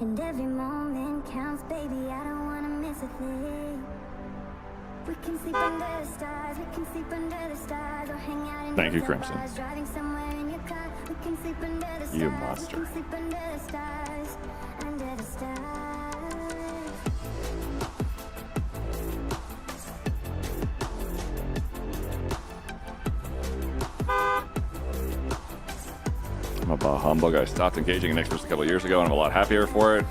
And every moment counts, baby, I don't wanna miss a thing. We can sleep under the stars, we can sleep under the stars, or hang out in Thank you, the Crimson. bars, driving somewhere in your car. We can sleep under the stars, You monster. we can sleep under the stars, under the stars. I'm a bah humbug. I stopped engaging in extras a couple years ago, and I'm a lot happier for it.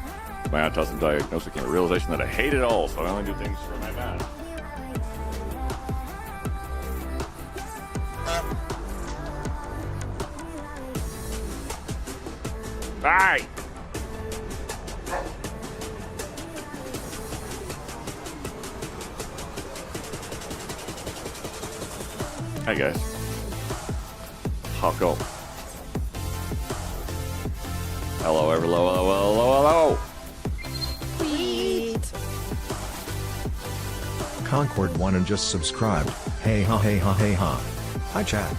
My autism diagnosis came to a realization that I hate it all, so I only do things for my man. Bye! Hi guys. Huckle. Hello, hello, hello, hello, hello. Sweet. Concord 1 and just subscribed. Hey ha hey ha hey ha. Hi chat.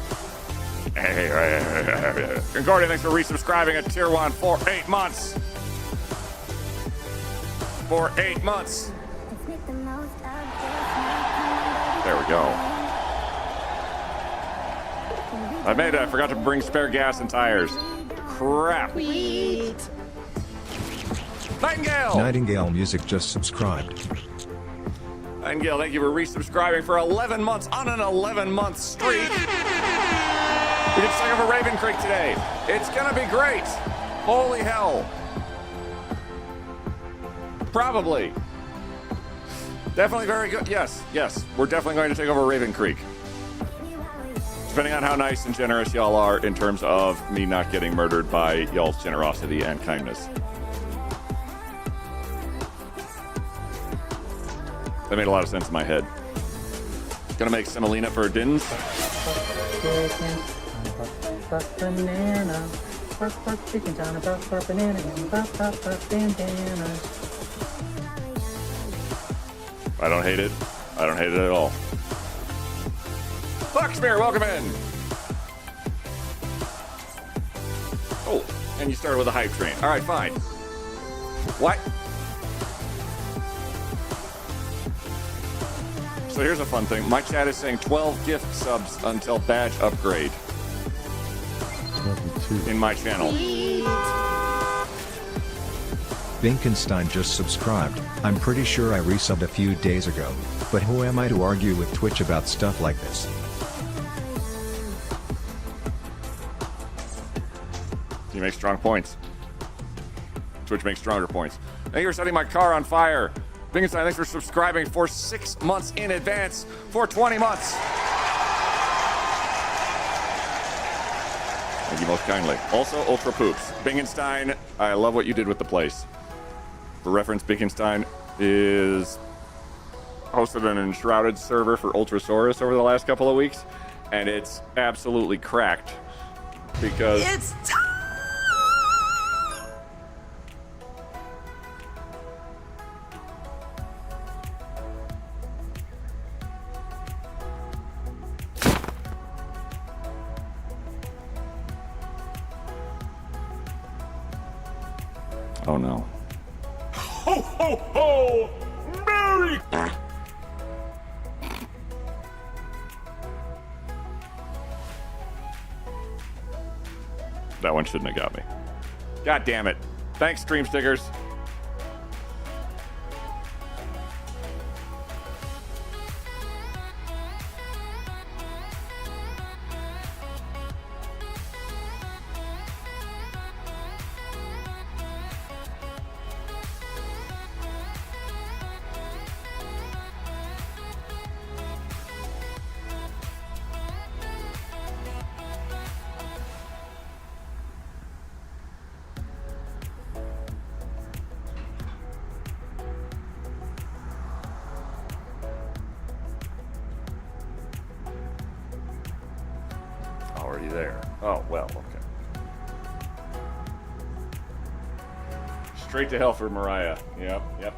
Hey, Concordia, thanks for resubscribing at Tier 1 for 8 months. For 8 months. Let's make the most of this night. There we go. I forgot to bring spare gas and tires. Crap. Sweet. Nightingale! Nightingale Music just subscribed. Nightingale, thank you for resubscribing for 11 months on an 11-month streak. We did Song of a Raven Creek today. It's gonna be great. Holy hell. Probably. Definitely very good. Yes, yes. We're definitely going to take over Raven Creek. Depending on how nice and generous y'all are in terms of me not getting murdered by y'all's generosity and kindness. That made a lot of sense in my head. Gonna make semolina for Dins. Banana. Bark, chicken down, bark, banana. Bark, bandana. I don't hate it. I don't hate it at all. Foxmere, welcome in. Oh, and you started with a hype train. All right, fine. What? So here's a fun thing. My chat is saying 12 gift subs until badge upgrade in my channel. Binkenstein just subscribed. I'm pretty sure I resubbed a few days ago. But who am I to argue with Twitch about stuff like this? You make strong points. Twitch makes stronger points. Thank you for setting my car on fire. Binkenstein, thanks for subscribing for 6 months in advance for 20 months. Thank you most kindly. Also, Ultra Poops. Binkenstein, I love what you did with the place. For reference, Binkenstein is hosted an enshrouded server for Ultrasaurus over the last couple of weeks, and it's absolutely cracked because It's time. oh no. Ho ho ho! Merry! That one shouldn't have got me. God damn it. Thanks, stream stickers. Already there. Oh, well, okay. Straight to hell for Mariah. Yep, yep.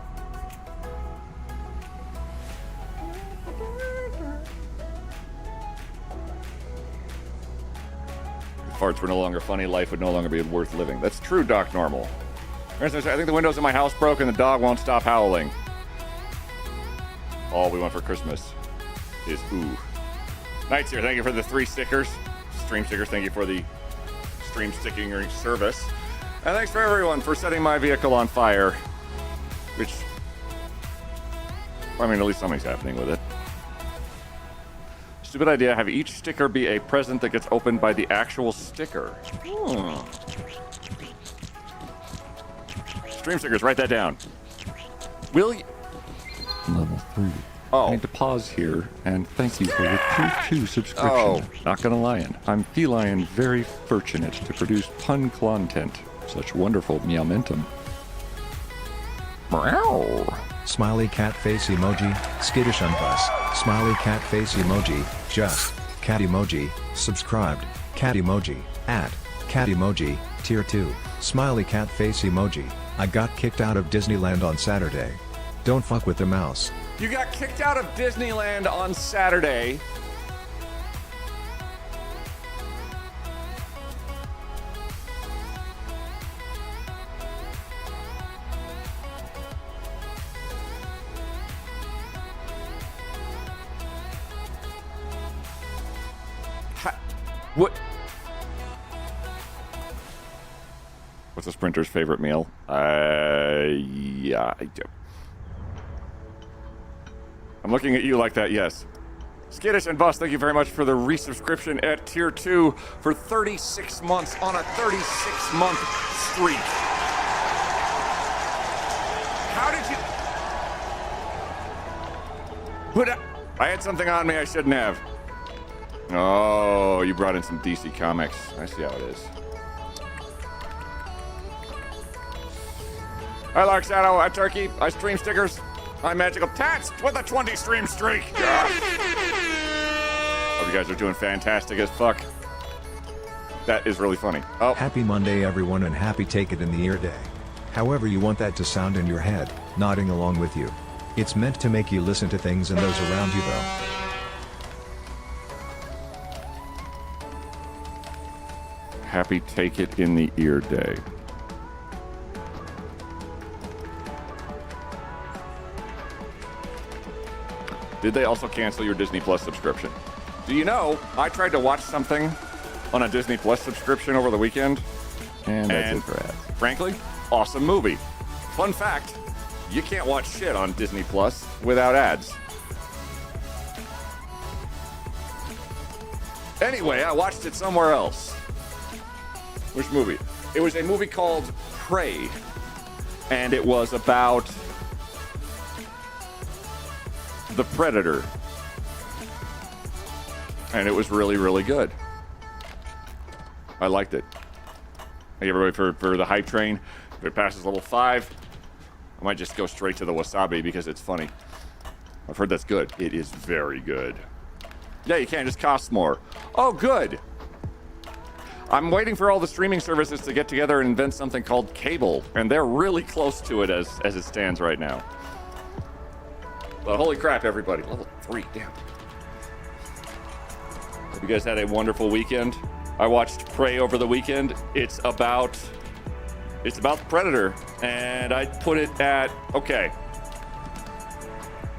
If farts were no longer funny, life would no longer be worth living. That's true, Doc Normal. I think the windows in my house broke and the dog won't stop howling. All we want for Christmas is ooh. Knights here, thank you for the 3 stickers. Stream stickers, thank you for the stream sticking service. And thanks for everyone for setting my vehicle on fire. Which, I mean, at least something's happening with it. Stupid idea, have each sticker be a present that gets opened by the actual sticker. Stream stickers, write that down. Will you? Level 3. Oh. I need to pause here and thank you for your Tier 2 subscription. Oh. Not gonna lie, I'm feline very fortunate to produce pun content. Such wonderful meowmentum. Meow. Smiley cat face emoji, skittish unbus, smiley cat face emoji, just, cat emoji, subscribed, cat emoji, at, cat emoji, tier 2, smiley cat face emoji. I got kicked out of Disneyland on Saturday. Don't fuck with the mouse. You got kicked out of Disneyland on Saturday. What? What's a sprinter's favorite meal? Yeah, I do. I'm looking at you like that, yes. Skittish and Bus, thank you very much for the resubscription at Tier 2 for 36 months on a 36-month streak. How did you... I had something on me I shouldn't have. Oh, you brought in some DC Comics. I see how it is. Hi, Lark Shadow. Hi, Turkey. I stream stickers. Hi, Magical Tats with a 20 stream streak. Yeah. Hope you guys are doing fantastic as fuck. That is really funny. Oh. Happy Monday everyone and happy Take It in the Ear Day. However you want that to sound in your head, nodding along with you. It's meant to make you listen to things and those around you though. Happy Take It in the Ear Day. Did they also cancel your Disney Plus subscription? Do you know, I tried to watch something on a Disney Plus subscription over the weekend. And that's it for ads. Frankly, awesome movie. Fun fact, you can't watch shit on Disney Plus without ads. Anyway, I watched it somewhere else. Which movie? It was a movie called Prey. And it was about the Predator. And it was really, really good. I liked it. Thank everybody for the hype train. If it passes level 5, I might just go straight to the wasabi because it's funny. I've heard that's good. It is very good. Yeah, you can. It just costs more. Oh, good. I'm waiting for all the streaming services to get together and invent something called cable, and they're really close to it as it stands right now. But holy crap, everybody. Level 3, damn. Hope you guys had a wonderful weekend. I watched Prey over the weekend. It's about the Predator, and I put it at, okay.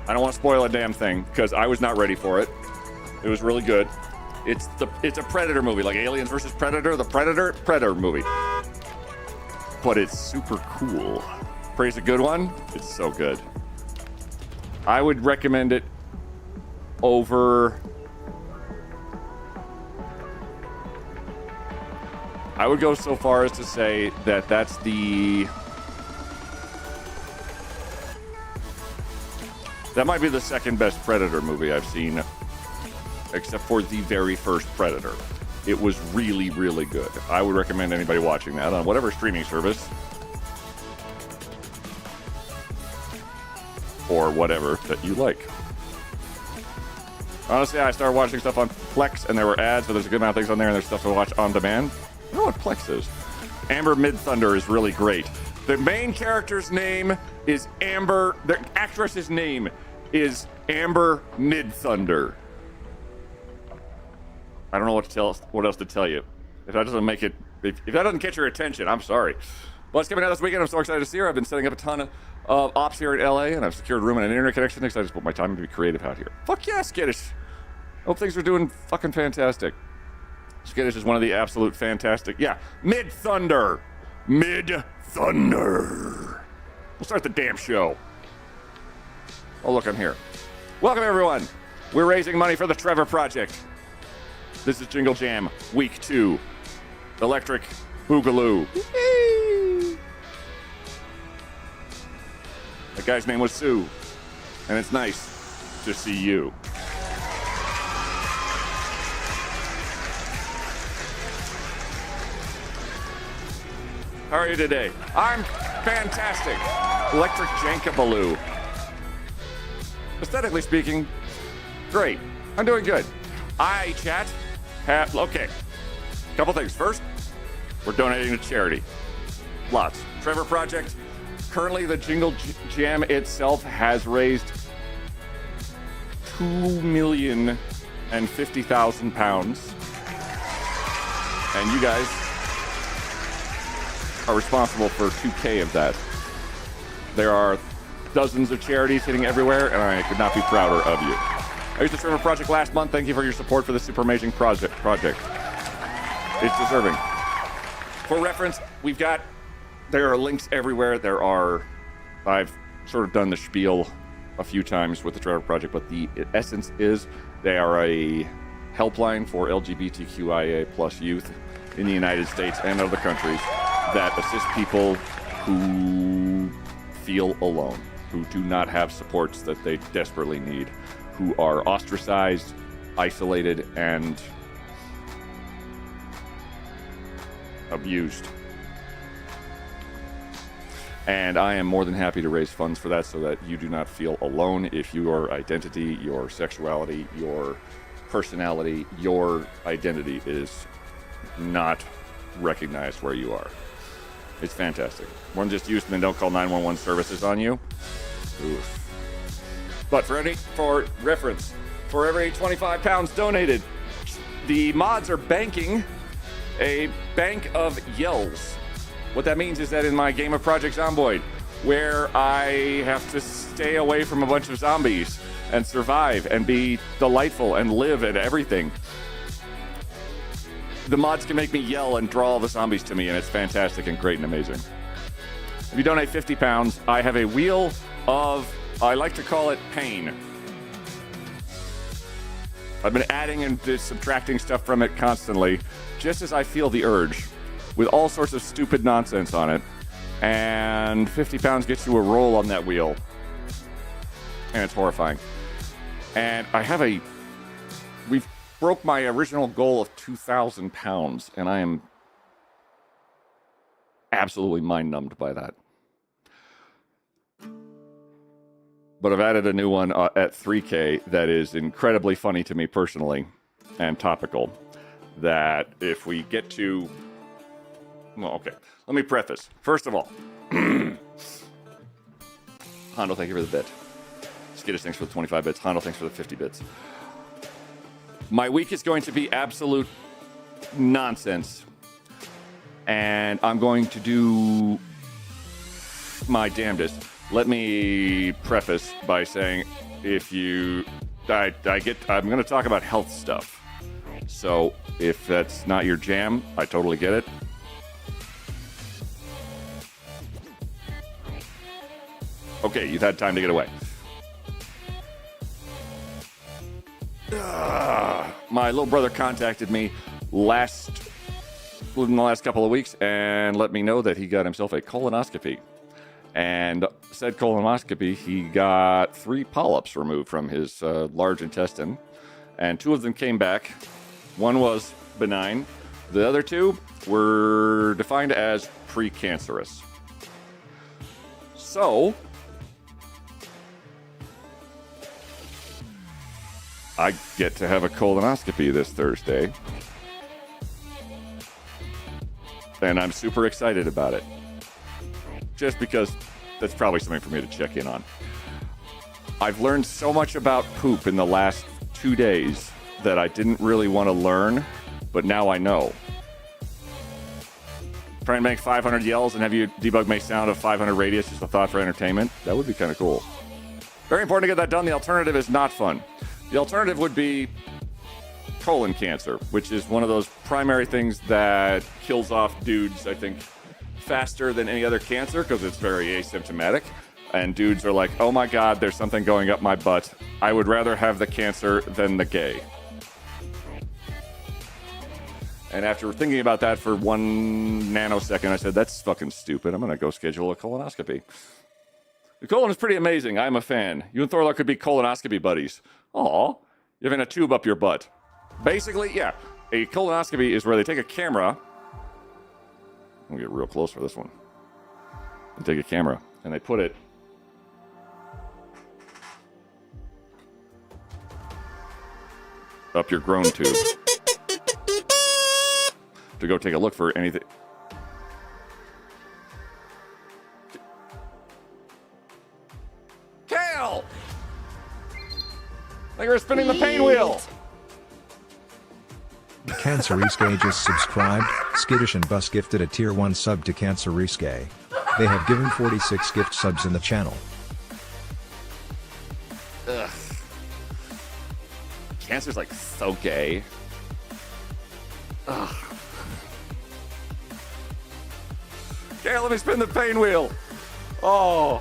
I don't want to spoil a damn thing, because I was not ready for it. It was really good. It's a Predator movie, like Aliens versus Predator, the Predator movie. But it's super cool. Prey's a good one. It's so good. I would recommend it over... I would go so far as to say that that's the... That might be the second best Predator movie I've seen, except for the very first Predator. It was really, really good. I would recommend anybody watching that on whatever streaming service or whatever that you like. Honestly, I started watching stuff on Plex and there were ads, but there's a good amount of things on there and there's stuff to watch on demand. I don't know what Plex is. Amber Midthunder is really great. The main character's name is Amber. The actress's name is Amber Midthunder. I don't know what else to tell you. If that doesn't make it, if that doesn't catch your attention, I'm sorry. Well, it's coming out this weekend. I'm so excited to see her. I've been setting up a ton of ops here in LA, and I've secured a room and an internet connection because I just put my time to be creative out here. Fuck yeah, Skittish. Hope things are doing fucking fantastic. Skittish is one of the absolute fantastic. Yeah, Mid-Thunder. Mid-Thunder. We'll start the damn show. Oh, look, I'm here. Welcome, everyone. We're raising money for the Trevor Project. This is Jingle Jam, Week 2. Electric Boogaloo. That guy's name was Sue, and it's nice to see you. How are you today? I'm fantastic. Electric Jankabaloo. Aesthetically speaking, great. I'm doing good. Okay. Couple things. First, we're donating to charity. Lots. Trevor Project. Currently, the Jingle Jam itself has raised £2,050,000, and you guys are responsible for 2K of that. There are dozens of charities hitting everywhere, and I could not be prouder of you. I used the Trevor Project last month. Thank you for your support for this super amazing project. It's deserving. For reference, there are links everywhere. I've sort of done the spiel a few times with the Trevor Project, but the essence is they are a helpline for LGBTQIA plus youth in the United States and other countries that assist people who feel alone, who do not have supports that they desperately need, who are ostracized, isolated, and abused. And I am more than happy to raise funds for that so that you do not feel alone if your identity, your sexuality, your personality, your identity is not recognized where you are. It's fantastic. One just used and then don't call 911 services on you. Oof. But for reference, for every 25 pounds donated, the mods are banking a bank of yells. What that means is that in my game of Project Zomboid, where I have to stay away from a bunch of zombies and survive and be delightful and live at everything, the mods can make me yell and draw all the zombies to me, and it's fantastic and great and amazing. If you donate 50 pounds, I have a wheel of, I like to call it pain. I've been adding and subtracting stuff from it constantly, just as I feel the urge, with all sorts of stupid nonsense on it. And 50 pounds gets you a roll on that wheel. And it's horrifying. And we've broke my original goal of 2,000 pounds, and I am absolutely mind-numbed by that. But I've added a new one at 3K that is incredibly funny to me personally and topical. That if we get to... Well, okay. Let me preface. First of all, Hondo, thank you for the bit. Skittish, thanks for the 25 bits. Hondo, thanks for the 50 bits. My week is going to be absolute nonsense. And I'm going to do my damnedest. Let me preface by saying, I'm going to talk about health stuff. So if that's not your jam, I totally get it. Okay, you've had time to get away. My little brother contacted me within the last couple of weeks and let me know that he got himself a colonoscopy. And said colonoscopy, he got 3 polyps removed from his large intestine, and 2 of them came back. One was benign. The other 2 were defined as precancerous. So I get to have a colonoscopy this Thursday. And I'm super excited about it. Just because that's probably something for me to check in on. I've learned so much about poop in the last 2 days that I didn't really want to learn, but now I know. Try and make 500 yells and have you debug make sound of 500 radius, just a thought for entertainment. That would be kind of cool. Very important to get that done. The alternative is not fun. The alternative would be colon cancer, which is one of those primary things that kills off dudes, I think, faster than any other cancer because it's very asymptomatic. And dudes are like, oh my God, there's something going up my butt. I would rather have the cancer than the gay. And after thinking about that for 1 nanosecond, I said, that's fucking stupid. I'm going to go schedule a colonoscopy. The colon is pretty amazing. I'm a fan. You and Thorlock could be colonoscopy buddies. Aw, you're having a tube up your butt. Basically, yeah, a colonoscopy is where they take a camera. I'm going to get real close for this one. They take a camera and they put it up your groin tube to go take a look for anything. Kale! Like we're spinning the pain wheel. Cancer Risque just subscribed. Skittish and Bus gifted a tier 1 sub to Cancer Risque. They have given 46 gift subs in the channel. Ugh. Cancer's like so gay. Ugh. Okay, let me spin the pain wheel. Oh.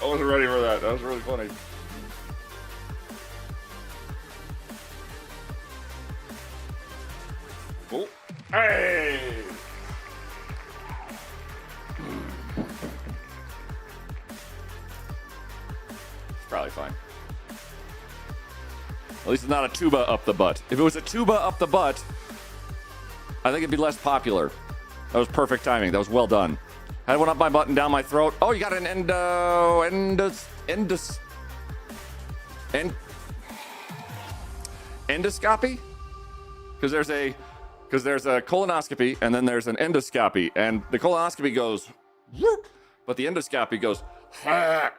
I wasn't ready for that. That was really funny. Oh. Hey! It's probably fine. At least it's not a tuba up the butt. If it was a tuba up the butt, I think it'd be less popular. That was perfect timing. That was well done. I had one up my butt and down my throat. Oh, you got an endoscopy? Because there's a colonoscopy and then there's an endoscopy, and the colonoscopy goes whoop, but the endoscopy goes ha.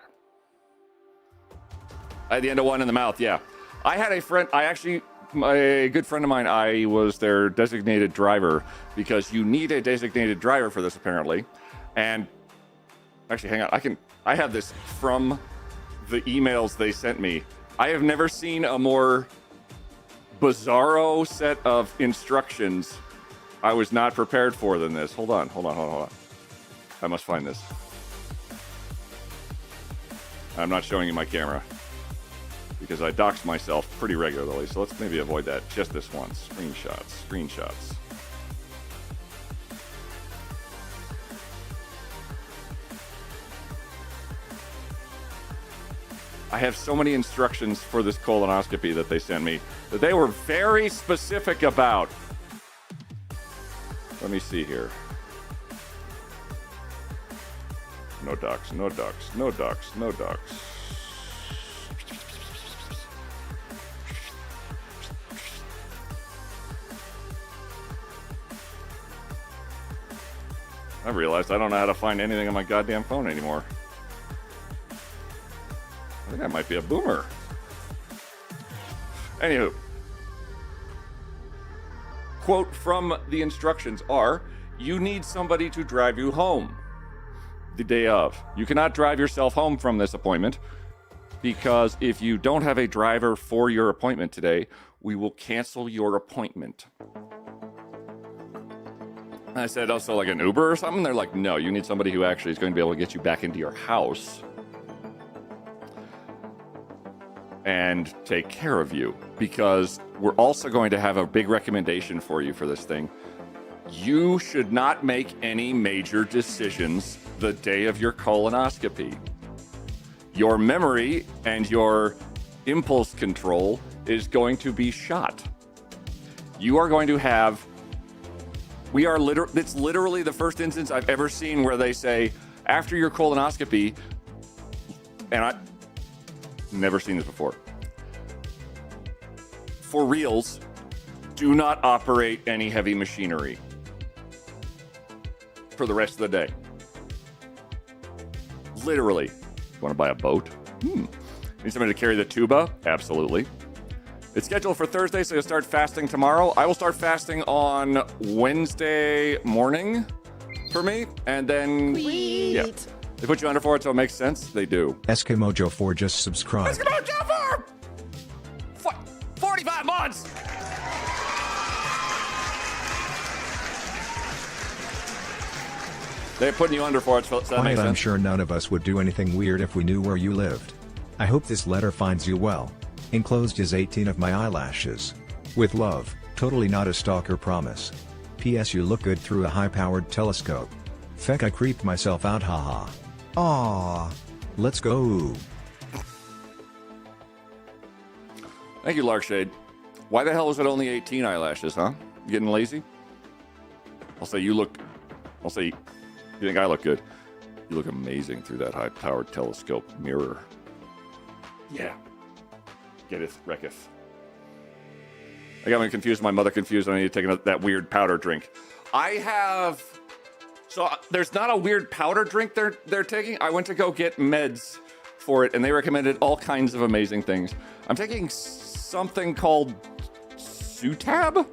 I had the end of one in the mouth. Yeah, I had a friend. A good friend of mine, I was their designated driver because you need a designated driver for this apparently. And actually, hang on, I have this from the emails they sent me. I have never seen a more bizarro set of instructions I was not prepared for than this. Hold on. I must find this. I'm not showing you my camera because I dox myself pretty regularly, so let's maybe avoid that just this once. Screenshots. I have so many instructions for this colonoscopy that they sent me that they were very specific about. Let me see here. No docs. I realized I don't know how to find anything on my goddamn phone anymore. I think I might be a boomer. Anywho. Quote from the instructions are, you need somebody to drive you home the day of. You cannot drive yourself home from this appointment because if you don't have a driver for your appointment today, we will cancel your appointment. I said, oh, so like an Uber or something? They're like, no, you need somebody who actually is going to be able to get you back into your house and take care of you, because we're also going to have a big recommendation for you for this thing. You should not make any major decisions the day of your colonoscopy. Your memory and your impulse control is going to be shot. You are going to have... It's literally the first instance I've ever seen where they say, after your colonoscopy, and I've never seen this before. For reals, do not operate any heavy machinery for the rest of the day. Literally. You want to buy a boat? Need somebody to carry the tuba? Absolutely. It's scheduled for Thursday, so you'll start fasting tomorrow. I will start fasting on Wednesday morning for me, and then yeah, they put you under for it, so it makes sense. They do. Eskimojo4 just subscribed. Eskimojo4! 45 months! They're putting you under for it, so that makes Quiet, sense. I'm sure none of us would do anything weird if we knew where you lived. I hope this letter finds you well. Enclosed is 18 of my eyelashes. With love, totally not a stalker, promise. P.S. You look good through a high-powered telescope. Feck, I creeped myself out, haha. Aww. Let's go. Thank you, Larkshade. Why the hell is it only 18 eyelashes, huh? You getting lazy? I'll say you think I look good. You look amazing through that high-powered telescope mirror. Yeah. Getteth, recketh. I got me confused. My mother confused. I need to take that weird powder drink. So there's not a weird powder drink they're taking. I went to go get meds for it, and they recommended all kinds of amazing things. I'm taking something called Sutab,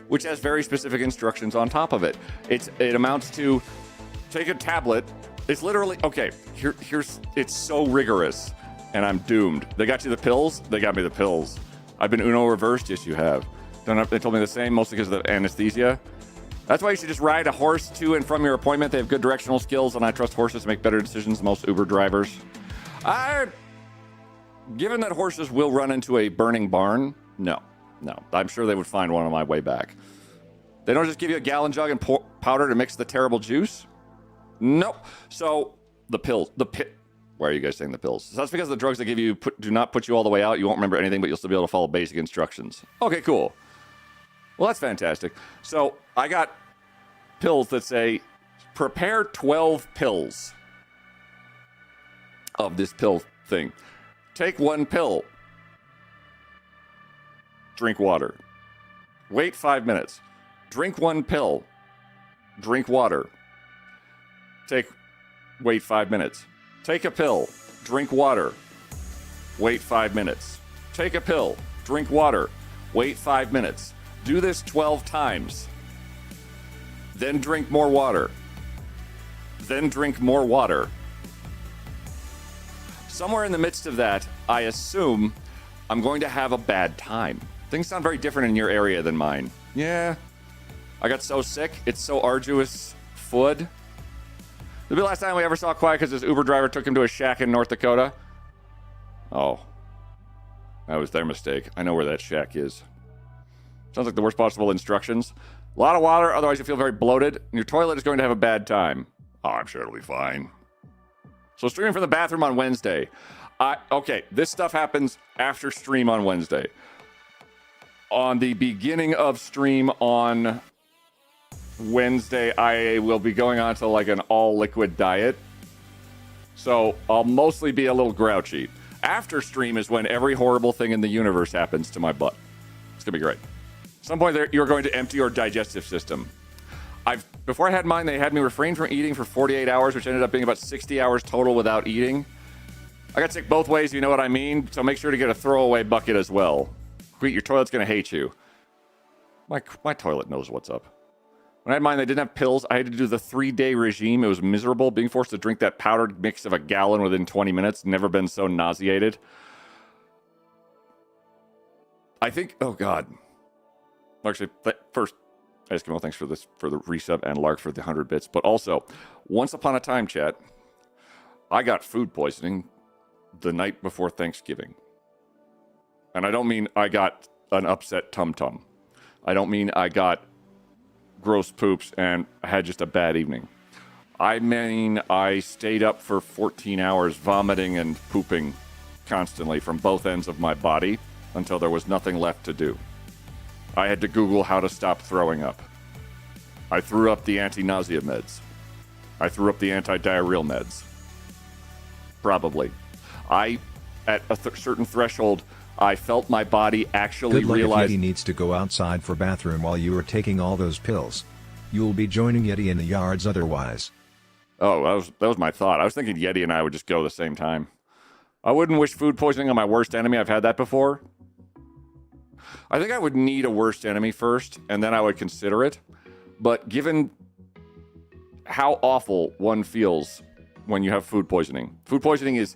which has very specific instructions on top of it. It amounts to take a tablet. It's literally okay. It's so rigorous, and I'm doomed. They got you the pills. They got me the pills. I've been Uno reversed. Yes, you have. They told me the same, mostly because of the anesthesia. That's why you should just ride a horse to and from your appointment. They have good directional skills, and I trust horses to make better decisions than most Uber drivers. Given that horses will run into a burning barn, no. I'm sure they would find one on my way back. They don't just give you a gallon jug and powder to mix the terrible juice? Nope. So, the pills. Why are you guys saying the pills? So that's because the drugs they give you do not put you all the way out. You won't remember anything, but you'll still be able to follow basic instructions. Okay, cool. Well, that's fantastic. So, I got pills that say, prepare 12 pills of this pill thing. Take one pill. Drink water. Wait 5 minutes. Drink one pill. Drink water. Wait 5 minutes. Take a pill. Drink water. Wait 5 minutes. Take a pill. Drink water. Wait 5 minutes. Do this 12 times. Then drink more water. Then drink more water. Somewhere in the midst of that, I assume I'm going to have a bad time. Things sound very different in your area than mine. Yeah. I got so sick. It's so arduous. Food. It'll be the last time we ever saw Quiet because his Uber driver took him to a shack in North Dakota. Oh. That was their mistake. I know where that shack is. Sounds like the worst possible instructions. A lot of water, otherwise you feel very bloated. And your toilet is going to have a bad time. Oh, I'm sure it'll be fine. So streaming from the bathroom on Wednesday. Okay, this stuff happens after stream on Wednesday. On the beginning of stream on Wednesday, I will be going on to like an all-liquid diet. So I'll mostly be a little grouchy. After stream is when every horrible thing in the universe happens to my butt. It's going to be great. At some point, you're going to empty your digestive system. Before I had mine, they had me refrain from eating for 48 hours, which ended up being about 60 hours total without eating. I got sick both ways, you know what I mean? So make sure to get a throwaway bucket as well. Your toilet's going to hate you. My toilet knows what's up. When I had mine, they didn't have pills. I had to do the 3-day regime. It was miserable. Being forced to drink that powdered mix of a gallon within 20 minutes. Never been so nauseated. I think, oh God. Actually, first, Eskimo, thanks for the resub, and Lark for the 100 bits. But also, once upon a time, chat, I got food poisoning the night before Thanksgiving. And I don't mean I got an upset tum-tum. I don't mean I got gross poops and had just a bad evening. I mean I stayed up for 14 hours vomiting and pooping constantly from both ends of my body until there was nothing left to do. I had to Google how to stop throwing up. I threw up the anti-nausea meds. I threw up the anti-diarrheal meds. Probably. At a certain threshold, I felt my body actually Good luck realize... if Yeti needs to go outside for bathroom while you are taking all those pills. You'll be joining Yeti in the yards otherwise. Oh, that was my thought. I was thinking Yeti and I would just go the same time. I wouldn't wish food poisoning on my worst enemy. I've had that before. I think I would need a worst enemy first, and then I would consider it. But given how awful one feels when you have food poisoning is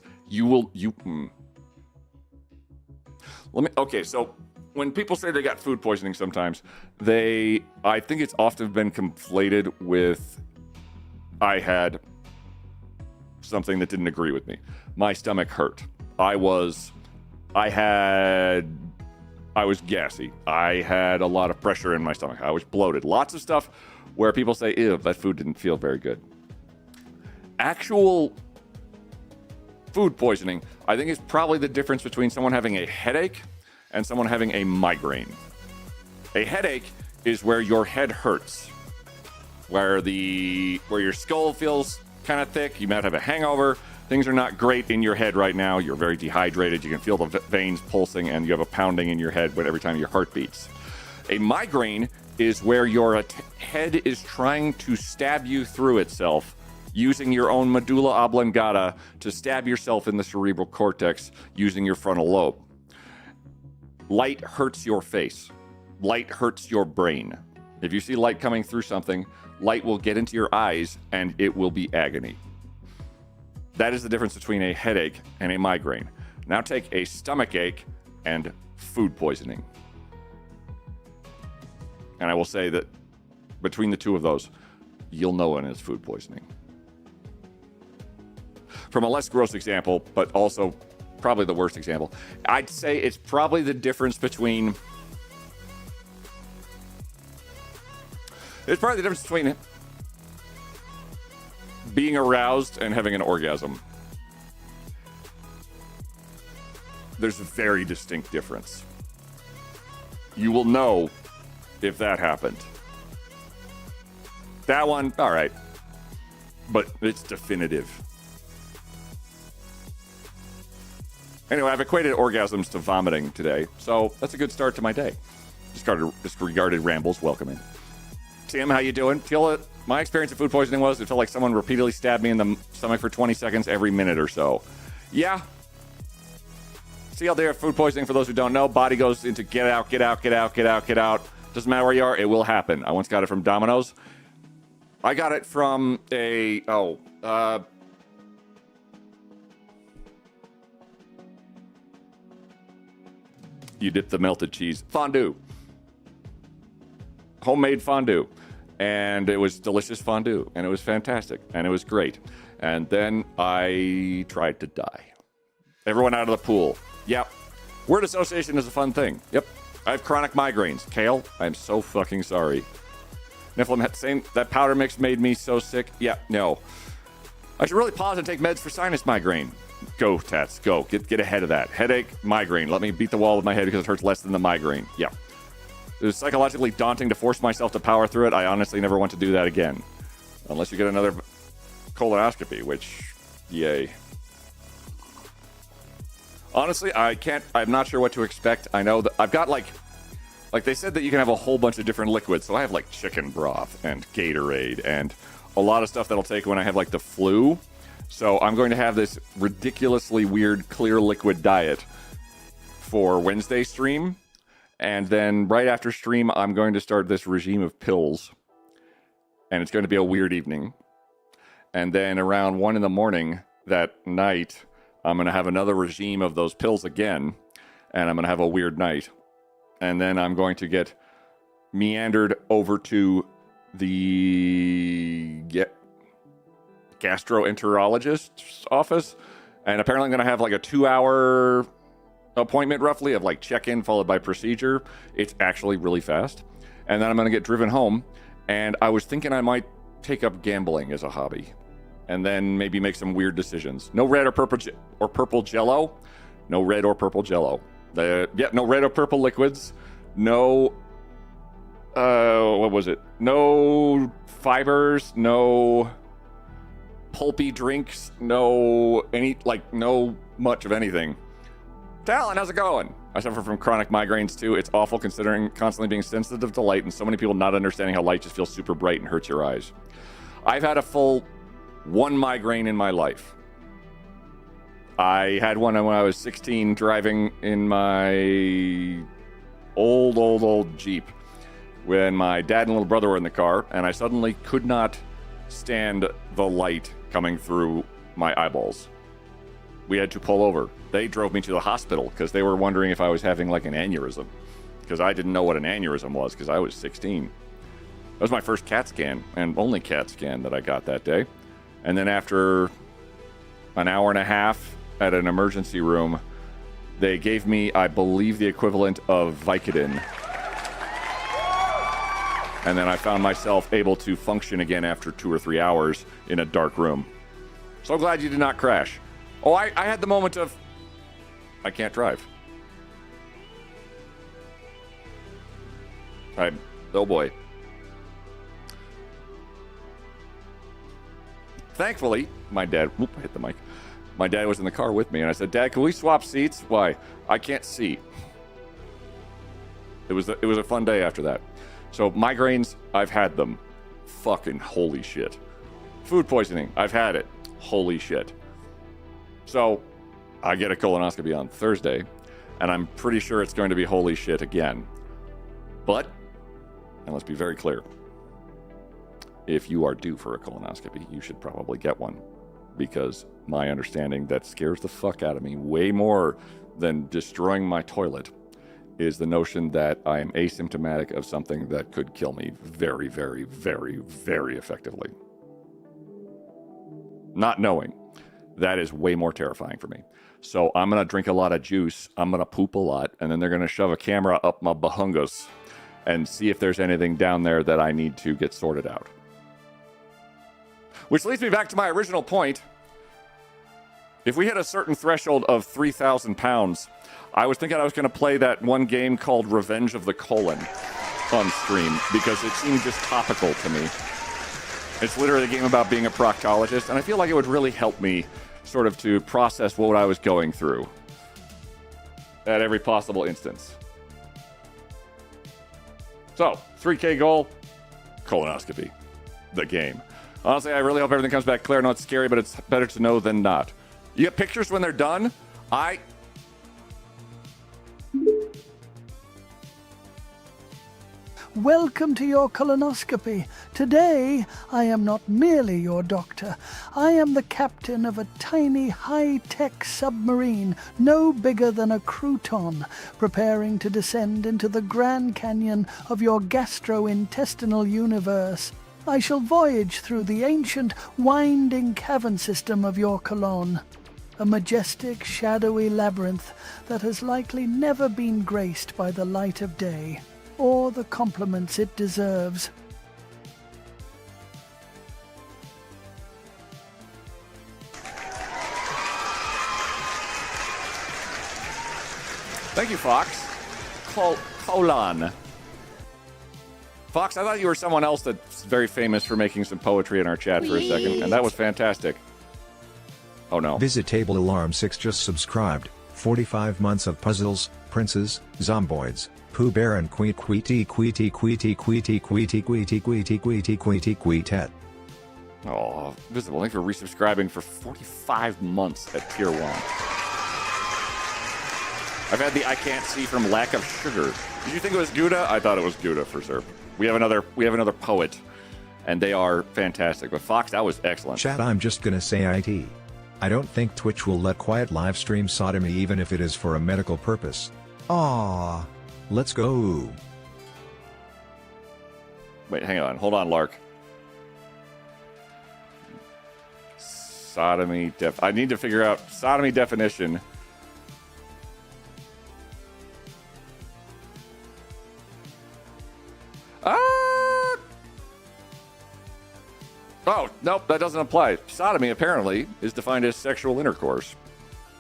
okay, so when people say they got food poisoning sometimes, I think it's often been conflated with I had something that didn't agree with me. My stomach hurt. I was gassy. I had a lot of pressure in my stomach. I was bloated. Lots of stuff where people say, ew, that food didn't feel very good. Actual food poisoning, I think, is probably the difference between someone having a headache and someone having a migraine. A headache is where your head hurts, where your skull feels kind of thick. You might have a hangover. Things are not great in your head right now. You're very dehydrated. You can feel the veins pulsing, and you have a pounding in your head every time your heart beats. A migraine is where your head is trying to stab you through itself, using your own medulla oblongata to stab yourself in the cerebral cortex using your frontal lobe. Light hurts your face. Light hurts your brain. If you see light coming through something, light will get into your eyes, and it will be agony. That is the difference between a headache and a migraine. Now take a stomach ache and food poisoning. And I will say that between the two of those, you'll know when it's food poisoning. From a less gross example, but also probably the worst example, I'd say it's probably the difference between... It's probably the difference between being aroused and having an orgasm. There's a very distinct difference. You will know if that happened. That one, all right. But it's definitive. Anyway, I've equated orgasms to vomiting today, so that's a good start to my day. Disregarded rambles, welcome in. Tim, how you doing? My experience of food poisoning was it felt like someone repeatedly stabbed me in the stomach for 20 seconds every minute or so. Yeah. CLD of food poisoning, for those who don't know, body goes into get out, get out, get out, get out, get out. Doesn't matter where you are, it will happen. I once got it from Domino's. I got it from you dip the melted cheese. Fondue. Homemade fondue. And it was delicious fondue. And it was fantastic. And it was great. And then I tried to die. Everyone out of the pool. Yep. Word association is a fun thing. Yep. I have chronic migraines. Kale, I'm so fucking sorry. Niflheim, saying that powder mix made me so sick. Yeah, no. I should really pause and take meds for sinus migraine. Go, Tats, go. Get ahead of that. Headache, migraine. Let me beat the wall with my head because it hurts less than the migraine. Yeah. It was psychologically daunting to force myself to power through it. I honestly never want to do that again. Unless you get another colonoscopy, which, yay. Honestly, I'm not sure what to expect. I know that I've got like they said that you can have a whole bunch of different liquids. So I have like chicken broth and Gatorade and a lot of stuff that'll take when I have like the flu. So I'm going to have this ridiculously weird clear liquid diet for Wednesday stream. And then right after stream, I'm going to start this regime of pills. And it's going to be a weird evening. And then around 1 a.m. that night, I'm going to have another regime of those pills again. And I'm going to have a weird night. And then I'm going to get meandered over to the gastroenterologist's office. And apparently I'm going to have like a 2-hour appointment roughly of like check-in followed by procedure. It's actually really fast. And then I'm going to get driven home. And I was thinking I might take up gambling as a hobby. And then maybe make some weird decisions. No red or purple Jello. No red or purple Jello. No red or purple liquids. No, what was it? No fibers. No pulpy drinks. No much of anything. Talon, how's it going? I suffer from chronic migraines too. It's awful considering constantly being sensitive to light and so many people not understanding how light just feels super bright and hurts your eyes. I've had a full 1 migraine in my life. I had one when I was 16 driving in my old Jeep when my dad and little brother were in the car, and I suddenly could not stand the light coming through my eyeballs. We had to pull over. They drove me to the hospital because they were wondering if I was having like an aneurysm, because I didn't know what an aneurysm was because I was 16. That was my first CAT scan and only CAT scan that I got that day. And then after an hour and a half at an emergency room, they gave me, I believe, the equivalent of Vicodin. And then I found myself able to function again after 2 or 3 hours in a dark room. So glad you did not crash. Oh, I had the moment of, I can't drive. Oh boy. Thankfully, my dad, I hit the mic. My dad was in the car with me, and I said, Dad, can we swap seats? Why? I can't see. It was a fun day after that. So migraines, I've had them. Fucking holy shit. Food poisoning, I've had it. Holy shit. So I get a colonoscopy on Thursday, and I'm pretty sure it's going to be holy shit again. But, and let's be very clear, if you are due for a colonoscopy, you should probably get one, because my understanding that scares the fuck out of me way more than destroying my toilet is the notion that I am asymptomatic of something that could kill me very, very, very, very effectively. Not knowing, that is way more terrifying for me. So I'm going to drink a lot of juice, I'm going to poop a lot, and then they're going to shove a camera up my bahungus and see if there's anything down there that I need to get sorted out. Which leads me back to my original point. If we hit a certain threshold of 3,000 pounds, I was thinking I was going to play that one game called Revenge of the Colon on stream because it seemed just topical to me. It's literally a game about being a proctologist, and I feel like it would really help me sort of to process what I was going through at every possible instance. So, 3K goal, colonoscopy, the game. Honestly, I really hope everything comes back clear. I know it's scary, but it's better to know than not. You get pictures when they're done? Welcome to your colonoscopy. Today, I am not merely your doctor. I am the captain of a tiny high-tech submarine, no bigger than a crouton, preparing to descend into the Grand Canyon of your gastrointestinal universe. I shall voyage through the ancient, winding cavern system of your colon, a majestic, shadowy labyrinth that has likely never been graced by the light of day, or the compliments it deserves. Thank you, Fox. Colon. Fox, I thought you were someone else that's very famous for making some poetry in our chat for a second, and that was fantastic. Oh no. Visit Table Alarm 6 just subscribed. 45 months of puzzles, princes, zomboids, Pooh Bear and Queetet. Oh, visible. Thanks for resubscribing for 45 months at tier 1. I've had the I can't see from lack of sugar. Did you think it was Gouda? I thought it was Gouda for sure. We have another poet, and they are fantastic. But Fox, that was excellent. Chat, I'm just gonna say IT. I don't think Twitch will let quiet live stream sodomy even if it is for a medical purpose. Aww. Let's go. Wait, hang on. Hold on, Lark. Sodomy I need to figure out sodomy definition. Oh, nope, that doesn't apply. Sodomy, apparently, is defined as sexual intercourse,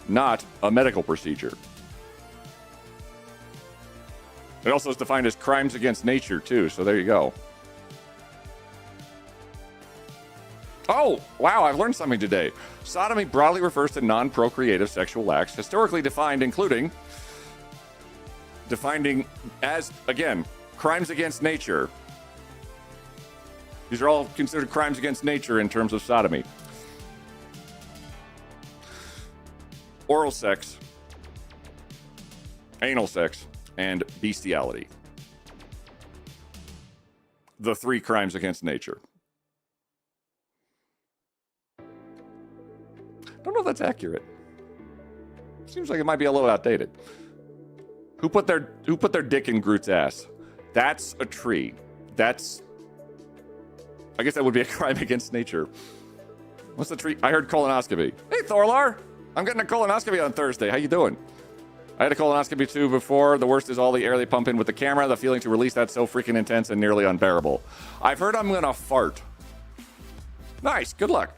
not a medical procedure. It also is defined as crimes against nature, too, so there you go. Oh, wow, I've learned something today. Sodomy broadly refers to non-procreative sexual acts, historically defined defining as, again, crimes against nature. These are all considered crimes against nature in terms of sodomy. Oral sex, anal sex, and bestiality. The 3 crimes against nature. Don't know if that's accurate. Seems like it might be a little outdated. Who put their dick in Groot's ass? That's a tree. I guess that would be a crime against nature. What's the tree? I heard colonoscopy. Hey, Thorlar! I'm getting a colonoscopy on Thursday. How you doing? I had a colonoscopy too before. The worst is all the air they pump in with the camera. The feeling to release that's so freaking intense and nearly unbearable. I've heard I'm gonna fart. Nice. Good luck.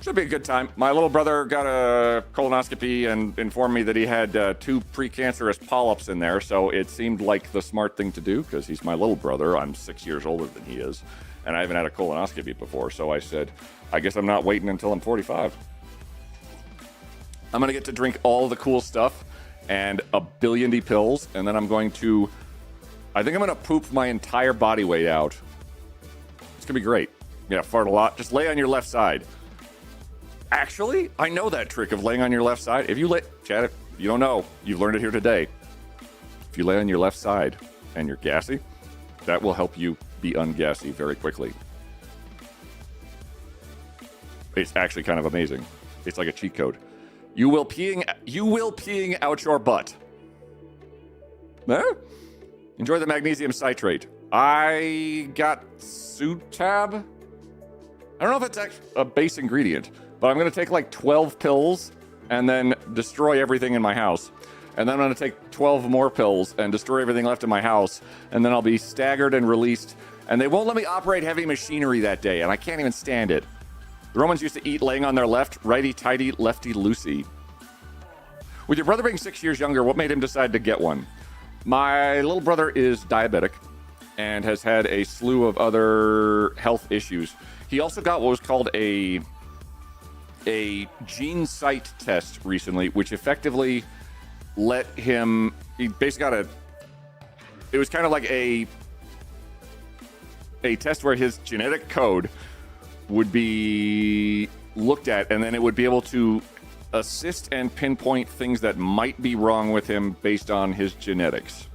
Should be a good time. My little brother got a colonoscopy and informed me that he had 2 precancerous polyps in there, so it seemed like the smart thing to do because he's my little brother. I'm 6 years older than he is, and I haven't had a colonoscopy before, so I said, I guess I'm not waiting until I'm 45. I'm going to get to drink all the cool stuff and a billion pills, and then I think I'm going to poop my entire body weight out. It's going to be great. Yeah, fart a lot. Just lay on your left side. Actually, I know that trick of laying on your left side. If you Chad, you don't know. You've learned it here today. If you lay on your left side and you're gassy, that will help you be ungassy very quickly. It's actually kind of amazing. It's like a cheat code. You will peeing out your butt. Huh? Enjoy the magnesium citrate. I got Sutab. I don't know if it's actually a base ingredient, but I'm going to take like 12 pills and then destroy everything in my house. And then I'm going to take 12 more pills and destroy everything left in my house. And then I'll be staggered and released. And they won't let me operate heavy machinery that day. And I can't even stand it. The Romans used to eat laying on their left, righty-tighty, lefty-loosey. With your brother being 6 years younger, what made him decide to get one? My little brother is diabetic and has had a slew of other health issues. He also got what was called a gene site test recently, which effectively let him... He basically got it was kind of like a test where his genetic code would be looked at, and then it would be able to assist and pinpoint things that might be wrong with him based on his genetics,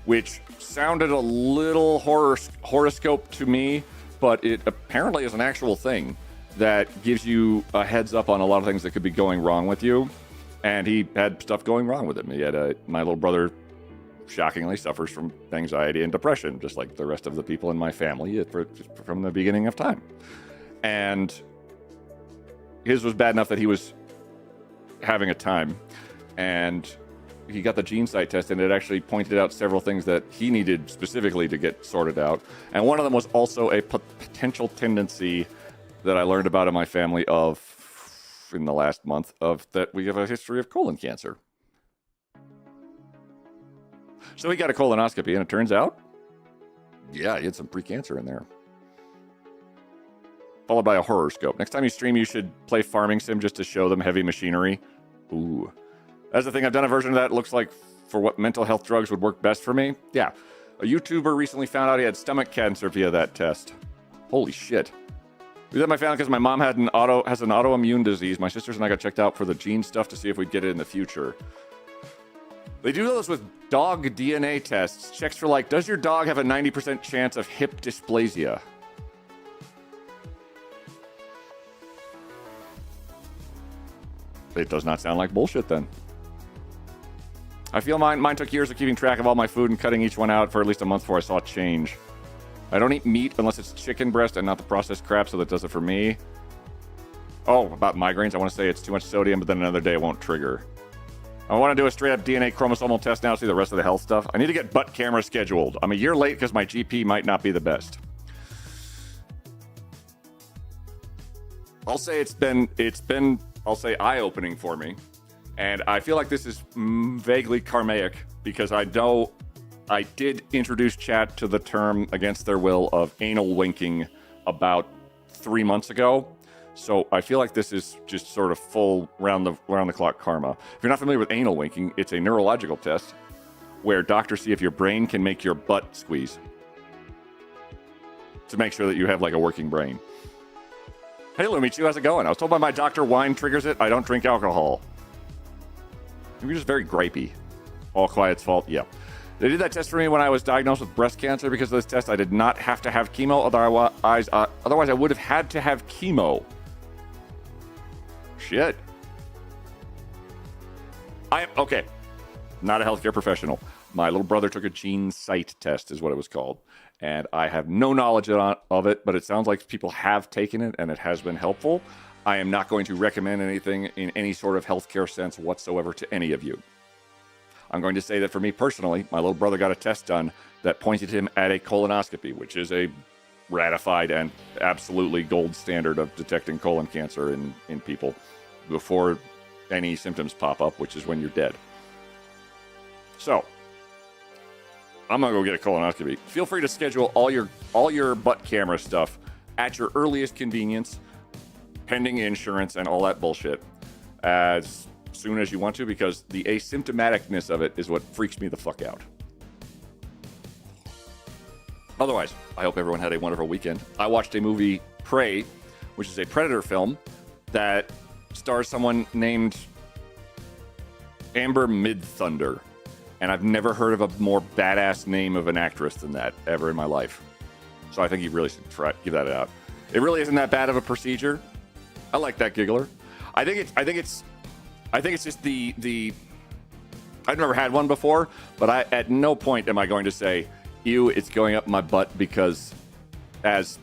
which sounded a little horoscope to me, but it apparently is an actual thing that gives you a heads up on a lot of things that could be going wrong with you. And he had stuff going wrong with him. He had my little brother shockingly suffers from anxiety and depression, just like the rest of the people in my family from the beginning of time. And his was bad enough that he was having a time, and he got the gene site test, and it actually pointed out several things that he needed specifically to get sorted out. And one of them was also a potential tendency that I learned about in my family in the last month of that we have a history of colon cancer. So he got a colonoscopy, and it turns out, yeah, he had some precancer in there. Followed by a horoscope. Next time you stream, you should play Farming Sim just to show them heavy machinery. Ooh. That's the thing. I've done a version of that. It looks like for what mental health drugs would work best for me. Yeah. A YouTuber recently found out he had stomach cancer via that test. Holy shit. We did my family because my mom has an autoimmune disease. My sisters and I got checked out for the gene stuff to see if we'd get it in the future. They do those with dog DNA tests. Checks for like, does your dog have a 90% chance of hip dysplasia? It does not sound like bullshit then. I feel mine took years of keeping track of all my food and cutting each one out for at least a month before I saw change. I don't eat meat unless it's chicken breast and not the processed crap, so that does it for me. Oh, about migraines, I want to say it's too much sodium, but then another day it won't trigger. I want to do a straight-up DNA chromosomal test now, see the rest of the health stuff. I need to get butt camera scheduled. I'm a year late because my GP might not be the best. I'll say it's been eye-opening for me. And I feel like this is vaguely karmic because I know I did introduce chat to the term against their will of anal winking about 3 months ago. So I feel like this is just sort of full round the clock karma. If you're not familiar with anal winking, it's a neurological test where doctors see if your brain can make your butt squeeze to make sure that you have like a working brain. Hey Lumichu, how's it going? I was told by my doctor wine triggers it. I don't drink alcohol. You're just very gripey. All quiet's fault. Yeah. They did that test for me when I was diagnosed with breast cancer. Because of this test, I did not have to have chemo. Otherwise, I would have had to have chemo. Shit. Okay. Not a healthcare professional. My little brother took a gene site test, is what it was called. And I have no knowledge of it, but it sounds like people have taken it and it has been helpful. I am not going to recommend anything in any sort of healthcare sense whatsoever to any of you. I'm going to say that for me personally, my little brother got a test done that pointed him at a colonoscopy, which is a ratified and absolutely gold standard of detecting colon cancer in people before any symptoms pop up, which is when you're dead. So, I'm gonna go get a colonoscopy. Feel free to schedule all your butt camera stuff at your earliest convenience, pending insurance and all that bullshit, as soon as you want to, because the asymptomaticness of it is what freaks me the fuck out. Otherwise, I hope everyone had a wonderful weekend. I watched a movie, Prey, which is a Predator film that stars someone named Amber Midthunder. And I've never heard of a more badass name of an actress than that ever in my life. So I think you really should give that out. It really isn't that bad of a procedure. I like that giggler. I think it's just the I've never had one before, but at no point am I going to say, ew, it's going up my butt, because as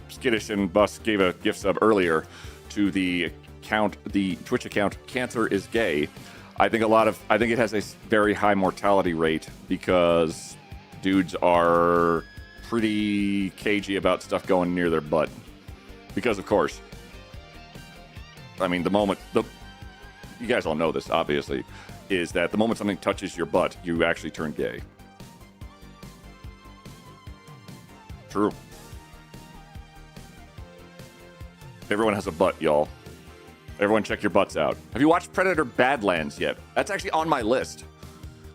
Skittish and Bus gave a gift sub earlier to the Twitch account Cancer is Gay. I think it has a very high mortality rate because dudes are pretty cagey about stuff going near their butt. Because of course, I mean, you guys all know this, obviously, is that the moment something touches your butt, you actually turn gay. True. Everyone has a butt, y'all. Everyone check your butts out. Have you watched Predator Badlands yet? That's actually on my list.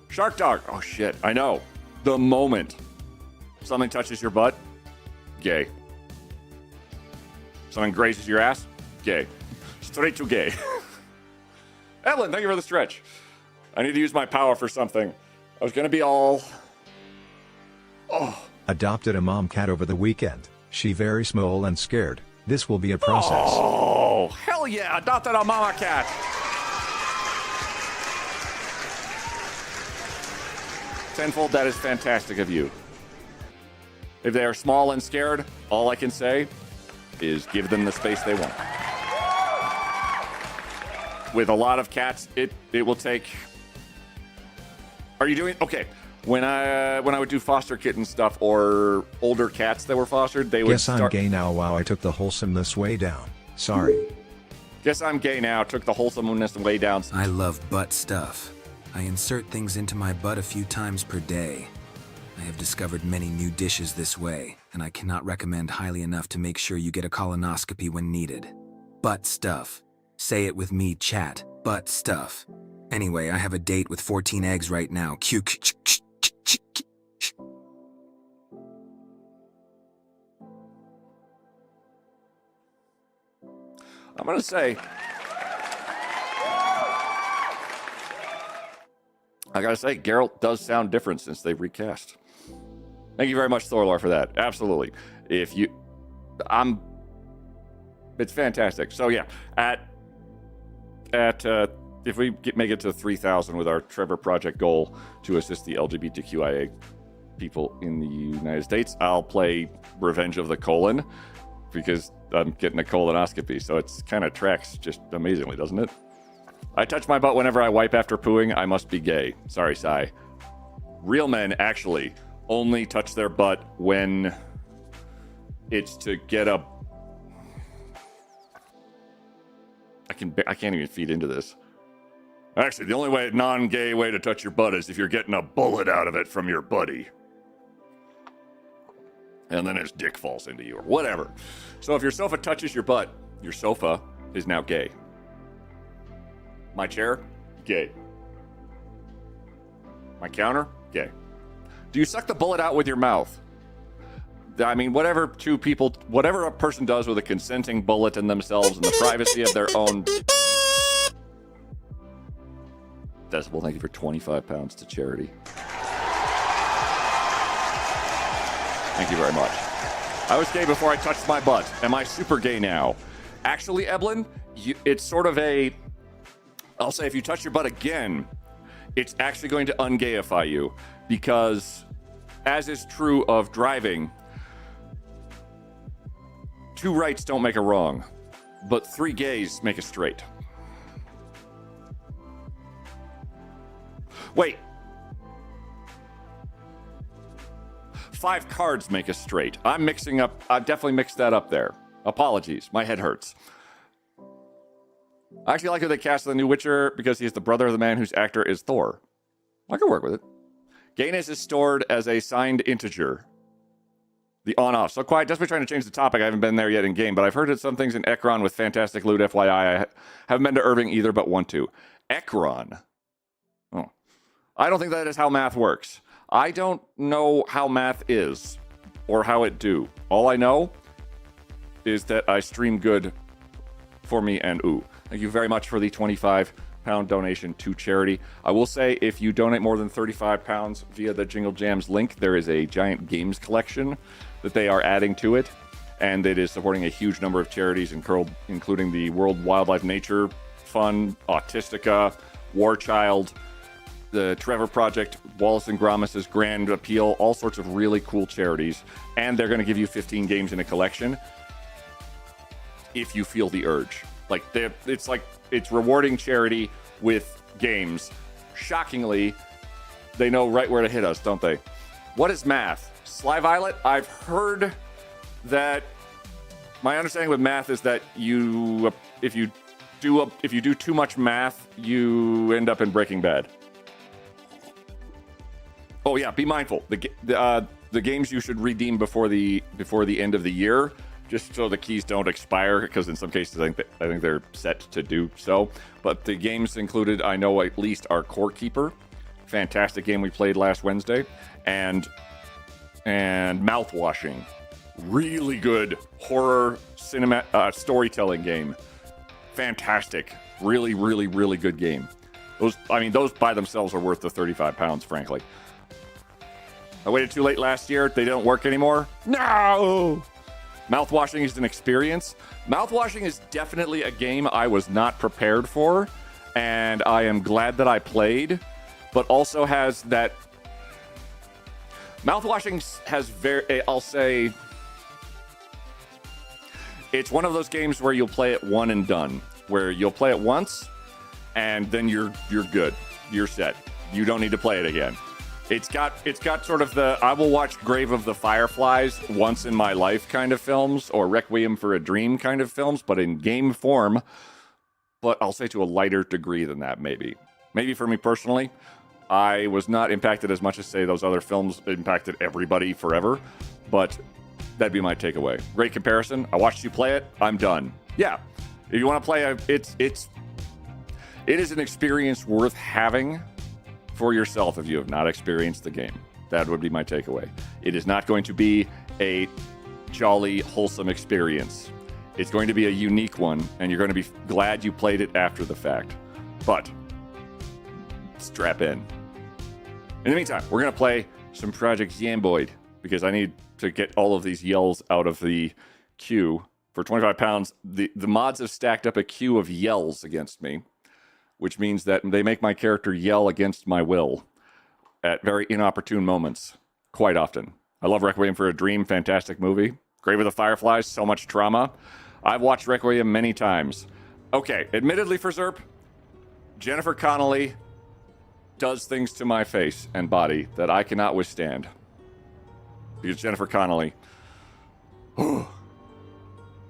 Shark Dog. Oh, shit. I know. The moment something touches your butt, gay. Something grazes your ass, gay. Straight to gay. Evelyn, thank you for the stretch. I need to use my power for something. I was going to be all... Oh. Adopted a mom cat over the weekend. She very small and scared. This will be a process. Oh, hell yeah. Adopted a mama cat. Tenfold, that is fantastic of you. If they are small and scared, all I can say is give them the space they want. With a lot of cats, it will take... Are you doing... Okay. When I would do foster kitten stuff or older cats that were fostered, they would Guess I'm gay now. Wow, I took the wholesomeness way down. Sorry. Guess I'm gay now. Took the wholesomeness way down. I love butt stuff. I insert things into my butt a few times per day. I have discovered many new dishes this way, and I cannot recommend highly enough to make sure you get a colonoscopy when needed. Butt stuff. Say it with me, chat. Butt stuff. Anyway, I have a date with 14 eggs right now. I'm going to say, I got to say, Geralt does sound different since they've recast. Thank you very much, Thorlar, for that. Absolutely. It's fantastic. So yeah, if we make it to 3,000 with our Trevor Project goal to assist the LGBTQIA people in the United States, I'll play Revenge of the Colon, because I'm getting a colonoscopy, so it's kind of tracks just amazingly, doesn't it? I touch my butt whenever I wipe after pooing. I must be gay. Sorry, Sai. Real men actually only touch their butt when it's to get a... I can't even feed into this. Actually, the only non-gay way to touch your butt is if you're getting a bullet out of it from your buddy. And then his dick falls into you, or whatever. So if your sofa touches your butt, your sofa is now gay. My chair, gay. My counter, gay. Do you suck the bullet out with your mouth? I mean, whatever a person does with a consenting bullet in themselves in the privacy of their own... Decibel, thank you for 25 pounds to charity. Thank you very much. I was gay before I touched my butt. Am I super gay now? Actually, Eblin, it's sort of I'll say if you touch your butt again, it's actually going to ungayify you because, as is true of driving, 2 rights don't make a wrong, but 3 gays make a straight. Wait. 5 cards make a straight. I've definitely mixed that up there. Apologies, my head hurts. I actually like who they cast in the new Witcher because he's the brother of the man whose actor is Thor. I can work with it. Gayness is stored as a signed integer. The on-off. So quiet, just by trying to change the topic. I haven't been there yet in game, but I've heard that some things in Ekron with fantastic loot, FYI. I haven't been to Irving either, but want to. Ekron. Oh. I don't think that is how math works. I don't know how math is or how it do. All I know is that I stream good for me and ooh. Thank you very much for the £25 donation to charity. I will say if you donate more than £35 via the Jingle Jams link, there is a giant games collection that they are adding to it, and it is supporting a huge number of charities, including the World Wildlife Nature Fund, Autistica, War Child, the Trevor Project, Wallace and Gromit' Grand Appeal, all sorts of really cool charities, and they're going to give you 15 games in a collection if you feel the urge. It's rewarding charity with games. Shockingly, they know right where to hit us, don't they? What is math? Sly Violet, I've heard that my understanding with math is that if you do too much math, you end up in Breaking Bad. Oh yeah, be mindful. The games you should redeem before the end of the year, just so the keys don't expire, because in some cases I think they're set to do so. But the games included, I know at least, are Core Keeper, fantastic game we played last Wednesday, and Mouthwashing, really good horror storytelling game, fantastic, really really really good game. Those by themselves are worth the £35, frankly. I waited too late last year. They don't work anymore. No. Mouthwashing is an experience. Mouthwashing is definitely a game I was not prepared for, and I am glad that I played, but also has that... Mouthwashing has I'll say... It's one of those games where you'll play it one and done, where you'll play it once, and then you're good. You're set. You don't need to play it again. It's got sort of the I will watch Grave of the Fireflies once in my life kind of films, or Requiem for a Dream kind of films, but in game form. But I'll say to a lighter degree than that, maybe. Maybe for me personally, I was not impacted as much as, say, those other films impacted everybody forever. But that'd be my takeaway. Great comparison. I watched you play it. I'm done. Yeah. If you want to play it is an experience worth having for yourself if you have not experienced the game. That would be my takeaway. It is not going to be a jolly, wholesome experience. It's going to be a unique one, and you're going to be glad you played it after the fact. But strap in. In the meantime, we're going to play some Project Zomboid, because I need to get all of these yells out of the queue. For £25, the mods have stacked up a queue of yells against me, which means that they make my character yell against my will at very inopportune moments, quite often. I love Requiem for a Dream, fantastic movie. Grave of the Fireflies, so much trauma. I've watched Requiem many times. Okay, admittedly for Zerp, Jennifer Connelly does things to my face and body that I cannot withstand. Because Jennifer Connelly... we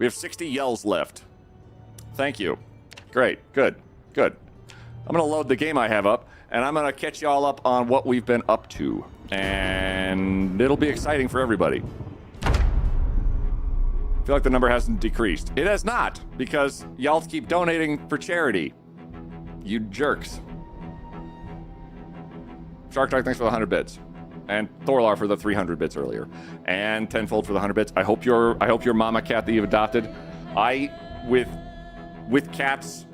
have 60 yells left. Thank you. Great, good. I'm going to load the game I have up, and I'm going to catch y'all up on what we've been up to. And it'll be exciting for everybody. I feel like the number hasn't decreased. It has not, because y'all keep donating for charity. You jerks. Shark Talk, thanks for the 100 bits. And Thorlar for the 300 bits earlier. And Tenfold for the 100 bits. I hope your mama cat that you've adopted. With cats...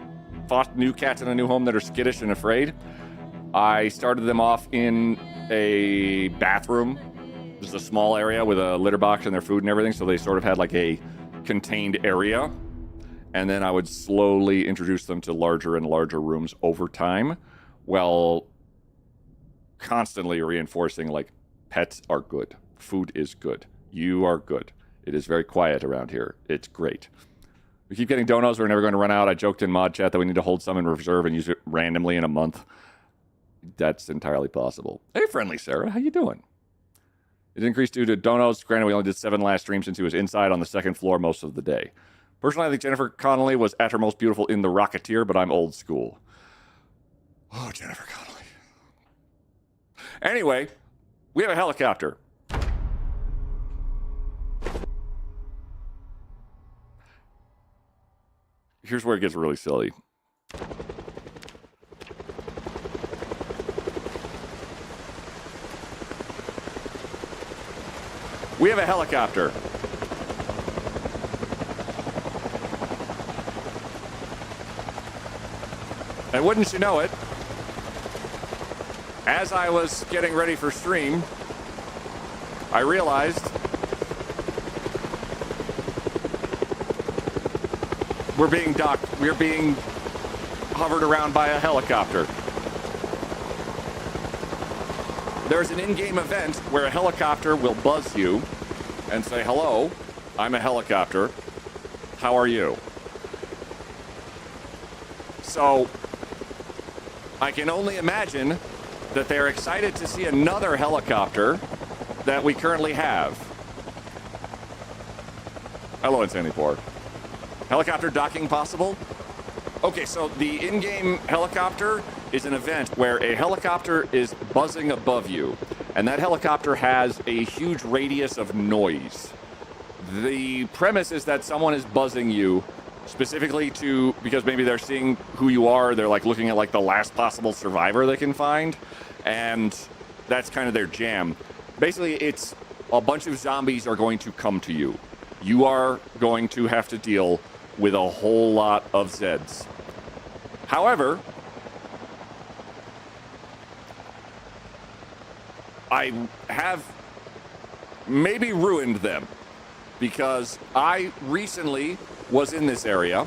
new cats in a new home that are skittish and afraid. I started them off in a bathroom just a small area with a litter box and their food and everything, so they sort of had like a contained area. And then I would slowly introduce them to larger and larger rooms over time, while constantly reinforcing, like, pets are good. Food is good. You are good. It is very quiet around here. It's great. We keep getting donos. We're never going to run out. I joked in mod chat that we need to hold some in reserve and use it randomly in a month. That's entirely possible. Hey, friendly Sarah. How you doing? It increased due to donos. Granted, we only did 7 last stream since he was inside on the 2nd floor most of the day. Personally, I think Jennifer Connelly was at her most beautiful in The Rocketeer, but I'm old school. Oh, Jennifer Connelly. Anyway, we have a helicopter. Here's where it gets really silly. We have a helicopter. And wouldn't you know it, as I was getting ready for stream, I realized we're being docked. We're being hovered around by a helicopter. There's an in-game event where a helicopter will buzz you and say, "Hello, I'm a helicopter. How are you?" So I can only imagine that they're excited to see another helicopter that we currently have. Hello, Insanely Poor. Helicopter docking possible? Okay, so the in-game helicopter is an event where a helicopter is buzzing above you, and that helicopter has a huge radius of noise. The premise is that someone is buzzing you specifically because maybe they're seeing who you are, they're like looking at like the last possible survivor they can find, and that's kind of their jam. Basically, it's a bunch of zombies are going to come to you. You are going to have to deal with a whole lot of Zeds. However, I have maybe ruined them, because I recently was in this area,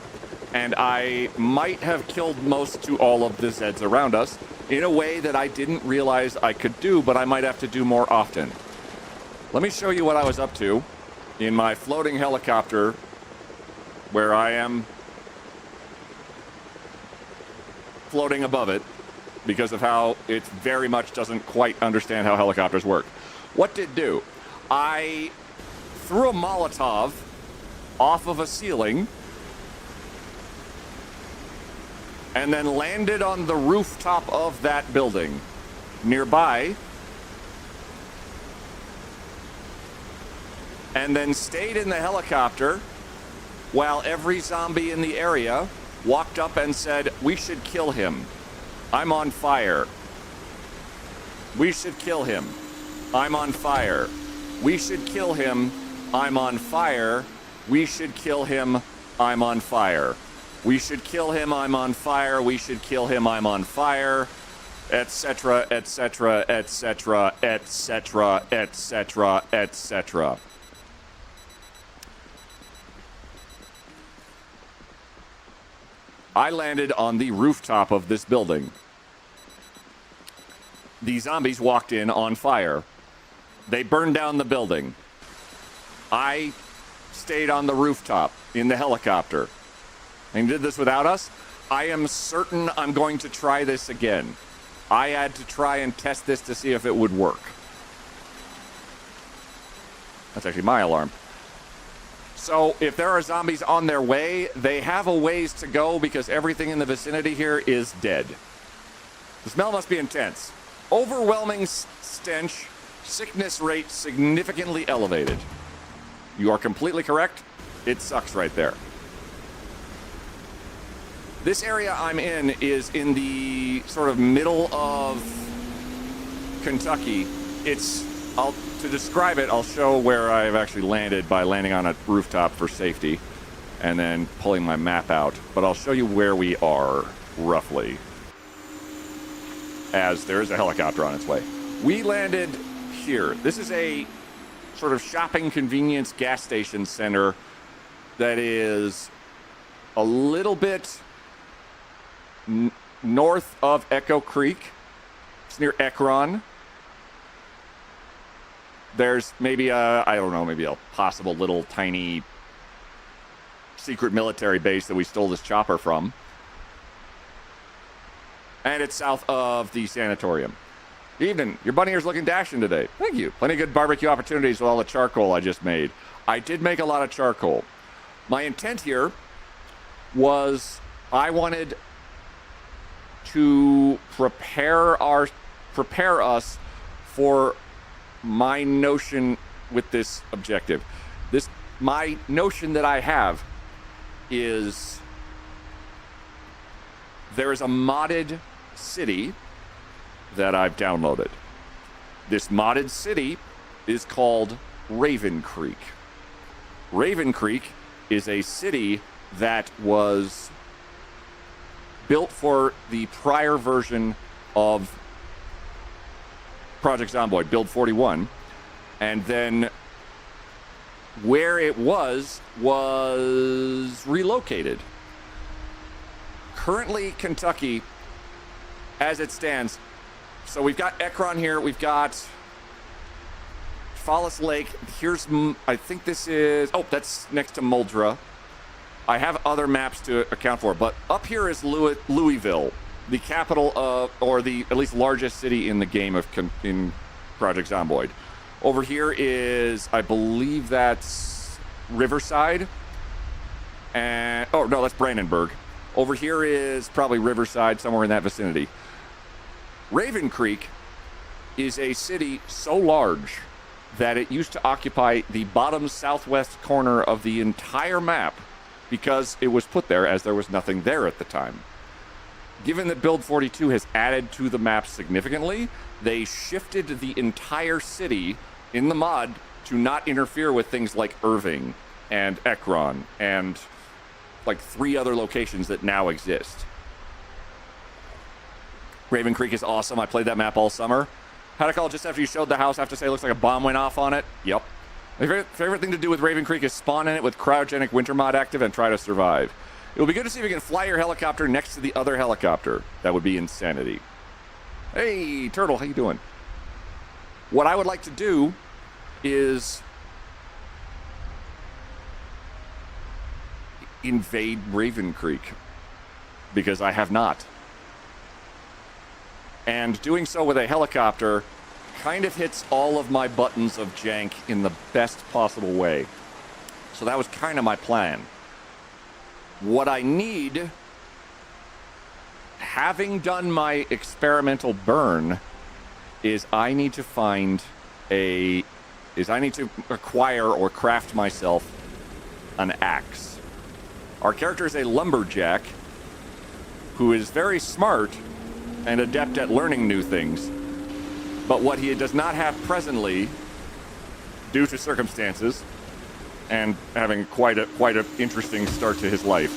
and I might have killed most to all of the Zeds around us in a way that I didn't realize I could do, but I might have to do more often. Let me show you what I was up to in my floating helicopter, where I am floating above it because of how it very much doesn't quite understand how helicopters work. What did it do? I threw a Molotov off of a ceiling and then landed on the rooftop of that building nearby, and then stayed in the helicopter while every zombie in the area walked up and said, "We should kill him. I'm on fire. We should kill him. I'm on fire. We should kill him. I'm on fire. We should kill him. I'm on fire. We should kill him. I'm on fire. We should kill him. I'm on fire," etc., etc., etc., etc., etc., etc. I landed on the rooftop of this building. The zombies walked in on fire. They burned down the building. I stayed on the rooftop in the helicopter and did this without us. I am certain I'm going to try this again. I had to try and test this to see if it would work. That's actually my alarm. So if there are zombies on their way, they have a ways to go because everything in the vicinity here is dead. The smell must be intense. Overwhelming stench, sickness rate significantly elevated. You are completely correct. It sucks right there. This area I'm in is in the sort of middle of Kentucky. To describe it, I'll show where I've actually landed by landing on a rooftop for safety and then pulling my map out. But I'll show you where we are, roughly, as there is a helicopter on its way. We landed here. This is a sort of shopping convenience gas station center that is a little bit north of Echo Creek. It's near Ekron. There's maybe maybe a possible little tiny secret military base that we stole this chopper from. And it's south of the sanatorium. Evening, your bunny ear's looking dashing today. Thank you. Plenty of good barbecue opportunities with all the charcoal I just made. I did make a lot of charcoal. My intent here was I wanted to prepare us for my notion with this objective. My notion that I have is there is a modded city that I've downloaded. This modded city is called Raven Creek. Raven Creek is a city that was built for the prior version of Project Zomboid, Build 41, and then where it was relocated. Currently, Kentucky, as it stands, so we've got Ekron here, we've got Fallis Lake, here's, I think this is, that's next to Muldra. I have other maps to account for, but up here is Louisville, the capital of, or the at least largest city in the game in Project Zomboid. Over here is, I believe that's Riverside, and, oh no, that's Brandenburg. Over here is probably Riverside, somewhere in that vicinity. Raven Creek is a city so large that it used to occupy the bottom southwest corner of the entire map because it was put there as there was nothing there at the time. Given that Build 42 has added to the map significantly, they shifted the entire city in the mod to not interfere with things like Irving and Ekron and like 3 other locations that now exist. Raven Creek is awesome. I played that map all summer. How'd I call just after you showed the house? I have to say it looks like a bomb went off on it. Yep. My favorite thing to do with Raven Creek is spawn in it with cryogenic winter mod active and try to survive. It would be good to see if you can fly your helicopter next to the other helicopter. That would be insanity. Hey, Turtle, how you doing? What I would like to do is invade Raven Creek, because I have not. And doing so with a helicopter kind of hits all of my buttons of jank in the best possible way. So that was kind of my plan. What I need, having done my experimental burn, is I need to acquire or craft myself an axe. Our character is a lumberjack who is very smart and adept at learning new things. But what he does not have presently, due to circumstances, and having quite a interesting start to his life,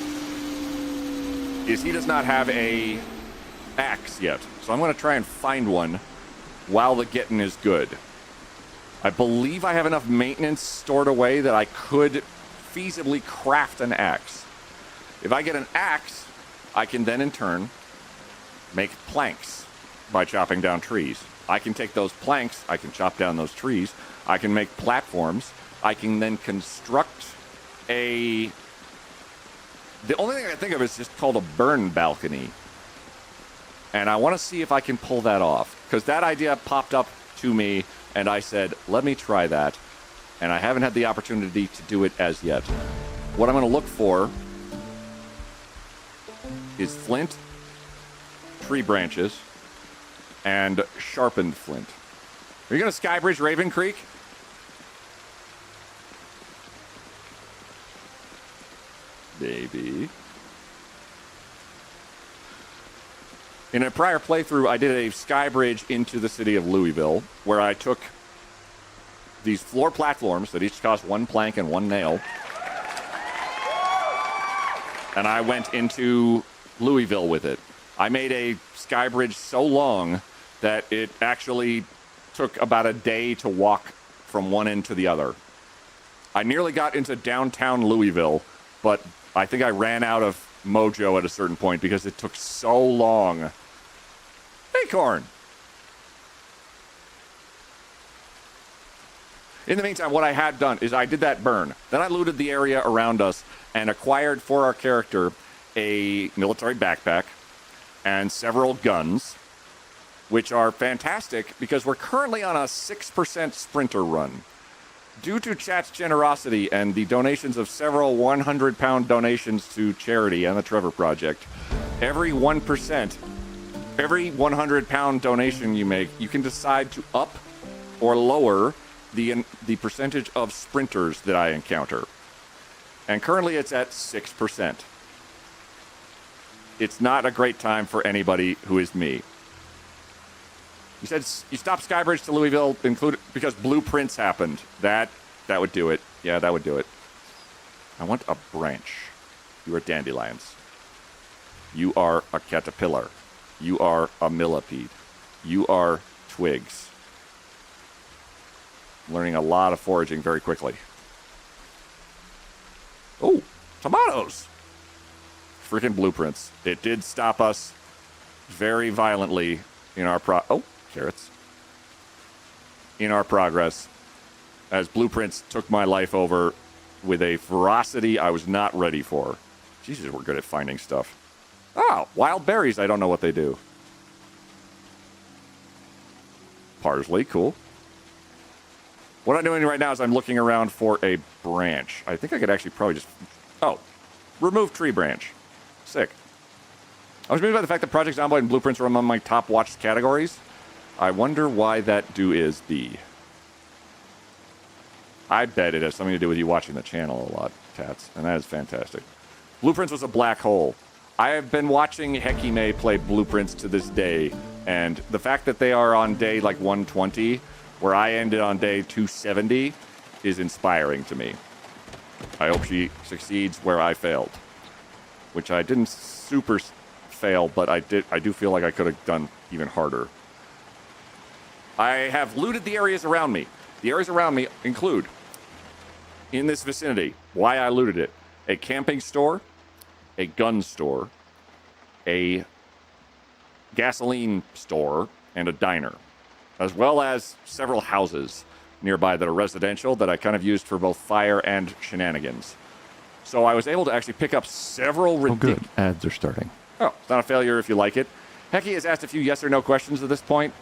is he does not have a axe yet. So I'm going to try and find one while the getting is good. I believe I have enough maintenance stored away that I could feasibly craft an axe. If I get an axe, I can then in turn make planks by chopping down trees. I can take those planks, I can chop down those trees, I can make platforms, I can then construct the only thing I can think of is just called a burn balcony. And I want to see if I can pull that off, because that idea popped up to me and I said, let me try that. And I haven't had the opportunity to do it as yet. What I'm going to look for is flint, tree branches, and sharpened flint. Are you going to skybridge Raven Creek? Maybe. In a prior playthrough, I did a skybridge into the city of Louisville, where I took these floor platforms that each cost 1 plank and 1 nail, and I went into Louisville with it. I made a skybridge so long that it actually took about a day to walk from one end to the other. I nearly got into downtown Louisville, but I think I ran out of mojo at a certain point because it took so long. Acorn! In the meantime, what I had done is I did that burn. Then I looted the area around us and acquired for our character a military backpack and several guns, which are fantastic because we're currently on a 6% sprinter run. Due to chat's generosity and the donations of several 100-pound donations to charity and the Trevor Project, every 1%, every 100-pound donation you make, you can decide to up or lower the percentage of sprinters that I encounter. And currently it's at 6%. It's not a great time for anybody who is me. You said you stopped Skybridge to Louisville because blueprints happened. That would do it. Yeah, that would do it. I want a branch. You are dandelions. You are a caterpillar. You are a millipede. You are twigs. Learning a lot of foraging very quickly. Oh, tomatoes! Freaking blueprints. It did stop us very violently in our carrots. In our progress, as blueprints took my life over with a ferocity I was not ready for. Jesus, we're good at finding stuff. Oh, wild berries. I don't know what they do. Parsley, cool. What I'm doing right now is I'm looking around for a branch. I think I could actually probably just... Oh, remove tree branch. Sick. I was moved by the fact that Project Zomboid and Blueprints are among my top watched categories. I wonder why that do is be. I bet it has something to do with you watching the channel a lot, Tats, and that is fantastic. Blueprints was a black hole. I have been watching Hekime play Blueprints to this day, and the fact that they are on day like 120, where I ended on day 270, is inspiring to me. I hope she succeeds where I failed, which I didn't super fail, but I do feel like I could have done even harder. I have looted the areas around me. The areas around me include, in this vicinity, why I looted it, a camping store, a gun store, a gasoline store, and a diner, as well as several houses nearby that are residential that I kind of used for both fire and shenanigans. So I was able to actually pick up several Good. Ads are starting. Oh, it's not a failure if you like it. Heki has asked a few yes or no questions at this point.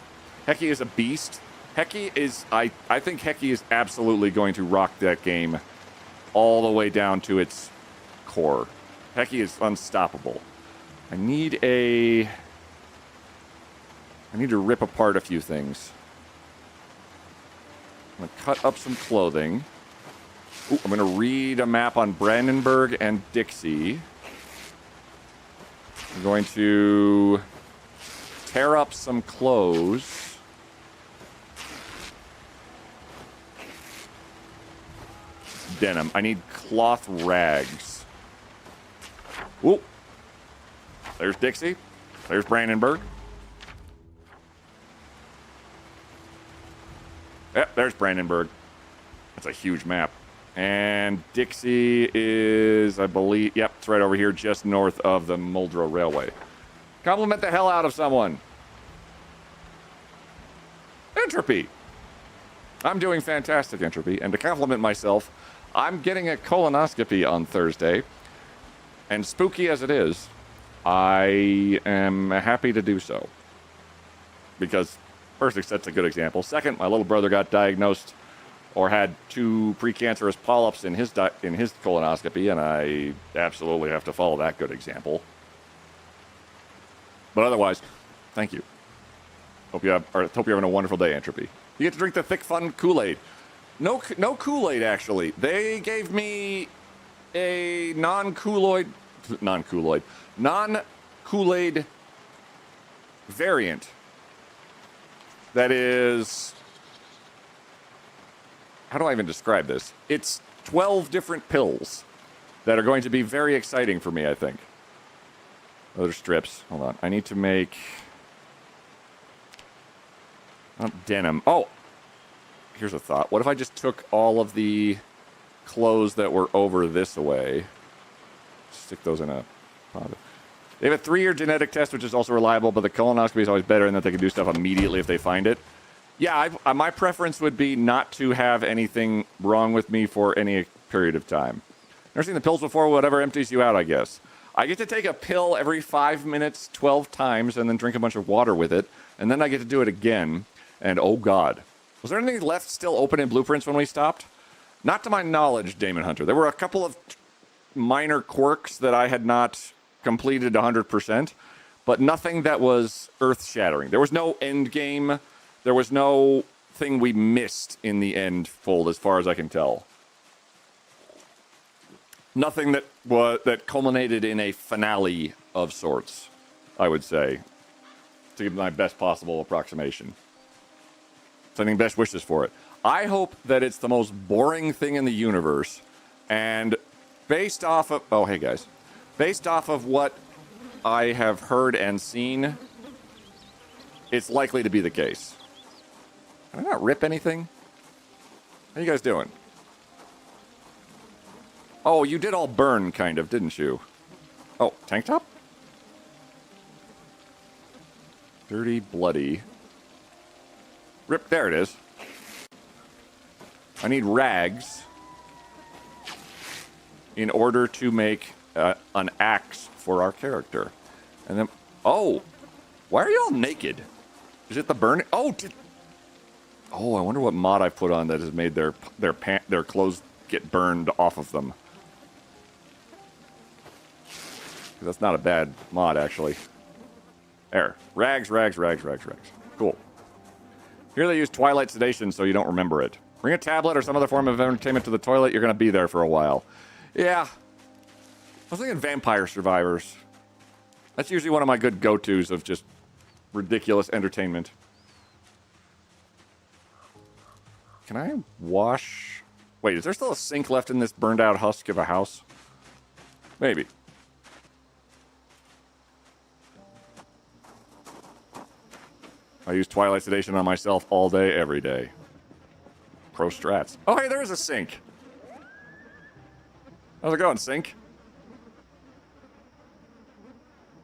Heki is a beast. Heki is... I think Heki is absolutely going to rock that game all the way down to its core. Heki is unstoppable. I need to rip apart a few things. I'm going to cut up some clothing. Ooh, I'm going to read a map on Brandenburg and Dixie. I'm going to tear up some clothes. Denim. I need cloth rags. Ooh. There's Dixie. There's Brandenburg. Yep, there's Brandenburg. That's a huge map. And Dixie is, I believe, yep, it's right over here just north of the Muldrow Railway. Compliment the hell out of someone. Entropy. I'm doing fantastic, Entropy. And to compliment myself, I'm getting a colonoscopy on Thursday. And spooky as it is, I am happy to do so. Because, first, that's a good example. Second, my little brother got diagnosed or had 2 precancerous polyps in his colonoscopy, and I absolutely have to follow that good example. But otherwise, thank you. Hope you're having a wonderful day, Entropy. You get to drink the thick, fun Kool-Aid. No Kool-Aid, actually. They gave me a non-Kool-Aid variant that is... How do I even describe this? It's 12 different pills that are going to be very exciting for me, I think. Other strips. Hold on. I need to make... Not denim. Oh! here's a thought. What if I just took all of the clothes that were over this away? Stick those in a pod. They have a 3-year genetic test, which is also reliable, but the colonoscopy is always better in that they can do stuff immediately if they find it. Yeah, my preference would be not to have anything wrong with me for any period of time. Never seen the pills before, whatever empties you out, I guess. I get to take a pill every 5 minutes, 12 times, and then drink a bunch of water with it, and then I get to do it again, and oh god. Was there anything left still open in Blueprints when we stopped? Not to my knowledge, Damon Hunter. There were a couple of minor quirks that I had not completed 100%, but nothing that was earth-shattering. There was no end game. There was no thing we missed in the end fold, as far as I can tell. Nothing that culminated in a finale of sorts, I would say, to give my best possible approximation. Sending best wishes for it. I hope that it's the most boring thing in the universe, and based off of... Oh, hey, guys. Based off of what I have heard and seen, it's likely to be the case. Can I not rip anything? How you guys doing? Oh, you did all burn, kind of, didn't you? Oh, tank top? Dirty, bloody. Rip, there it is. I need rags in order to make an axe for our character. And then... Oh! Why are you all naked? Is it the burning... Oh, Oh, I wonder what mod I put on that has made their clothes get burned off of them. That's not a bad mod, actually. There. Rags, rags, rags, rags, rags. Cool. Here they use Twilight Sedation so you don't remember it. Bring a tablet or some other form of entertainment to the toilet, you're going to be there for a while. Yeah. I was thinking Vampire Survivors. That's usually one of my good go-tos of just ridiculous entertainment. Can I wash... Wait, is there still a sink left in this burned-out husk of a house? Maybe. I use Twilight Sedation on myself all day, every day. Pro strats. Oh, hey, there is a sink. How's it going, sink?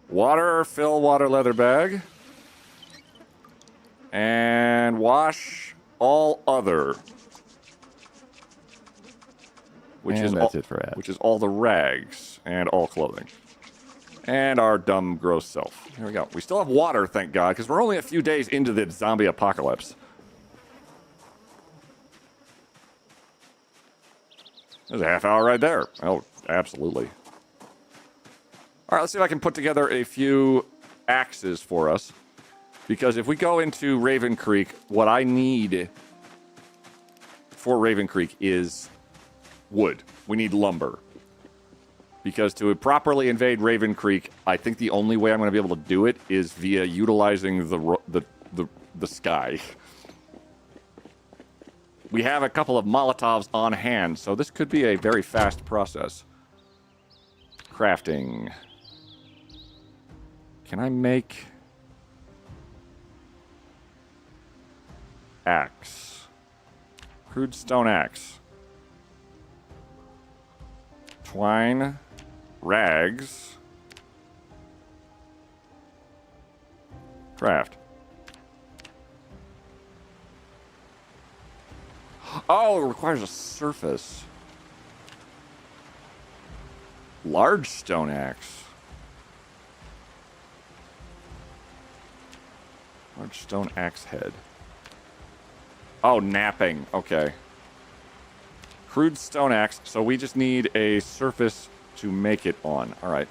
Water, fill water leather bag. And wash all other. Which and is that's all, it for ads. Which is all the rags and all clothing. And our dumb, gross self. Here we go. We still have water, thank God, because we're only a few days into the zombie apocalypse. There's a half hour right there. Oh, absolutely. All right, let's see if I can put together a few axes for us. Because if we go into Raven Creek, what I need for Raven Creek is wood. We need lumber. Because to properly invade Raven Creek, I think the only way I'm going to be able to do it is via utilizing the sky. We have a couple of Molotovs on hand, so this could be a very fast process. Crafting. Can I make... axe? Crude stone axe. Twine. Rags. Craft. Oh, it requires a surface. Large stone axe. Large stone axe head. Oh, napping. Okay. Crude stone axe. So we just need a surface to make it on. All right.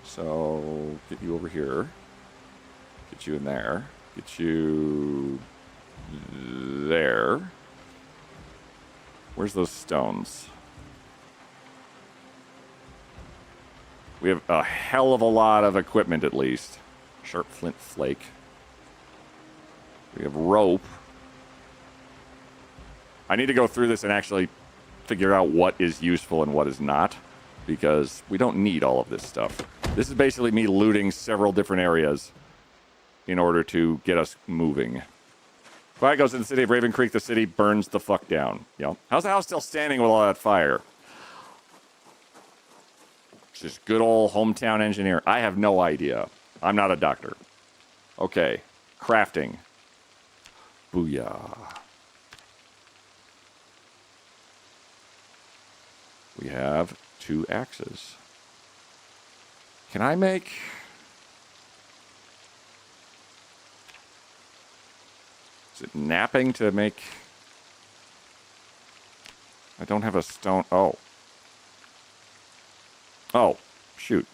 So get you over here. Get you in there. Get you there. Where's those stones? We have a hell of a lot of equipment, at least. Sharp flint flake. We have rope. I need to go through this and actually figure out what is useful and what is not, because we don't need all of this stuff. This is basically me looting several different areas in order to get us moving. Quiet goes in the city of Raven Creek. The city burns the fuck down. You know? How's the house still standing with all that fire? Just good old hometown engineer. I have no idea. I'm not a doctor. Okay. Crafting. Booyah. We have 2 axes. Can I make... Is it napping to make... I don't have a stone... Oh. Oh, shoot.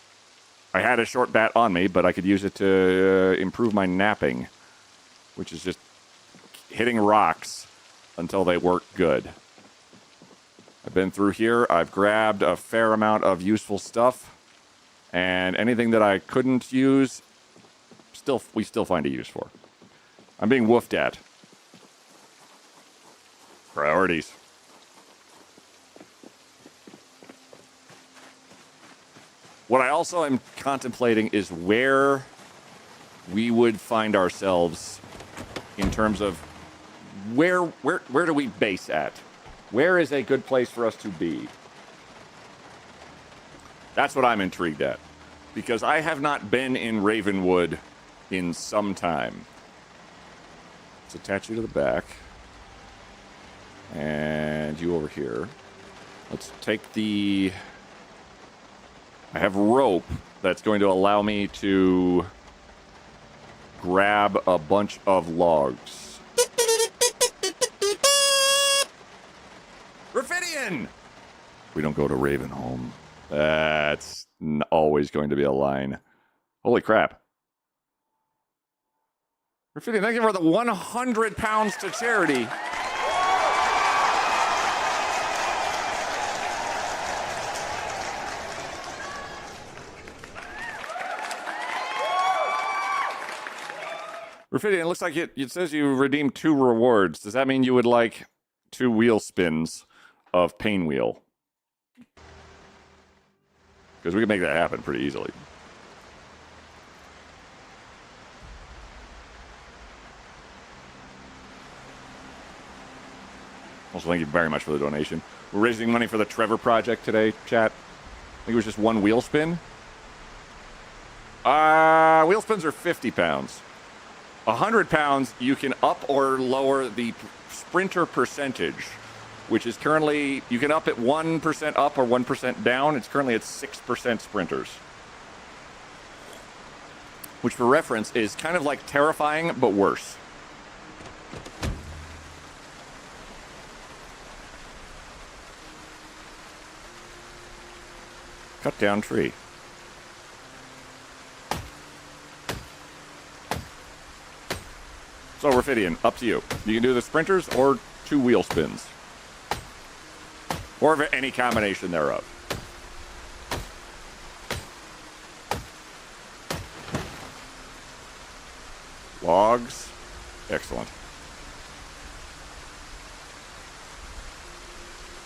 I had a short bat on me, but I could use it to improve my napping, which is just hitting rocks until they work good. I've been through here. I've grabbed a fair amount of useful stuff, and anything that I couldn't use, we still find a use for. I'm being woofed at. Priorities. What I also am contemplating is where we would find ourselves in terms of where do we base at? Where is a good place for us to be? That's what I'm intrigued at. Because I have not been in Ravenwood in some time. Let's attach you to the back. And you over here. Let's take the... I have rope that's going to allow me to grab a bunch of logs. Raphidian! We don't go to Ravenholm. That's always going to be a line. Holy crap. Raphidian, thank you for the 100 pounds to charity. Raphidian, it looks like it says you redeemed 2 rewards. Does that mean you would like 2 wheel spins of Pain Wheel? Because we can make that happen pretty easily. Also, thank you very much for the donation. We're raising money for the Trevor Project today, chat. I think it was just 1 wheel spin. Wheel spins are 50 pounds. 100 pounds, you can up or lower the sprinter percentage, which is currently, you can up it 1% up or 1% down. It's currently at 6% sprinters. Which, for reference, is kind of like terrifying, but worse. Cut down tree. So, Raphidian, up to you. You can do the sprinters or 2 wheel spins. Or any combination thereof. Logs. Excellent.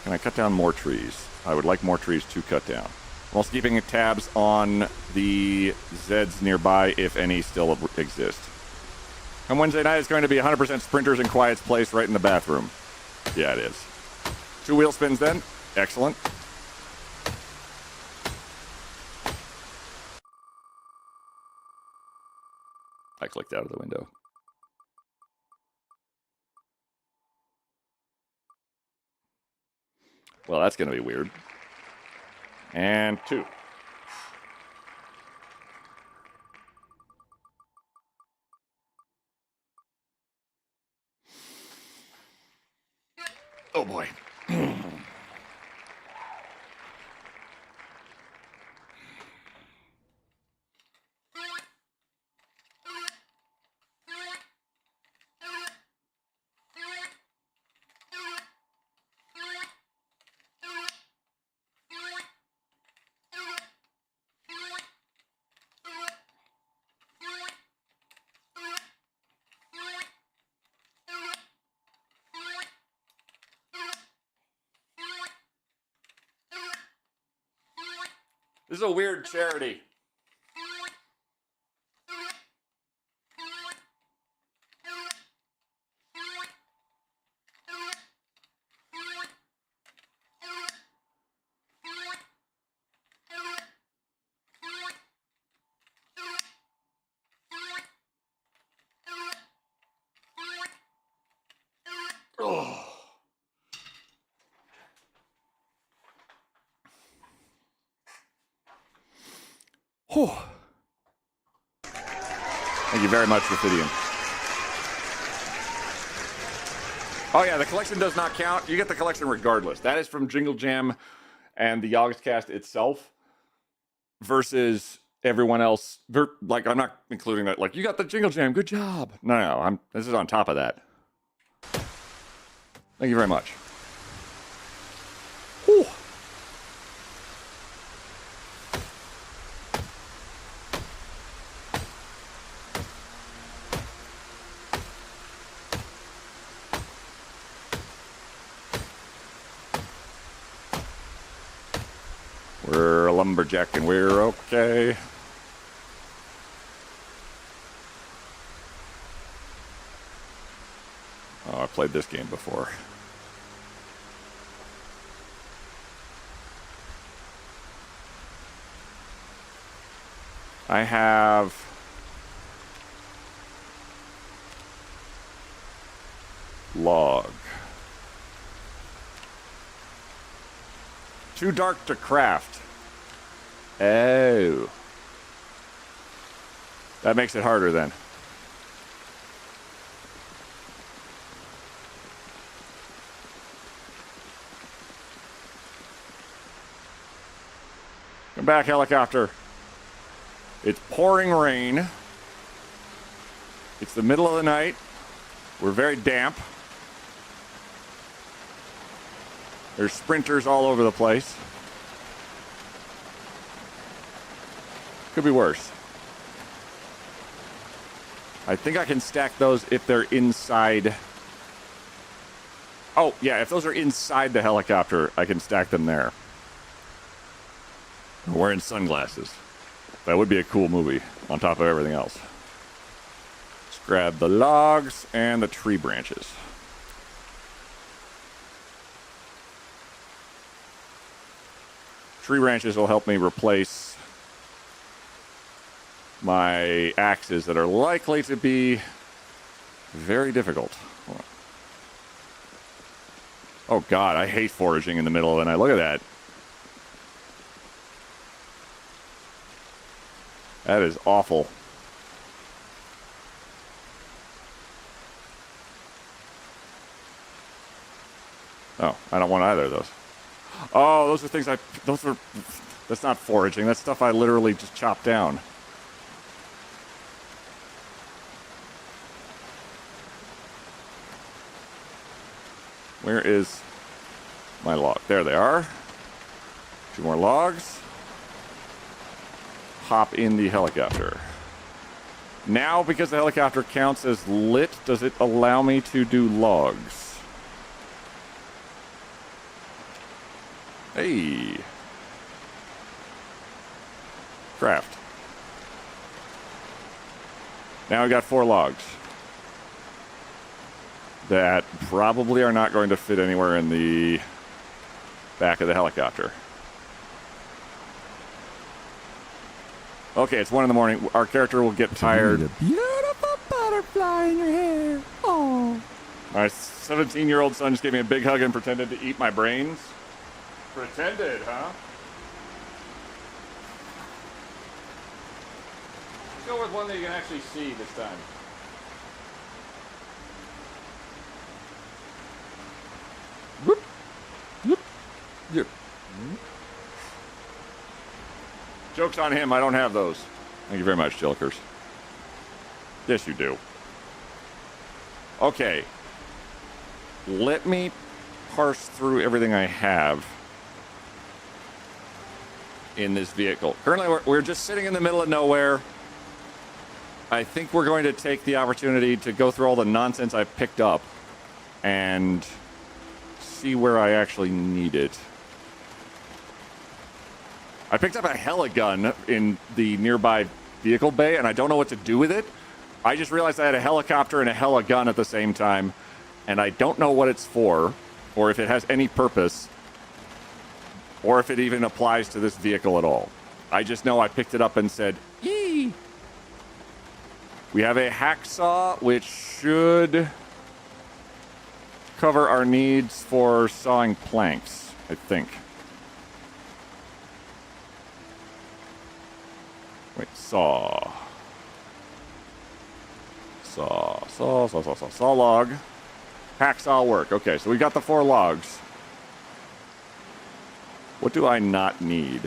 Can I cut down more trees? I would like more trees to cut down. I'm also keeping tabs on the Zeds nearby, if any still exist. On Wednesday night, it's going to be 100% sprinters in Quiet's place right in the bathroom. Yeah, it is. 2 wheel spins then. Excellent. I clicked out of the window. Well, that's going to be weird. And 2. Oh boy. This is a weird charity. Whew. Thank you very much, Raphidian. Oh yeah, the collection does not count. You get the collection regardless. That is from Jingle Jam and the Yogscast itself versus everyone else. Like, I'm not including that. Like, you got the Jingle Jam. Good job. No. This is on top of that. Thank you very much. Whew. We're a lumberjack and we're okay. Oh, I played this game before. I have log. Too dark to craft. Oh. That makes it harder then. Come back, helicopter. It's pouring rain. It's the middle of the night. We're very damp. There's sprinters all over the place. Could be worse. I think I can stack those if they're inside. Oh, yeah, if those are inside the helicopter, I can stack them there. I'm wearing sunglasses. That would be a cool movie on top of everything else. Let's grab the logs and the tree branches. Tree branches will help me replace my axes that are likely to be very difficult. Oh God, I hate foraging in the middle of the night. Look at that. That is awful. Oh, I don't want either of those. Oh, those are things that's not foraging. That's stuff I literally just chopped down. Where is my log? There they are. 2 more logs. Hop in the helicopter. Now, because the helicopter counts as lit, does it allow me to do logs? Hey. Craft. Now we got 4 logs. That probably are not going to fit anywhere in the back of the helicopter. Okay, it's 1 in the morning. Our character will get tired. A beautiful butterfly in your hair. Oh. My 17-year-old son just gave me a big hug and pretended to eat my brains. Pretended, huh? Let's go with one that you can actually see this time. Whoop. Whoop. Yep. Joke's on him, I don't have those. Thank you very much, Jilkers. Yes, you do. Okay. Let me parse through everything I have in this vehicle. Currently, we're just sitting in the middle of nowhere. I think we're going to take the opportunity to go through all the nonsense I picked up and see where I actually need it. I picked up a heligun in the nearby vehicle bay, and I don't know what to do with it. I just realized I had a helicopter and a heligun at the same time, and I don't know what it's for, or if it has any purpose, or if it even applies to this vehicle at all. I just know I picked it up and said, "Yee!" We have a hacksaw, which should cover our needs for sawing planks, I think. Wait, saw. Saw log. Hacksaw work. Okay, so we got the 4 logs. What do I not need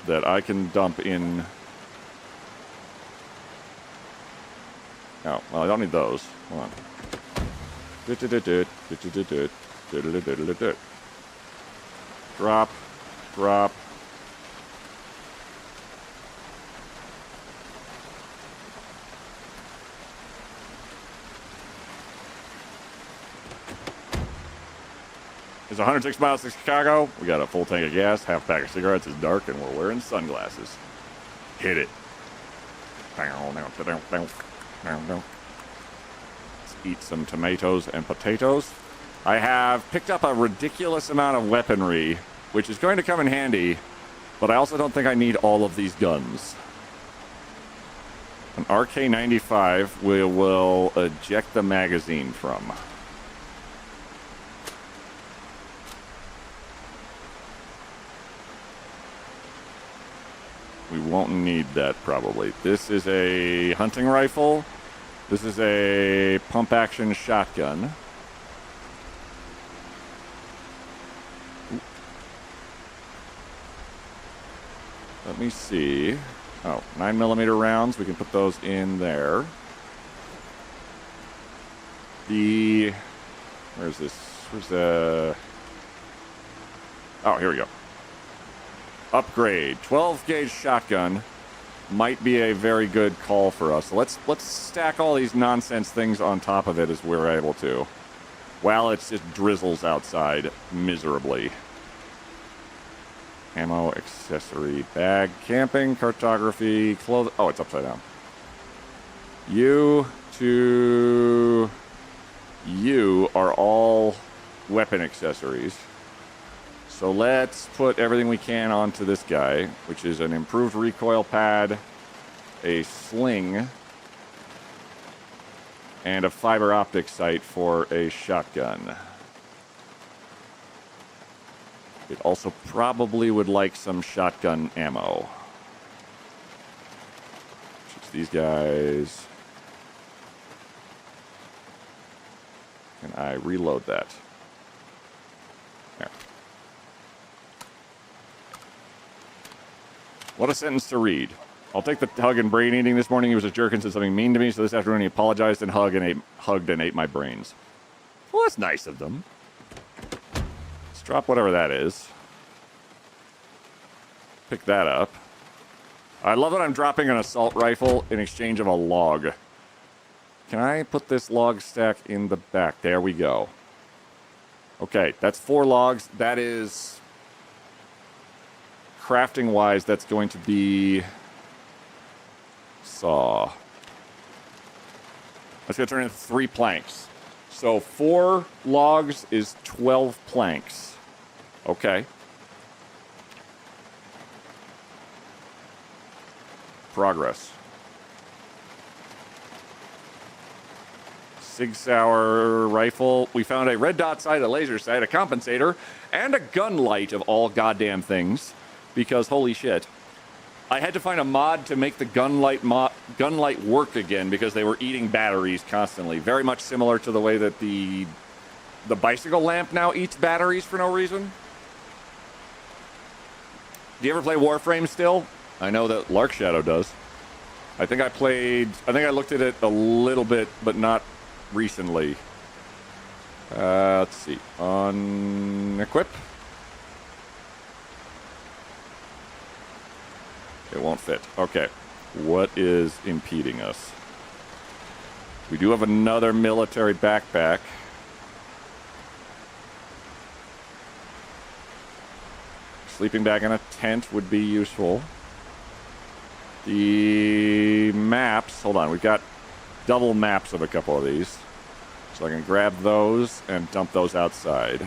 that I can dump in? Oh, well, I don't need those. Hold on. Drop, drop. It's 106 miles to Chicago. We got a full tank of gas, half pack of cigarettes. It's dark, and we're wearing sunglasses. Hit it. Let's eat some tomatoes and potatoes. I have picked up a ridiculous amount of weaponry, which is going to come in handy, but I also don't think I need all of these guns. An RK-95 we will eject the magazine from. We won't need that, probably. This is a hunting rifle. This is a pump-action shotgun. Ooh. Let me see. Oh, 9mm rounds. We can put those in there. Where's this? Where's the... Oh, here we go. Upgrade. 12-gauge shotgun might be a very good call for us. So let's stack all these nonsense things on top of it as we're able to, while it just drizzles outside miserably. Ammo, accessory, bag, camping, cartography, clothes. Oh, it's upside down. You are all weapon accessories. So let's put everything we can onto this guy, which is an improved recoil pad, a sling, and a fiber optic sight for a shotgun. It also probably would like some shotgun ammo. Which is these guys. Can I reload that? There. What a sentence to read. I'll take the hug and brain eating this morning. He was a jerk and said something mean to me, so this afternoon he apologized and hugged and ate my brains. Well, that's nice of them. Let's drop whatever that is. Pick that up. I love that I'm dropping an assault rifle in exchange of a log. Can I put this log stack in the back? There we go. Okay, that's 4 logs. That is... crafting wise, that's going to be saw. That's going to turn into 3 planks. So 4 logs is 12 planks. Okay. Progress. Sig Sauer rifle. We found a red dot sight, a laser sight, a compensator, and a gun light of all goddamn things. Because holy shit, I had to find a mod to make the gun light work again because they were eating batteries constantly. Very much similar to the way that the bicycle lamp now eats batteries for no reason. Do you ever play Warframe still? I know that Lark Shadow does. I think I looked at it a little bit, but not recently. Let's see. Unequip. It won't fit. Okay. What is impeding us? We do have another military backpack. Sleeping bag in a tent would be useful. The maps. Hold on. We've got double maps of a couple of these. So I can grab those and dump those outside.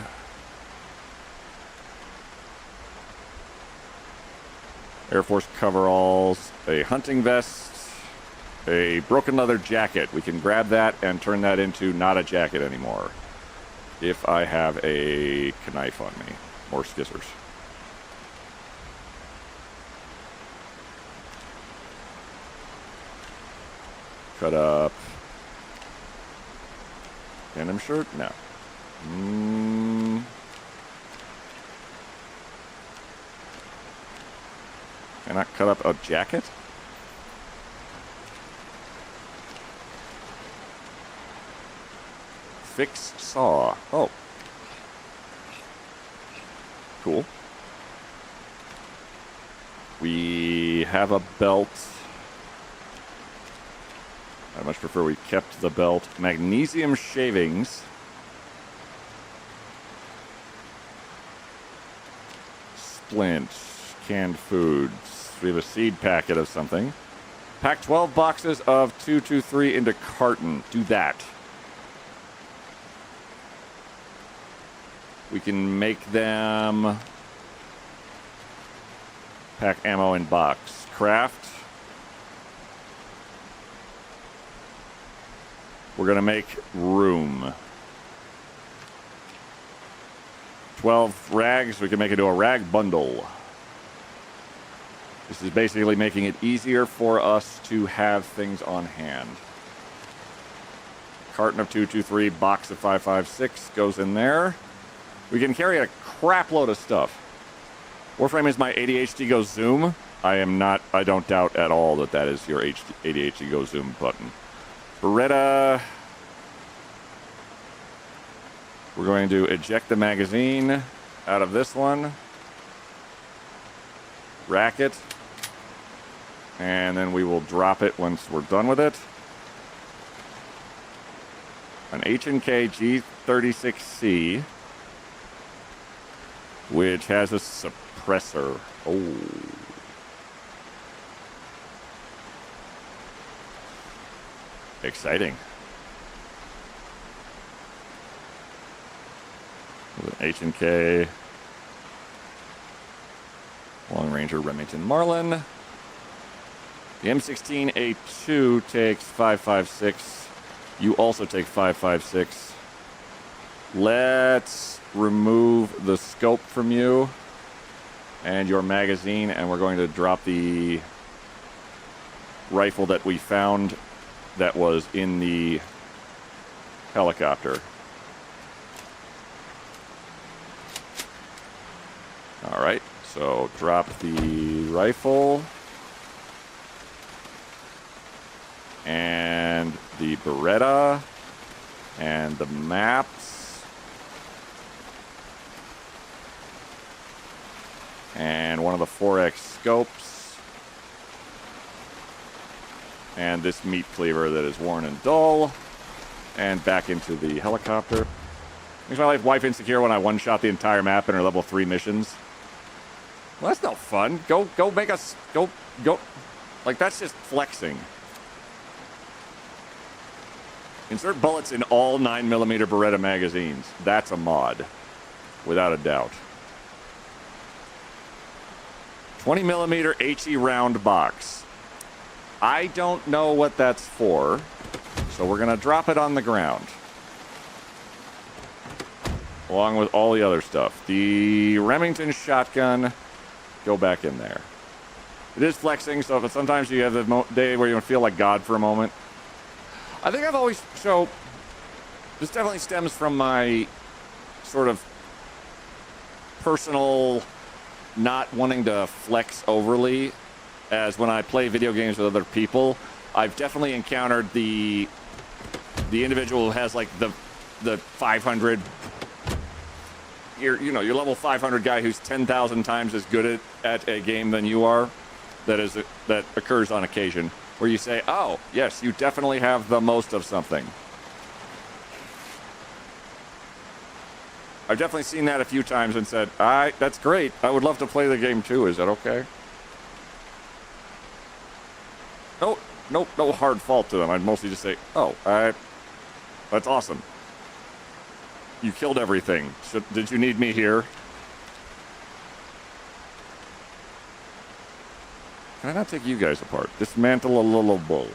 Air Force coveralls, a hunting vest, a broken leather jacket. We can grab that and turn that into not a jacket anymore. If I have a knife on me, or scissors. cut up denim shirt? No. Can I cut up a jacket? Fix saw. Oh. Cool. We have a belt. I much prefer we kept the belt. Magnesium shavings. Splint. Canned foods. We have a seed packet of something. Pack 12 boxes of 223 into carton. Do that. We can make them pack ammo in box. Craft. We're going to make room. 12 rags. We can make it into a rag bundle. This is basically making it easier for us to have things on hand. Carton of 223, box of 556 goes in there. We can carry a crap load of stuff. Warframe is my ADHD go zoom. I don't doubt at all that that is your ADHD go zoom button. Beretta. We're going to eject the magazine out of this one. Rack it. And then we will drop it once we're done with it. An H&K G36C. Which has a suppressor. Oh. Exciting. With an H&K. Long Ranger Remington Marlin. The M16A2 takes 556. You also take 556. Let's remove the scope from you and your magazine, and we're going to drop the rifle that we found that was in the helicopter. All right, so drop the rifle and the Beretta and the maps. And one of the 4X scopes. And this meat cleaver that is worn and dull. And back into the helicopter. Makes my wife insecure when I one-shot the entire map in her level 3 missions. Well, that's no fun. Go make us... Go... Like, that's just flexing. Insert bullets in all 9mm Beretta magazines. That's a mod. Without a doubt. 20mm HE round box. I don't know what that's for, so we're going to drop it on the ground. Along with all the other stuff. The Remington shotgun, go back in there. It is flexing, so if sometimes you have the day where you feel like God for a moment. I think I've always... So, this definitely stems from my sort of personal... not wanting to flex overly, as when I play video games with other people, I've definitely encountered the individual who has like the 500, your level 500 guy who's 10,000 times as good at a game than you are. That occurs on occasion, where you say, "Oh, yes, you definitely have the most of something." I've definitely seen that a few times and said, that's great. I would love to play the game too. Is that okay? No hard fault to them. I'd mostly just say, that's awesome. You killed everything. Did you need me here? Can I not take you guys apart? Dismantle a little bull.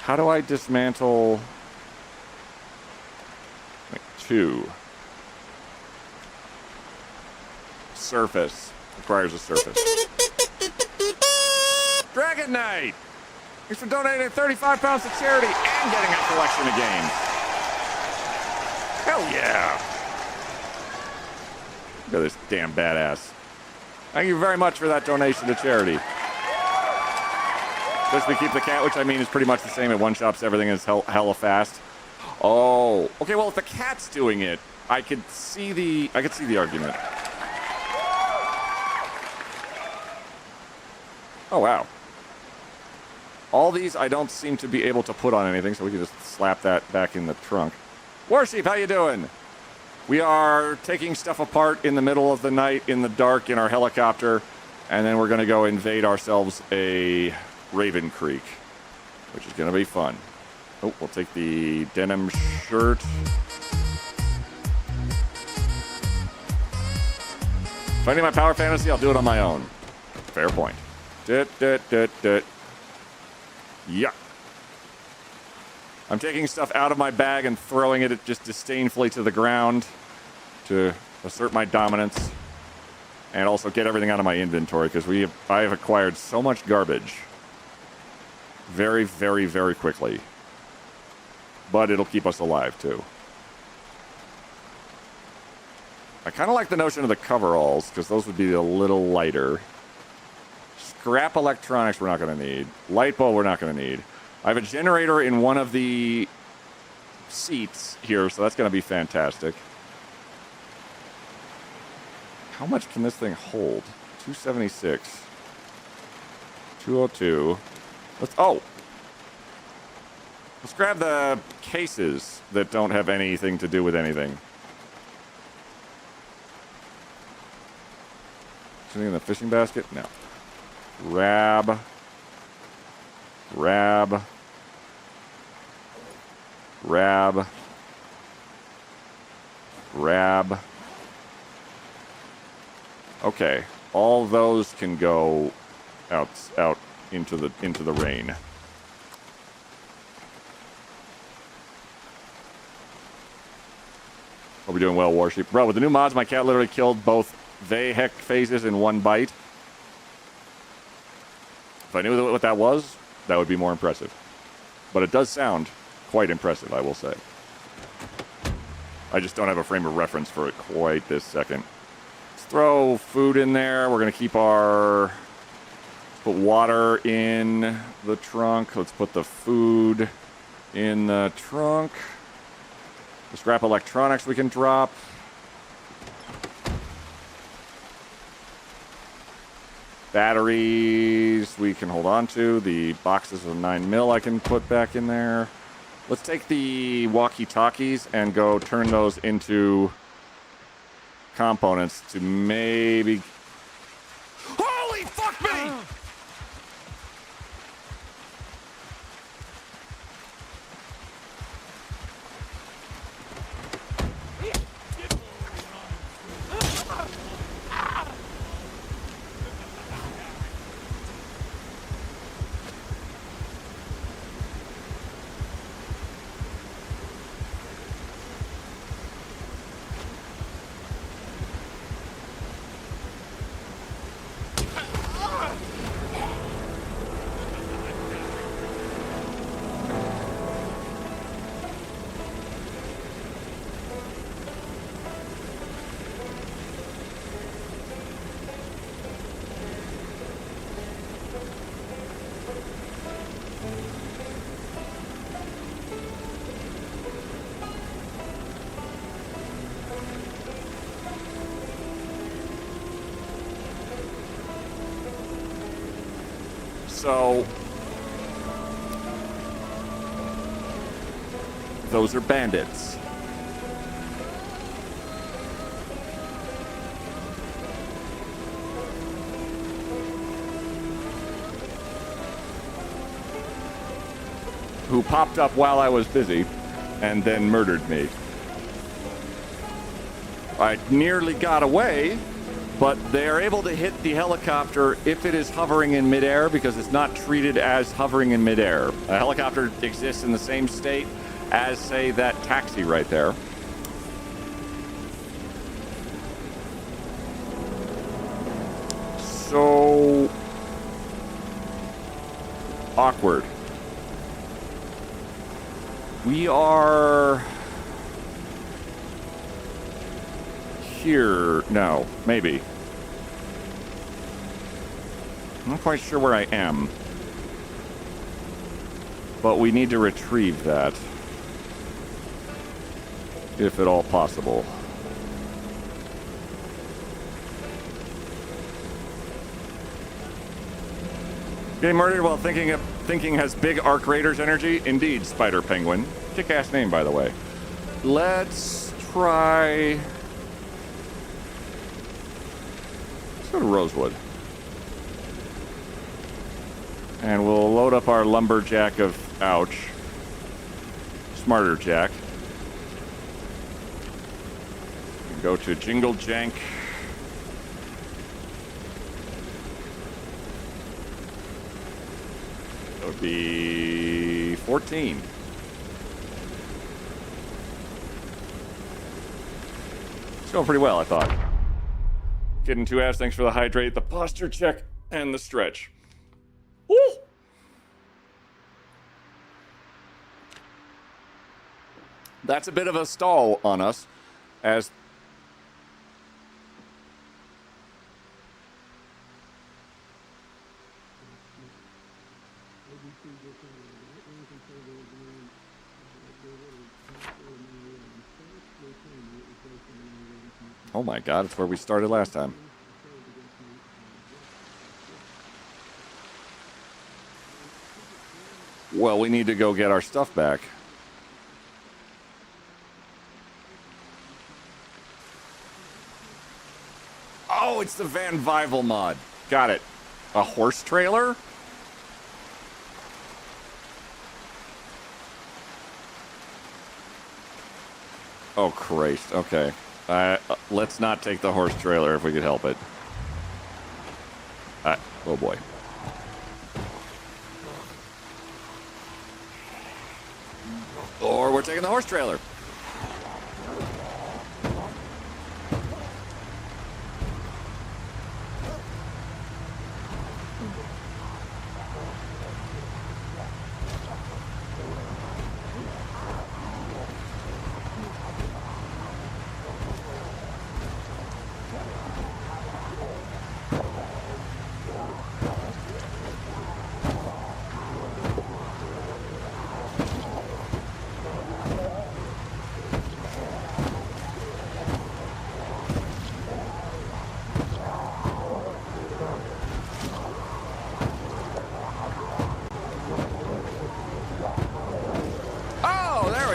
How do I dismantle... Like 2. surface. Requires a surface. Dragon Knight! Thanks for donating 35 pounds to charity and getting a collection of games. Hell yeah. Look at this damn badass. Thank you very much for that donation to charity. Just we keep the cat, which I mean is pretty much the same. It one-shops everything and is hella fast. Oh, okay. Well, if the cat's doing it, I could see the argument. Oh wow. All these I don't seem to be able to put on anything, so we can just slap that back in the trunk. Warsheep, how you doing? We are taking stuff apart in the middle of the night, in the dark, in our helicopter, and then we're going to go invade ourselves a Raven Creek, which is going to be fun. Oh, we'll take the denim shirt. If I need my power fantasy, I'll do it on my own. Fair point. Yeah. I'm taking stuff out of my bag and throwing it just disdainfully to the ground to assert my dominance and also get everything out of my inventory because I have acquired so much garbage very, very, very quickly. But it'll keep us alive too. I kind of like the notion of the coveralls because those would be a little lighter. Scrap electronics we're not going to need. Light bulb we're not going to need. I have a generator in one of the seats here, so that's going to be fantastic. How much can this thing hold? 276. 202. Let's grab the cases that don't have anything to do with anything. Anything in the fishing basket? No. Grab. Okay, all those can go out into the rain. Hope you're doing well, Warsheep. Bro, with the new mods, my cat literally killed both Vahek phases in one bite. If I knew what that was, that would be more impressive. But it does sound quite impressive, I will say. I just don't have a frame of reference for it quite this second. Let's throw food in there. We're going to keep put water in the trunk. Let's put the food in the trunk. The scrap electronics we can drop. Batteries we can hold on to. The boxes of 9mm I can put back in there. Let's take the walkie-talkies and go turn those into components to maybe... Holy fuck me! So, those are bandits. Who popped up while I was busy and then murdered me. I nearly got away, but they are able to hit the helicopter if it is hovering in midair because it's not treated as hovering in midair. A helicopter exists in the same state as, say, that taxi right there. so awkward. We are here. No, maybe. I'm not quite sure where I am. But we need to retrieve that. If at all possible. Getting murdered while thinking has big Arc Raiders energy? Indeed, Spider Penguin. Kick-ass name, by the way. Let's try... Let's go to Rosewood. And we'll load up our Lumberjack of... Ouch. Smarter Jack. Go to Jingle Jank. That would be 14. It's going pretty well, I thought. Kid in 2 thanks for the hydrate, the posture check, and the stretch. Woo! That's a bit of a stall on us, as... Oh my god, it's where we started last time. Well, we need to go get our stuff back. Oh, it's the Van Vival mod. Got it. A horse trailer? Oh, Christ. Okay. Let's not take the horse trailer if we could help it. Oh, boy. Or we're taking the horse trailer.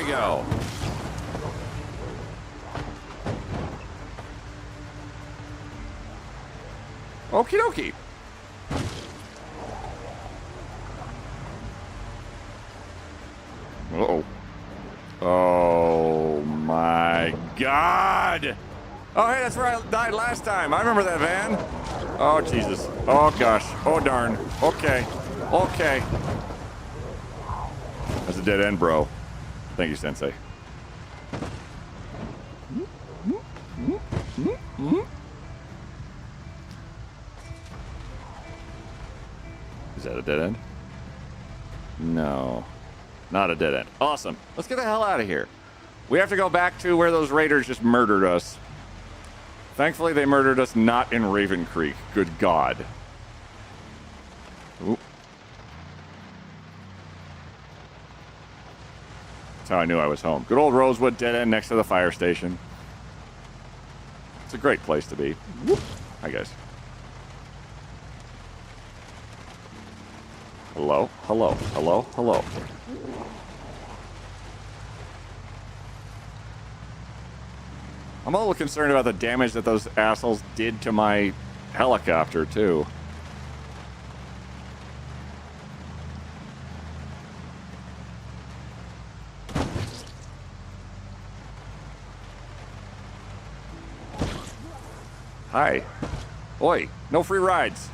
Go. Okie dokie. Uh-oh. Oh my god. Oh, hey, that's where I died last time. I remember that van. Oh, Jesus. Oh, gosh. Oh, darn. Okay. Okay. That's a dead end, bro. Thank you, Sensei. Is that a dead end? No. Not a dead end. Awesome. Let's get the hell out of here. We have to go back to where those raiders just murdered us. Thankfully, they murdered us not in Raven Creek. Good God. Ooh. That's how I knew I was home. Good old Rosewood dead end next to the fire station. It's a great place to be. Whoop. Hi, guys. Hello? Hello? Hello? Hello? I'm a little concerned about the damage that those assholes did to my helicopter, too. Hi. Oi, no free rides.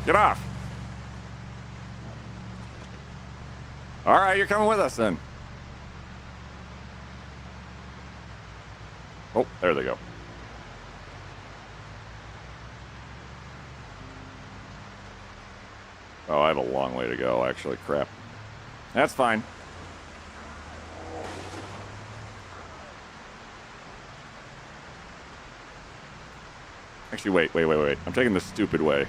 Get off. All right, you're coming with us then. Oh, there they go. Oh, I have a long way to go, actually. Crap. That's fine. Actually, wait. I'm taking the stupid way.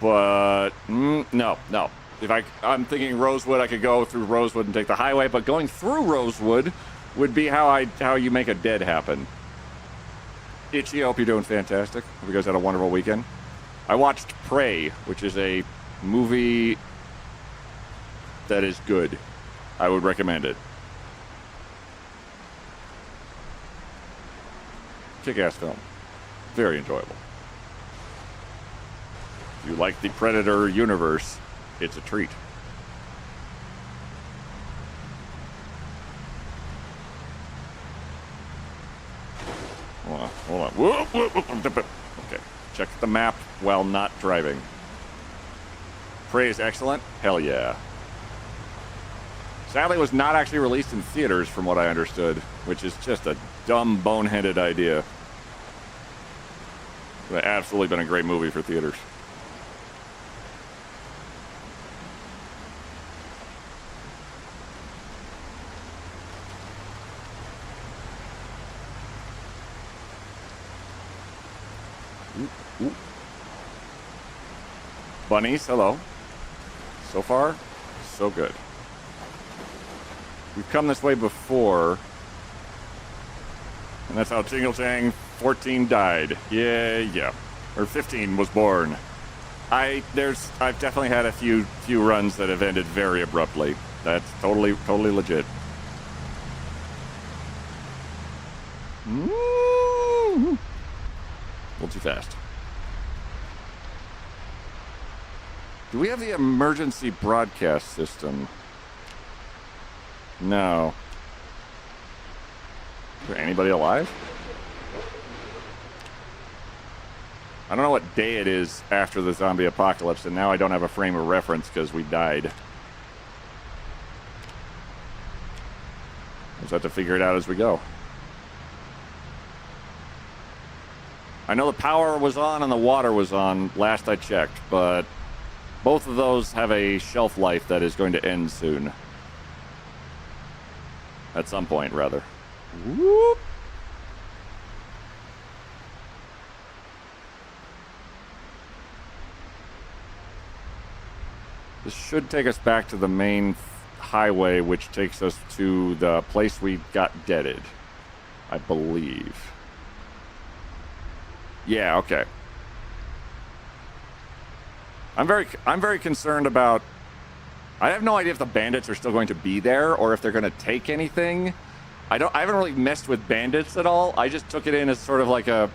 But, no. If I'm thinking Rosewood, I could go through Rosewood and take the highway, but going through Rosewood would be how you make a dead happen. Itchy, I hope you're doing fantastic. Hope you guys had a wonderful weekend. I watched Prey, which is a movie that is good. I would recommend it. Kick-ass film. Very enjoyable. If you like the Predator universe, it's a treat. Hold on. Whoop. Okay. Check the map while not driving. Prey is excellent? Hell yeah. Sadly, it was not actually released in theaters, from what I understood, which is just a dumb, boneheaded idea. It would have absolutely been a great movie for theaters. Ooh. Bunnies, hello. So far, so good. We've come this way before, and that's how Jingle Chang 14 died. Yeah. Or 15 was born. I've definitely had a few runs that have ended very abruptly. That's totally legit. A little too fast. Do we have the emergency broadcast system? No. Is there anybody alive? I don't know what day it is after the zombie apocalypse, and now I don't have a frame of reference because we died. We'll just have to figure it out as we go. I know the power was on and the water was on last I checked, but both of those have a shelf life that is going to end soon. At some point, rather. Whoop. This should take us back to the main highway, which takes us to the place we got deaded, I believe. Yeah, okay. I'm very concerned about... I have no idea if the bandits are still going to be there or if they're going to take anything. I haven't really messed with bandits at all. I just took it in as sort of like a...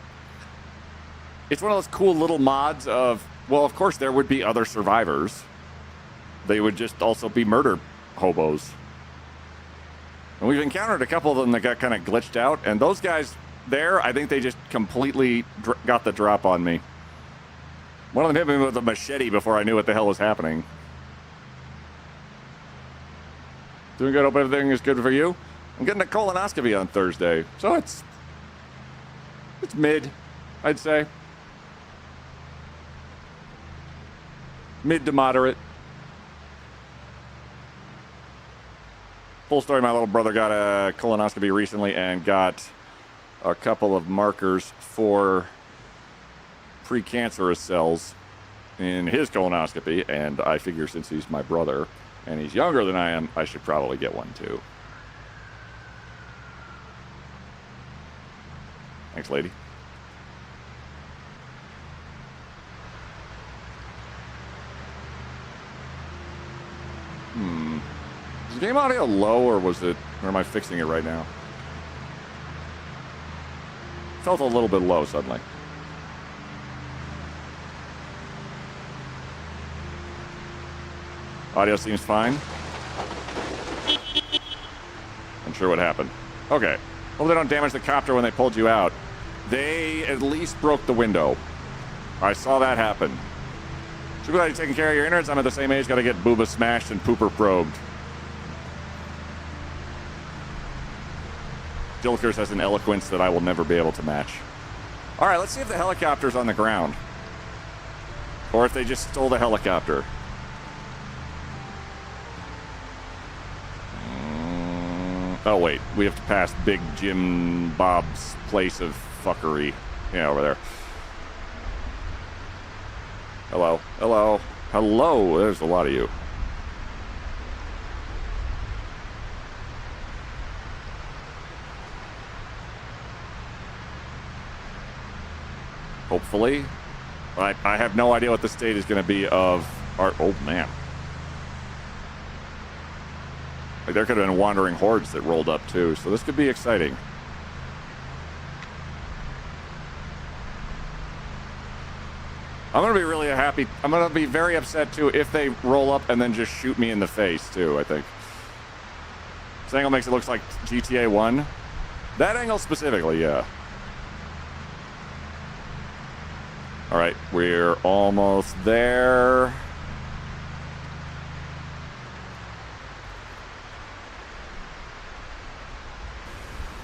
It's one of those cool little mods of, well, of course there would be other survivors. They would just also be murder hobos. And we've encountered a couple of them that got kind of glitched out, and those guys there, I think they just completely got the drop on me. One of them hit me with a machete before I knew what the hell was happening. Doing good, hope everything is good for you. I'm getting a colonoscopy on Thursday, so it's mid, I'd say. Mid to moderate. Full story, my little brother got a colonoscopy recently and got a couple of markers for precancerous cells in his colonoscopy, and I figure since he's my brother and he's younger than I am, I should probably get one too. Thanks, lady. Is the game audio low, or am I fixing it right now? Felt a little bit low suddenly. Audio seems fine. Unsure what happened. Okay. Hope they don't damage the copter when they pulled you out. They at least broke the window. I saw that happen. So glad you're taking care of your innards. I'm at the same age, gotta get booba smashed and pooper probed. Dilkers has an eloquence that I will never be able to match. All right, let's see if the helicopter's on the ground. Or if they just stole the helicopter. Oh, wait. We have to pass Big Jim Bob's place of fuckery. Yeah, over there. Hello. Hello. Hello. There's a lot of you. Hopefully. I have no idea what the state is going to be of our... Oh, man. Like, there could have been wandering hordes that rolled up, too. So this could be exciting. I'm going to be really happy. I'm going to be very upset, too, if they roll up and then just shoot me in the face, too, I think. This angle makes it look like GTA 1. That angle specifically, yeah. All right, we're almost there.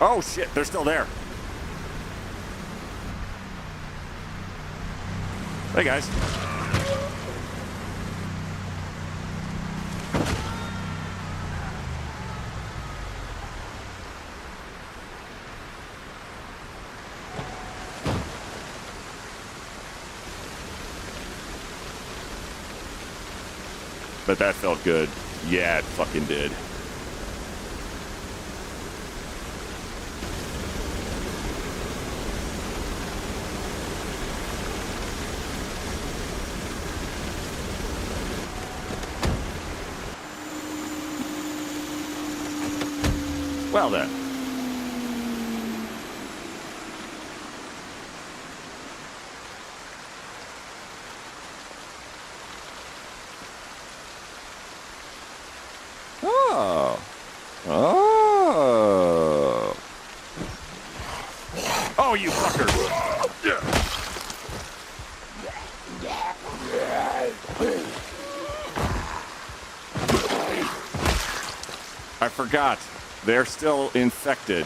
Oh, shit, they're still there. Hey, guys. But that felt good. Yeah, it fucking did. Well then. Oh. Oh. Oh, you fuckers. I forgot. They're still infected.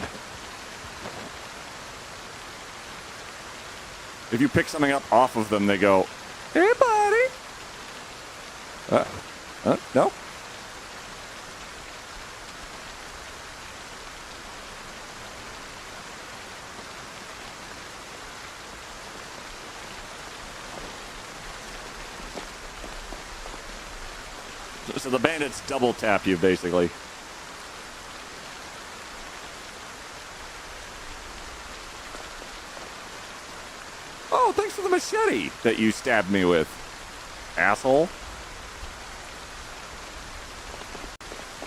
If you pick something up off of them, they go, "Hey, buddy." No. So the bandits double tap you, basically. Oh, thanks for the machete that you stabbed me with, asshole.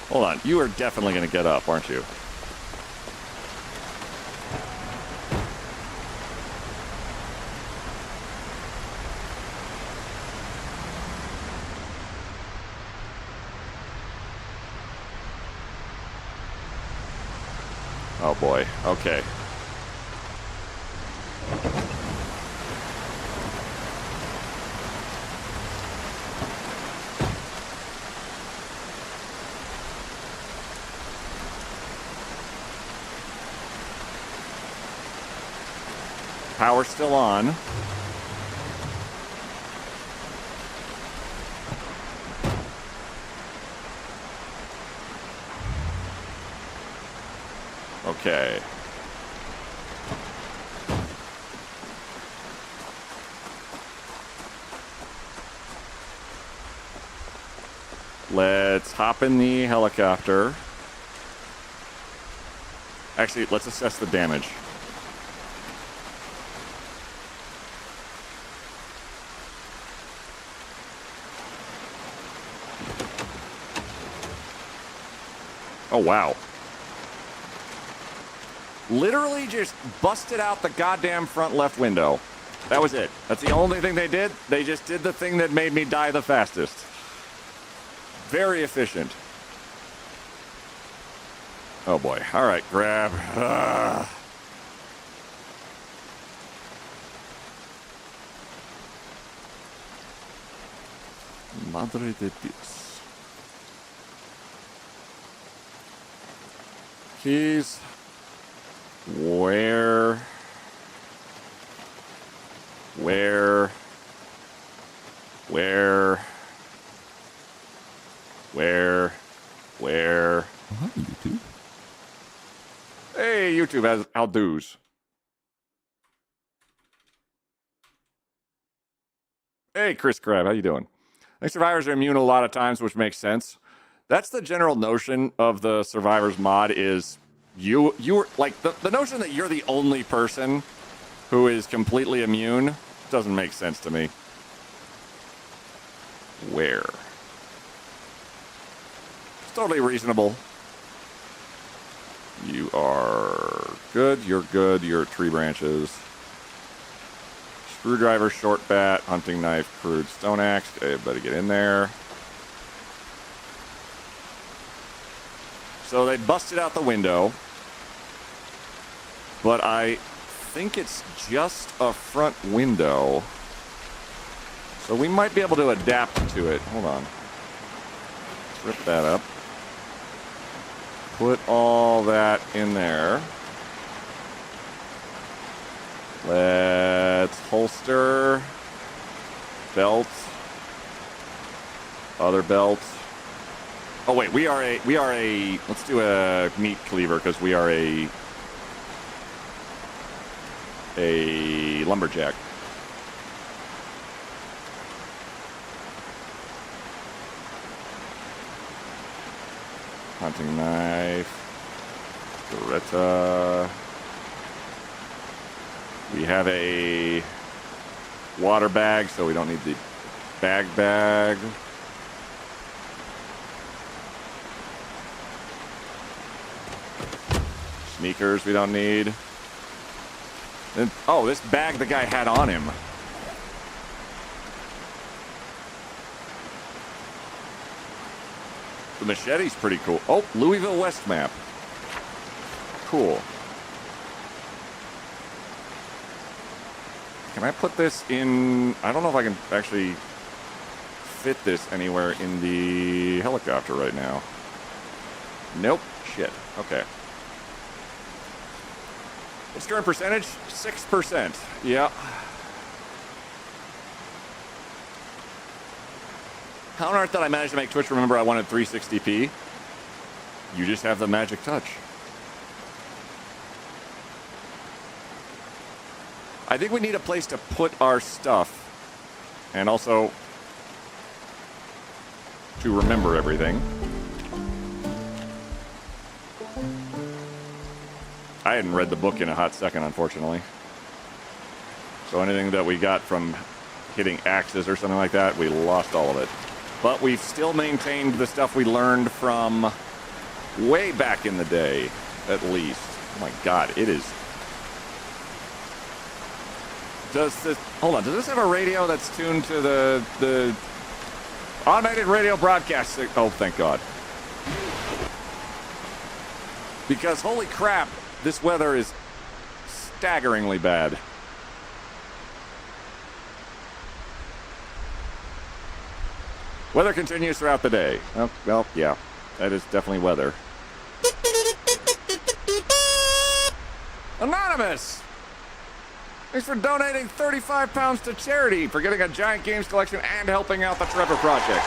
Hold on, you are definitely going to get up, aren't you? Oh boy, okay. Power's still on. Okay. Let's hop in the helicopter. Actually, let's assess the damage. Oh, wow. Literally just busted out the goddamn front left window. That was it. That's the only thing they did. They just did the thing that made me die the fastest. Very efficient. Oh boy. All right, grab. Madre de Dios. Keys. Where Where? Oh, hi, YouTube. Hey, YouTube has how do's. Hey, Chris Crab, how you doing? I think survivors are immune a lot of times, which makes sense. That's the general notion of the survivors mod is you're like the notion that you're the only person who is completely immune doesn't make sense to me. Where? It's totally reasonable. You are good, you're tree branches. Screwdriver, short bat, hunting knife, crude stone axe. Everybody get in there. So they busted out the window. But I think it's just a front window. So we might be able to adapt to it. Hold on. Let's rip that up. Put all that in there. Let's holster. Belt. Other belt. Oh wait, we are a let's do a meat cleaver because we are a lumberjack. Hunting knife. Beretta. We have a water bag, so we don't need the bag. Sneakers we don't need. And, oh, this bag the guy had on him. The machete's pretty cool. Oh, Louisville West map. Cool. Can I put this in... I don't know if I can actually fit this anywhere in the helicopter right now. Nope. Shit. Okay. What's current percentage? 6%. Yeah. How on earth did I manage to make Twitch remember I wanted 360p? You just have the magic touch. I think we need a place to put our stuff. And also to remember everything. I hadn't read the book in a hot second, unfortunately. So anything that we got from hitting axes or something like that, we lost all of it. But we've still maintained the stuff we learned from way back in the day, at least. Oh my god, it is... Hold on, does this have a radio that's tuned to the automated radio broadcast? Oh, thank God. Because, holy crap, this weather is staggeringly bad. Weather continues throughout the day. Well, yeah, that is definitely weather. Anonymous! Thanks for donating 35 pounds to charity, for getting a giant games collection and helping out the Trevor Project.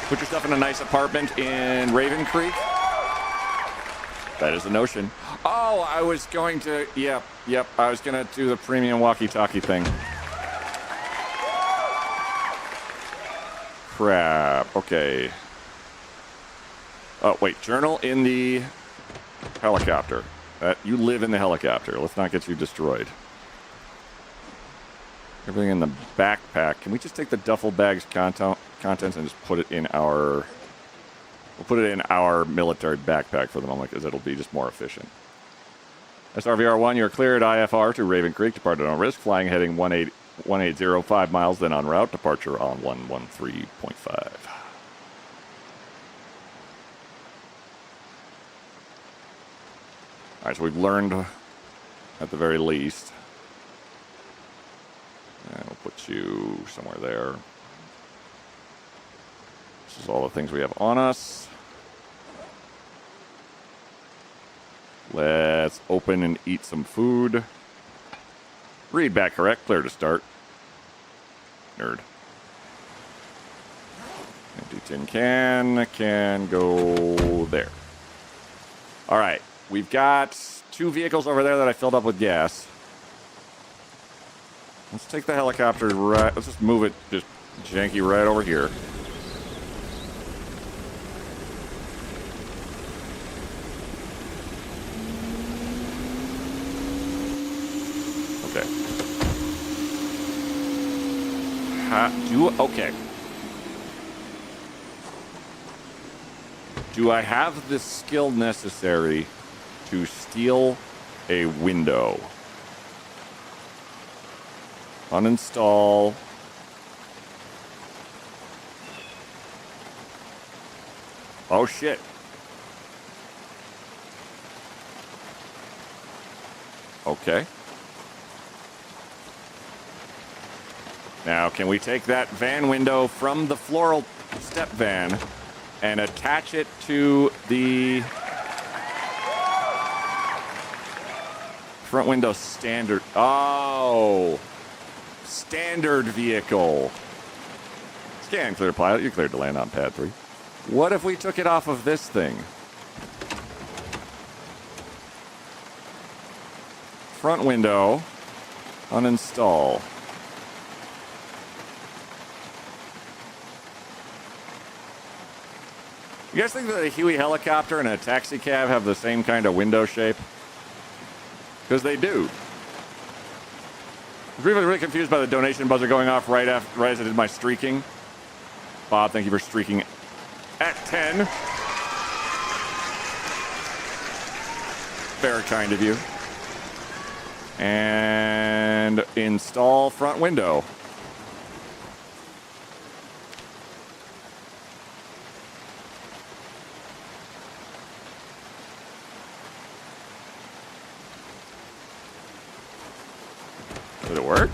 Put yourself in a nice apartment in Raven Creek. That is the notion. Oh, I was going to... Yep. I was going to do the premium walkie-talkie thing. Crap. Okay. Oh, wait. Journal in the helicopter. You live in the helicopter. Let's not get you destroyed. Everything in the backpack. Can we just take the duffel bag's contents and just put it in our... We'll put it in our military backpack for the moment because it'll be just more efficient. SRVR1, you're clear at IFR to Raven Creek. Departed on risk. Flying heading 1805 miles, then en route. Departure on 113.5. Alright, so we've learned at the very least. And we'll put you somewhere there. This is all the things we have on us. Let's open and eat some food. Read back correct. Clear to start. Nerd. Empty tin can go there. All right. We've got 2 vehicles over there that I filled up with gas. Let's take the helicopter right. Let's just move it just janky right over here. Okay. Do I have the skill necessary to steal a window? Uninstall. Oh shit. Okay. Now, can we take that van window from the floral step van and attach it to the front window standard? Oh, standard vehicle. Scan, clear pilot. You're cleared to land on pad 3. What if we took it off of this thing? Front window, uninstall. You guys think that a Huey helicopter and a taxi cab have the same kind of window shape? Because they do. I was really confused by the donation buzzer going off right as I did my streaking. Bob, thank you for streaking at 10. Very kind of you. And install front window. Did it work?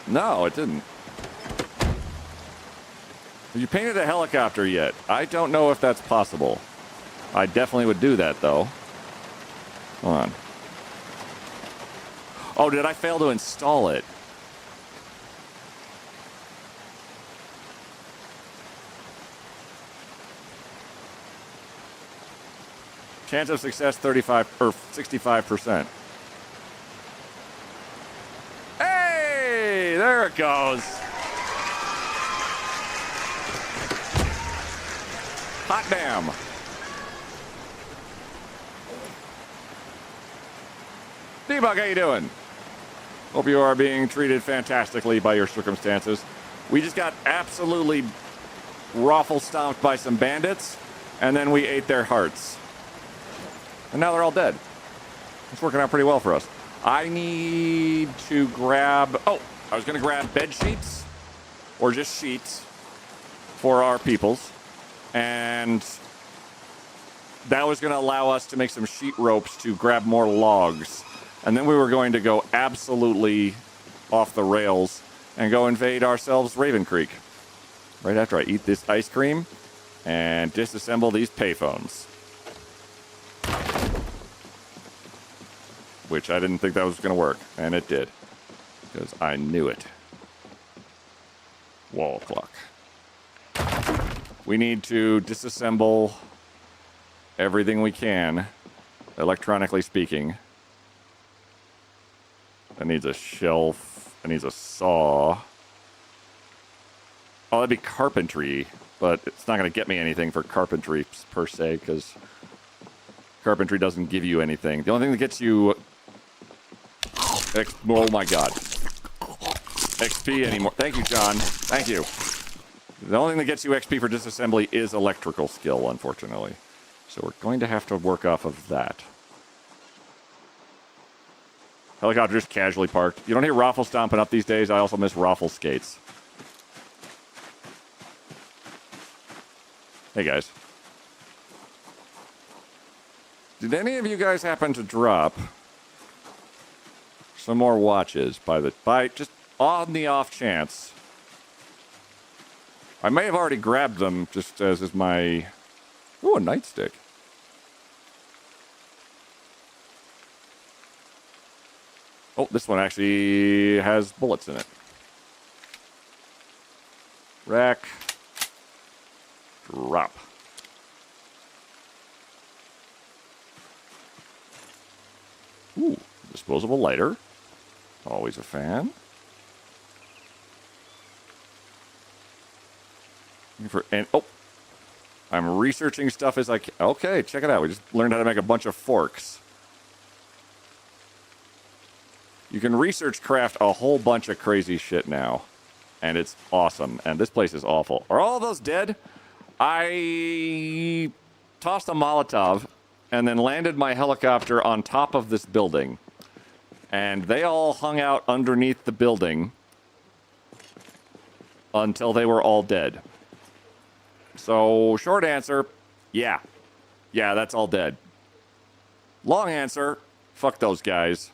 No, it didn't. Have you painted a helicopter yet? I don't know if that's possible. I definitely would do that, though. Hold on. Oh, did I fail to install it? Chance of success 35 or 65%. Hey, there it goes. Hot damn. Debug, how you doing? Hope you are being treated fantastically by your circumstances. We just got absolutely raffle stomped by some bandits, and then we ate their hearts. And now they're all dead. It's working out pretty well for us. I need to grab... Oh, I was going to grab bed sheets, or just sheets, for our peoples. And that was going to allow us to make some sheet ropes to grab more logs. And then we were going to go absolutely off the rails and go invade ourselves Raven Creek. Right after I eat this ice cream and disassemble these payphones. Which I didn't think that was going to work. And it did. Because I knew it. Wall clock. We need to disassemble everything we can, electronically speaking. That needs a shelf. That needs a saw. Oh, that'd be carpentry, but it's not going to get me anything for carpentry per se, because carpentry doesn't give you anything. The only thing that gets you... oh my god. XP anymore. Thank you, John. Thank you. The only thing that gets you XP for disassembly is electrical skill, unfortunately. So we're going to have to work off of that. Helicopter just casually parked. You don't hear Raffle stomping up these days. I also miss Raffle skates. Hey, guys. Did any of you guys happen to drop some more watches by just on the off chance I may have already grabbed them, just as is my... Ooh, a nightstick. Oh, this one actually has bullets in it. Rack. Drop. Ooh, disposable lighter. Always a fan. Oh, I'm researching stuff as I can. Okay, check it out. We just learned how to make a bunch of forks. You can research craft a whole bunch of crazy shit now. And it's awesome. And this place is awful. Are all of those dead? I tossed a Molotov and then landed my helicopter on top of this building. And they all hung out underneath the building until they were all dead. So, short answer, yeah. Yeah, that's all dead. Long answer, fuck those guys.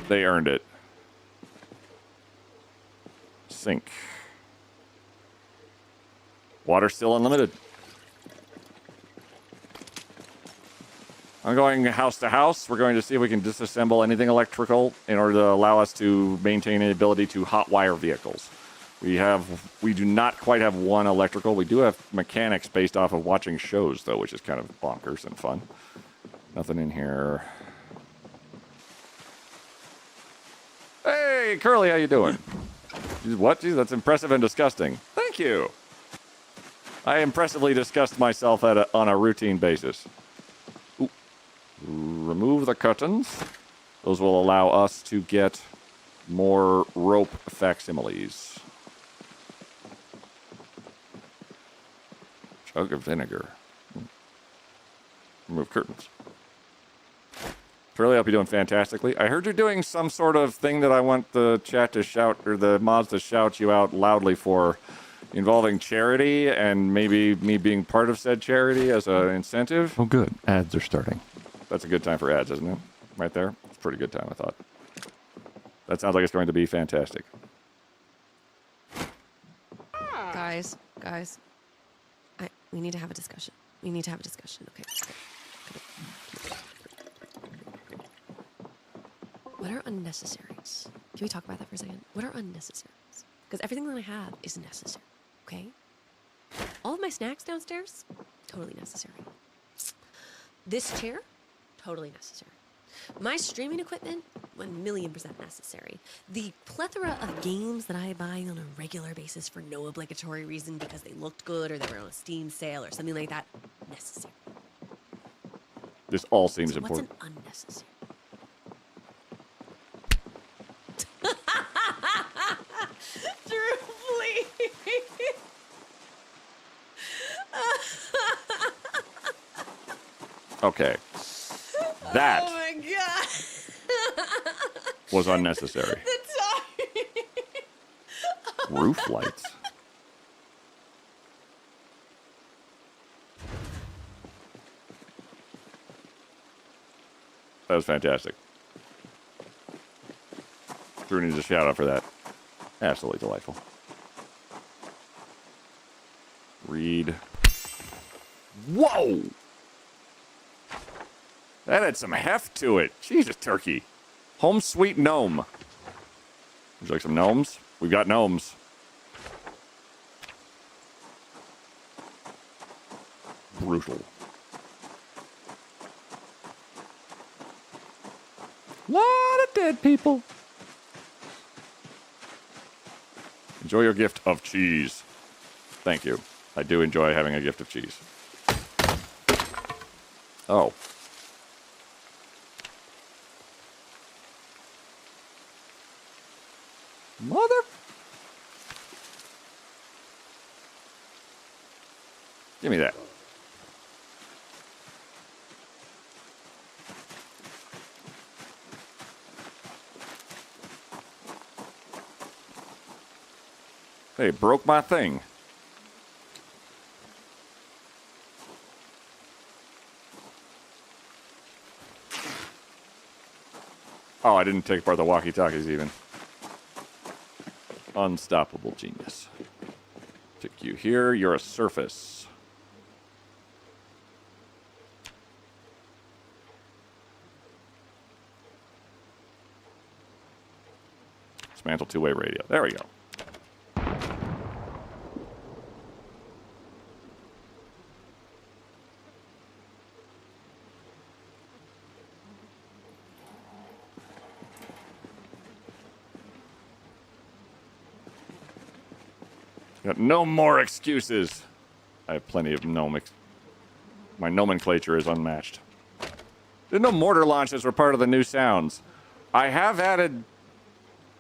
They earned it. Sink. Water still unlimited. I'm going house to house. We're going to see if we can disassemble anything electrical in order to allow us to maintain the ability to hotwire vehicles. We do not quite have one electrical. We do have mechanics based off of watching shows, though, which is kind of bonkers and fun. Nothing in here. Hey, Curly, how you doing? What? Jeez, that's impressive and disgusting. Thank you. I impressively disgust myself on a routine basis. Ooh. Remove the curtains. Those will allow us to get more rope facsimiles. Jug of vinegar. Remove curtains. Curly, I hope you're doing fantastically. I heard you're doing some sort of thing that I want the chat to shout, or the mods to shout you out loudly for, involving charity and maybe me being part of said charity as an incentive. Oh, good. Ads are starting. That's a good time for ads, isn't it? Right there? It's a pretty good time, I thought. That sounds like it's going to be fantastic. Guys. We need to have a discussion. Okay. What are unnecessaries? Can we talk about that for a second? What are unnecessaries? Because everything that I have is necessary, okay? All of my snacks downstairs, totally necessary. This chair, totally necessary. My streaming equipment, 1,000,000% necessary. The plethora of games that I buy on a regular basis for no obligatory reason because they looked good or they were on a Steam sale or something like that, necessary. This all seems So important. what's an unnecessary? Drew, please. Okay. That Oh my god. was unnecessary. Roof lights. That was fantastic. Drew needs a shout out for that. Absolutely delightful. Read. Whoa! That had some heft to it. Jesus, turkey. Home sweet gnome. Would you like some gnomes? We've got gnomes. Brutal. Lot of dead people. Enjoy your gift of cheese. Thank you. I do enjoy having a gift of cheese. Oh. Mother... Give me that. They broke my thing. Oh, I didn't take apart the walkie-talkies even. Unstoppable genius. Stick you here. You're a surface. Dismantle two-way radio. There we go. Got no more excuses. I have plenty of my nomenclature is unmatched. Didn't know mortar launches were part of the new sounds. I have added,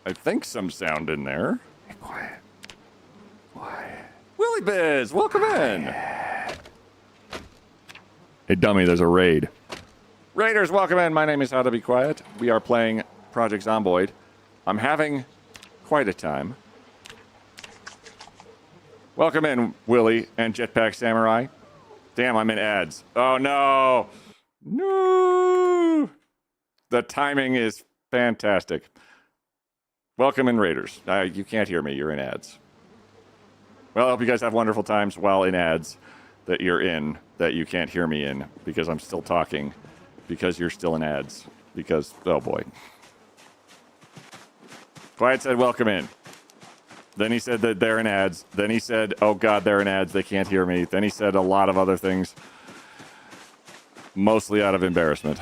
I think, some sound in there. Be quiet. Quiet. Willie Biz, welcome in. Hey, dummy, there's a raid. Raiders, welcome in. My name is How to Be Quiet. We are playing Project Zomboid. I'm having quite a time. Welcome in, Willie and Jetpack Samurai. Damn, I'm in ads. Oh, no. No. The timing is fantastic. Welcome in, Raiders. You can't hear me. You're in ads. Well, I hope you guys have wonderful times while in ads that you're in, that you can't hear me in, because I'm still talking, because you're still in ads, because, oh, boy. Quiet said, welcome in. Then he said that they're in ads. Then he said, oh, God, they're in ads. They can't hear me. Then he said a lot of other things, mostly out of embarrassment,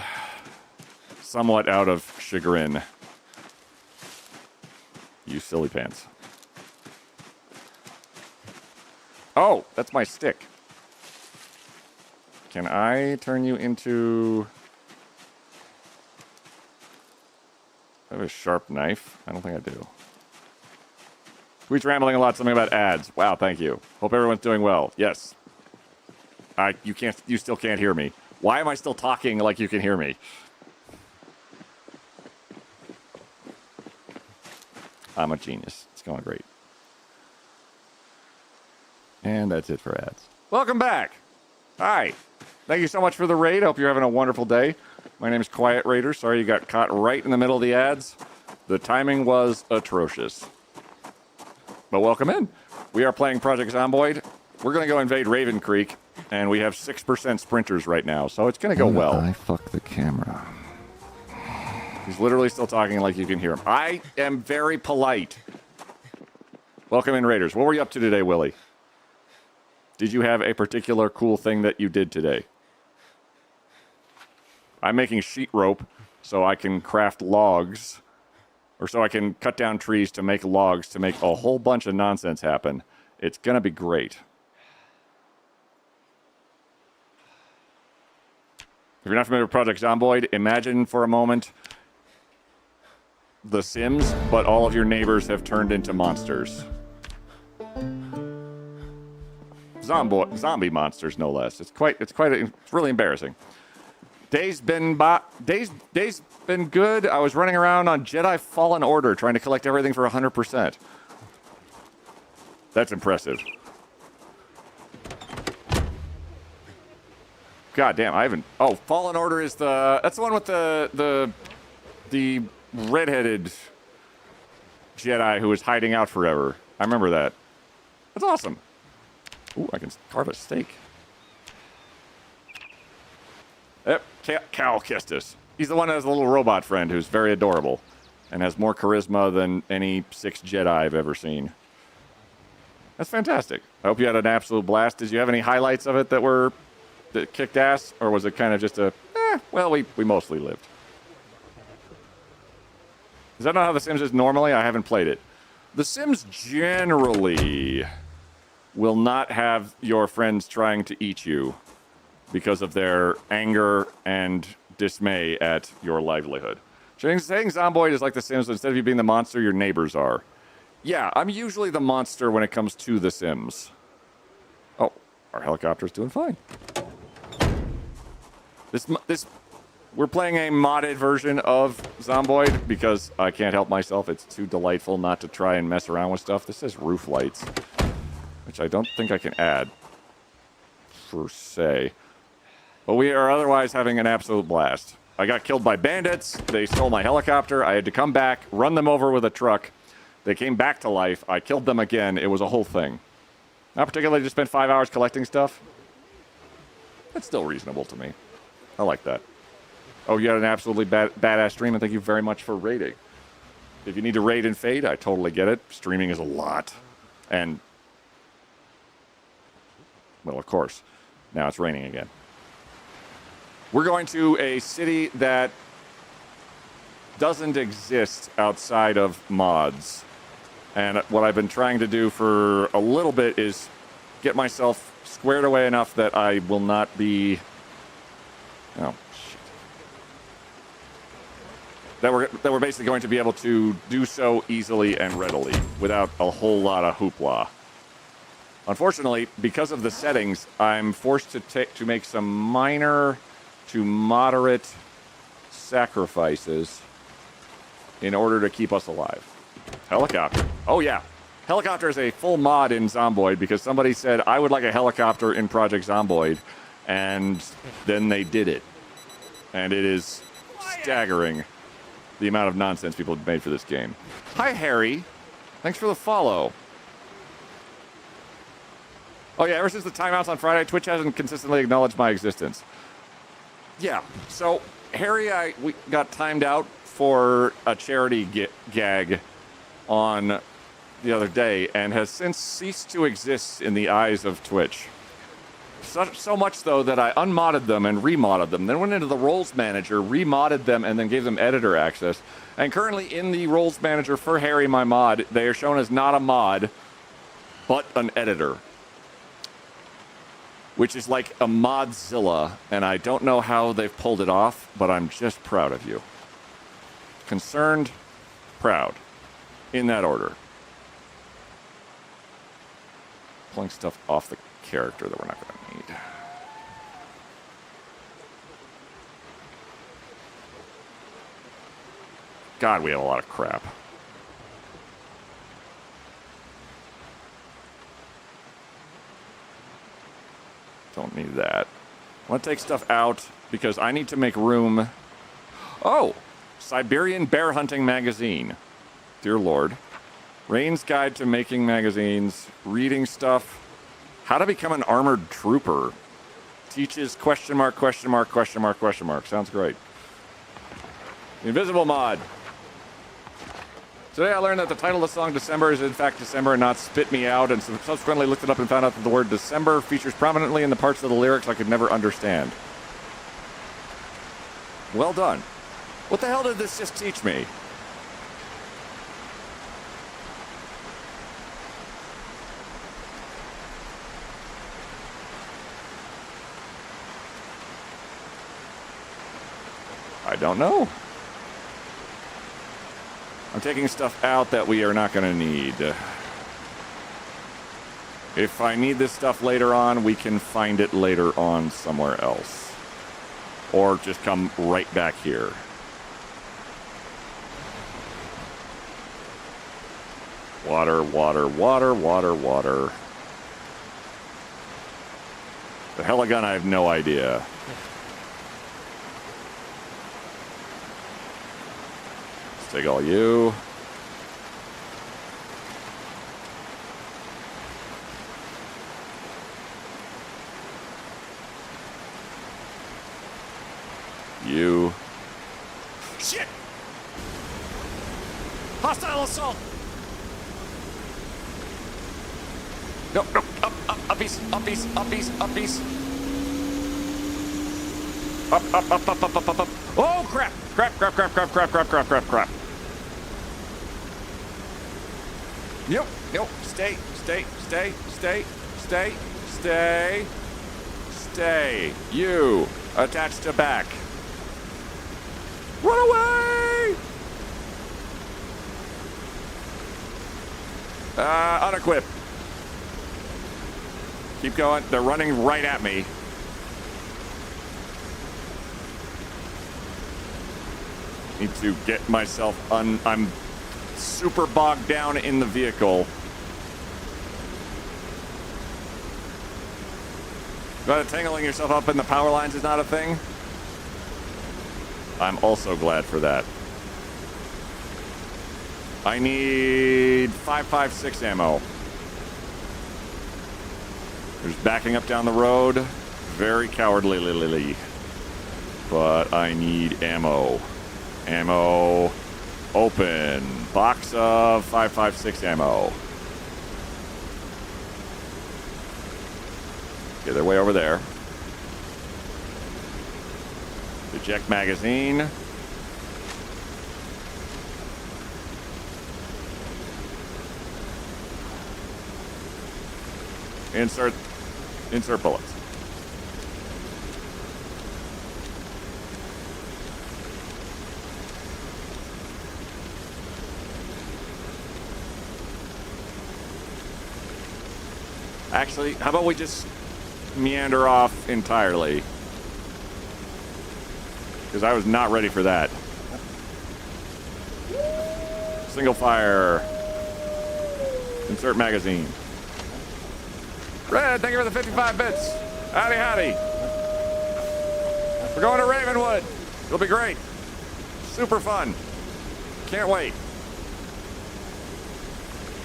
somewhat out of chagrin. You silly pants. Oh, that's my stick. Can I turn you into... I have a sharp knife? I don't think I do. We're rambling a lot, something about ads. Wow, thank you. Hope everyone's doing well. Yes. You still can't hear me. Why am I still talking like you can hear me? I'm a genius. It's going great. And that's it for ads. Welcome back. Hi. Thank you so much for the raid. Hope you're having a wonderful day. My name is Quiet Raider. Sorry you got caught right in the middle of the ads. The timing was atrocious. But welcome in. We are playing Project Zomboid. We're going to go invade Raven Creek, and we have 6% sprinters right now, so it's going to go well. I fuck the camera. He's literally still talking like you can hear him. I am very polite. Welcome in, Raiders. What were you up to today, Willie? Did you have a particular cool thing that you did today? I'm making sheet rope so I can craft logs, or so I can cut down trees to make logs to make a whole bunch of nonsense happen. It's going to be great. If you're not familiar with Project Zomboid, imagine for a moment The Sims, but all of your neighbors have turned into monsters. Zombie monsters, no less. It's really embarrassing. Day's been good. I was running around on Jedi Fallen Order trying to collect everything for 100%. That's impressive. God damn, I haven't... Oh, Fallen Order is that's the one with the redheaded Jedi who was hiding out forever. I remember that. That's awesome. Ooh, I can carve a steak. Yep, Cal Kestis. He's the one that has a little robot friend who's very adorable and has more charisma than any 6 Jedi I've ever seen. That's fantastic. I hope you had an absolute blast. Did you have any highlights of it that kicked ass? Or was it kind of just well, we mostly lived. Is that not how The Sims is normally? I haven't played it. The Sims generally will not have your friends trying to eat you because of their anger and dismay at your livelihood. Saying Zomboid is like The Sims, but instead of you being the monster, your neighbors are. Yeah, I'm usually the monster when it comes to The Sims. Oh, our helicopter's doing fine. We're playing a modded version of Zomboid because I can't help myself. It's too delightful not to try and mess around with stuff. This says roof lights, which I don't think I can add, per se. But we are otherwise having an absolute blast. I got killed by bandits. They stole my helicopter. I had to come back, run them over with a truck. They came back to life. I killed them again. It was a whole thing. Not particularly just spent 5 hours collecting stuff. That's still reasonable to me. I like that. Oh, you had an absolutely badass stream, and thank you very much for raiding. If you need to raid in Fade, I totally get it. Streaming is a lot. And, well, of course, now it's raining again. We're going to a city that doesn't exist outside of mods. And what I've been trying to do for a little bit is get myself squared away enough that I will not be... Oh, shit. That we're basically going to be able to do so easily and readily without a whole lot of hoopla. Unfortunately, because of the settings, I'm forced to make some minor to moderate sacrifices in order to keep us alive. Helicopter. Oh, yeah. Helicopter is a full mod in Zomboid because somebody said, I would like a helicopter in Project Zomboid, and then they did it. And it is staggering the amount of nonsense people have made for this game. Hi, Harry. Thanks for the follow. Oh, yeah, ever since the timeouts on Friday, Twitch hasn't consistently acknowledged my existence. Yeah, so Harry, we got timed out for a charity gag on the other day and has since ceased to exist in the eyes of Twitch. So much, though, that I unmodded them and remodded them, then went into the roles manager, remodded them, and then gave them editor access. And currently in the roles manager for Harry, my mod, they are shown as not a mod, but an editor. Which is like a Modzilla, and I don't know how they've pulled it off, but I'm just proud of you. Concerned, proud. In that order. Pulling stuff off the character that we're not going to need. God, we have a lot of crap. Don't need that. I want to take stuff out because I need to make room. Oh! Siberian Bear Hunting Magazine. Dear Lord. Rain's Guide to Making Magazines. Reading stuff. How to Become an Armored Trooper. Teaches question mark, question mark, question mark, question mark. Sounds great. The Invisible Mod. Today I learned that the title of the song December is in fact December and not Spit Me Out, and subsequently looked it up and found out that the word December features prominently in the parts of the lyrics I could never understand. Well done. What the hell did this just teach me? I don't know. I'm taking stuff out that we are not going to need. If I need this stuff later on, we can find it later on somewhere else. Or just come right back here. Water, water, water, water, water. The heligun, I have no idea. Let's take all you. You. Shit! Hostile assault! No, no, up piece, up piece, up piece, up piece. Up. Oh, crap! Crap. Nope, stay. You, attached to back. Run away! Unequip. Keep going. They're running right at me. Need to get myself I'm super bogged down in the vehicle. But tangling yourself up in the power lines is not a thing. I'm also glad for that. I need 5.56 ammo. There's backing up down the road. Very cowardly. But I need ammo. Ammo. Open. Box of 5.56 ammo. Okay, they're way over there. Eject magazine. Insert bullets. Actually, how about we just meander off entirely? Because I was not ready for that. Single fire. Insert magazine. Red, thank you for the 55 bits. Howdy. We're going to Ravenwood. It'll be great. Super fun. Can't wait.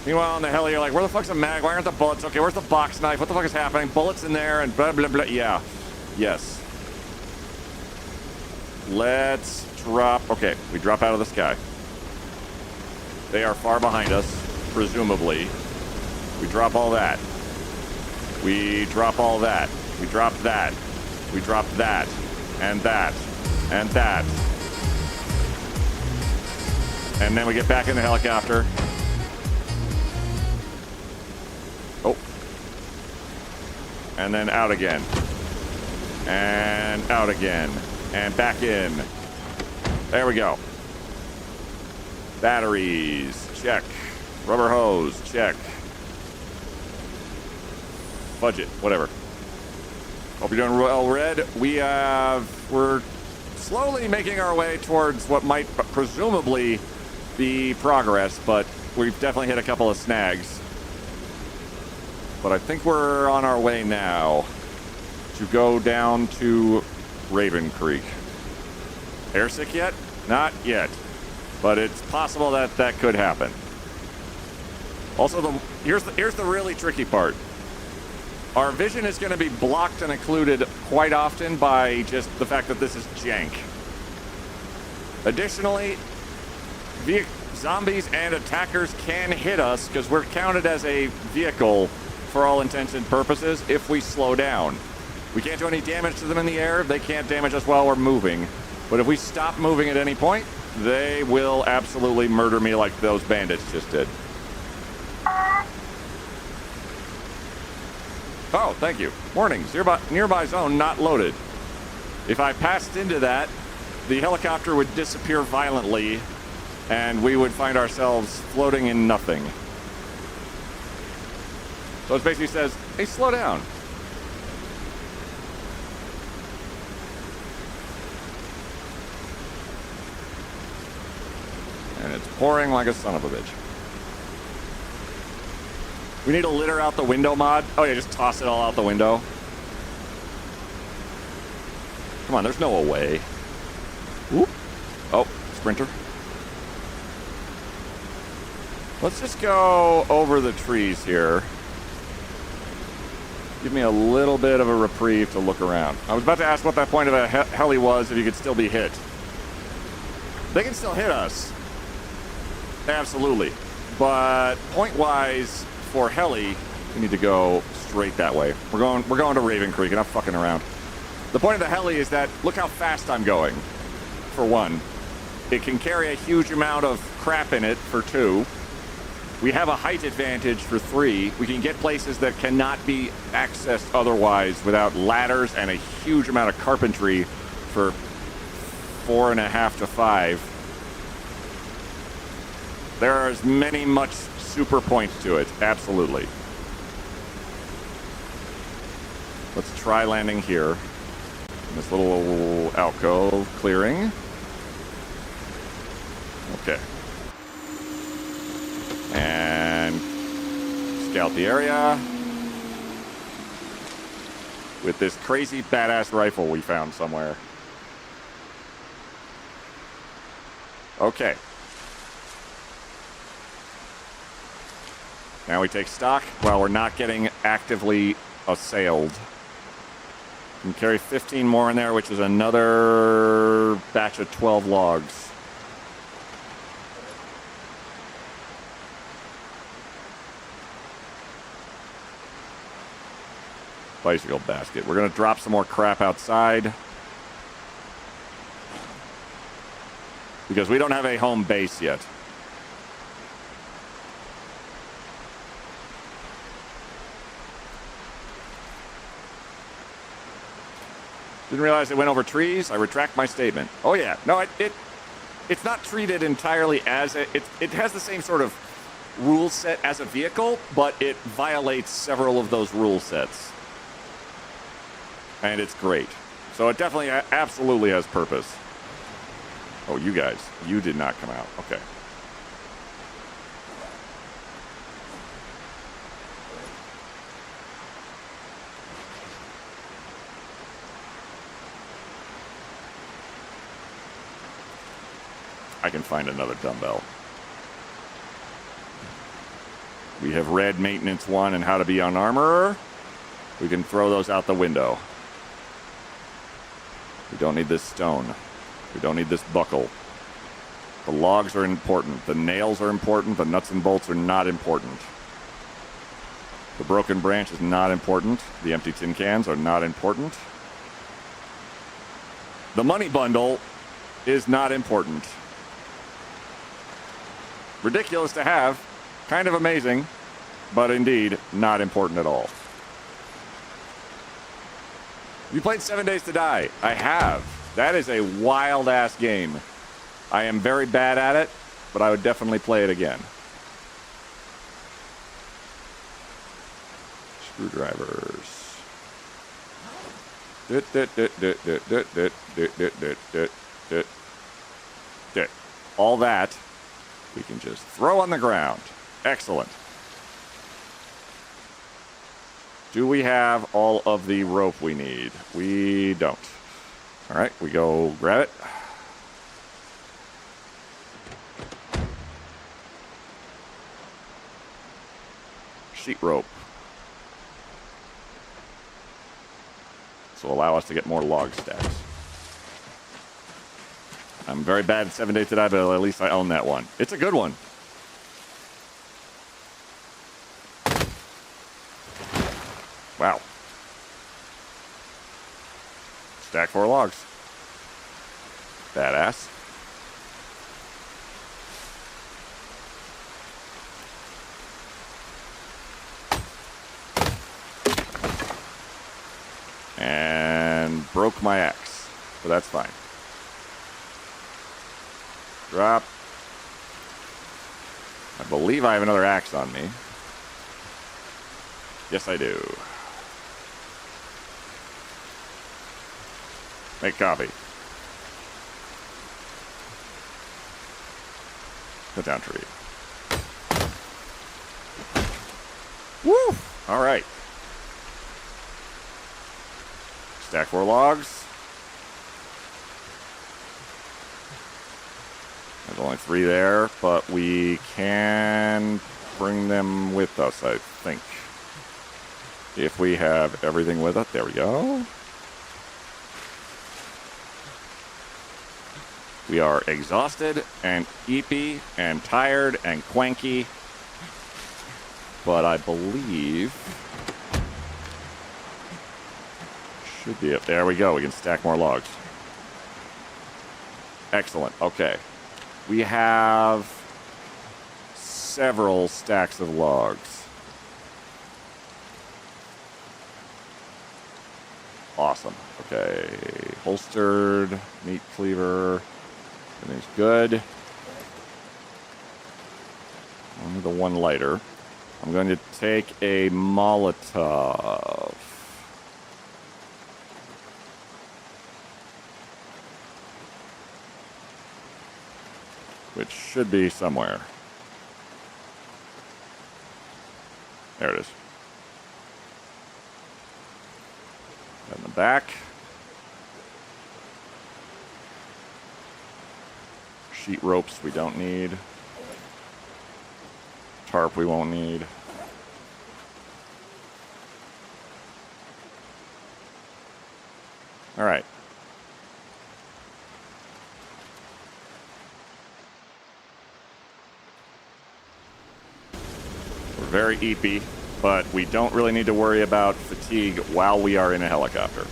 Meanwhile, on the heli, you're like, where the fuck's the mag? Why aren't the bullets? Okay, where's the box knife? What the fuck is happening? Bullets in there and blah, blah, blah. Yeah. Yes. Let's drop. Okay, we drop out of the sky. They are far behind us, presumably. We drop all that. We drop all that. We drop that. We drop that. And that. And that. And then we get back in the helicopter. Oh. And then out again. And out again. And back in. There we go. Batteries. Check. Rubber hose. Check. Budget, whatever. Hope you're doing well, Red. We're slowly making our way towards what might presumably be progress, but we've definitely hit a couple of snags. But I think we're on our way now to go down to Raven Creek. Airsick yet? Not yet. But it's possible that that could happen. Also, here's the really tricky part. Our vision is going to be blocked and occluded quite often by just the fact that this is jank. Additionally, zombies and attackers can hit us because we're counted as a vehicle for all intents and purposes if we slow down. We can't do any damage to them in the air. They can't damage us while we're moving. But if we stop moving at any point, they will absolutely murder me like those bandits just did. Oh, thank you. Warning, nearby zone not loaded. If I passed into that, the helicopter would disappear violently, and we would find ourselves floating in nothing. So it basically says, hey, slow down. And it's pouring like a son of a bitch. We need a litter out the window mod. Oh yeah, just toss it all out the window. Come on, there's no way. Whoop. Oh, sprinter. Let's just go over the trees here. Give me a little bit of a reprieve to look around. I was about to ask what that point of a heli was, if you could still be hit. They can still hit us. Absolutely. But point-wise, for heli, we need to go straight that way. We're going to Raven Creek, and I'm fucking around. The point of the heli is that, look how fast I'm going, for one. It can carry a huge amount of crap in it, for two. We have a height advantage, for three. We can get places that cannot be accessed otherwise without ladders and a huge amount of carpentry, for 4.5 to 5. There are as many much super points to it, absolutely. Let's try landing here. In this little alcove clearing. Okay. And scout the area with this crazy badass rifle we found somewhere. Now we take stock while we're not getting actively assailed. And carry 15 more in there, which is another batch of 12 logs. Bicycle basket. We're going to drop some more crap outside. Because we don't have a home base yet. Didn't realize it went over trees. I retract my statement. Oh yeah, no, it's not treated entirely as it has the same sort of rule set as a vehicle, but it violates several of those rule sets, and it's great. So it definitely, absolutely has purpose. Oh, you guys, you did not come out. Okay. I can find another dumbbell. We have read Maintenance 1 and How to Be an Armorer. We can throw those out the window. We don't need this stone. We don't need this buckle. The logs are important. The nails are important. The nuts and bolts are not important. The broken branch is not important. The empty tin cans are not important. The money bundle is not important. Ridiculous to have, kind of amazing, but indeed not important at all. You played 7 Days to Die. I have. That is a wild-ass game. I am very bad at it, but I would definitely play it again. Screwdrivers. All that we can just throw on the ground. Excellent. Do we have all of the rope we need? We don't. All right, we go grab it. Sheet rope. This will allow us to get more log stacks. I'm very bad at 7 Days to Die, but at least I own that one. It's a good one. Wow. Stack 4 logs. Badass. And broke my axe, but that's fine. Drop. I believe I have another axe on me. Yes, I do. Make coffee. Cut down tree. Woo! All right. Stack 4 logs. There's only 3 there, but we can bring them with us, I think. If we have everything with us. There we go. We are exhausted and eepy and tired and cranky. But I believe... should be up. There we go. We can stack more logs. Excellent. Okay. We have several stacks of logs. Awesome. Okay. Holstered, meat cleaver. Everything's good. Only the one lighter. I'm going to take a Molotov. Which should be somewhere. There it is. In the back. Sheet ropes we don't need. Tarp we won't need. All right. We're very eepy, but we don't really need to worry about fatigue while we are in a helicopter.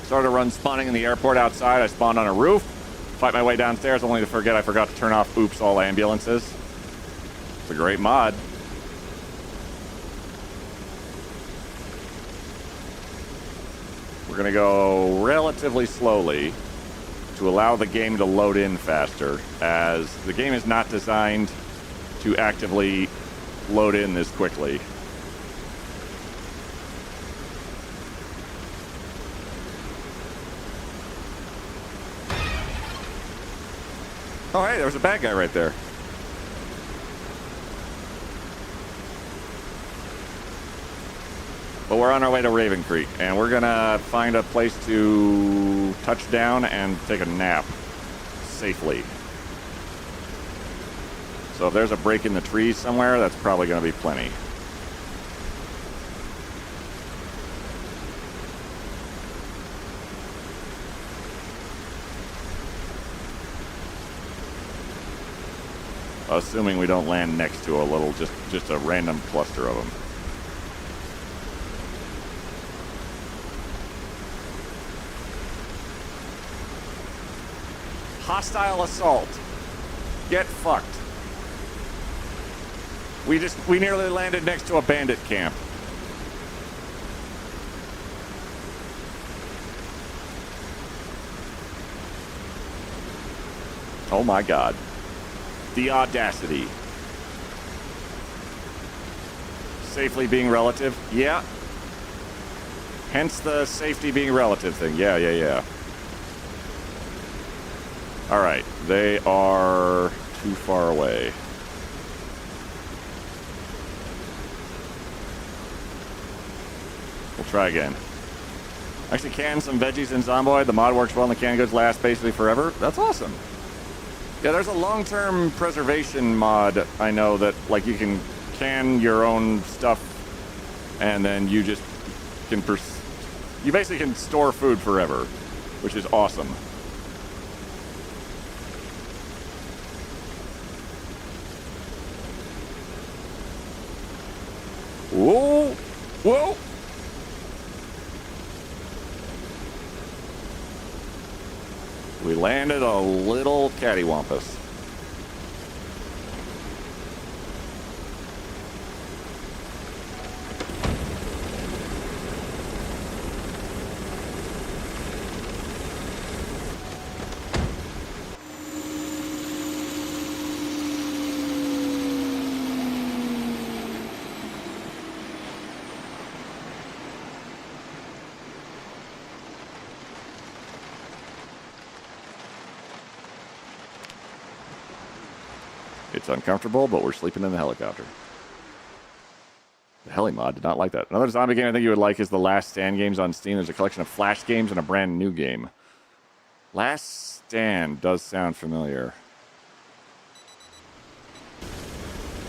Started to run spawning in the airport outside. I spawned on a roof. Fight my way downstairs, only to forget I forgot to turn off Oops All Ambulances. It's a great mod. We're going to go relatively slowly to allow the game to load in faster, as the game is not designed to actively load in this quickly. Oh, hey, there was a bad guy right there. But we're on our way to Raven Creek, and we're gonna find a place to touch down and take a nap safely. So if there's a break in the trees somewhere, that's probably gonna be plenty. Assuming we don't land next to a little, just a random cluster of them. Hostile assault. Get fucked. We nearly landed next to a bandit camp. Oh my god. The audacity. Safely being relative? Yeah. Hence the safety being relative thing. Yeah. Alright, they are too far away. We'll try again. Actually canned some veggies in Zomboid. The mod works well and the canned goods last basically forever. That's awesome. Yeah, there's a long-term preservation mod, I know, that, like, you can your own stuff, and then you just can you basically can store food forever, which is awesome. Whoa! Whoa! We landed a little cattywampus. It's uncomfortable, but we're sleeping in the helicopter. The heli mod did not like that. Another zombie game I think you would like is the Last Stand games on Steam. There's a collection of Flash games and a brand new game. Last Stand does sound familiar.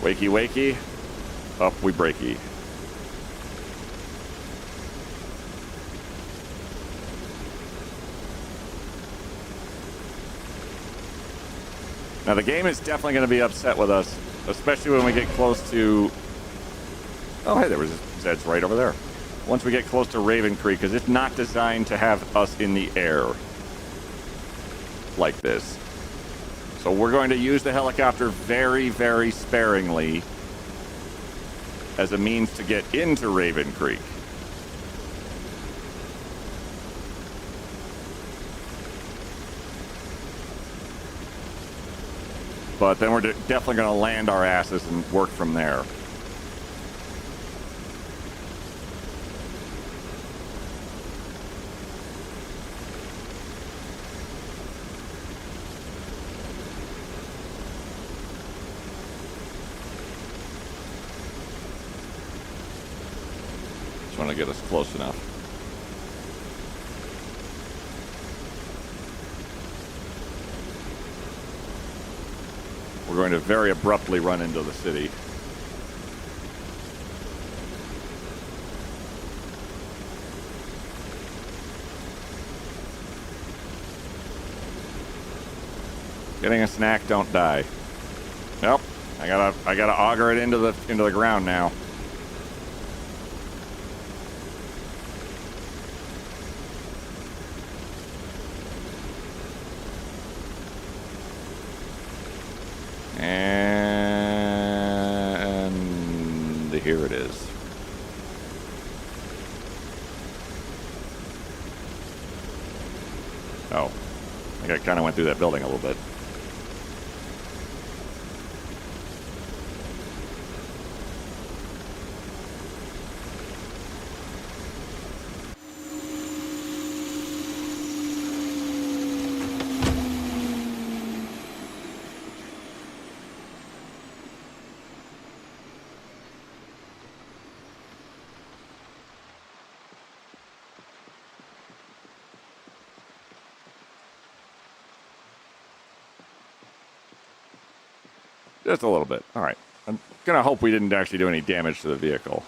Wakey, wakey. Up we breaky. Now, the game is definitely going to be upset with us, especially when we get close to... Oh, hey, there was Zed's right over there. Once we get close to Raven Creek, because it's not designed to have us in the air like this. So we're going to use the helicopter very, very sparingly as a means to get into Raven Creek. But then we're definitely going to land our asses and work from there. Just want to get us close enough. We're going to very abruptly run into the city. Getting a snack, don't die. Nope. I gotta auger it into the ground now. And here it is. Oh, I kind of went through that building a little bit. Just a little bit. All right. I'm going to hope we didn't actually do any damage to the vehicle.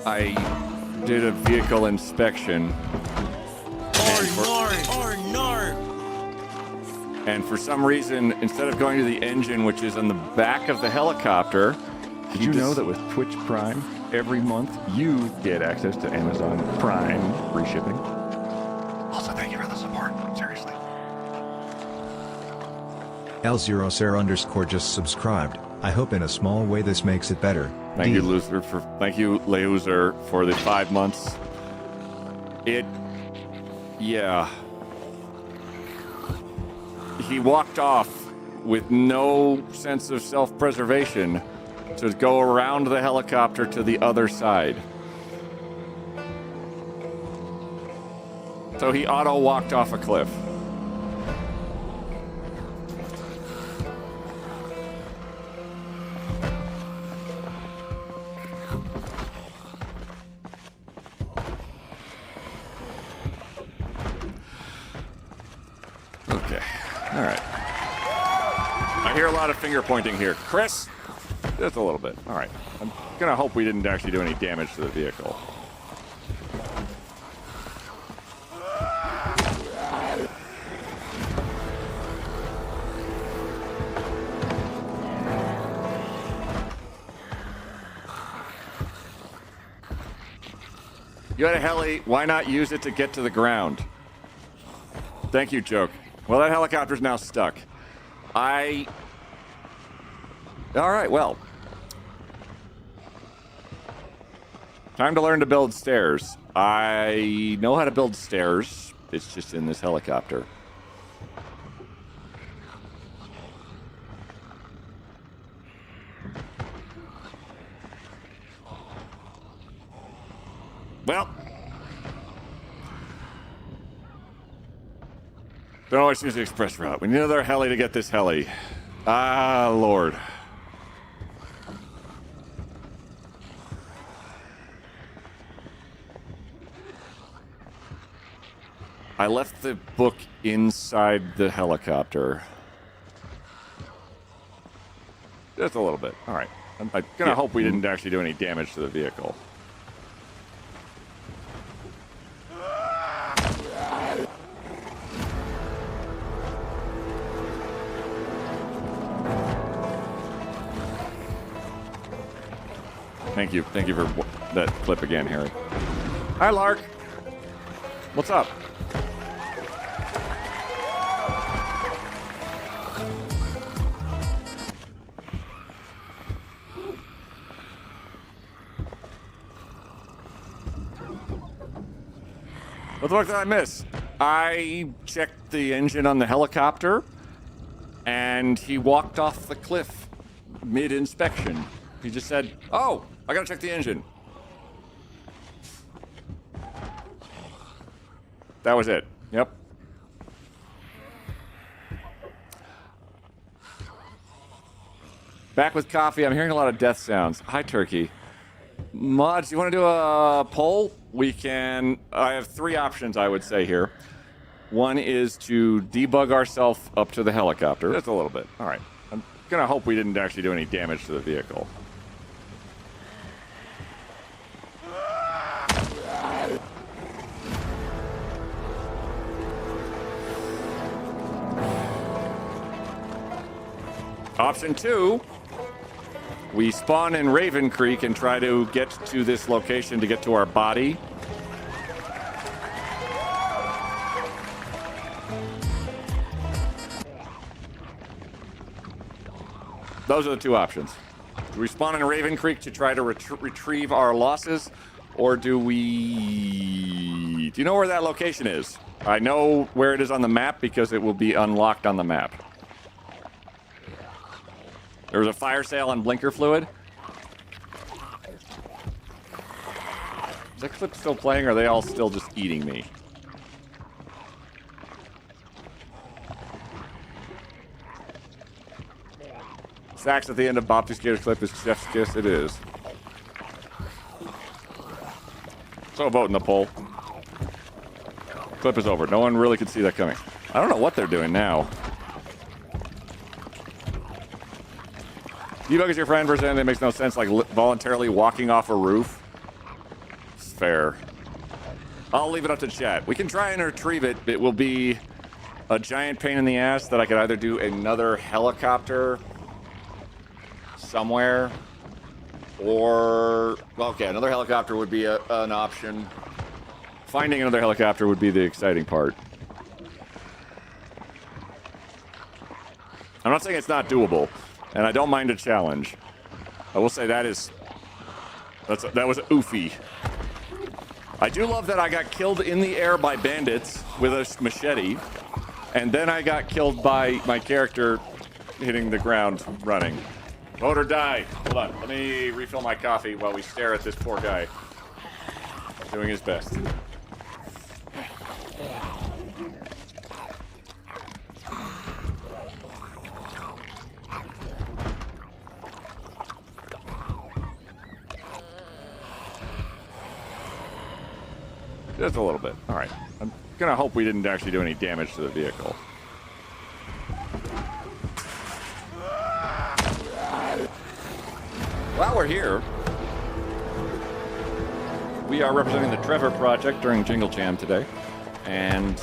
I did a vehicle inspection. And for some reason, instead of going to the engine, which is on the back of the helicopter, Did you know that with Twitch Prime, every month you get access to Amazon Prime free shipping? Also, thank you for the support. Seriously. L0Ser_ just subscribed. I hope in a small way this makes it better. Thank you, Luther, thank you, Leuser, for the 5 months. Yeah. He walked off with no sense of self-preservation to go around the helicopter to the other side. So he auto-walked off a cliff. Okay. All right. I hear a lot of finger pointing here. Chris? Just a little bit. All right. I'm going to hope we didn't actually do any damage to the vehicle. You had a heli. Why not use it to get to the ground? Thank you, Joke. Well, that helicopter's now stuck. All right, well. Time to learn to build stairs. I know how to build stairs. It's just in this helicopter. Well. Don't always use the express route. We need another heli to get this heli. Ah, Lord. I left the book inside the helicopter. Just a little bit. All right. I'm gonna hope we didn't actually do any damage to the vehicle. Thank you. Thank you for that clip again, Harry. Hi, Lark. What's up? What the fuck did I miss? I checked the engine on the helicopter, and he walked off the cliff mid-inspection. He just said, "Oh, I gotta check the engine." That was it. Yep. Back with coffee. I'm hearing a lot of death sounds. Hi, Turkey. Mods, you want to do a poll? We can. I have 3 options, I would say, here. One is to debug ourselves up to the helicopter. Just a little bit. All right. I'm going to hope we didn't actually do any damage to the vehicle. Option 2. We spawn in Raven Creek and try to get to this location to get to our body. Those are the 2 options. Do we spawn in Raven Creek to try to retrieve our losses? Or do we... Do you know where that location is? I know where it is on the map because it will be unlocked on the map. There was a fire sale on blinker fluid. Is that clip still playing, or are they all still just eating me? Sax at the end of Bobfuscator's clip is Chef's Kiss. It is. So vote in the poll. Clip is over. No one really could see that coming. I don't know what they're doing now. Debug is your friend versus anything that makes no sense, like voluntarily walking off a roof. It's fair. I'll leave it up to chat. We can try and retrieve it. It will be a giant pain in the ass that I could either do another helicopter somewhere, or... Well, okay, another helicopter would be an option. Finding another helicopter would be the exciting part. I'm not saying it's not doable. And I don't mind a challenge. I will say that was oofy. I do love that I got killed in the air by bandits with a machete, and then I got killed by my character hitting the ground running. Vote or die. Hold on. Let me refill my coffee while we stare at this poor guy doing his best. Just a little bit. All right. I'm going to hope we didn't actually do any damage to the vehicle. While we're here, we are representing the Trevor Project during Jingle Jam today. And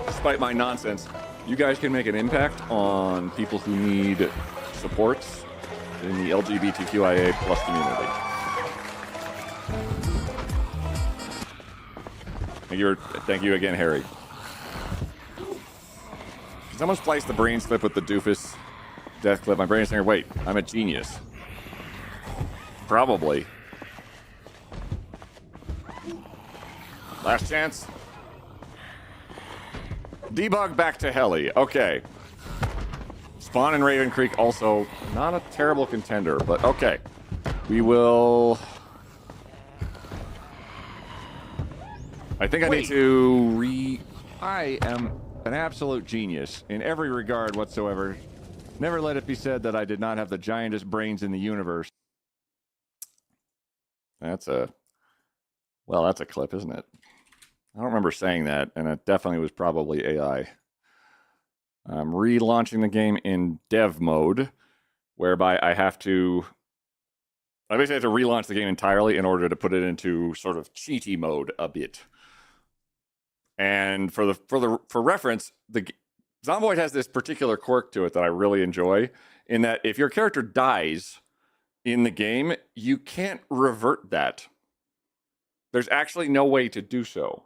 despite my nonsense, you guys can make an impact on people who need supports in the LGBTQIA plus community. Thank you again, Harry. Someone's placed the brain slip with the doofus death clip. My brain is saying, wait, I'm a genius. Probably. Last chance. Debug back to heli. Okay. Spawn in Raven Creek, also not a terrible contender, but okay. We will... I think I need to I am an absolute genius in every regard whatsoever. Never let it be said that I did not have the giantest brains in the universe. That's a clip, isn't it? I don't remember saying that, and it definitely was probably AI. I'm relaunching the game in dev mode, whereby I basically have to relaunch the game entirely in order to put it into sort of cheaty mode a bit. And for reference, the Zomboid has this particular quirk to it that I really enjoy, in that if your character dies in the game, you can't revert that. There's actually no way to do so.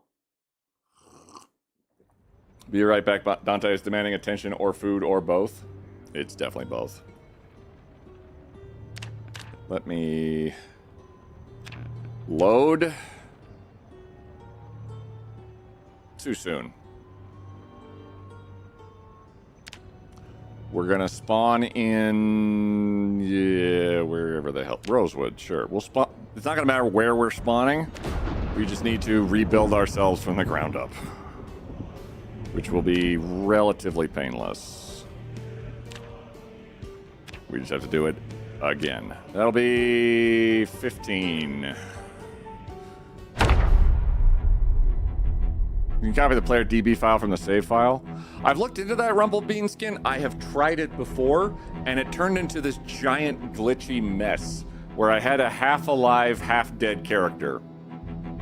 Be right back. Dante is demanding attention or food or both. It's definitely both. Let me load. too soon. We're gonna spawn in, yeah, wherever the hell, Rosewood, sure. We'll spawn, it's not gonna matter where we're spawning. We just need to rebuild ourselves from the ground up, which will be relatively painless. We just have to do it again. That'll be 15. You can copy the player DB file from the save file. I've looked into that Rumble Bean skin. I have tried it before, and it turned into this giant glitchy mess where I had a half-alive, half-dead character,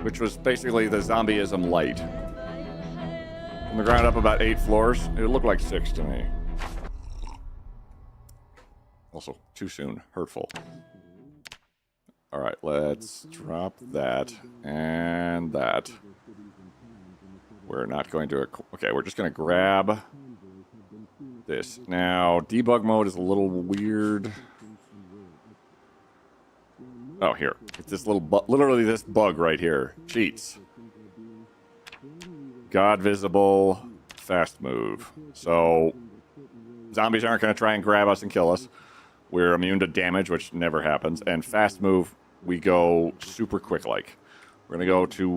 which was basically the zombieism light. From the ground up about 8 floors. It looked like 6 to me. Also, too soon. Hurtful. All right, let's drop that and that. We're not going to... Okay, we're just going to grab this. Now, debug mode is a little weird. Oh, here. It's this little literally this bug right here. Cheats. God visible, fast move. So, zombies aren't going to try and grab us and kill us. We're immune to damage, which never happens. And fast move, we go super quick like. We're going to go to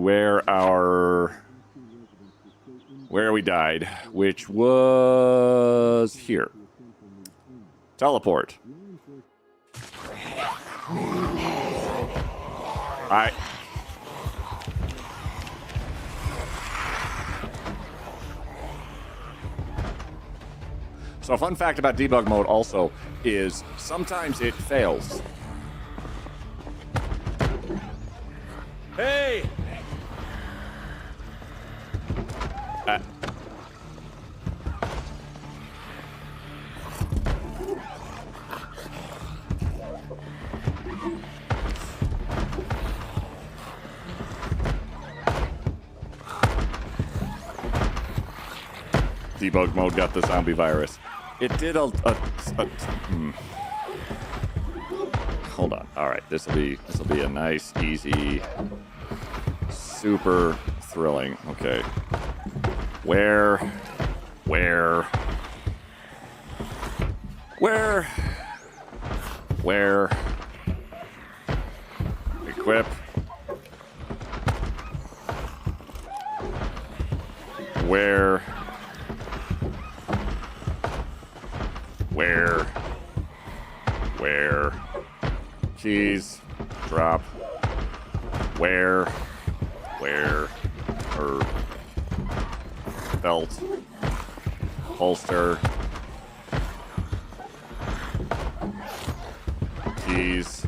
where we died, which was here. Teleport. Alright. So a fun fact about debug mode also is sometimes it fails. Hey! Debug mode got the zombie virus. It did hold on. All right, this will be a nice, easy, super thrilling. Okay, where, equip, where. Keys, drop, where, or belt, holster, keys.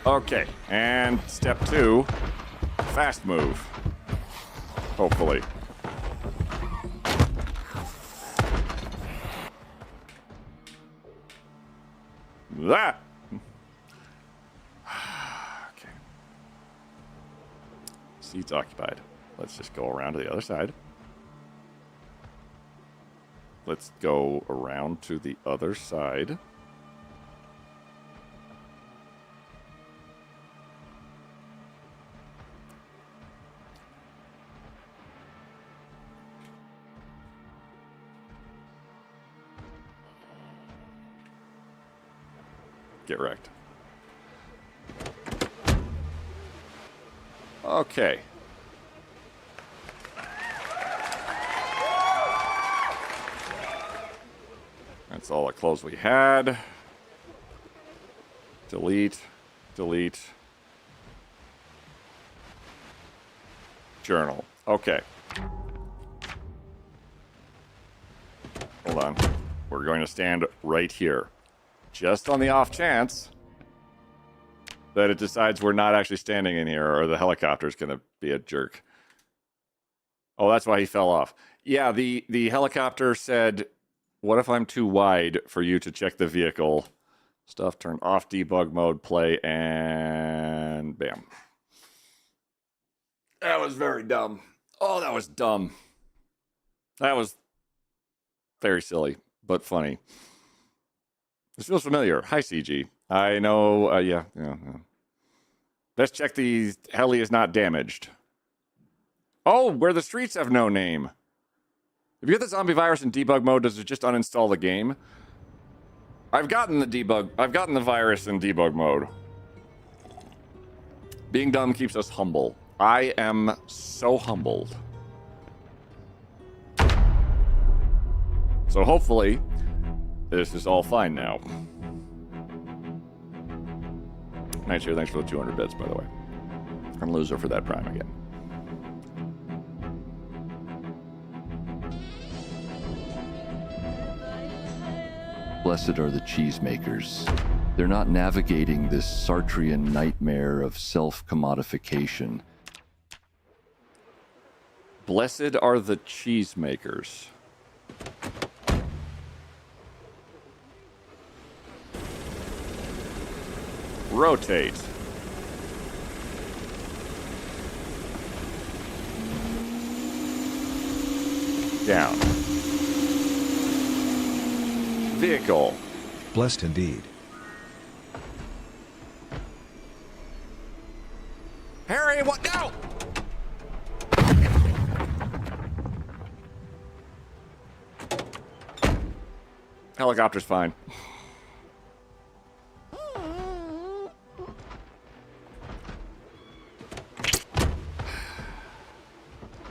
Okay, and step 2, fast move, hopefully. That. Okay. Seats occupied. Let's just go around to the other side. Let's go around to the other side. Get wrecked. Okay. That's all the clothes we had. Delete. Journal. Okay. Hold on. We're going to stand right here. Just on the off chance that it decides we're not actually standing in here or the helicopter's going to be a jerk. Oh, that's why he fell off. Yeah, the helicopter said, what if I'm too wide for you to check the vehicle? Stuff, turn off debug mode, play, and bam. That was very dumb. Oh, that was dumb. That was very silly, but funny. This feels familiar. Hi, CG. I know, yeah. Let's check the heli is not damaged. Oh, where the streets have no name. If you get the zombie virus in debug mode, does it just uninstall the game? I've gotten the virus in debug mode. Being dumb keeps us humble. I am so humbled. So hopefully, this is all fine now. Nice here, thanks for the 200 bits, by the way. I'm loser for that prime again. Blessed are the cheesemakers. They're not navigating this Sartrean nightmare of self-commodification. Blessed are the cheesemakers. Rotate. Down. Vehicle. Blessed indeed. Harry, what? No! Helicopter's fine.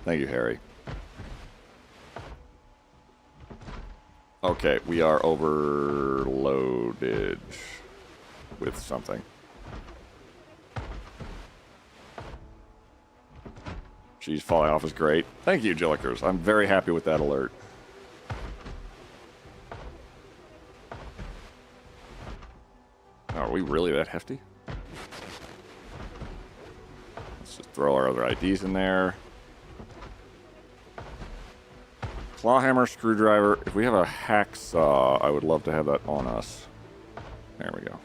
Thank you, Harry. Okay, we are overloaded with something. Cheese falling off is great. Thank you, Jillikers. I'm very happy with that alert. Are we really that hefty? Let's just throw our other IDs in there. Clawhammer, screwdriver. If we have a hacksaw, I would love to have that on us. There we go.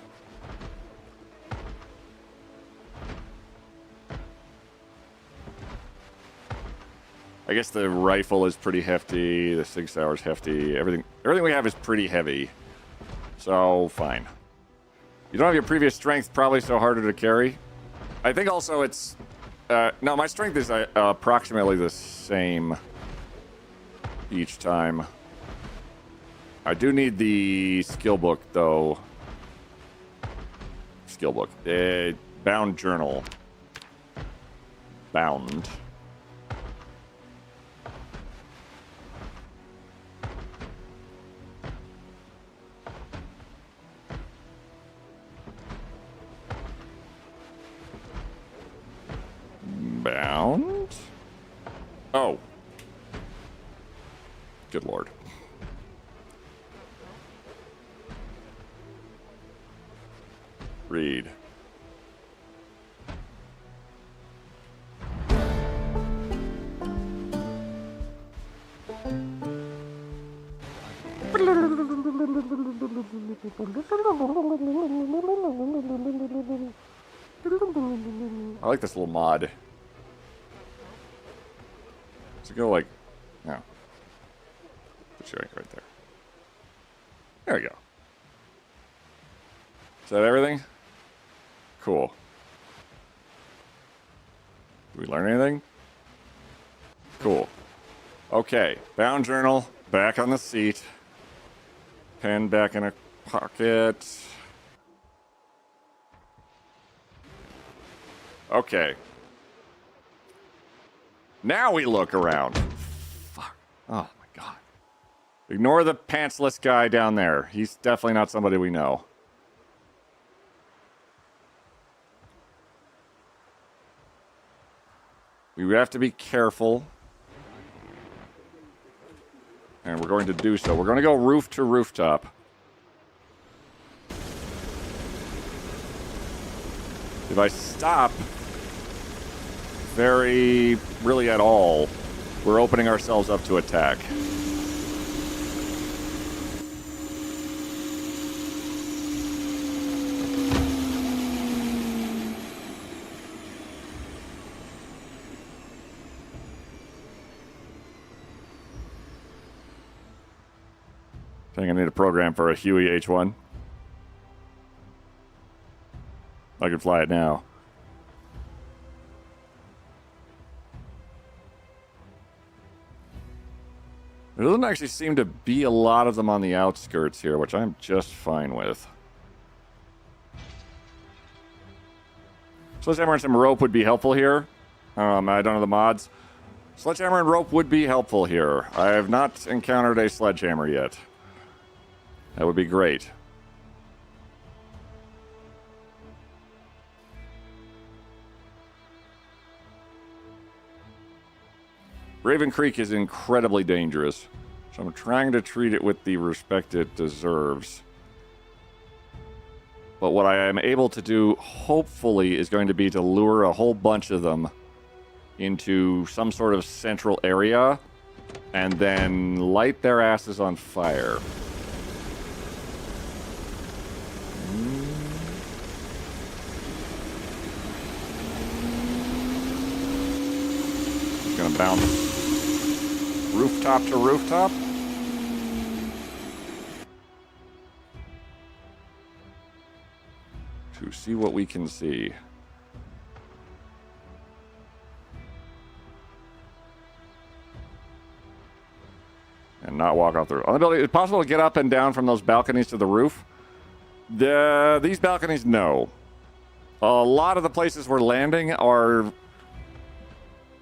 I guess the rifle is pretty hefty. The Sig Sauer is hefty. Everything we have is pretty heavy. So, fine. You don't have your previous strength, probably so harder to carry. I think also it's... no, my strength is approximately the same each time. I do need the skill book, though. Skill book. Bound journal. Bound. Bound? Oh. Good lord. Read. I like this little mod. Does it go like... No. Put your ink right there. There we go. Is that everything? Cool. Did we learn anything? Cool. Okay. Bound journal. Back on the seat. Pen back in a pocket. Okay. Now we look around. Fuck. Oh my god. Ignore the pantsless guy down there. He's definitely not somebody we know. We have to be careful. And we're going to do so. We're going to go roof to rooftop. If I stop really at all, we're opening ourselves up to attack. I think I need a program for a Huey H1. I can fly it now. There doesn't actually seem to be a lot of them on the outskirts here, which I'm just fine with. Sledgehammer and some rope would be helpful here. I don't know the mods. Sledgehammer and rope would be helpful here. I have not encountered a sledgehammer yet. That would be great. Raven Creek is incredibly dangerous, so I'm trying to treat it with the respect it deserves. But what I am able to do, hopefully, is going to be to lure a whole bunch of them into some sort of central area and then light their asses on fire. Just gonna bounce rooftop to rooftop. To see what we can see. And not walk off the roof. On the building, is it possible to get up and down from those balconies to the roof? These balconies, no. A lot of the places we're landing are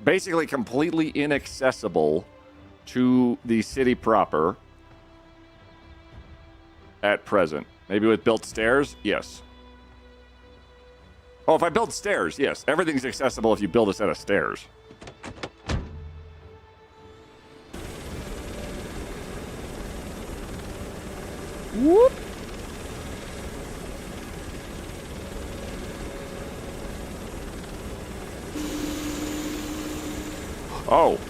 basically completely inaccessible to the city proper at present. Maybe with built stairs? Yes. Oh, if I build stairs, yes. Everything's accessible if you build a set of stairs. Whoop. Oh.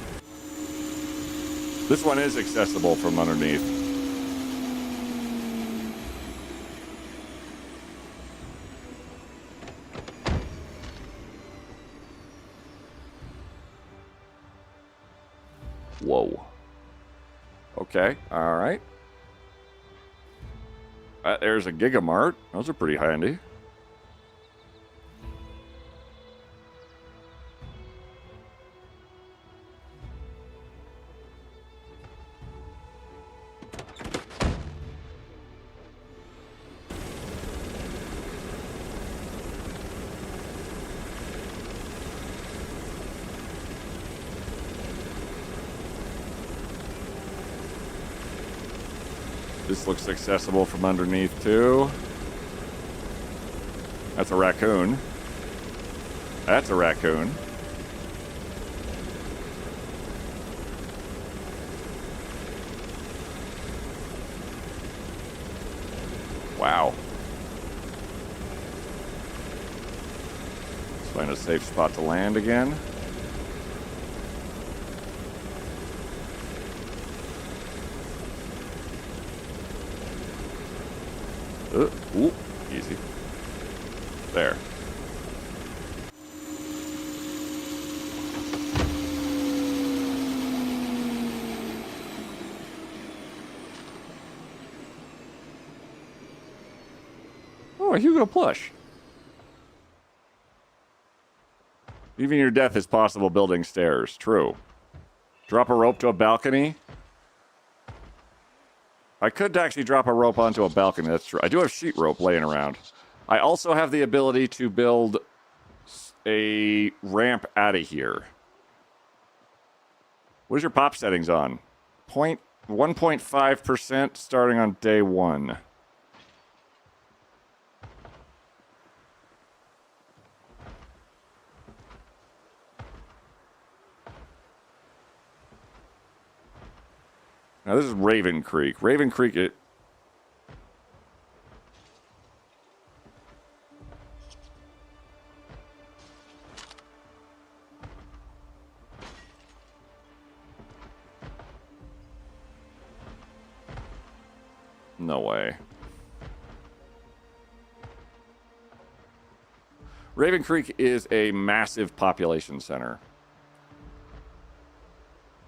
This one is accessible from underneath. Whoa. Okay, all right. There's a Gigamart. Those are pretty handy. This looks accessible from underneath, too. That's a raccoon. That's a raccoon. Wow. Let's find a safe spot to land again. Ooh, easy. There. Oh, a Hugo plush. Even your death is possible building stairs. True. Drop a rope to a balcony. I could actually drop a rope onto a balcony, that's true. I do have sheet rope laying around. I also have the ability to build a ramp out of here. What is your pop settings on? 1.5% starting on day 1. Now this is Raven Creek. Raven Creek, it... No way. Raven Creek is a massive population center.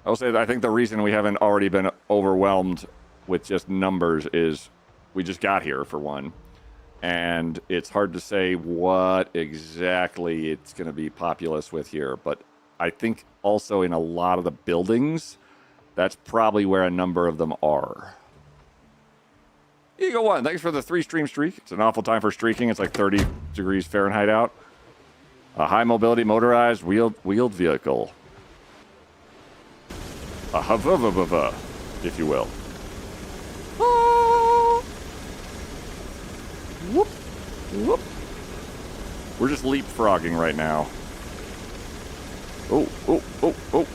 I will say that I think the reason we haven't already been overwhelmed with just numbers is we just got here, for one. And it's hard to say what exactly it's going to be populous with here. But I think also in a lot of the buildings, That's probably where a number of them are. Eagle One, thanks for the 3-stream streak. It's an awful time for streaking. It's like 30 degrees Fahrenheit out. A high mobility motorized wheeled vehicle. A huva, if you will. Whoop, whoop. We're just leapfrogging right now. Oh, oh, oh, oh.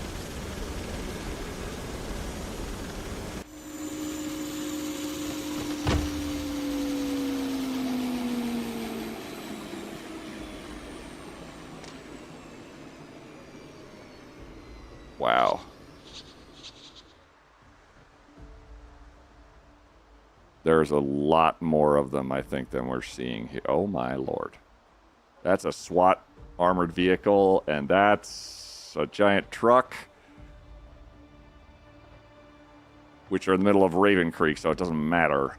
Wow. There's a lot more of them, I think, than we're seeing here. Oh, my Lord. That's a SWAT armored vehicle, and that's a giant truck, which are in the middle of Raven Creek, so it doesn't matter.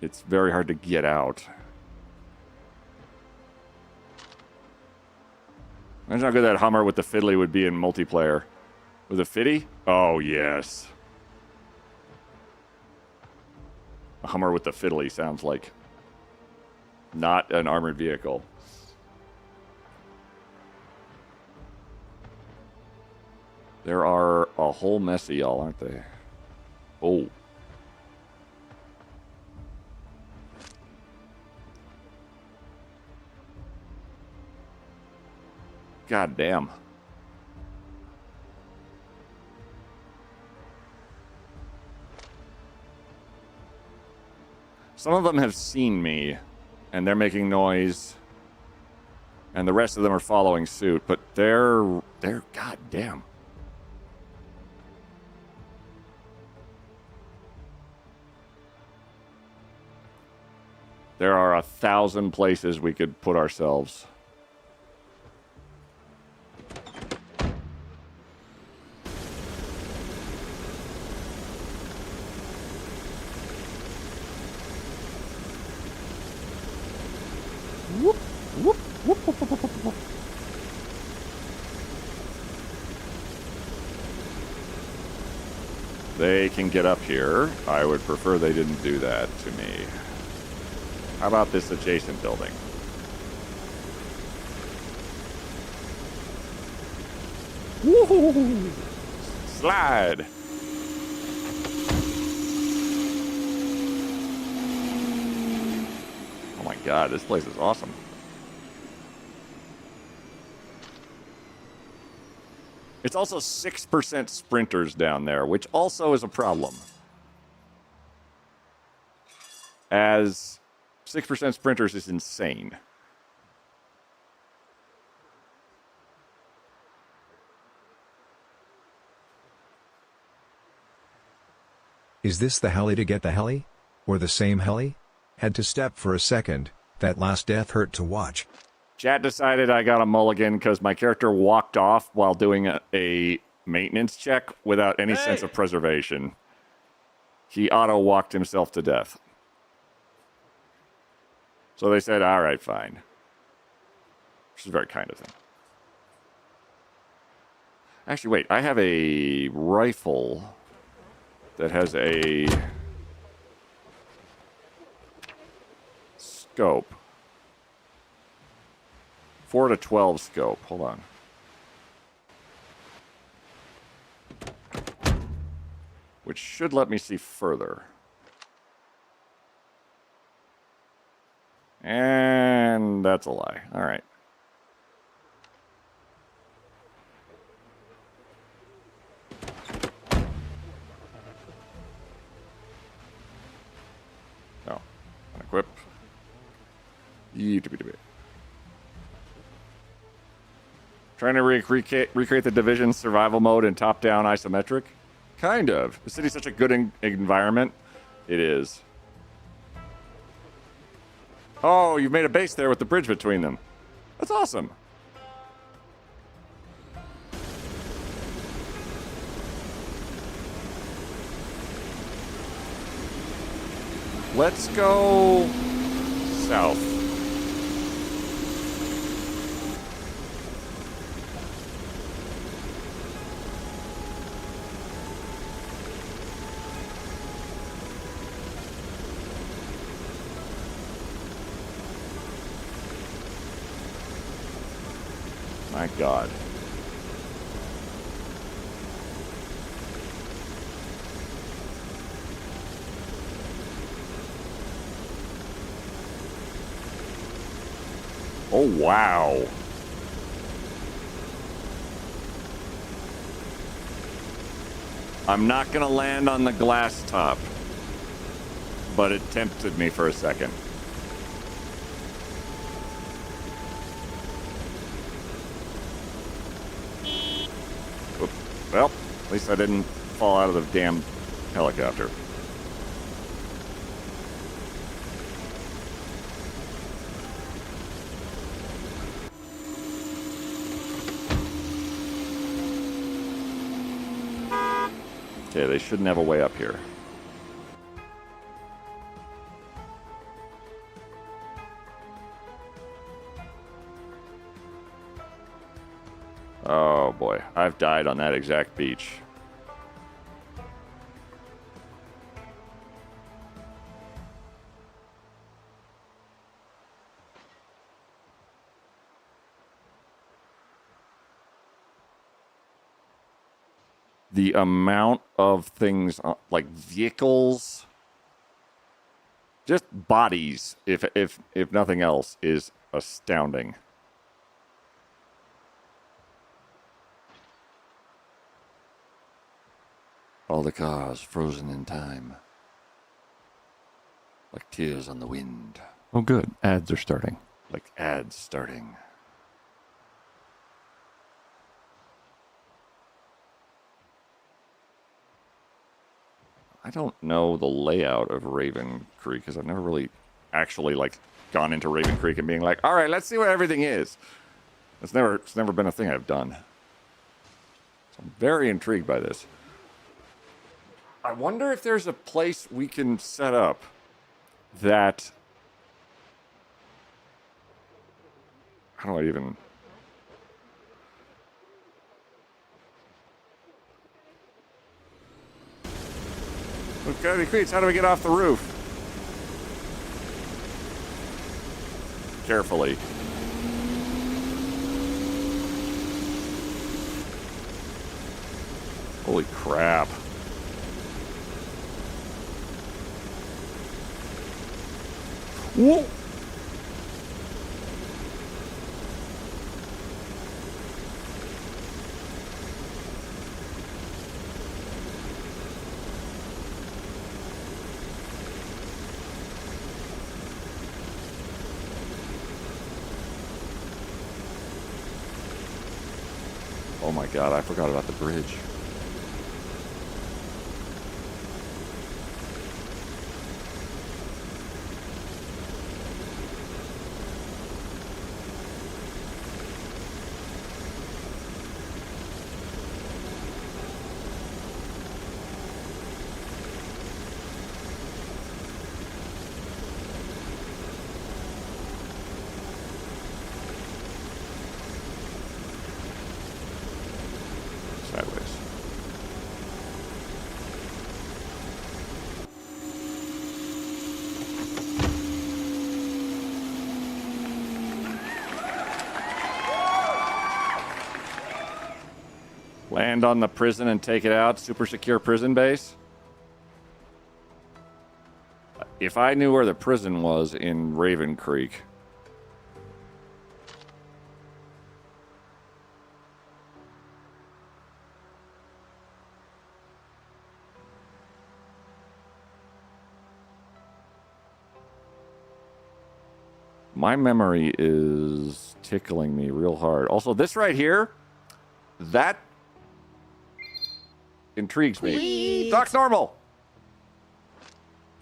It's very hard to get out. Imagine how good that Hummer with the fiddly would be in multiplayer. With a fiddy? Oh, yes. A Hummer with the fiddly sounds like not an armored vehicle. There are a whole mess of y'all, aren't they? Oh. God damn. Some of them have seen me, and they're making noise, and the rest of them are following suit, but they're goddamn. There are 1,000 places we could put ourselves. Whoop, whoop, whoop, whoop, whoop, whoop, whoop. They can get up here. I would prefer they didn't do that to me. How about this adjacent building? Woohoo! Slide! Oh my god, this place is awesome. It's also 6% sprinters down there, which also is a problem. As 6% sprinters is insane. Is this the heli to get the heli? Or the same heli? Had to step for a second, that last death hurt to watch. Chat decided I got a mulligan because my character walked off while doing a maintenance check without any sense of preservation. He auto-walked himself to death. So they said, all right, fine. Which is very kind of them. Actually, wait, I have a rifle that has a scope. 4 to 12 scope. Hold on. Which should let me see further. And that's a lie. All right. Oh, unequip. Trying to recreate the Division survival mode in top-down isometric? Kind of. The city's such a good environment. It is. Oh, you've made a base there with the bridge between them. That's awesome. Let's go south. My God. Oh, wow. I'm not going to land on the glass top, but it tempted me for a second. Oop. Well, at least I didn't fall out of the damn helicopter. Okay, they shouldn't have a way up here. Oh boy, I've died on that exact beach. The amount of things, like vehicles, just bodies, if nothing else, is astounding. All the cars frozen in time, like tears on the wind. Oh, good. Ads are starting. Like ads starting. I don't know the layout of Raven Creek because I've never really actually like gone into Raven Creek and being like, all right, let's see what everything is. It's never been a thing I've done. So I'm very intrigued by this. I wonder if there's a place we can set up that... How do I even... Okay, Creeds, how do we get off the roof? Carefully. Holy crap. Whoa! Oh my God, I forgot about the bridge. Sideways. Land on the prison and take it out. Super secure prison base. If I knew where the prison was in Raven Creek. My memory is tickling me real hard. Also, this right here, that intrigues me. Doc Normal.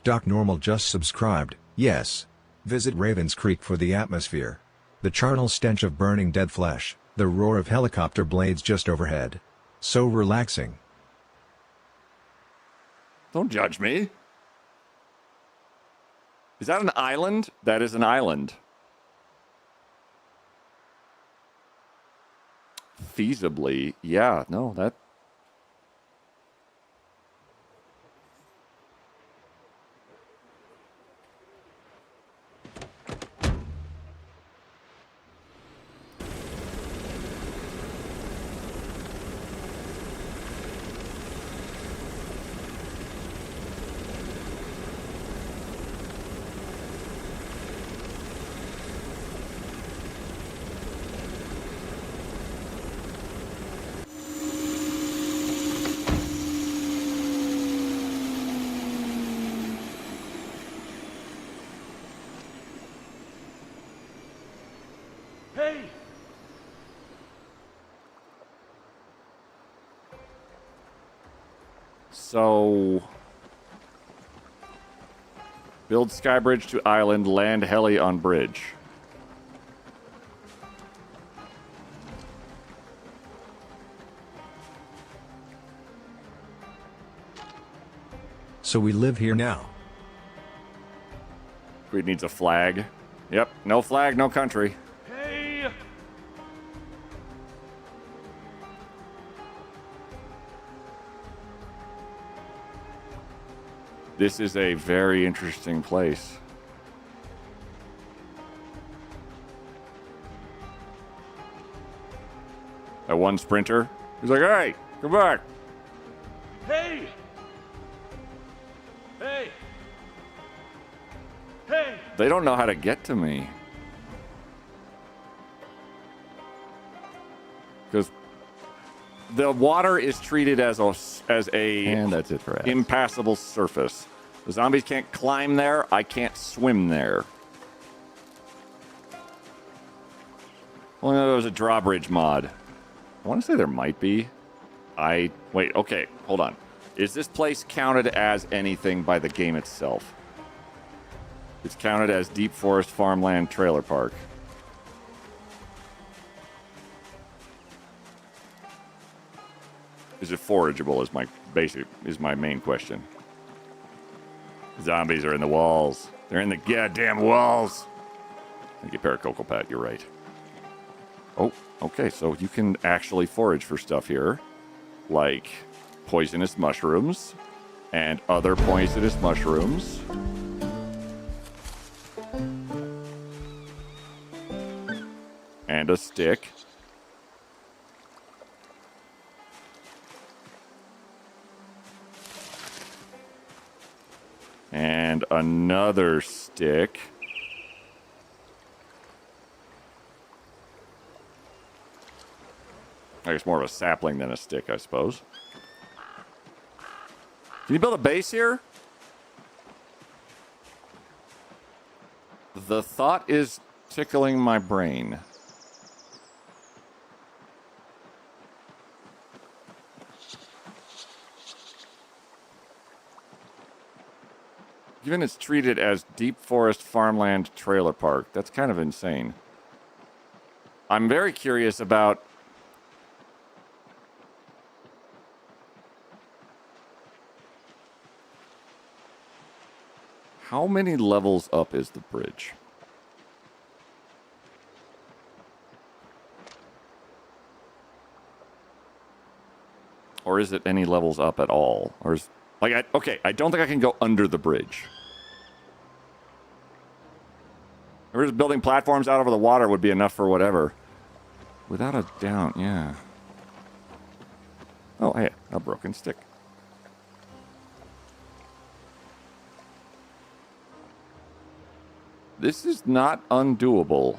Doc Normal just subscribed, yes. Visit Ravens Creek for the atmosphere. The charnel stench of burning dead flesh, the roar of helicopter blades just overhead. So relaxing. Don't judge me. Is that an island? That is an island. Feasibly, yeah, no, that... So... Build skybridge to island, land heli on bridge. So we live here now. Creed needs a flag. Yep, no flag, no country. Hey! This is a very interesting place. That one sprinter, he's like, hey, come back. Hey! Hey! Hey! They don't know how to get to me. Because the water is treated as a And that's it for ads. impassable surface. The zombies can't climb there. I can't swim there. Well, no, there was a drawbridge mod. I want to say there might be. Wait, okay, hold on. Is this place counted as anything by the game itself? It's counted as Deep Forest Farmland Trailer Park. Is it forageable is my main question. Zombies are in the walls. They're in the goddamn walls. Thank you, Paracocopat, you're right. Oh, okay, so you can actually forage for stuff here. Like poisonous mushrooms and other poisonous mushrooms. And a stick. And another stick. I guess more of a sapling than a stick, I suppose. Can you build a base here? The thought is tickling my brain. Given it's treated as Deep Forest Farmland Trailer Park, that's kind of insane. I'm very curious about how many levels up is the bridge? Or is it any levels up at all? Or is okay, I don't think I can go under the bridge. If we're just building platforms out over the water would be enough for whatever. Without a doubt, yeah. Oh, hey, a broken stick. This is not undoable.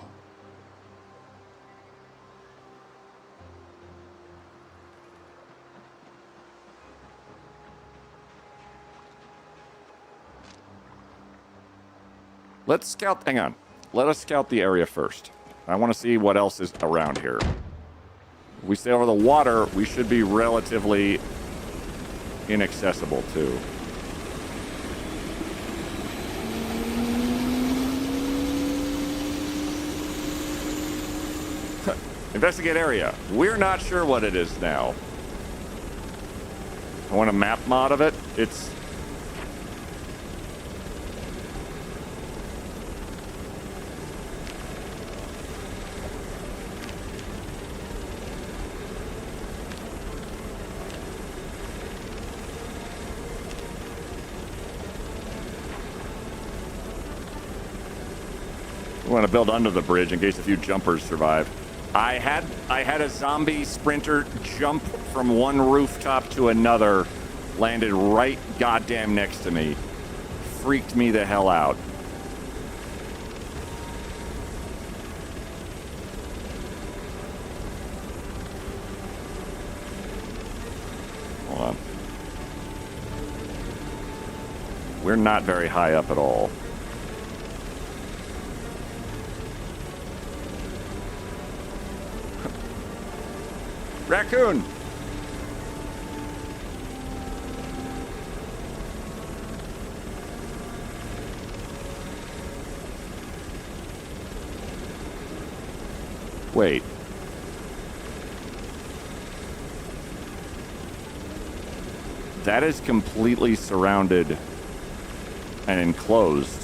Let's scout, hang on. Let us scout the area first. I want to see what else is around here. If we stay over the water, we should be relatively inaccessible too. Investigate area. We're not sure what it is now. I want a map mod of it. It's... We want to build under the bridge in case a few jumpers survive. I had a zombie sprinter jump from one rooftop to another, landed right goddamn next to me. Freaked me the hell out. Hold on. We're not very high up at all. Raccoon! Wait. That is completely surrounded and enclosed.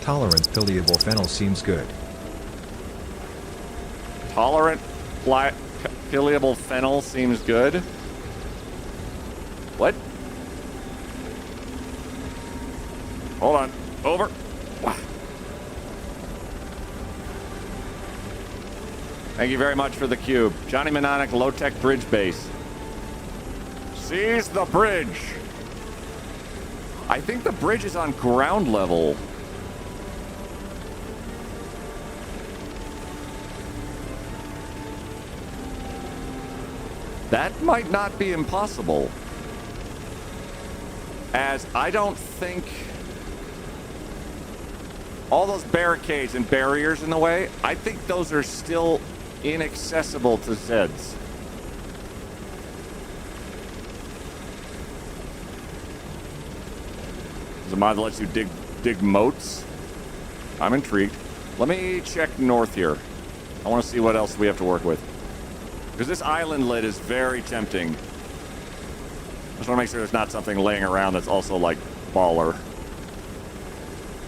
Tolerant piliable fennel seems good. Tolerant piliable fennel seems good. What? Hold on. Over. Thank you very much for the cube. Johnny Mnemonic, low-tech bridge base. Seize the bridge. I think the bridge is on ground level. That might not be impossible. As I don't think all those barricades and barriers in the way, I think those are still inaccessible to Zeds. There's a mod that lets you dig moats. I'm intrigued. Let me check north here. I want to see what else we have to work with. Because this island lid is very tempting. I just want to make sure there's not something laying around that's also like baller.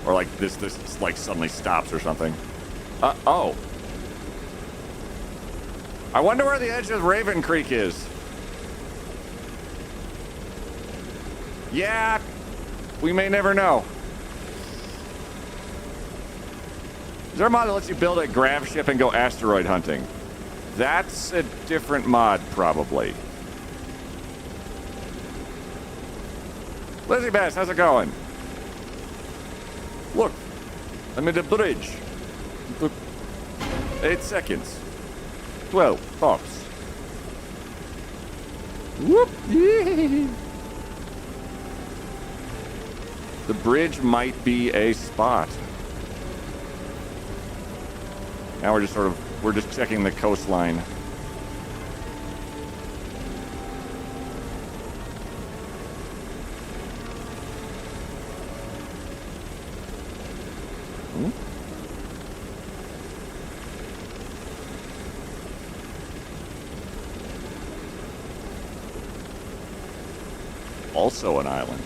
Or like this like suddenly stops or something. Oh. I wonder where the edge of Raven Creek is. Yeah, we may never know. Is there a mod that lets you build a grav ship and go asteroid hunting? That's a different mod, probably. Lizzie Bass, how's it going? Look, I'm at a bridge. 8 seconds. 12 tops. Whoop! The bridge might be a spot. Now we're just checking the coastline. Also an island.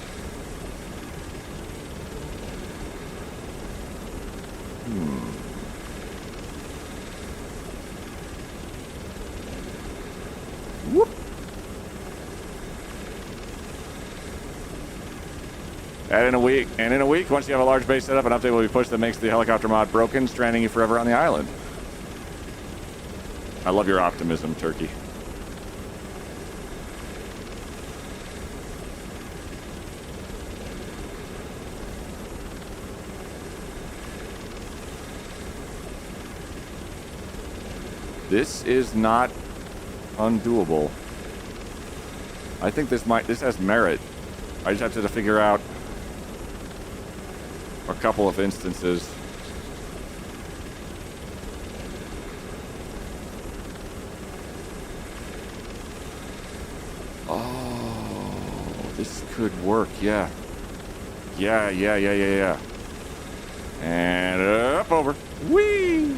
Whoop. And in a week, once you have a large base set up, an update will be pushed that makes the helicopter mod broken, stranding you forever on the island. I love your optimism, Turkey. This is not undoable. I think this has merit. I just have to figure out a couple of instances. Oh, this could work, yeah. Yeah. And up over. Whee!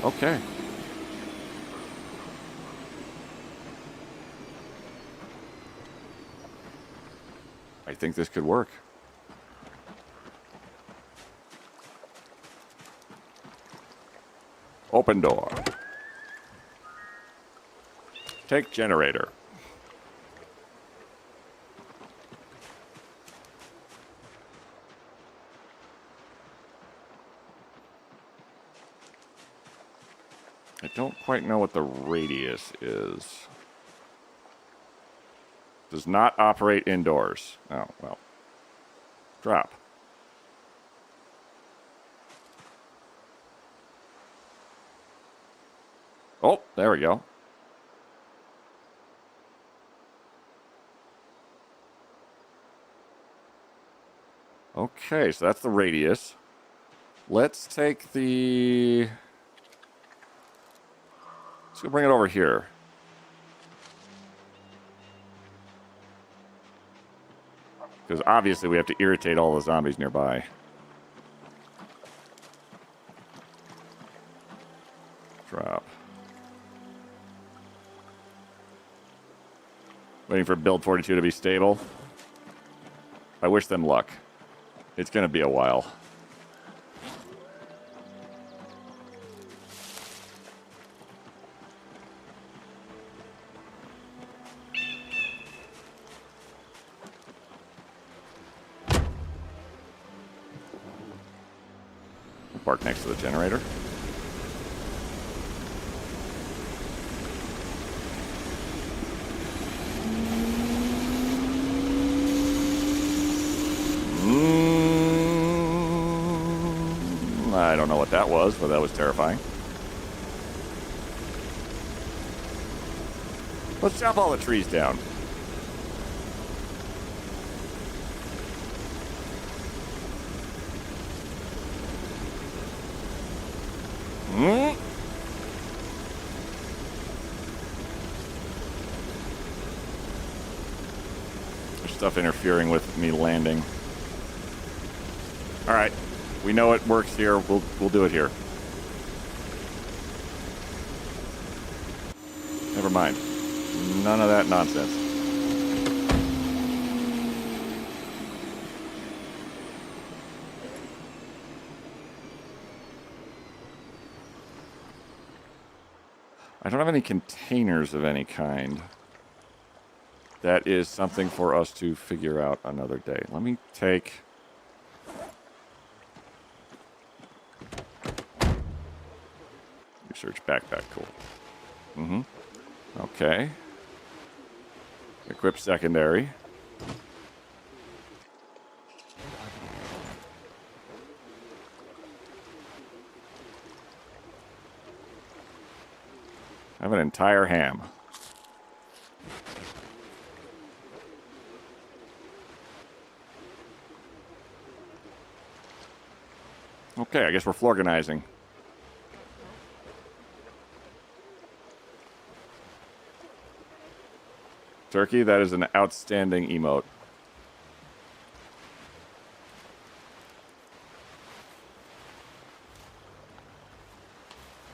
Okay. I think this could work. Open door. Take generator. I don't quite know what the radius is. Does not operate indoors. Oh, well. Drop. Oh, there we go. Okay, so that's the radius. Let's take the... Let's go bring it over here. Because obviously we have to irritate all the zombies nearby. Drop. Waiting for build 42 to be stable. I wish them luck. It's going to be a while. Park next to the generator. I don't know what that was, but that was terrifying. Let's chop all the trees down. There's stuff interfering with me landing. All right, we know it works here. We'll do it here. Never mind. None of that nonsense. I don't have any containers of any kind. That is something for us to figure out another day. Let me take... Research backpack, cool. Okay. Equip secondary. I have an entire ham. Okay, I guess we're organizing. Turkey, that is an outstanding emote.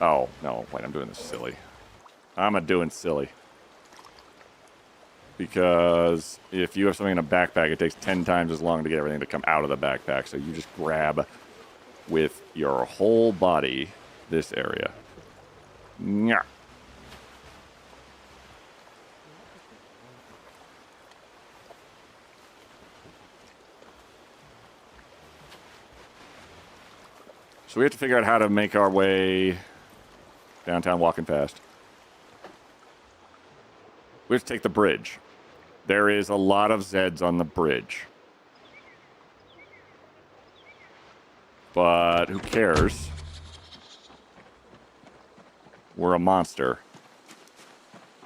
Oh, no, wait, I'm doing this silly. I'm doing silly. Because if you have something in a backpack, it takes 10 times as long to get everything to come out of the backpack. So you just grab with your whole body this area. Nyah. So we have to figure out how to make our way downtown walking fast. We have to take the bridge. There is a lot of Zeds on the bridge. But who cares? We're a monster.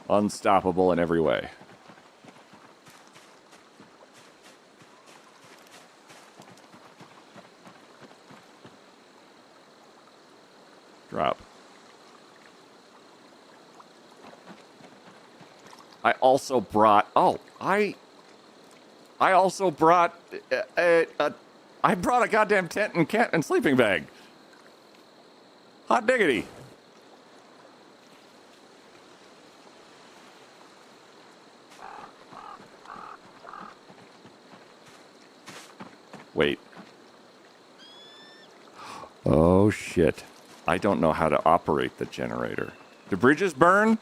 Unstoppable in every way. Drop. I also brought... Oh, I also brought... I brought a goddamn tent and sleeping bag. Hot diggity. Wait. Oh, shit. I don't know how to operate the generator. Do bridges burn?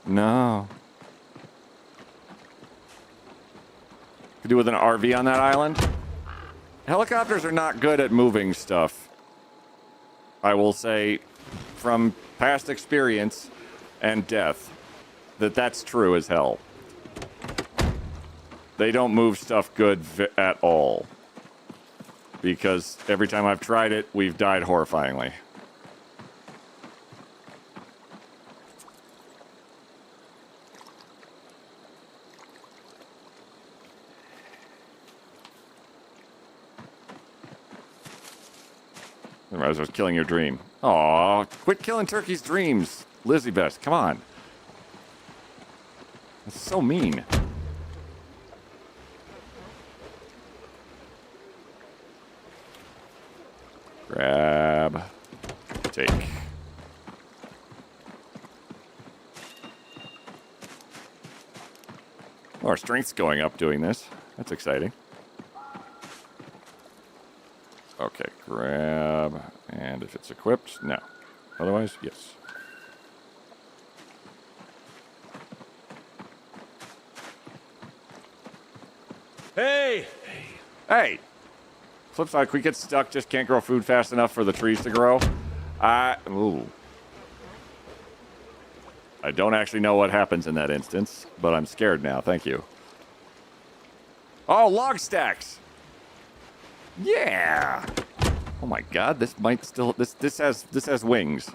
No. Could do with an RV on that island. Helicopters are not good at moving stuff. I will say from past experience and death that that's true as hell. They don't move stuff good at all. Because every time I've tried it, we've died horrifyingly. I was killing your dream. Aw, quit killing Turkey's dreams. Lizzie Best, come on. That's so mean. Grab. Take. Oh, our strength's going up doing this. That's exciting. Okay, grab. And if it's equipped, no. Otherwise, yes. Hey! Hey! Flip side, if we get stuck, just can't grow food fast enough for the trees to grow. Ooh. I don't actually know what happens in that instance, but I'm scared now. Thank you. Oh, log stacks! Yeah! Oh my god, this might still... This has wings.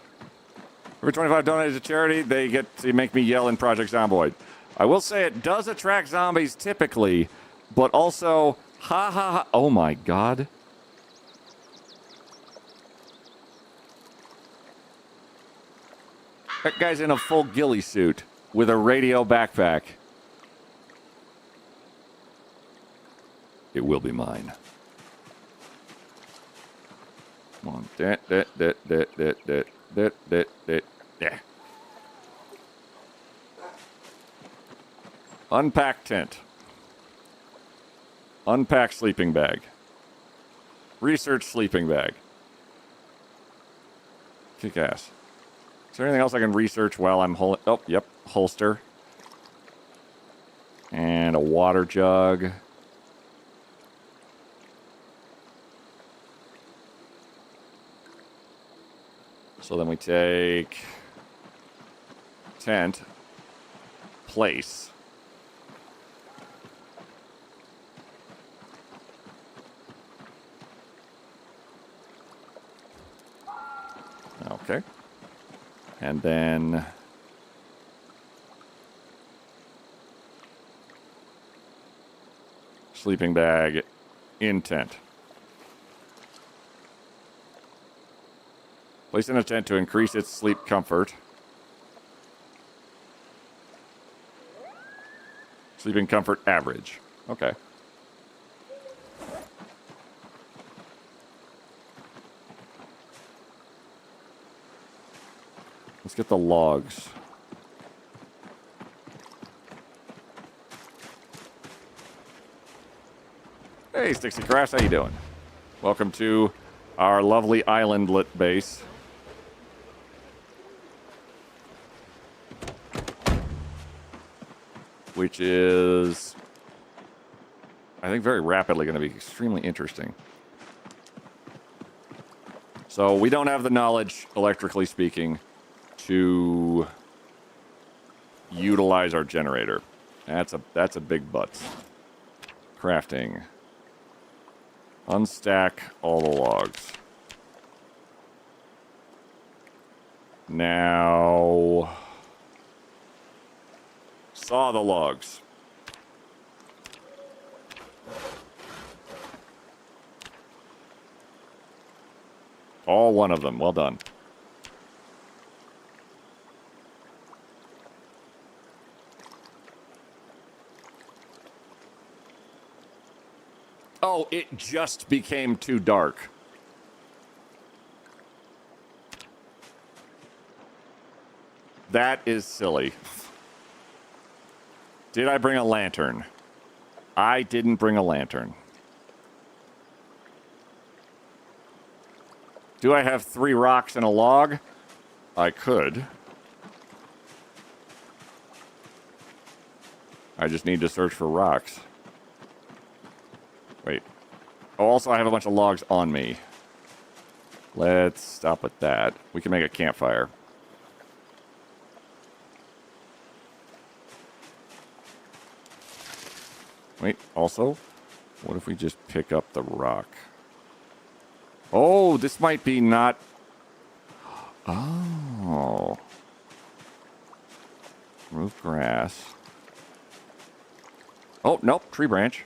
Every 25 donated to charity, they get to make me yell in Project Zomboid. I will say it does attract zombies typically, but also... Ha ha ha. Oh my god. That guy's in a full ghillie suit with a radio backpack. It will be mine. Come on. Yeah. Unpack tent. Unpack sleeping bag. Research sleeping bag. Kick ass. Is there anything else I can research while I'm oh, yep, holster. And a water jug. So then we take tent, place. Okay. And then sleeping bag in tent. Place in a tent to increase its sleep comfort. Sleeping comfort average. Okay. Let's get the logs. Hey, Stixie Crash, how you doing? Welcome to our lovely islandlet base. Which is, I think, very rapidly going to be extremely interesting. So we don't have the knowledge, electrically speaking, to utilize our generator. That's a big butts. Crafting. Unstack all the logs. Now, saw the logs. All one of them. Well done. Oh, it just became too dark. That is silly. Did I bring a lantern? I didn't bring a lantern. Do I have 3 rocks and a log? I could. I just need to search for rocks. Wait. Oh, also I have a bunch of logs on me. Let's stop with that. We can make a campfire. Wait, also, what if we just pick up the rock? Oh, this might be not... Oh. Remove grass. Oh, nope, tree branch.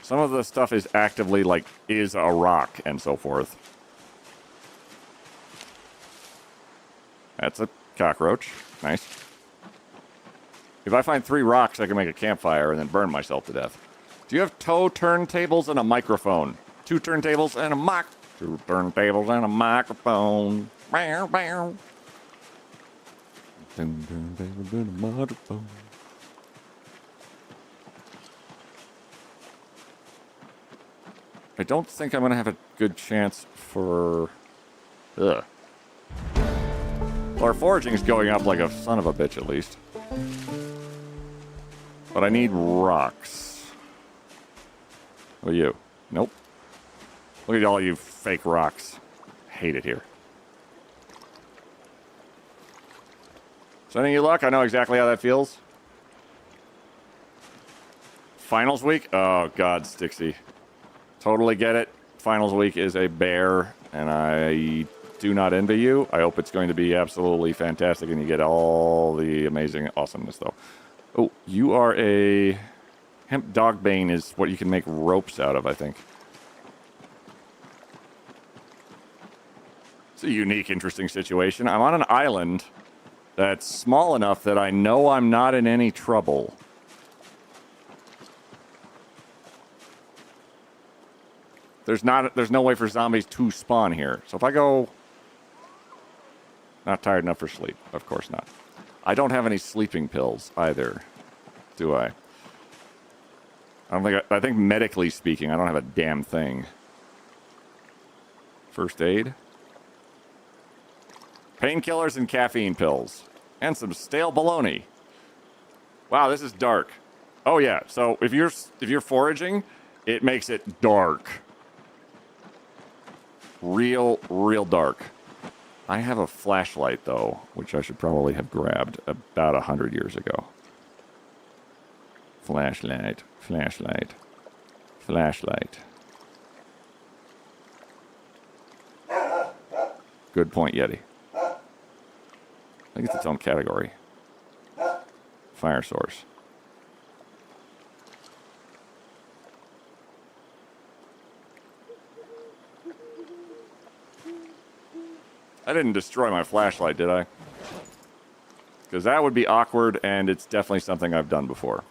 Some of the stuff is actively, like, is a rock and so forth. That's a cockroach. Nice. If I find 3 rocks, I can make a campfire and then burn myself to death. Do you have toe turntables and a microphone? 2 turntables and a mic. 2 turntables and a microphone. Bow, bow. 2 turntables and a microphone. I don't think I'm going to have a good chance for... Ugh. Well, our foraging's going up like a son of a bitch, at least. But I need rocks. What are you? Nope. Look at all you fake rocks. Hate it here. Sending you luck? I know exactly how that feels. Finals week? Oh, God, Stixie. Totally get it. Finals week is a bear, and I do not envy you. I hope it's going to be absolutely fantastic, and you get all the amazing awesomeness, though. Oh, you are a... Hemp dogbane is what you can make ropes out of, I think. It's a unique, interesting situation. I'm on an island that's small enough that I know I'm not in any trouble. There's no way for zombies to spawn here. So if I go... Not tired enough for sleep. Of course not. I don't have any sleeping pills either. Do I? I think medically speaking, I don't have a damn thing. First aid. Painkillers and caffeine pills. And some stale bologna. Wow, this is dark. Oh yeah, so if you're foraging, it makes it dark. Real dark. I have a flashlight, though, which I should probably have grabbed about 100 years ago. Flashlight. Good point, Yeti. I think it's its own category. Fire source. I didn't destroy my flashlight, did I? Because that would be awkward, and it's definitely something I've done before.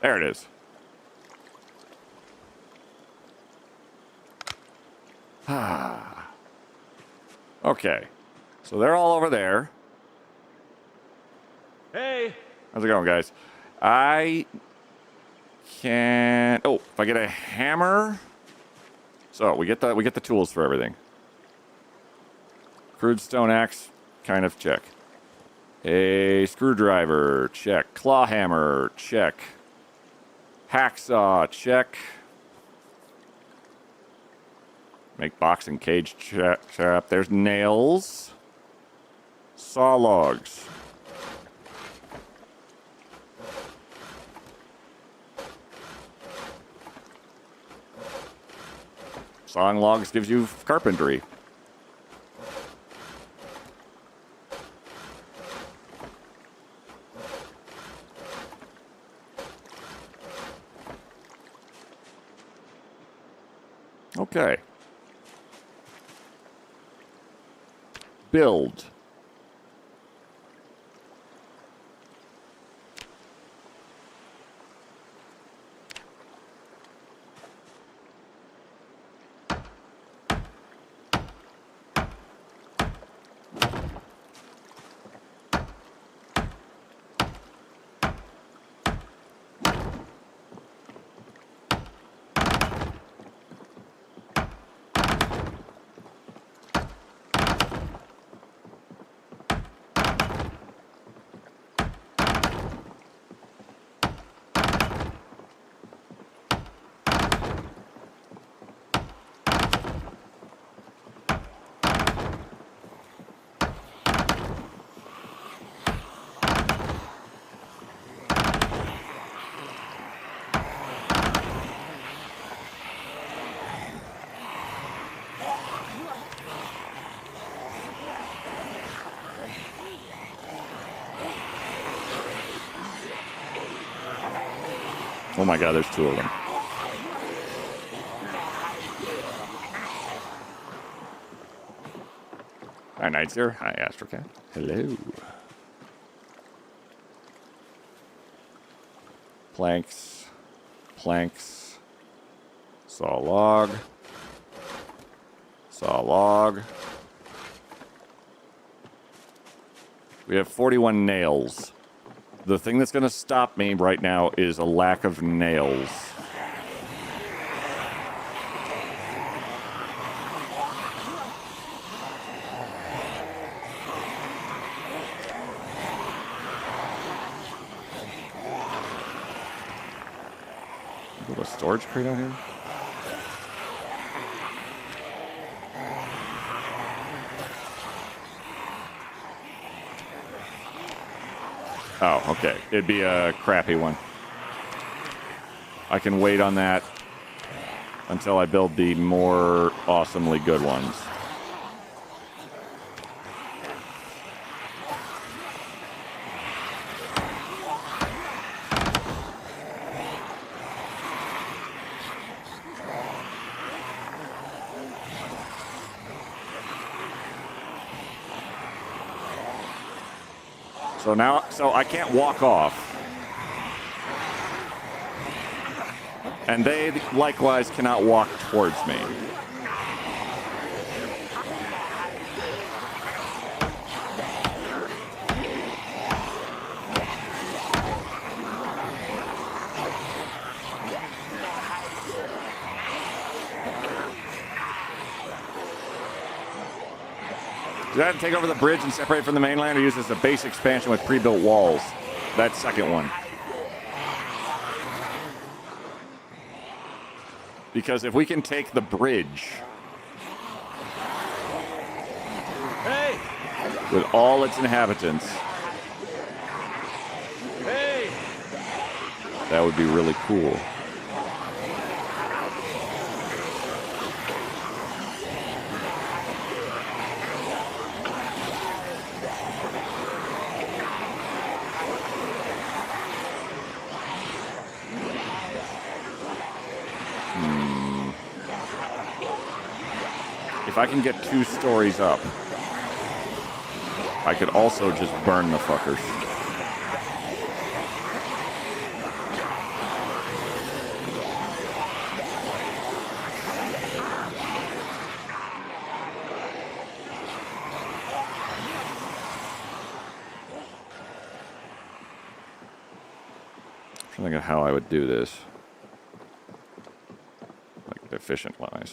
There it is. Okay. So they're all over there. Hey! How's it going, guys? I can... Oh, if I get a hammer... So, we get the tools for everything. Crude stone axe, kind of, check. A screwdriver, check. Claw hammer, check. Hacksaw, check. Make boxing cage trap. There's nails. Saw logs. Sawing logs gives you carpentry. Okay. Build. Oh my god, there's two of them. Hi, Knights here. Hi, Astrocat. Hello. Planks. Planks. Saw log. Saw log. We have 41 nails. The thing that's going to stop me right now is a lack of nails. Is there a storage crate out here? Oh, okay. It'd be a crappy one. I can wait on that until I build the more awesomely good ones. So I can't walk off. And they likewise cannot walk towards me. Does that take over the bridge and separate from the mainland, or use as a base expansion with pre-built walls? That second one. Because if we can take the bridge Hey! with all its inhabitants, Hey! that would be really cool. If I can get 2 stories up, I could also just burn the fuckers. I'm trying to think of how I would do this. Like, efficient wise.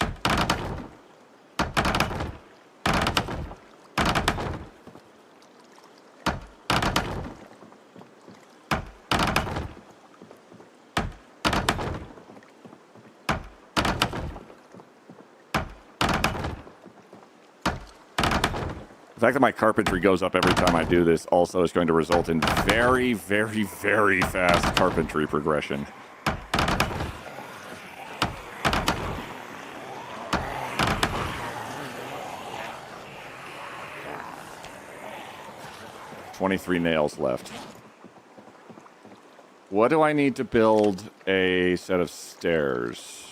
The fact that my carpentry goes up every time I do this also is going to result in very, very, very fast carpentry progression. $23 nails left. What do I need to build a set of stairs?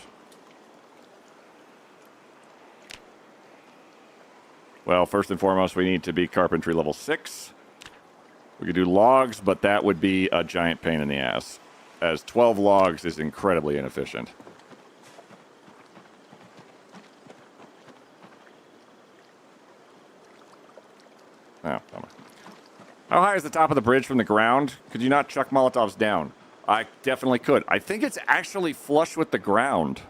Well, first and foremost, we need to be carpentry level 6. We could do logs, but that would be a giant pain in the ass, as 12 logs is incredibly inefficient. Oh, bummer. How high is the top of the bridge from the ground? Could you not chuck Molotovs down? I definitely could. I think it's actually flush with the ground.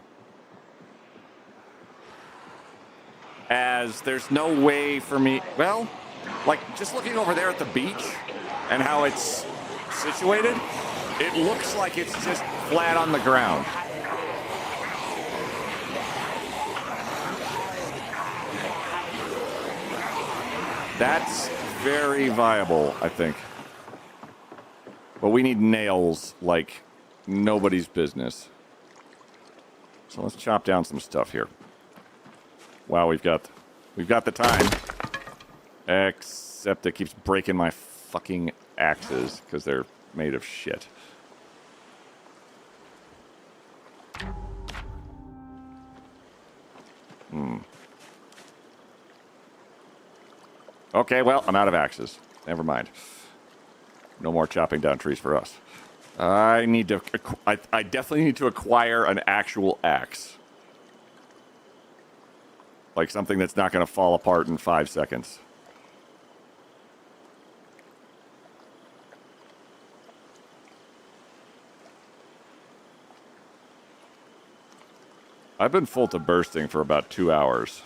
As there's no way for me... Well, like, just looking over there at the beach and how it's situated, it looks like it's just flat on the ground. That's very viable, I think. But we need nails like nobody's business. So let's chop down some stuff here. Wow, we've got the time. Except it keeps breaking my fucking axes because they're made of shit. Okay, well, I'm out of axes. Never mind. No more chopping down trees for us. I need to... I definitely need to acquire an actual axe. Like something that's not going to fall apart in 5 seconds. I've been full to bursting for about 2 hours.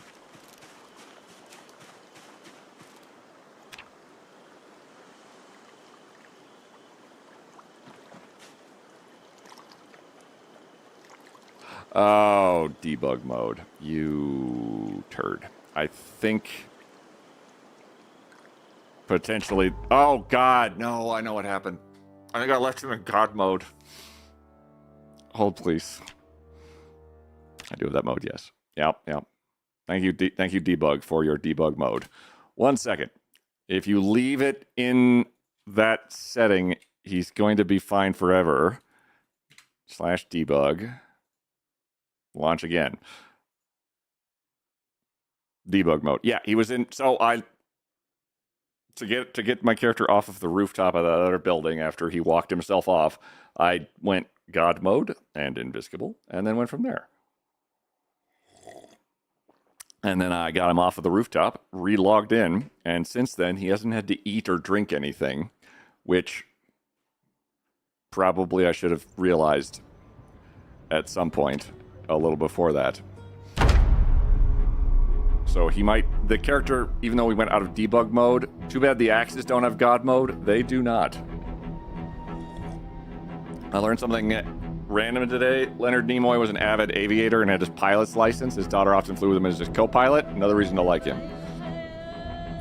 Oh, debug mode. You turd. I think... potentially... Oh, God. No, I know what happened. I think I left him in God mode. Hold, please. I do have that mode, yes. Yep. Thank you, thank you, debug, for your debug mode. 1 second. If you leave it in that setting, he's going to be fine forever. /debug. Launch again. Debug mode. Yeah, he was in. So to get my character off of the rooftop of that other building after he walked himself off, I went God mode and invisible, and then went from there. And then I got him off of the rooftop, re-logged in, and since then he hasn't had to eat or drink anything, which probably I should have realized at some point a little before that. So he might, the character, even though we went out of debug mode, too bad the axes don't have God mode. They do not. I learned something random today. Leonard Nimoy was an avid aviator and had his pilot's license. His daughter often flew with him as his co-pilot. Another reason to like him.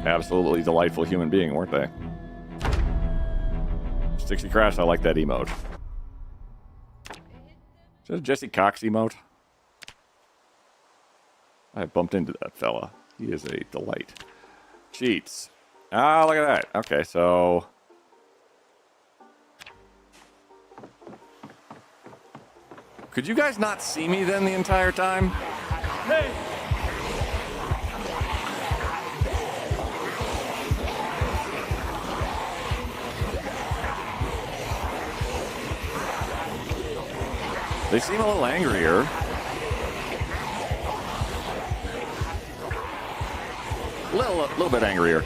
Absolutely delightful human being, weren't they? Stixie Crash, I like that emote. Is that a Jesse Cox emote? I bumped into that fella. He is a delight. Cheats. Ah, look at that. Okay, so... could you guys not see me then the entire time? Hey! They seem a little angrier. A little bit angrier.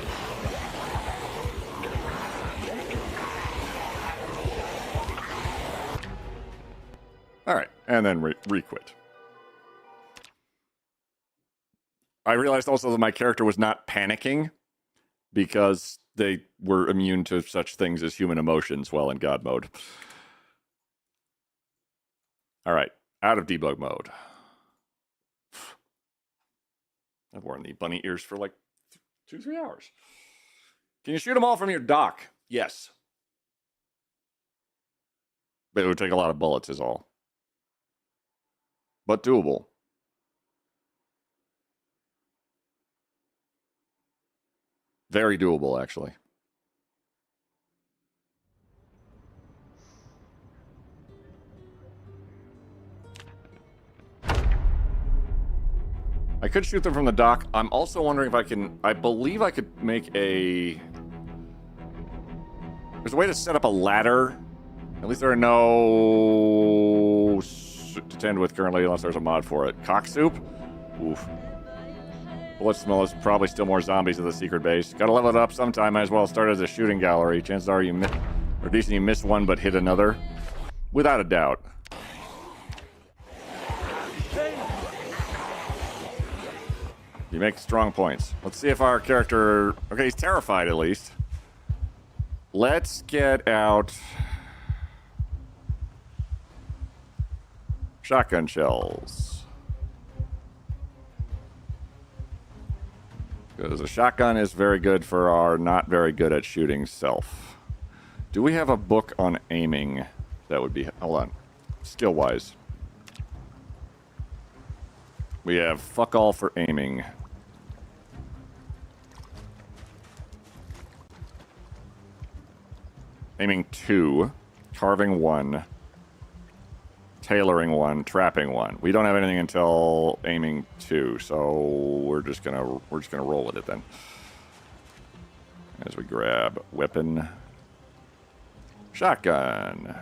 All right, and then re-quit. I realized also that my character was not panicking because they were immune to such things as human emotions while in God mode. All right, out of debug mode. I've worn the bunny ears for like 2-3 hours. Can you shoot them all from your dock? Yes. But it would take a lot of bullets is all. But doable. Very doable, actually. I could shoot them from the dock. I'm also wondering if I can... I believe I could make a... there's a way to set up a ladder. At least there are no... to tend with currently, unless there's a mod for it. Cock soup? Oof. Bullet smell is probably still more zombies at the secret base. Gotta level it up sometime. Might as well start as a shooting gallery. Chances are you miss one but hit another. Without a doubt. You make strong points. Let's see if our character... okay, he's terrified at least. Let's get out... shotgun shells. Because a shotgun is very good for our not very good at shooting self. Do we have a book on aiming? That would be... hold on. Skill-wise. We have fuck all for aiming. Aiming 2. Carving 1. tailoring 1, trapping 1. We don't have anything until aiming 2, so we're just gonna roll with it then. As we grab weapon, shotgun.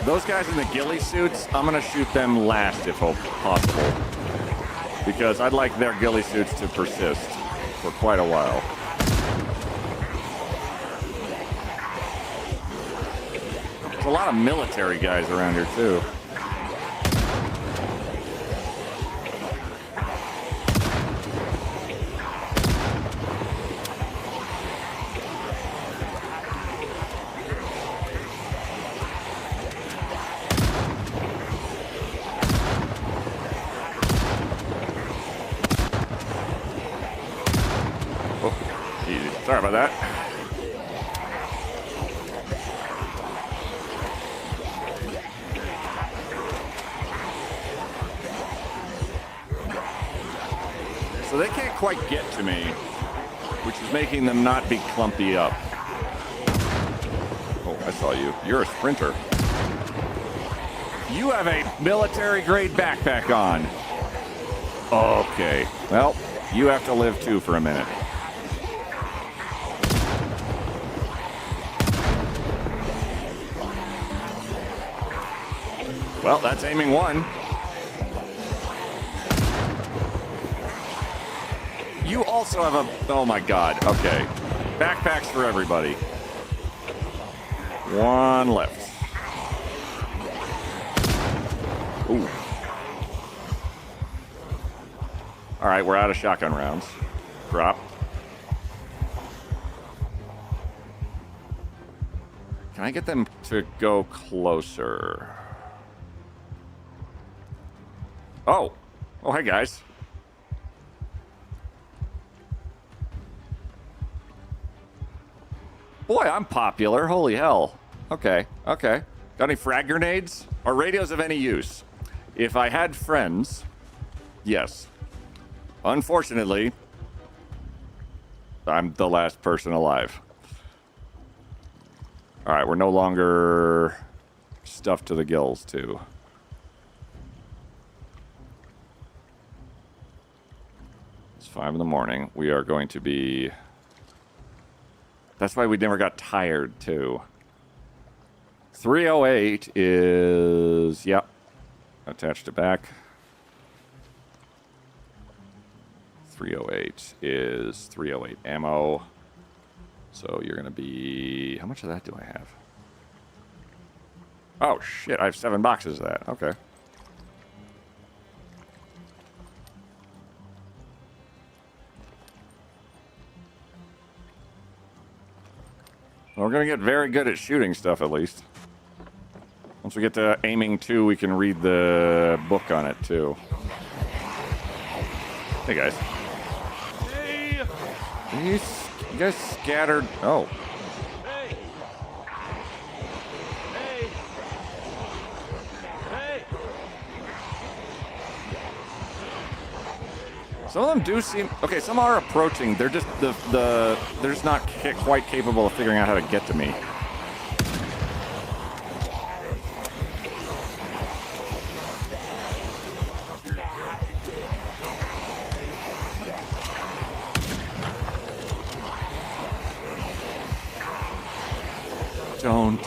Those guys in the ghillie suits, I'm gonna shoot them last if possible. Because I'd like their ghillie suits to persist for quite a while. There's a lot of military guys around here too. Sorry about that. So they can't quite get to me, which is making them not be clumpy up. Oh, I saw you. You're a sprinter. You have a military-grade backpack on. Okay. Well, you have to live too for a minute. Well, that's aiming 1. You also have a... Oh, my God. Okay. Backpacks for everybody. 1 left. Ooh. All right, we're out of shotgun rounds. Drop. Can I get them to go closer? Oh. Oh, hey, guys. Boy, I'm popular. Holy hell. Okay, okay. Got any frag grenades? Are radios of any use? If I had friends, yes. Unfortunately, I'm the last person alive. All right, we're no longer stuffed to the gills, too. It's 5 in the morning. We are going to be... That's why we never got tired, too. 308 is... Yep. Attached to back. 308 is 308 ammo. So you're going to be... How much of that do I have? Oh, shit. I have 7 boxes of that. Okay. Well, we're going to get very good at shooting stuff, at least. Once we get to aiming 2, we can read the book on it, too. Hey, guys. Hey! You guys scattered... Oh. Hey! Hey! Hey! Some of them do seem... Okay, some are approaching. They're just... They're just not quite capable of figuring out how to get to me. Don't.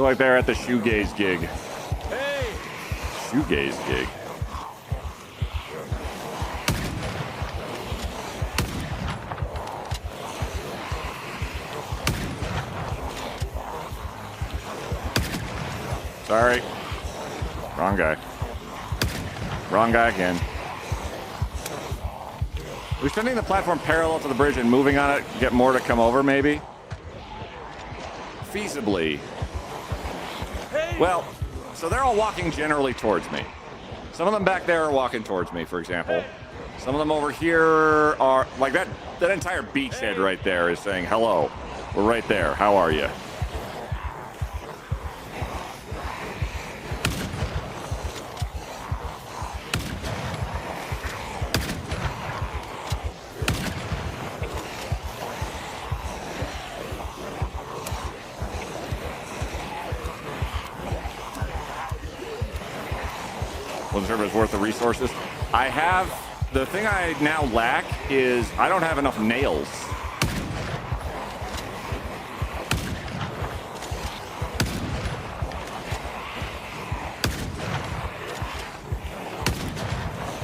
Look like they're at the shoegaze gig. Hey! Shoegaze gig. Sorry. Wrong guy. Wrong guy again. We're sending the platform parallel to the bridge and moving on it, get more to come over, maybe? Feasibly. Well, so they're all walking generally towards me. Some of them back there are walking towards me, for example. Some of them over here are, like that entire beachhead right there is saying, hello, we're right there, how are you? Wasn't sure if it was worth the resources. I have, the thing I now lack is I don't have enough nails.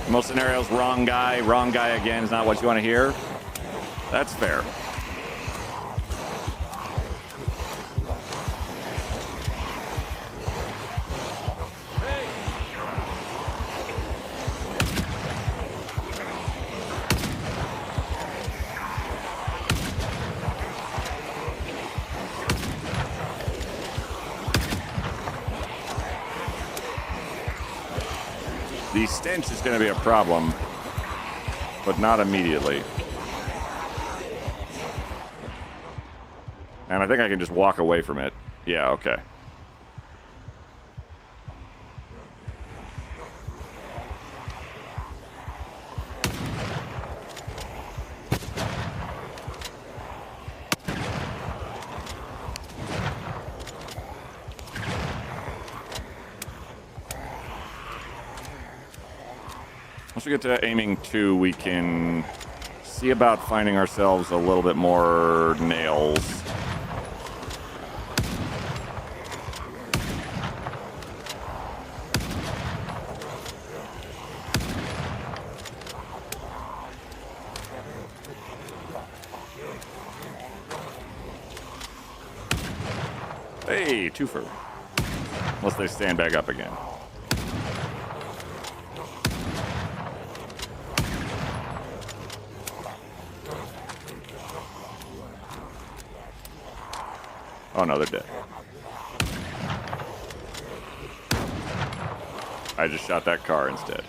Most scenarios, wrong guy again is not what you want to hear. That's fair. The stench is going to be a problem, but not immediately. And I think I can just walk away from it. Yeah, okay. Once we get to aiming 2, we can see about finding ourselves a little bit more nails. Hey, twofer. Unless they stand back up again. Oh no, they're dead. I just shot that car instead.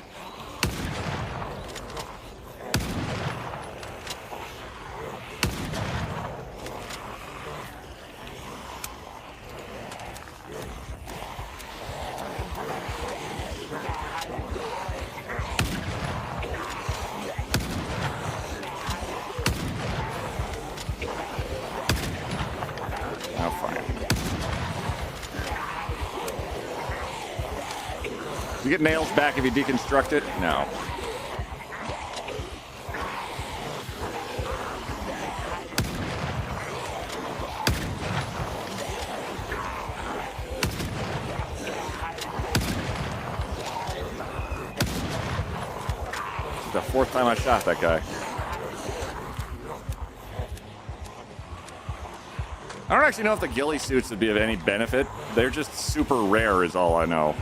You get nails back if you deconstruct it? No. This is the 4th time I shot that guy. I don't actually know if the ghillie suits would be of any benefit. They're just super rare is all I know.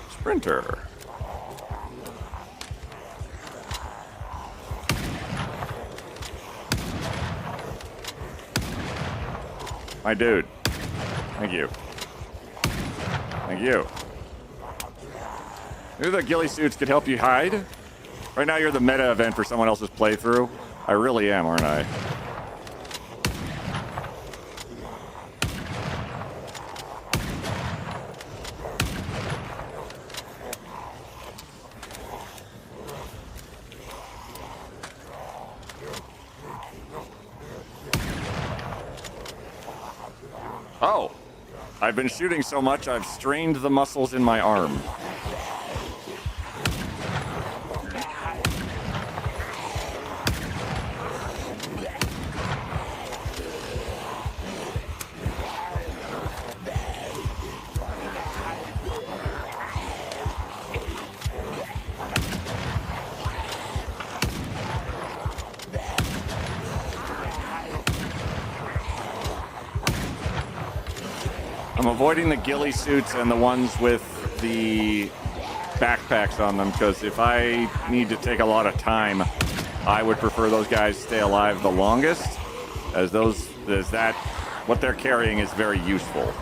Sprinter. My dude. Thank you. Thank you. Maybe the ghillie suits could help you hide? Right now you're the meta event for someone else's playthrough. I really am, aren't I? Oh, I've been shooting so much I've strained the muscles in my arm. I'm avoiding the ghillie suits and the ones with the backpacks on them, because if I need to take a lot of time, I would prefer those guys stay alive the longest, as what they're carrying is very useful.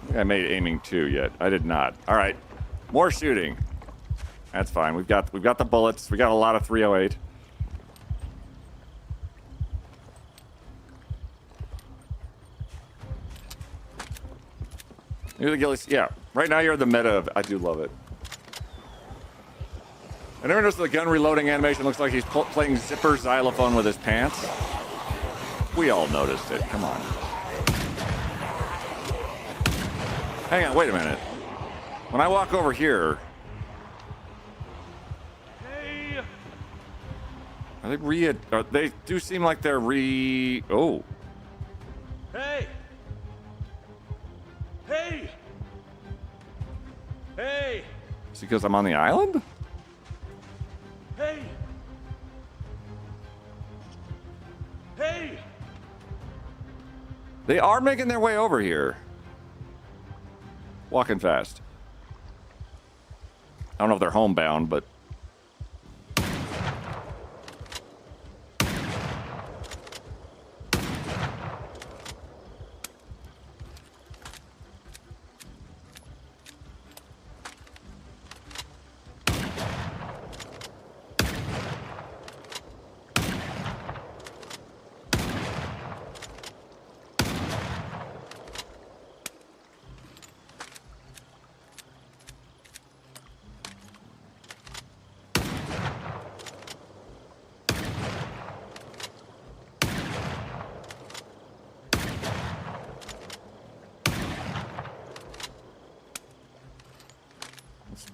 I think I made aiming 2 yet. I did not. All right, more shooting. That's fine. We've got the bullets. We got a lot of 308. You're the ghillie. Yeah. Right now you're the meta of. I do love it. I never noticed the gun reloading animation looks like he's playing zipper xylophone with his pants. We all noticed it. Come on. Hang on. Wait a minute. When I walk over here, Hey! they do seem like they're Oh. Hey! Hey! Hey! Is it because I'm on the island? Hey! Hey! They are making their way over here. Walking fast. I don't know if they're homebound, but...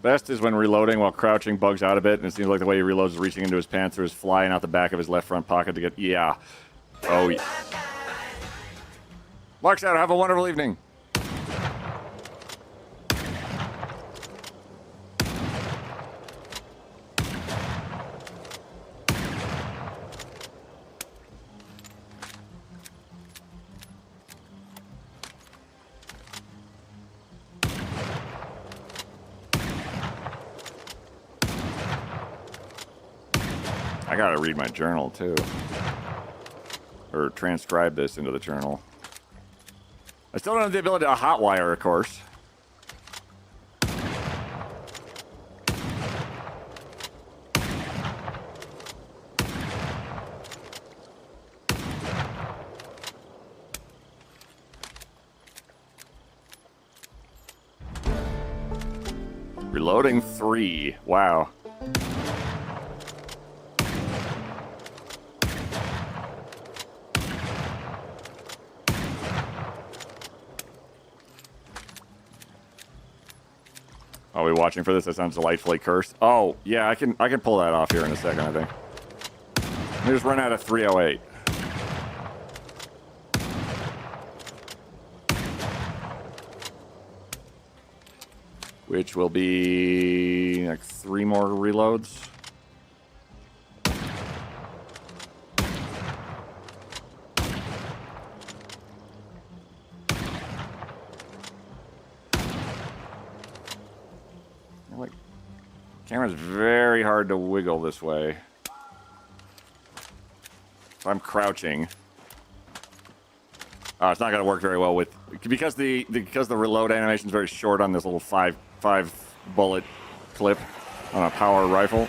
Best is when reloading while crouching bugs out a bit, and it seems like the way he reloads is reaching into his pants or is flying out the back of his left front pocket to get... Yeah. Oh, yeah. Mark's out. Have a wonderful evening. I gotta read my journal, too. Or transcribe this into the journal. I still don't have the ability to hotwire, of course. Reloading 3. Wow. Are we watching for this? That sounds delightfully cursed. Oh, yeah, I can pull that off here in a second, I think. Let me just run out of 308. Which will be like 3 more reloads. Camera's very hard to wiggle this way. If I'm crouching. Oh, it's not going to work very well with... Because the reload animation is very short on this little 5 bullet clip on a power rifle.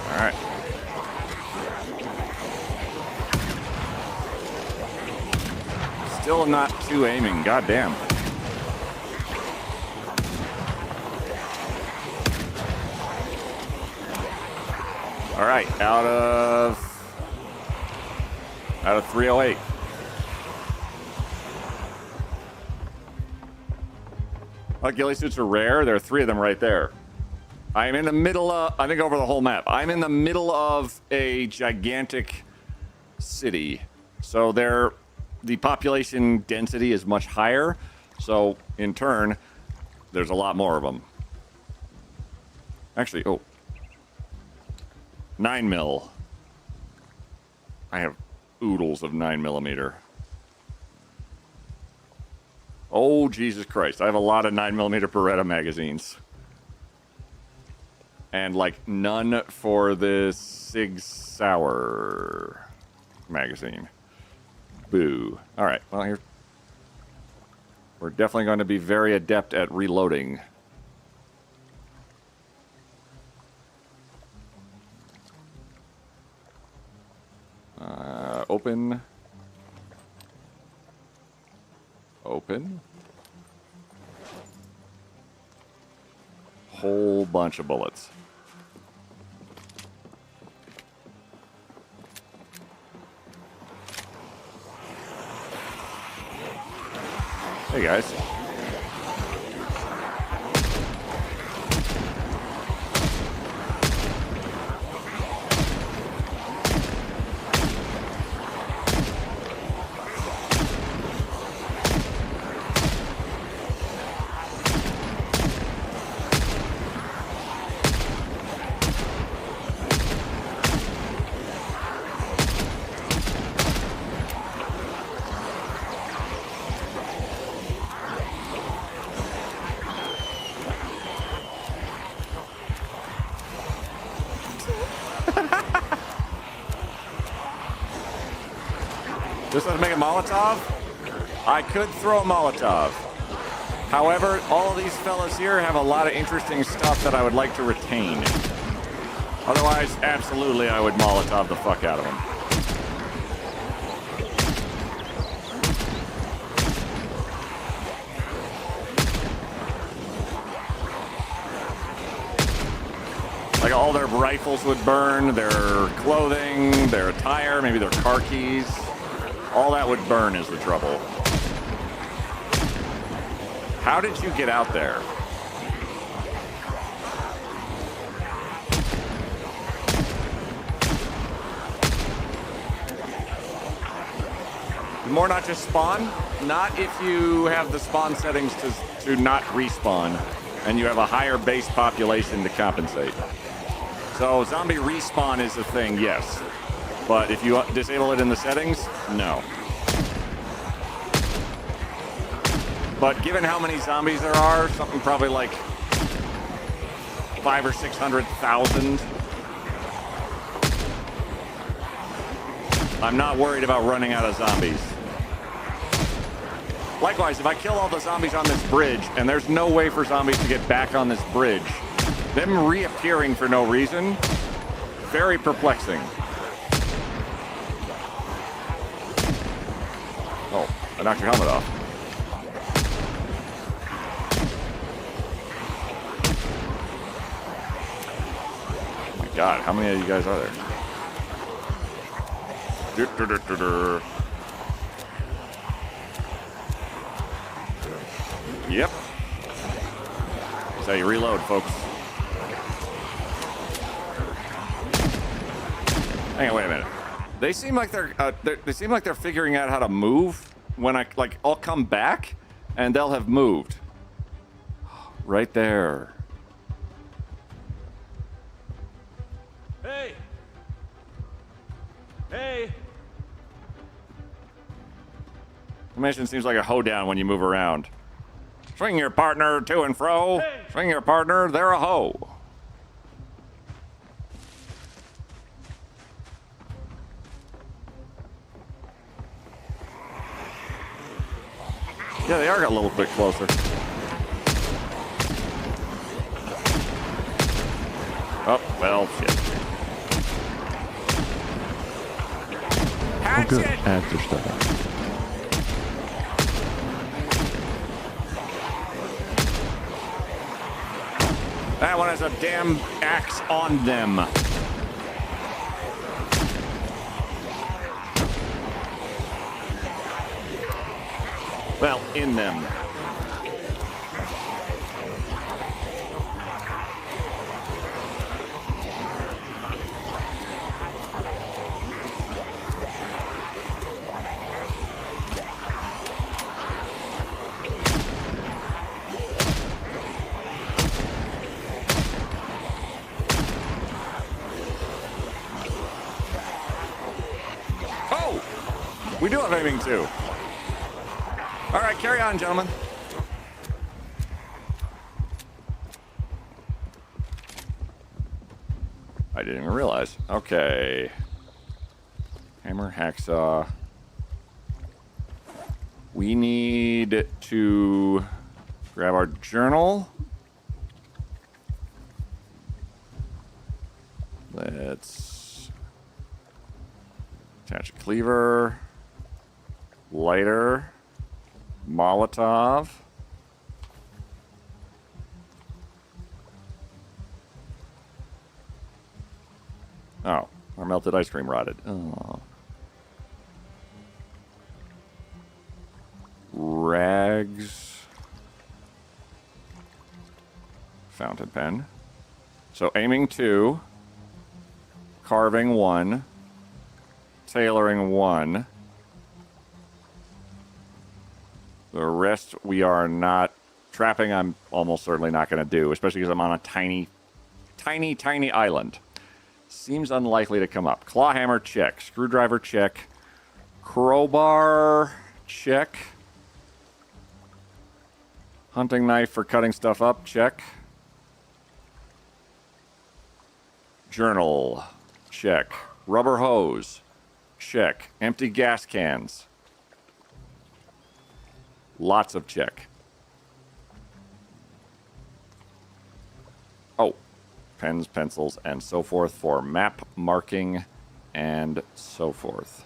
Alright. Still not too aiming, goddamn. All right, out of 308. Oh, ghillie suits are rare. There are 3 of them right there. I am in the middle of, I think over the whole map, I'm in the middle of a gigantic city. So the population density is much higher. So in turn, there's a lot more of them. Actually, 9mm. I have oodles of 9mm. Oh, Jesus Christ. I have a lot of 9mm Beretta magazines. And, like, none for this Sig Sauer magazine. Boo. All right. Well, here. We're definitely going to be very adept at reloading. Open. Open. Whole bunch of bullets. Hey guys. This doesn't make a Molotov? I could throw a Molotov. However, all of these fellas here have a lot of interesting stuff that I would like to retain. Otherwise, absolutely, I would Molotov the fuck out of them. Like all their rifles would burn, their clothing, their attire, maybe their car keys. All that would burn is the trouble. How did you get out there? Did more not just spawn? Not if you have the spawn settings to not respawn, and you have a higher base population to compensate. So zombie respawn is a thing, yes. But if you disable it in the settings, no. But given how many zombies there are, something probably like 500,000 or 600,000, I'm not worried about running out of zombies. Likewise, if I kill all the zombies on this bridge, and there's no way for zombies to get back on this bridge, them reappearing for no reason, very perplexing. Oh, I knocked your helmet off. Oh my God, how many of you guys are there? Yep. That's how you reload, folks. Hang on, wait a minute. They seem like they're figuring out how to move when I'll come back and they'll have moved. Right there. Hey! Hey! The mission seems like a hoedown when you move around. Swing your partner to and fro. Hey! Swing your partner, they're a hoe. Yeah, they are a little bit closer. Oh, well, shit. Oh, good. Ads are starting. That one has a damn axe on them. Well, in them. Oh! We do have aiming too. All right, carry on, gentlemen. I didn't even realize. Okay. Hammer, hacksaw. We need to grab our journal. Let's attach a cleaver, lighter, Molotov. Oh, our melted ice cream rotted. Oh. Rags. Fountain pen. So aiming 2. Carving 1. Tailoring 1. The rest we are not. Trapping I'm almost certainly not going to do, especially because I'm on a tiny island. Seems unlikely to come up. Clawhammer, check. Screwdriver, check. Crowbar, check. Hunting knife for cutting stuff up, check. Journal, check. Rubber hose, check. Empty gas cans. Lots of check. Oh, pens, pencils, and so forth for map marking and so forth.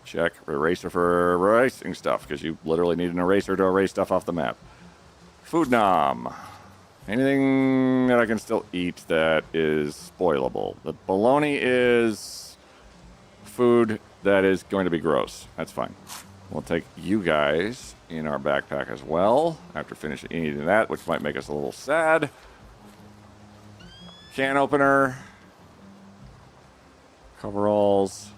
Check. Eraser for erasing stuff, because you literally need an eraser to erase stuff off the map. Food nom. Anything that I can still eat that is spoilable. The bologna is food that is going to be gross. That's fine. We'll take you guys in our backpack as well after finishing eating that, which might make us a little sad. Can opener. Coveralls.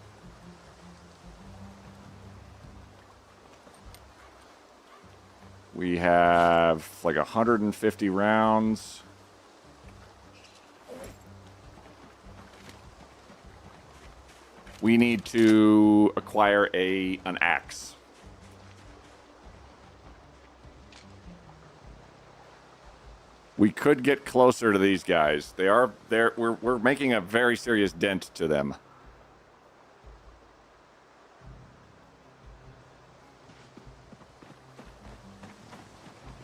We have like 150 rounds. We need to acquire an axe. We could get closer to these guys. We're making a very serious dent to them.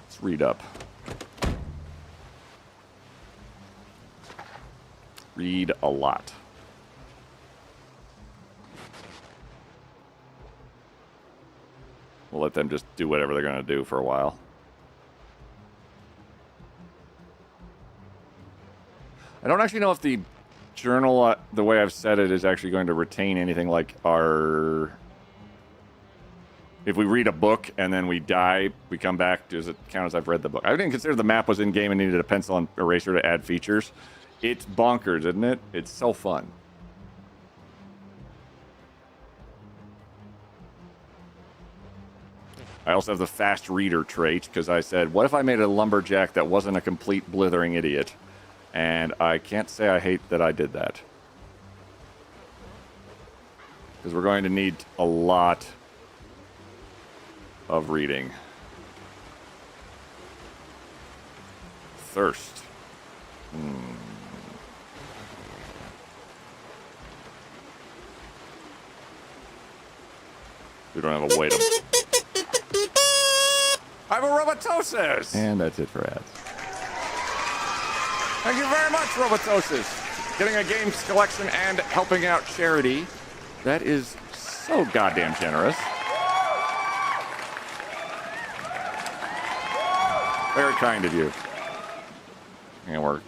Let's read up. Read a lot. We'll let them just do whatever they're going to do for a while. I don't actually know if the journal, the way I've set it, is actually going to retain anything like our... If we read a book and then we die, we come back, does it count as I've read the book? I didn't consider the map was in-game and needed a pencil and eraser to add features. It's bonkers, isn't it? It's so fun. I also have the fast reader trait, because I said, what if I made a lumberjack that wasn't a complete blithering idiot? And I can't say I hate that I did that. Because we're going to need a lot of reading. Thirst. We don't have a way to... I have a Robotosis! And that's it for ads. Thank you very much, Robotosis. Getting a games collection and helping out charity. That is so goddamn generous. Very kind of you. And we're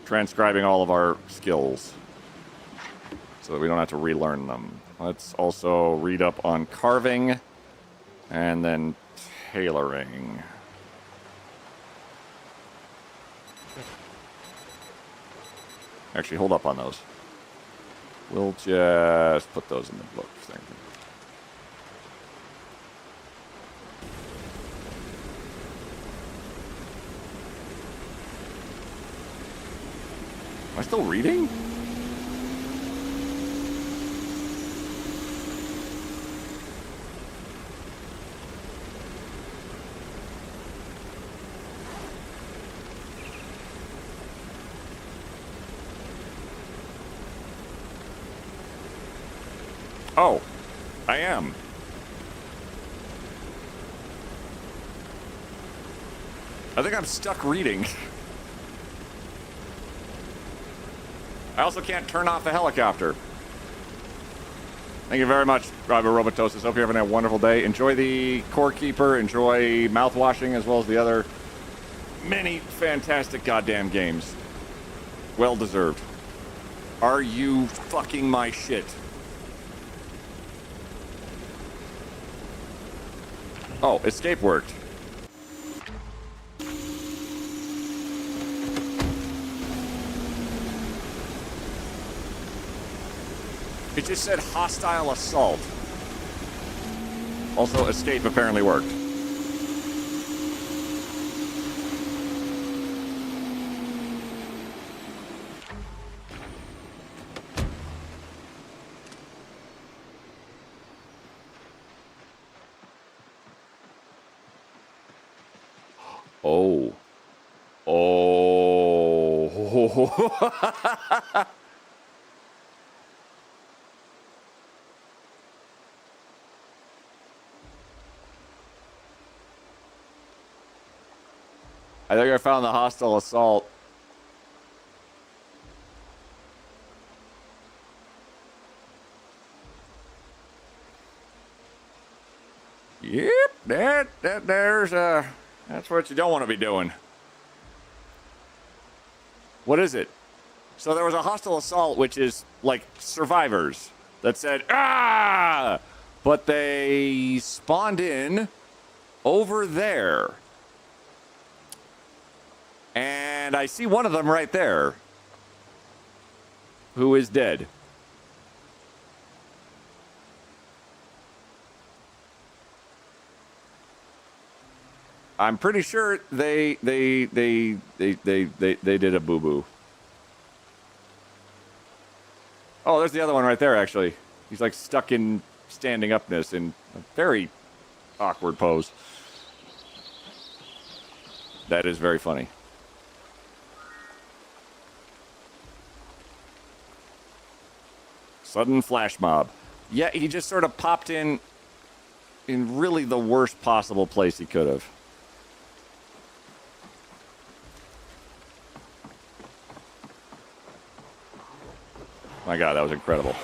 transcribing all of our skills so that we don't have to relearn them. Let's also read up on carving and then tailoring. Actually, hold up on those. We'll just put those in the book thing. Am I still reading? Oh, I am. I think I'm stuck reading. I also can't turn off the helicopter. Thank you very much, Robert Robotosis. Hope you're having a wonderful day. Enjoy the Core Keeper. Enjoy mouthwashing as well as the other many fantastic goddamn games. Well deserved. Are you fucking my shit? Oh, escape worked. It just said hostile assault. Also, escape apparently worked. Oh. Oh. I think I found the hostile assault. Yep, that's what you don't want to be doing. What is it? So there was a hostile assault, which is like survivors that said, ah! But they spawned in over there. And I see one of them right there who is dead. I'm pretty sure they did a boo-boo. Oh, there's the other one right there, actually. He's like stuck in standing upness in a very awkward pose. That is very funny. Sudden flash mob. Yeah, he just sort of popped in really the worst possible place he could have. My God, that was incredible.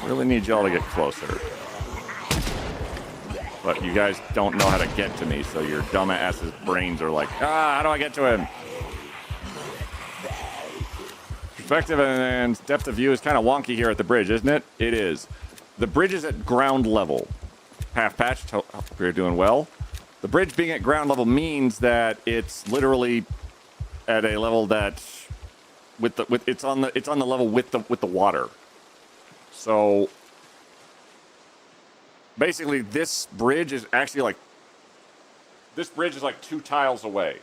Really need y'all to get closer. But you guys don't know how to get to me, so your dumbass's brains are like, how do I get to him? Perspective and depth of view is kind of wonky here at the bridge, isn't it? It is. The bridge is at ground level. Half patched, hope you're doing well. The bridge being at ground level means that it's literally at a level that it's on the level with the water. So basically this bridge is actually like 2 tiles away.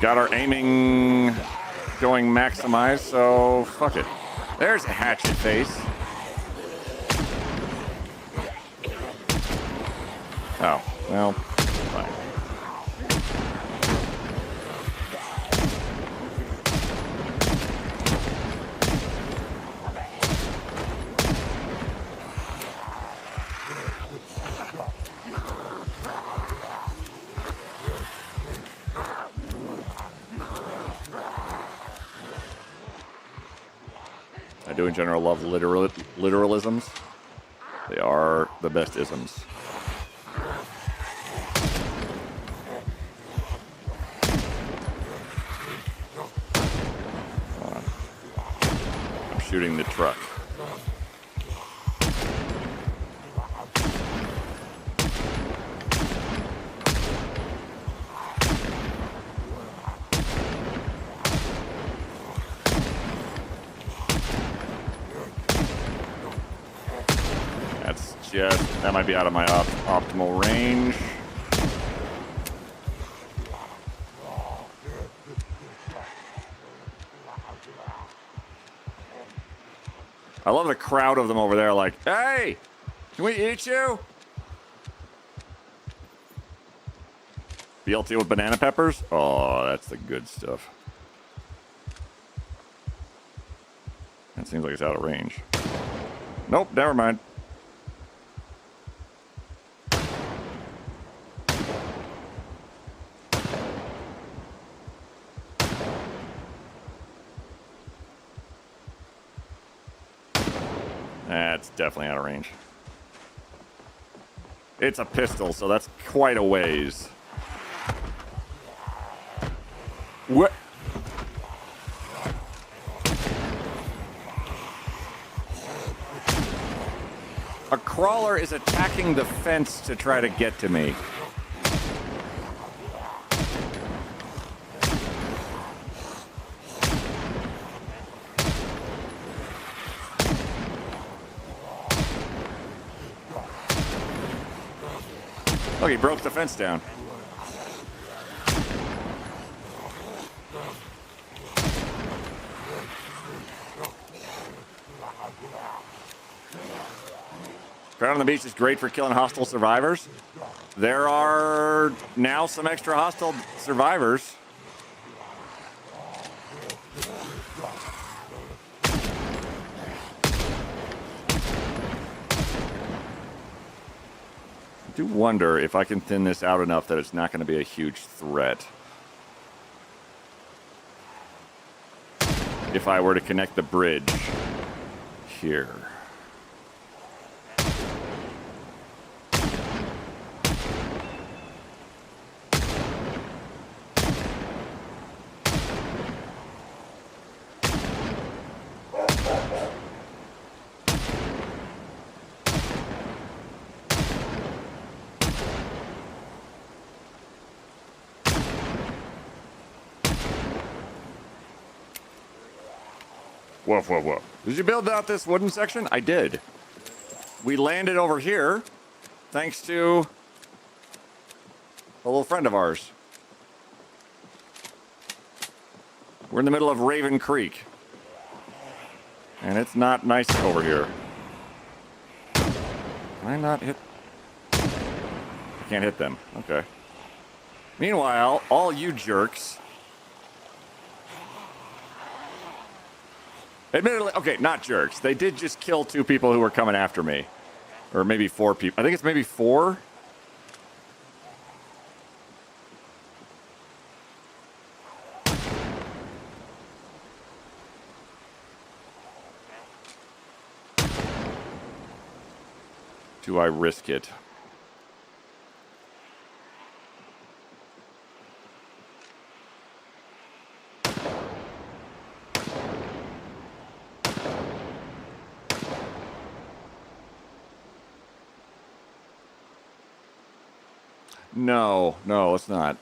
got our aiming going maximized, so fuck it. There's a hatchet face. Oh, well, fine. I do in general love literalisms. They are the best isms. I'm shooting the truck. That might be out of my optimal range. I love the crowd of them over there like, hey, can we eat you? BLT with banana peppers? Oh, that's the good stuff. That seems like it's out of range. Nope, never mind. That's definitely out of range. It's a pistol, so that's quite a ways. What? A crawler is attacking the fence to try to get to me. Look, he broke the fence down. Crowd on the beach is great for killing hostile survivors. There are now some extra hostile survivors. I do wonder if I can thin this out enough that it's not going to be a huge threat. If I were to connect the bridge here. Woof, woof, woof. Did you build out this wooden section? I did. We landed over here thanks to a little friend of ours. We're in the middle of Raven Creek. And it's not nice over here. Can I not hit? I can't hit them. Okay. Meanwhile, all you jerks... Admittedly, okay, not jerks. They did just kill 2 people who were coming after me. Or maybe 4 people. I think it's maybe 4. Do I risk it? No, let's not.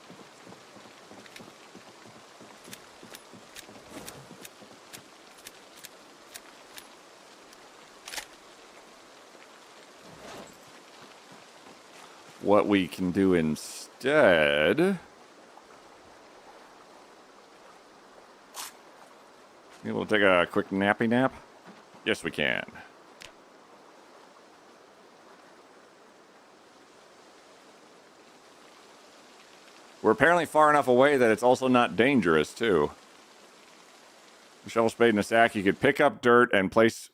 What we can do instead You able to take a quick nappy nap? Yes, we can. We're apparently far enough away that it's also not dangerous, too. A shovel, spade, and a sack. You could pick up dirt and place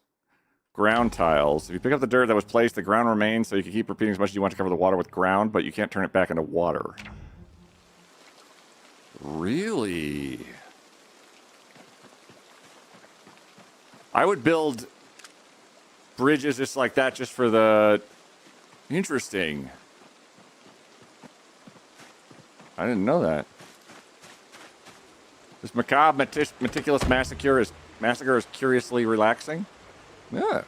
ground tiles. If you pick up the dirt that was placed, the ground remains, so you can keep repeating as much as you want to cover the water with ground, but you can't turn it back into water. Really? I would build bridges just like that just for the... Interesting. I didn't know that. This macabre, meticulous massacre is curiously relaxing. Yeah.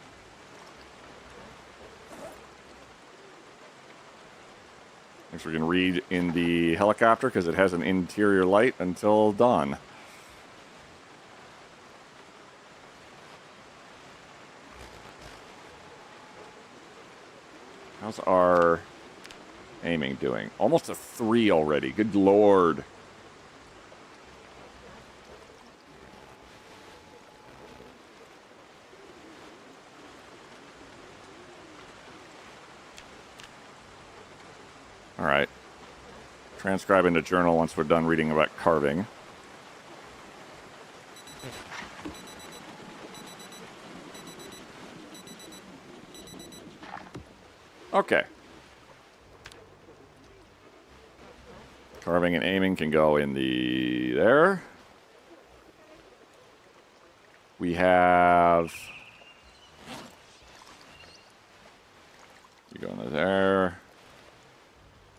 Thanks, we can read in the helicopter because it has an interior light until dawn. How's our aiming doing? Almost a 3 already. Good lord. All right. Transcribe into journal once we're done reading about carving. Okay. Carving and aiming can go in the... there. We have... you go into there.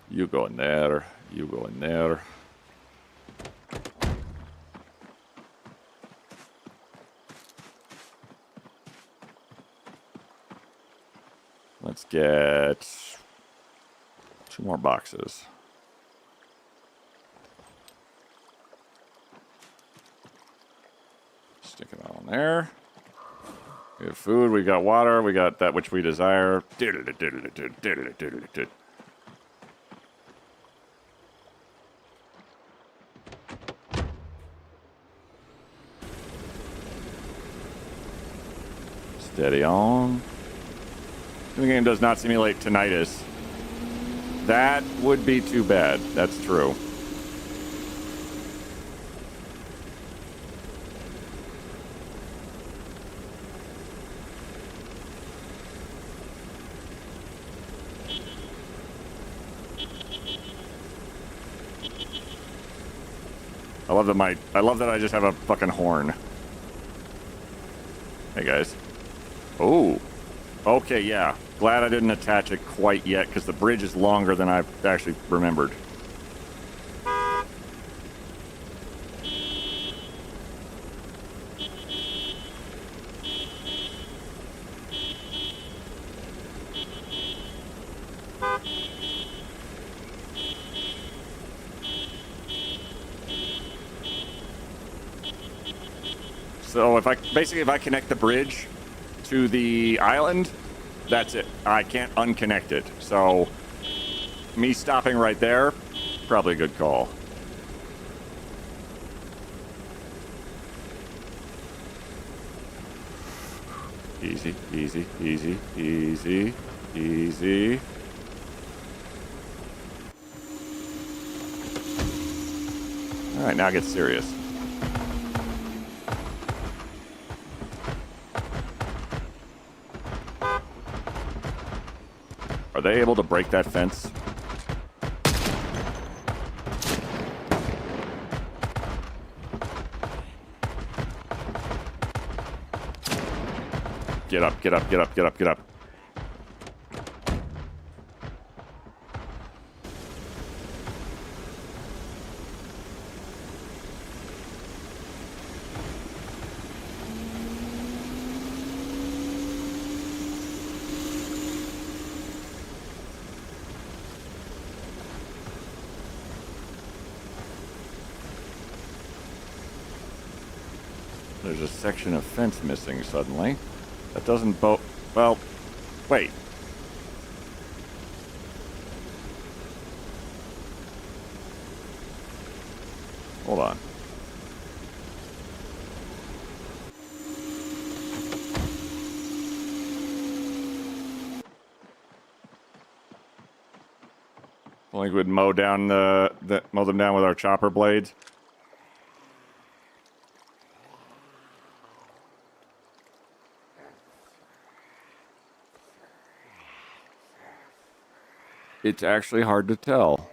You go in there. You go in there. Let's get 2 more boxes. Stick it on there. We have food, we got water, we got that which we desire. Steady on. The game does not simulate tinnitus. That would be too bad. That's true. I love that I just have a fucking horn. Hey guys. Oh. Okay, yeah. Glad I didn't attach it quite yet, because the bridge is longer than I actually remembered. So if I connect the bridge to the island, that's it. I can't unconnect it. So me stopping right there, probably a good call. Easy, easy, easy, easy, easy. All right, now it gets serious. Are they able to break that fence? Get up, get up, get up, get up, get up. There's a section of fence missing suddenly. That doesn't well, wait. Hold on. I think we'd mow them down with our chopper blades. It's actually hard to tell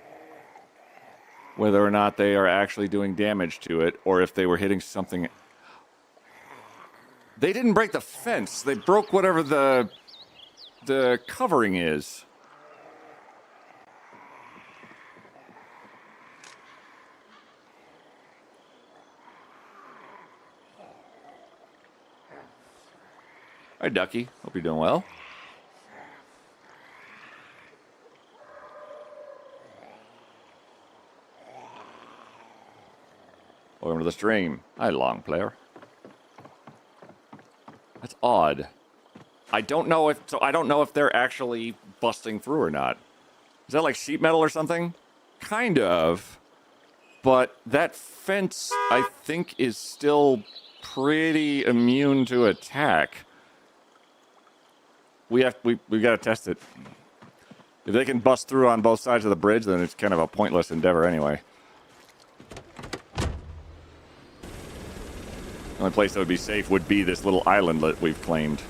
whether or not they are actually doing damage to it, or if they were hitting something. They didn't break the fence. They broke whatever the covering is. Hi, Ducky. Hope you're doing well. Welcome to the stream. Hi, long player. That's odd. I don't know if they're actually busting through or not. Is that like sheet metal or something? Kind of. But that fence, I think, is still pretty immune to attack. We got to test it. If they can bust through on both sides of the bridge, then it's kind of a pointless endeavor anyway. The only place that would be safe would be this little island that we've claimed.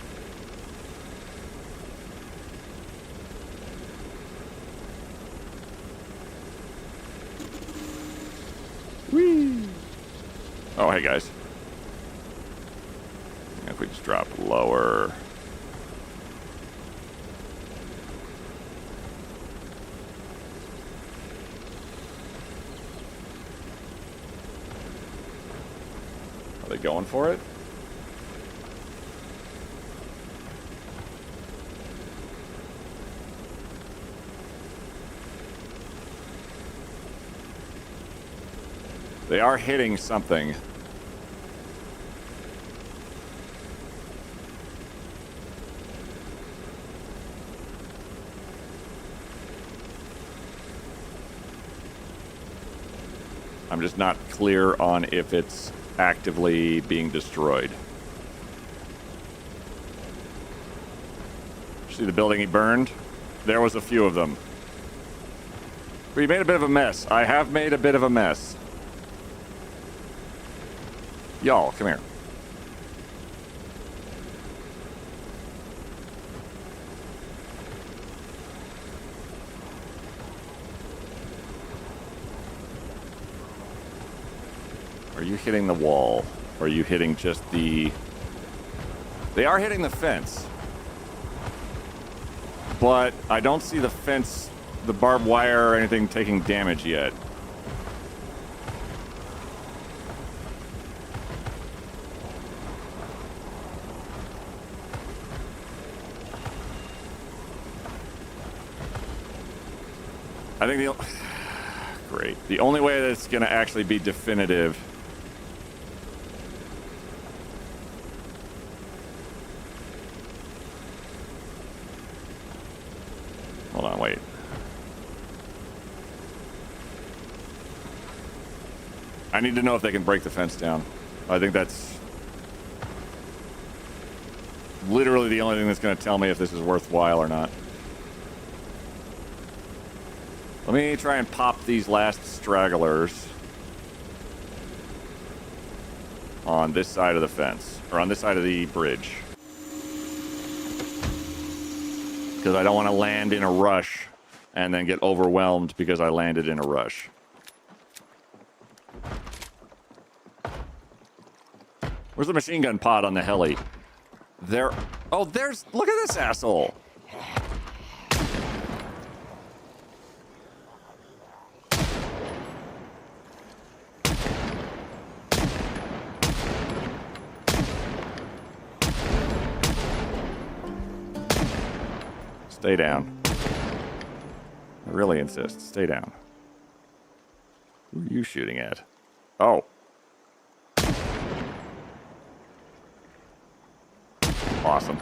Whee! Oh, hey guys. If we just drop lower. Are they going for it? They are hitting something. I'm just not clear on if it's actively being destroyed. See the building he burned? There was a few of them. But he made a bit of a mess. I have made a bit of a mess. Y'all, come here. Are you hitting the wall? Or are you hitting just the... They are hitting the fence. But I don't see the fence, the barbed wire or anything taking damage yet. I think the... Great. The only way that it's going to actually be definitive... Hold on, wait. I need to know if they can break the fence down. I think that's literally the only thing that's going to tell me if this is worthwhile or not. Let me try and pop these last stragglers on this side of the fence, or on this side of the bridge. Because I don't want to land in a rush and then get overwhelmed because I landed in a rush. Where's the machine gun pod on the heli? There. Oh, there's... Look at this asshole. Stay down. I really insist. Stay down. Who are you shooting at? Oh. Awesome.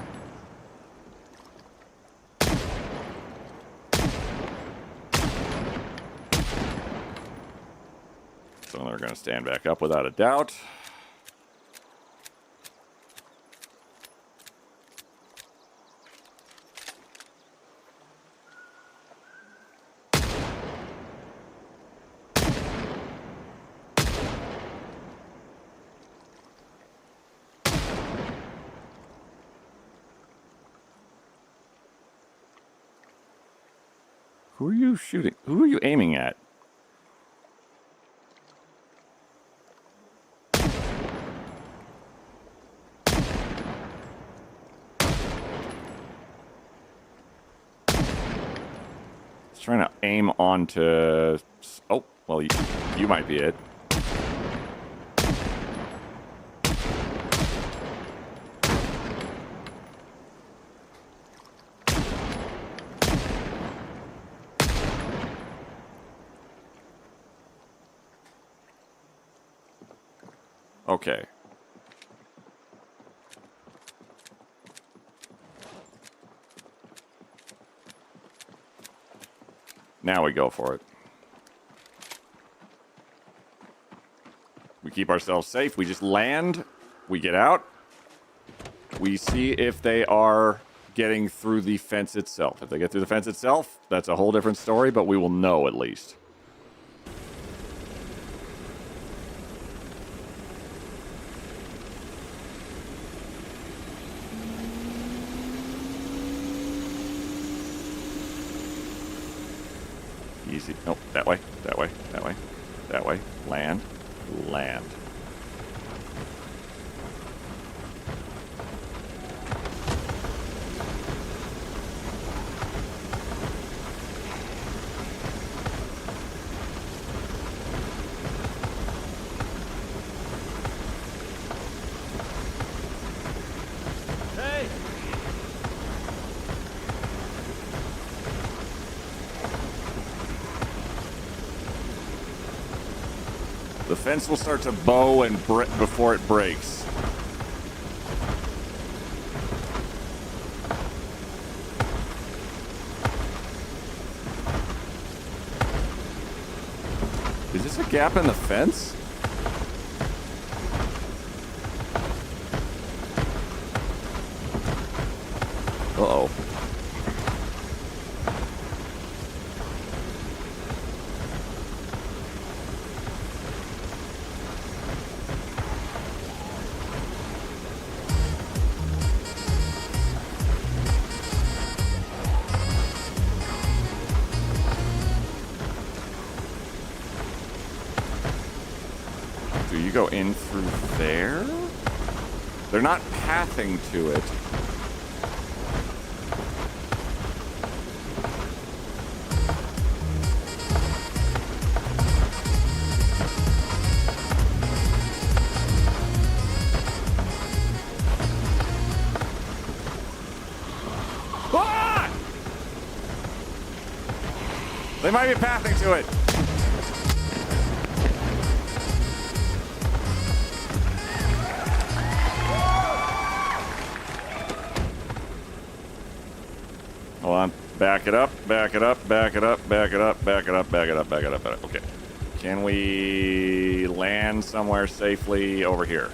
So they're going to stand back up without a doubt. Who are you shooting? Who are you aiming at? It's trying to aim onto... Oh, well, you might be it. Okay. Now we go for it. We keep ourselves safe. We just land. We get out. We see if they are getting through the fence itself. If they get through the fence itself, that's a whole different story, but we will know at least. Easy. Nope. That way. That way. That way. That way. Land. Land. Hey! The fence will start to bow and before it breaks. Is this a gap in the fence? Uh-oh. Do you go in through there? They're not pathing to it. Ah! They might be pathing to it. Hold on. Back it up, back it up, back it up, back it up, back it up, back it up, back it up, back it up. Okay. Can we land somewhere safely over here?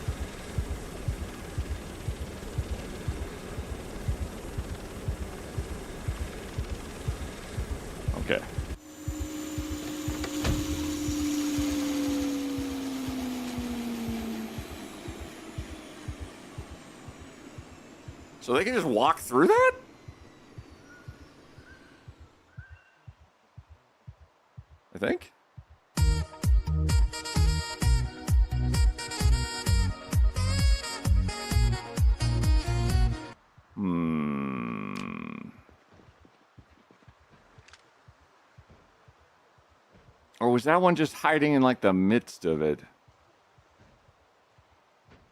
Okay. So they can just walk through that? I think. Or was that one just hiding in like the midst of it?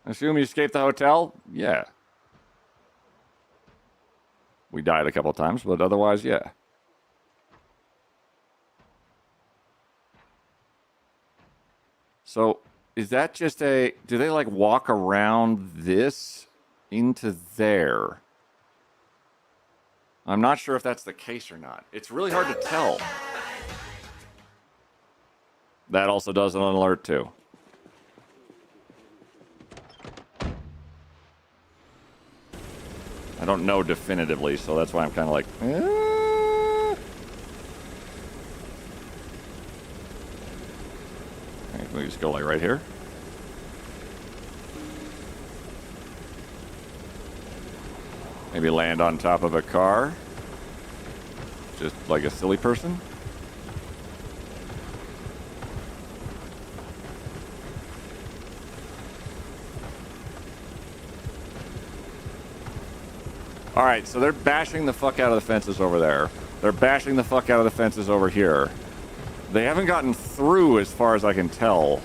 I assume you escaped the hotel? Yeah. We died a couple times, but otherwise, yeah. So, is that just a... Do they, like, walk around this into there? I'm not sure if that's the case or not. It's really hard to tell. That also does an alert, too. I don't know definitively, so that's why I'm kind of like... Can we just go like right here? Maybe land on top of a car? Just like a silly person? Alright, so they're bashing the fuck out of the fences over there. They're bashing the fuck out of the fences over here. They haven't gotten through as far as I can tell.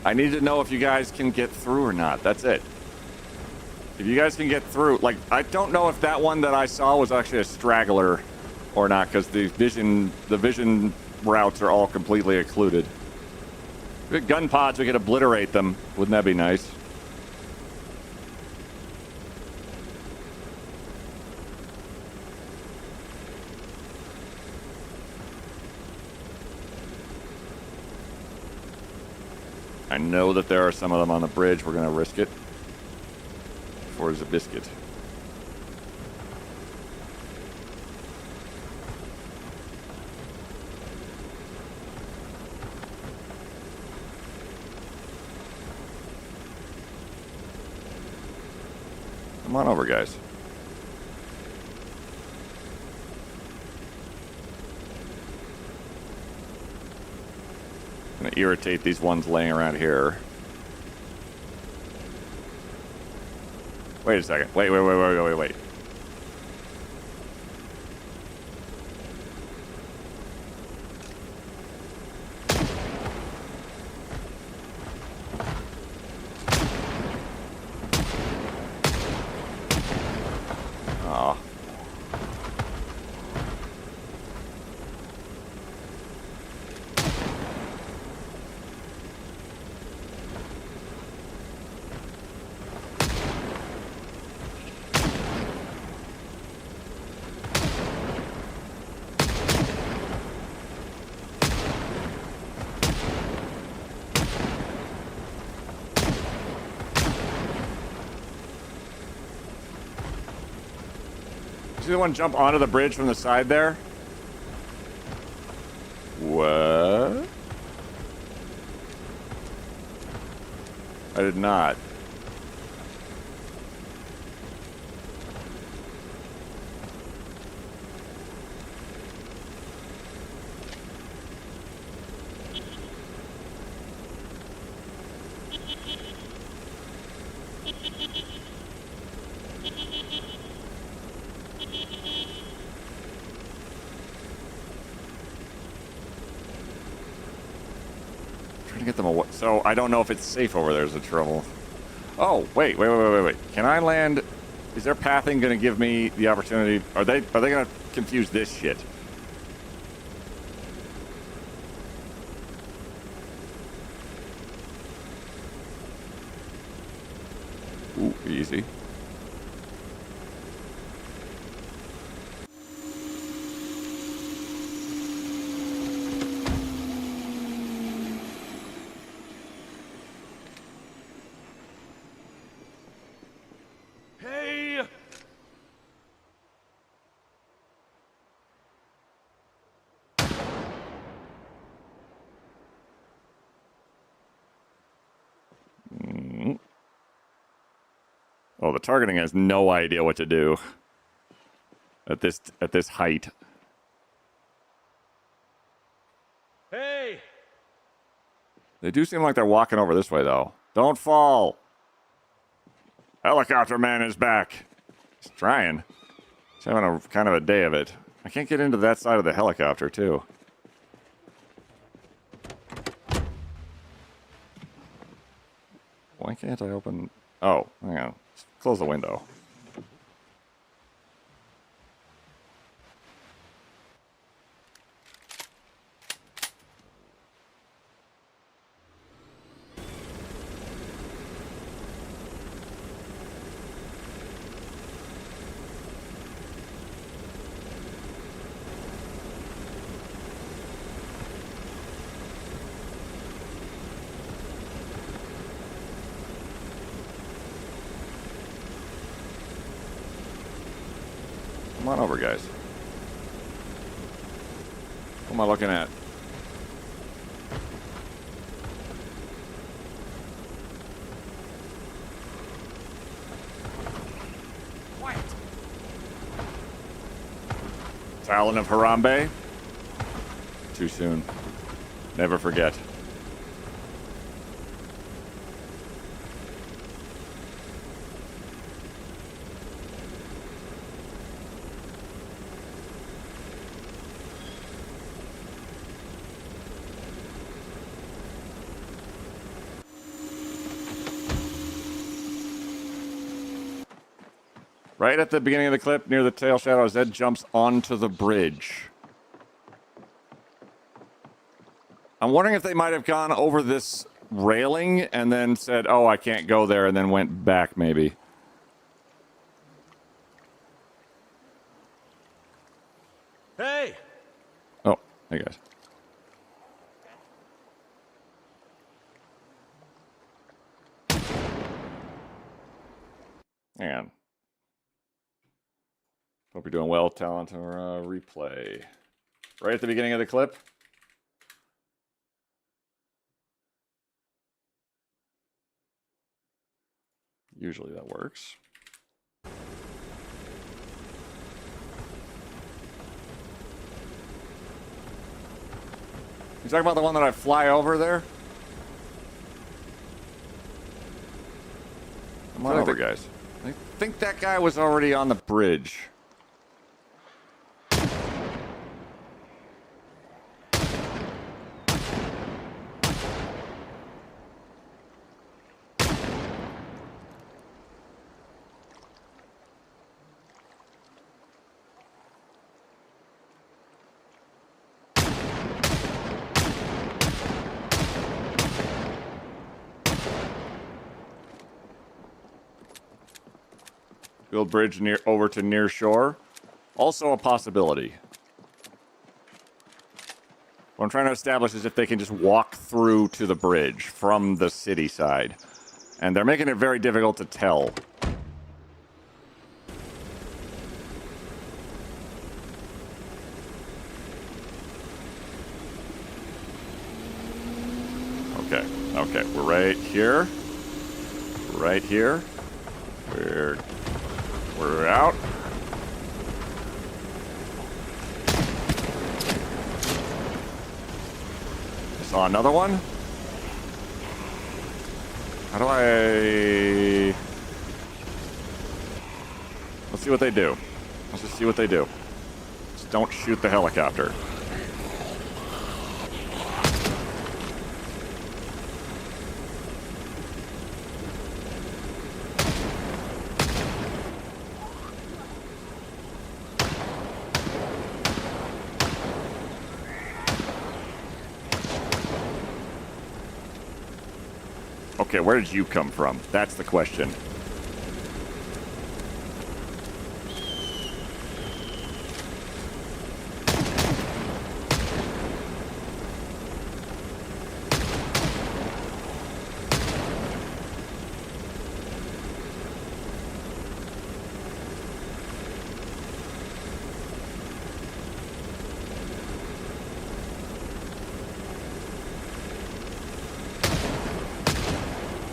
I need to know if you guys can get through or not. That's it. If you guys can get through, like, I don't know if that one that I saw was actually a straggler or not, because the vision routes are all completely occluded. If we had gun pods, we could obliterate them. Wouldn't that be nice? I know that there are some of them on the bridge. We're gonna risk it for the biscuit. Come on over, guys. I'm gonna irritate these ones laying around here. Wait a second. Wait. Aw. See the one jump onto the bridge from the side there? What? I did not. Trying to get them away. So I don't know if it's safe over there is the trouble. Oh, wait. Can I land? Is their pathing going to give me the opportunity? Are they going to confuse this shit? Ooh, easy. Hey! Oh, the targeting has no idea what to do at this height. Hey! They do seem like they're walking over this way, though. Don't fall. Helicopter man is back. He's trying. He's having a kind of a day of it. I can't get into that side of the helicopter, too. Why can't I open... Oh, hang on. Close the window. Come on over, guys. What am I looking at? Talon of Harambe. Too soon. Never forget. Right at the beginning of the clip, near the tail shadow, Zed jumps onto the bridge. I'm wondering if they might have gone over this railing and then said, oh, I can't go there, and then went back, maybe. Hey! Oh, hey, guys. Hang on. Hope you're doing well, Talent or replay. Right at the beginning of the clip. Usually that works. You talking about the one that I fly over there? Come on over, guys. I think that guy was already on the bridge. Build bridge over to near shore. Also a possibility. What I'm trying to establish is if they can just walk through to the bridge from the city side. And they're making it very difficult to tell. Okay, okay, we're right here. Right here. We're out. I saw another one. How do I... Let's see what they do. Let's just see what they do. Just don't shoot the helicopter. Okay, where did you come from? That's the question.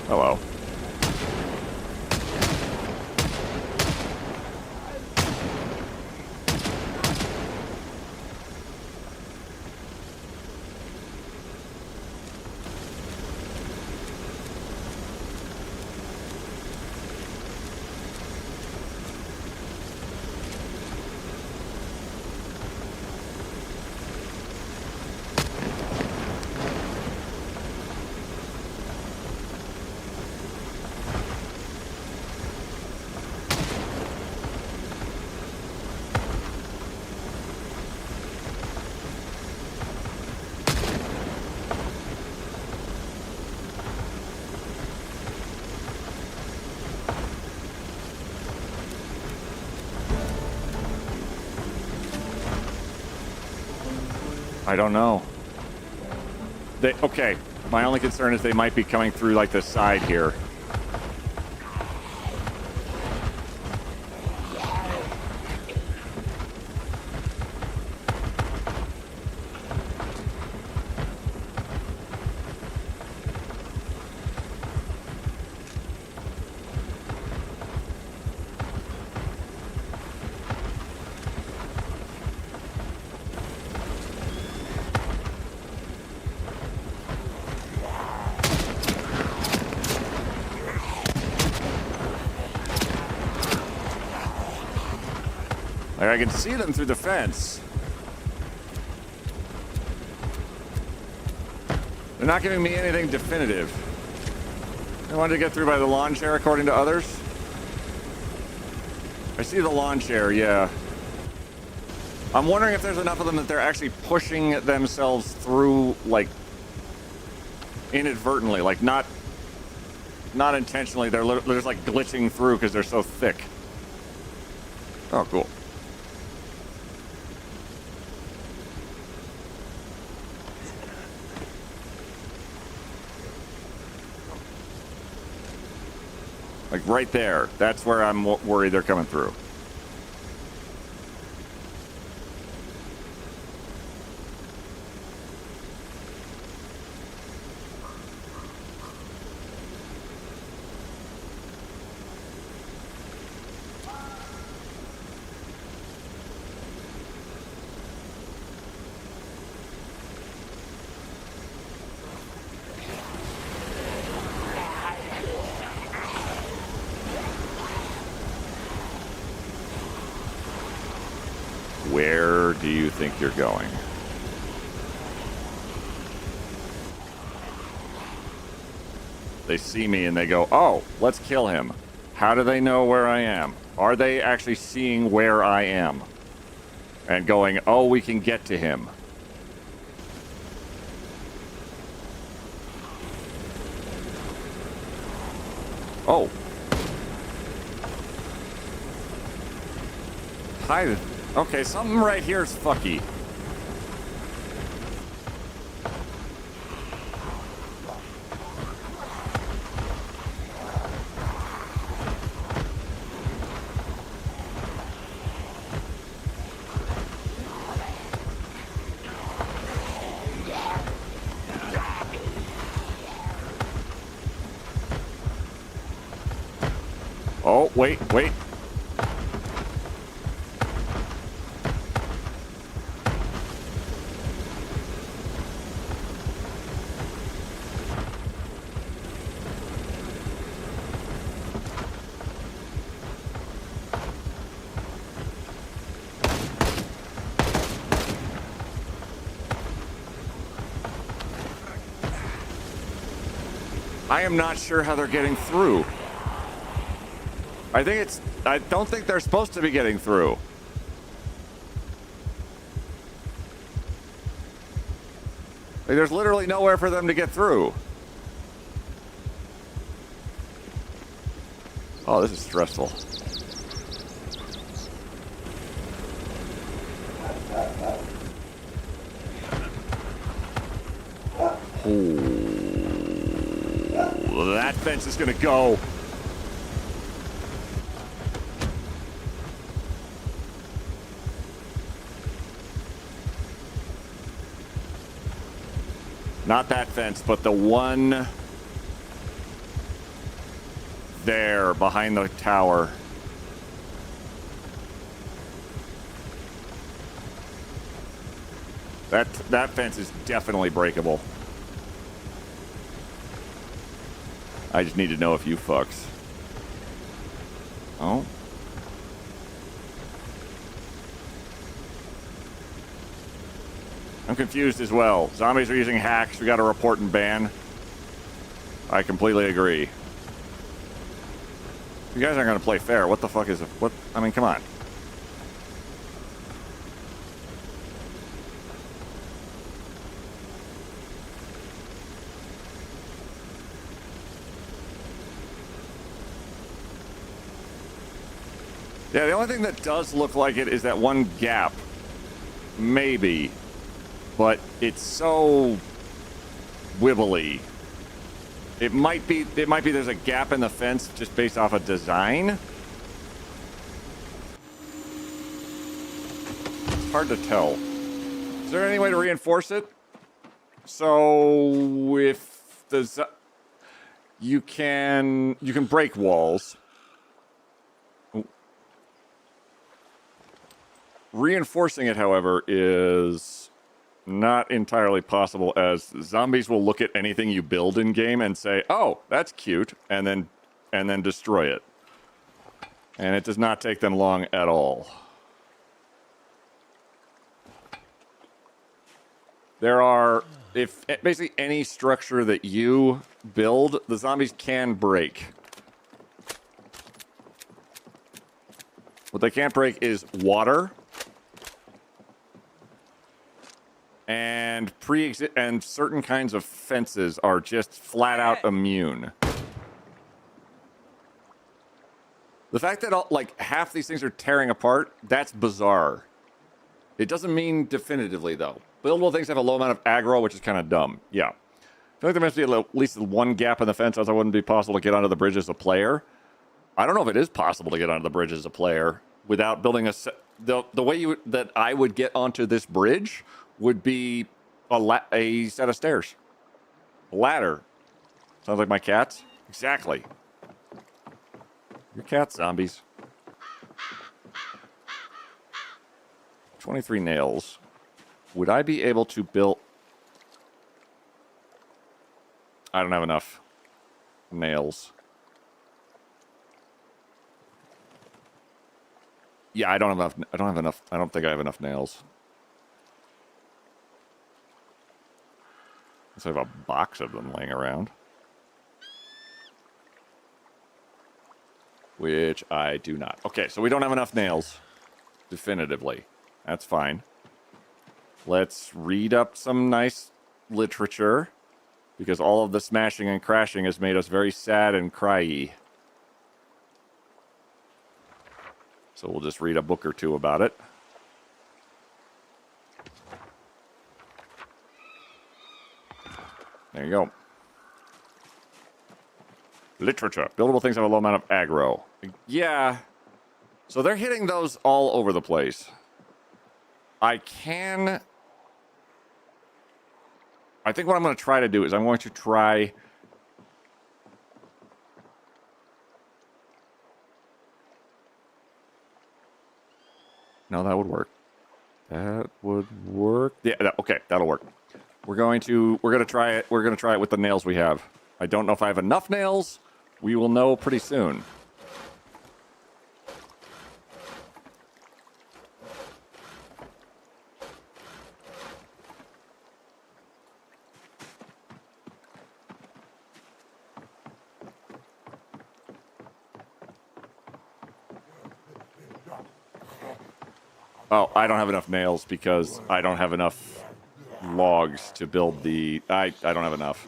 Hello. I don't know. Okay, my only concern is they might be coming through like the side here. Like, I can see them through the fence. They're not giving me anything definitive. I wanted to get through by the lawn chair, according to others. I see the lawn chair, yeah. I'm wondering if there's enough of them that they're actually pushing themselves through, like, inadvertently, like not intentionally. They're just like glitching through because they're so thick. Oh, cool. Like right there. That's where I'm worried they're coming through. Where do you think you're going? They see me and they go, oh, let's kill him. How do they know where I am? Are they actually seeing where I am? And going, oh, we can get to him. Oh. Hi. Okay, something right here is fucky. Oh, wait. I am not sure how they're getting through. I don't think they're supposed to be getting through. Like, there's literally nowhere for them to get through. Oh, this is stressful. Oh, that fence is gonna go. Not that fence, but the one there behind the tower. That fence is definitely breakable. I just need to know if you fucks. Oh. I'm confused as well. Zombies are using hacks. We got to report and ban. I completely agree. You guys aren't going to play fair. What the fuck is it? What? I mean, come on. Yeah, the only thing that does look like it is that one gap. Maybe. But it's so wibbly. It might be there's a gap in the fence just based off of design. It's hard to tell. Is there any way to reinforce it? So if you can break walls. Reinforcing it, however, is not entirely possible, as zombies will look at anything you build in game and say, "Oh, that's cute," and then destroy it. And it does not take them long at all. There are, if basically any structure that you build, the zombies can break. What they can't break is water and and certain kinds of fences are just flat out immune. The fact that like half these things are tearing apart, that's bizarre. It doesn't mean definitively though. Buildable things have a low amount of aggro, which is kind of dumb. Yeah. I feel like there must be at least one gap in the fence, else it wouldn't be possible to get onto the bridge as a player. I don't know if it is possible to get onto the bridge as a player without building the way that I would get onto this bridge would be a set of stairs. A ladder. Sounds like my cats. Exactly. Your cats, zombies. 23 nails. Would I be able to build... I don't have enough nails. Yeah, I don't have enough. I don't think I have enough nails. Let's have a box of them laying around. Which I do not. Okay, so we don't have enough nails. Definitively. That's fine. Let's read up some nice literature. Because all of the smashing and crashing has made us very sad and cryy. So we'll just read a book or two about it. There you go. Literature. Buildable things have a low amount of aggro. Yeah. So they're hitting those all over the place. I think what I'm going to try to do is I'm going to try... No, that would work. That would work. Yeah, okay, that'll work. We're going to try it. We're going to try it with the nails we have. I don't know if I have enough nails. We will know pretty soon. Oh, I don't have enough nails because I don't have enough logs to build the... I don't have enough.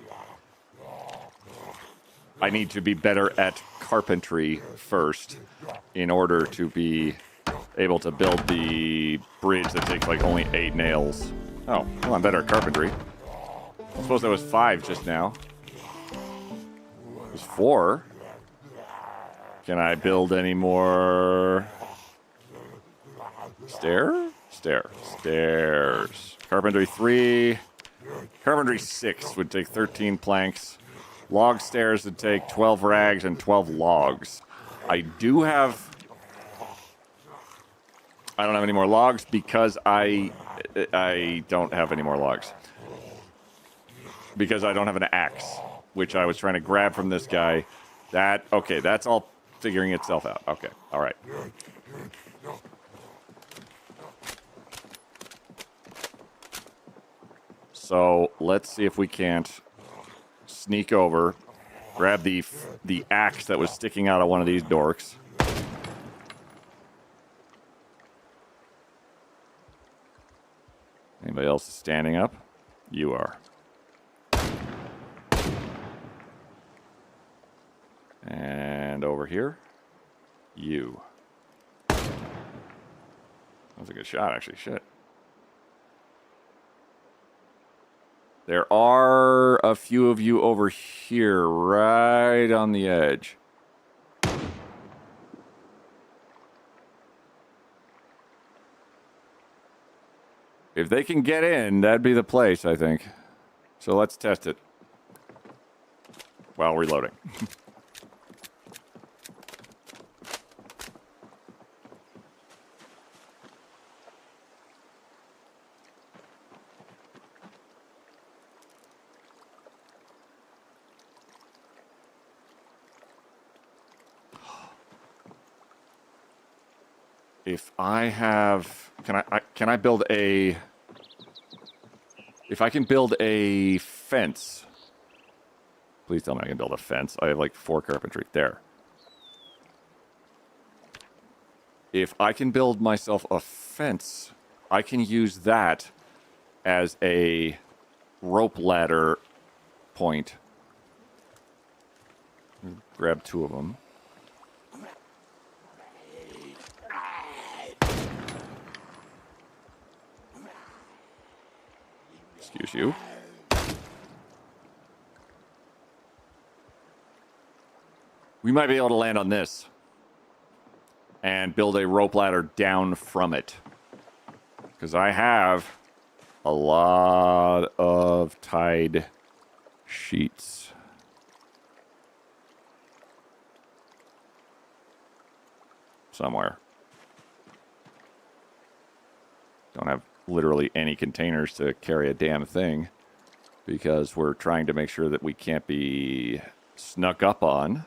I need to be better at carpentry first in order to be able to build the bridge that takes like only 8 nails. Oh, well, I'm better at carpentry. I suppose there was 5 just now. There's 4. Can I build any more... Stairs. Carpentry 3. Carpentry 6 would take 13 planks. Log stairs would take 12 rags and 12 logs. I don't have any more logs because I don't have any more logs. Because I don't have an axe, which I was trying to grab from this guy. Okay, that's all figuring itself out. Okay, all right. So let's see if we can't sneak over, grab the axe that was sticking out of one of these dorks. Anybody else standing up? You are. And over here, you. That was a good shot, actually. Shit. There are a few of you over here, right on the edge. If they can get in, that'd be the place, I think. So let's test it. While reloading. If I have, can I build a If I can build a fence... Please tell me I can build a fence. I have like 4 carpentry. There. If I can build myself a fence, I can use that as a rope ladder point. Grab 2 of them. Excuse you. We might be able to land on this and build a rope ladder down from it. Because I have a lot of tied sheets. Somewhere. Don't have literally any containers to carry a damn thing because we're trying to make sure that we can't be snuck up on.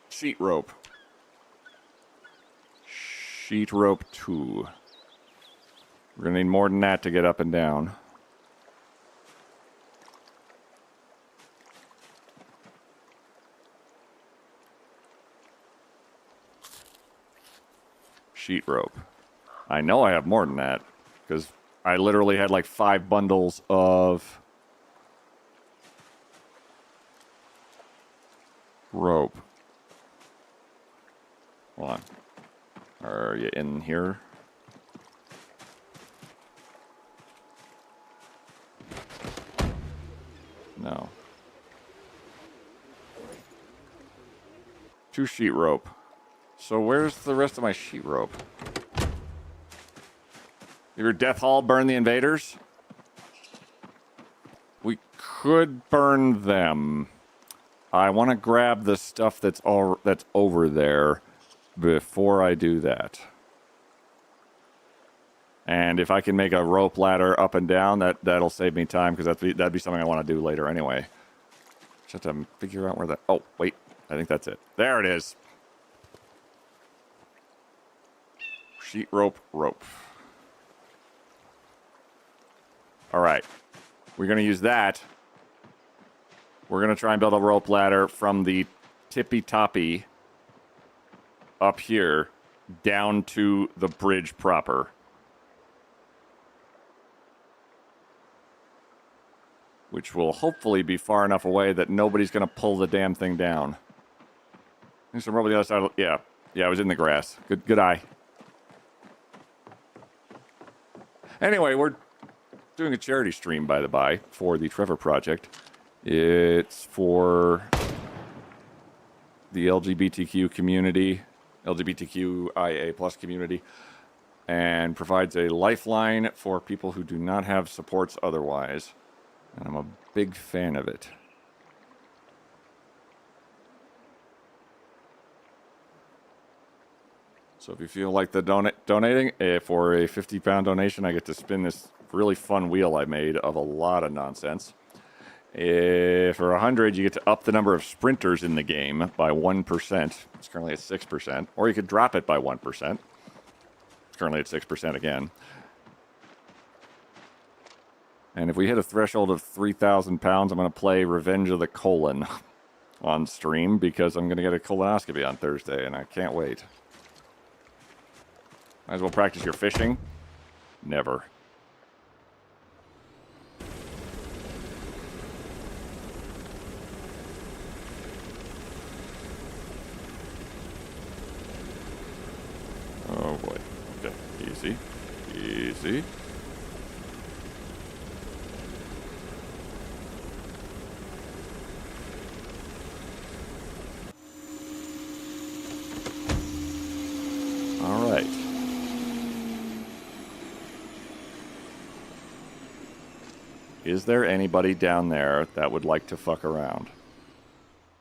Sheet rope. Sheet rope 2. We're going to need more than that to get up and down. Sheet rope. I know I have more than that because I literally had like 5 bundles of rope. Hold on. Are you in here? No. 2 sheet rope. So where's the rest of my sheet rope? Your death hall burn the invaders? We could burn them. I want to grab the stuff that's over there before I do that. And if I can make a rope ladder up and down, that'll save me time because that'd be something I want to do later anyway. Just have to figure out where that... Oh, wait. I think that's it. There it is. Sheet rope. All right. We're going to use that. We're going to try and build a rope ladder from the tippy-toppy up here down to the bridge proper. Which will hopefully be far enough away that nobody's going to pull the damn thing down. There's some rope on the other side. Yeah, I was in the grass. Good eye. Anyway, we're doing a charity stream, by the by, for the Trevor Project. It's for the LGBTQ community, LGBTQIA plus community, and provides a lifeline for people who do not have supports otherwise. And I'm a big fan of it. So if you feel like the donating, for a 50-pound donation, I get to spin this really fun wheel I made of a lot of nonsense. For 100, you get to up the number of sprinters in the game by 1%. It's currently at 6%. Or you could drop it by 1%. It's currently at 6% again. And if we hit a threshold of 3,000 pounds, I'm going to play Revenge of the Colon on stream because I'm going to get a colonoscopy on Thursday, and I can't wait. Might as well practice your fishing. Never. Oh boy. Okay. Easy. Easy. All right. Is there anybody down there that would like to fuck around?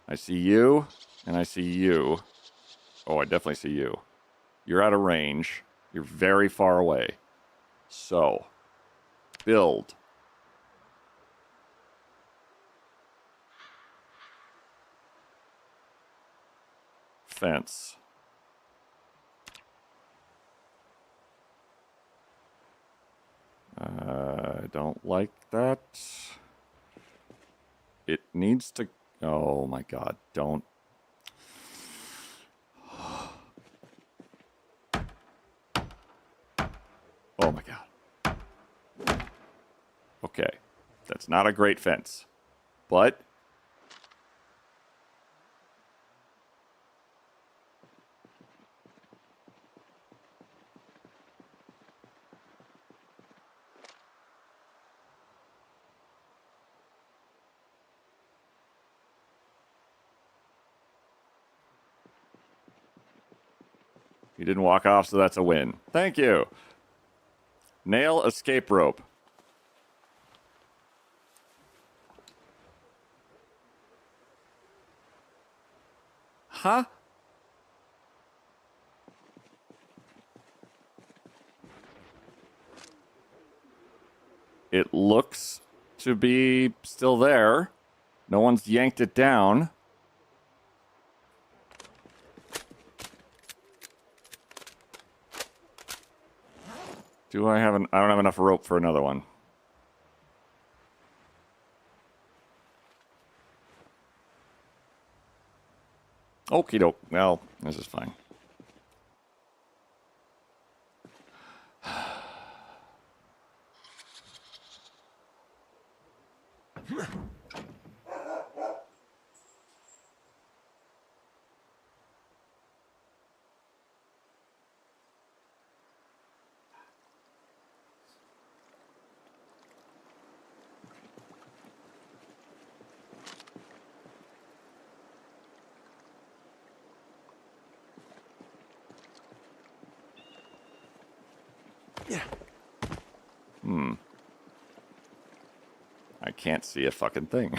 I see you, and I see you. Oh, I definitely see you. You're out of range. You're very far away. So, build. Fence. don't like that. It needs to... Oh my god, don't... Oh my god. Okay. That's not a great fence. But... He didn't walk off, so that's a win. Thank you. Nail escape rope. Huh? It looks to be still there. No one's yanked it down. I don't have enough rope for another one. Okie doke. Well, this is fine. I can't see a fucking thing.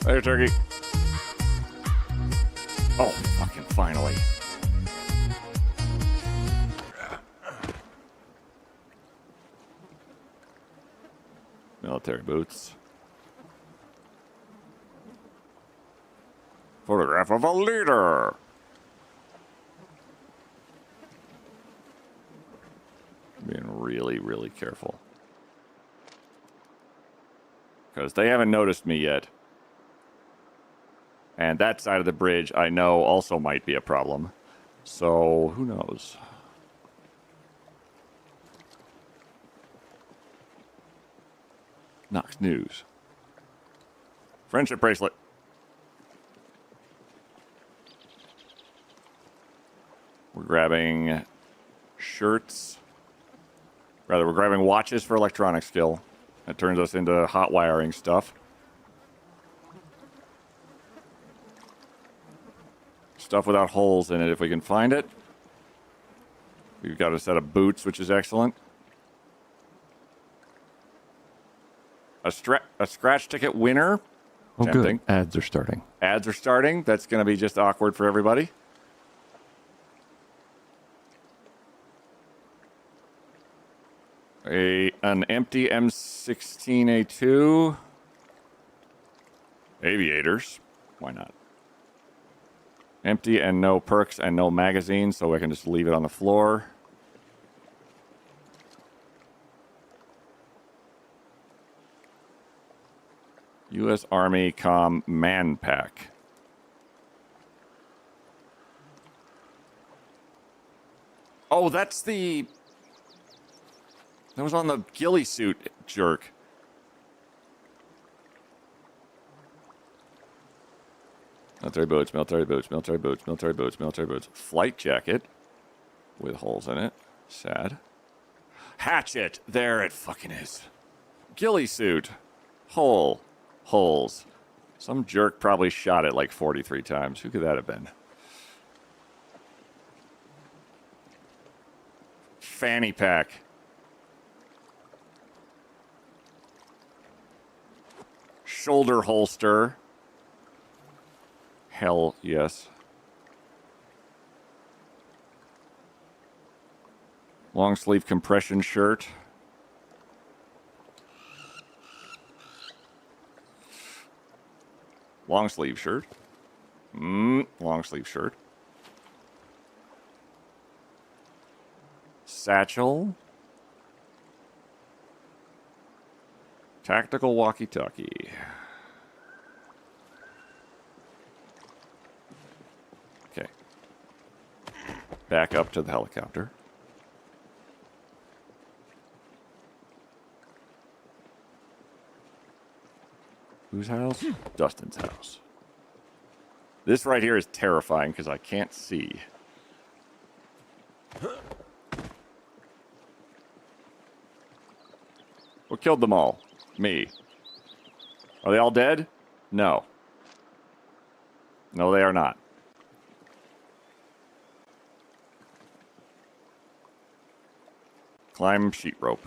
Later, turkey. Oh, fucking finally. Military boots. Photograph of a leader. Being really, really careful. Because they haven't noticed me yet. And that side of the bridge, I know, also might be a problem. So, who knows? Knox News. Friendship bracelet. We're grabbing shirts. Rather, we're grabbing watches for electronics still. That turns us into hot wiring stuff. Stuff without holes in it if we can find it. We've got a set of boots, which is excellent. A scratch ticket winner. Oh, Tempting. good. Ads are starting. Ads are starting. That's going to be just awkward for everybody. An empty M16A2. Aviators. Why not? Empty and no perks and no magazines, so I can just leave it on the floor. U.S. Army Com Man Pack. Oh, that's the... That was on the ghillie suit jerk. Military boots, military boots, military boots, military boots, military boots. Flight jacket with holes in it. Sad. Hatchet. There it fucking is. Ghillie suit. Hole. Holes. Some jerk probably shot it like 43 times. Who could that have been? Fanny pack. Shoulder holster. Hell yes. Long sleeve compression shirt. Long sleeve shirt. Long sleeve shirt. Satchel. Tactical walkie-talkie. Okay. Back up to the helicopter. Whose house? Dustin's house. This right here is terrifying because I can't see. What killed them all? Me. Are they all dead? No. No, they are not. Climb sheet rope.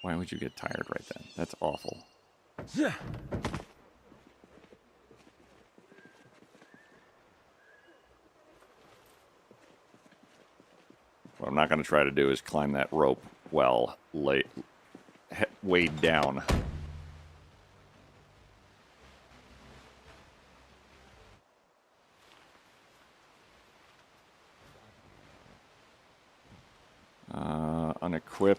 Why would you get tired right then? That's awful. What I'm not going to try to do is climb that rope while weighed down. Unequip.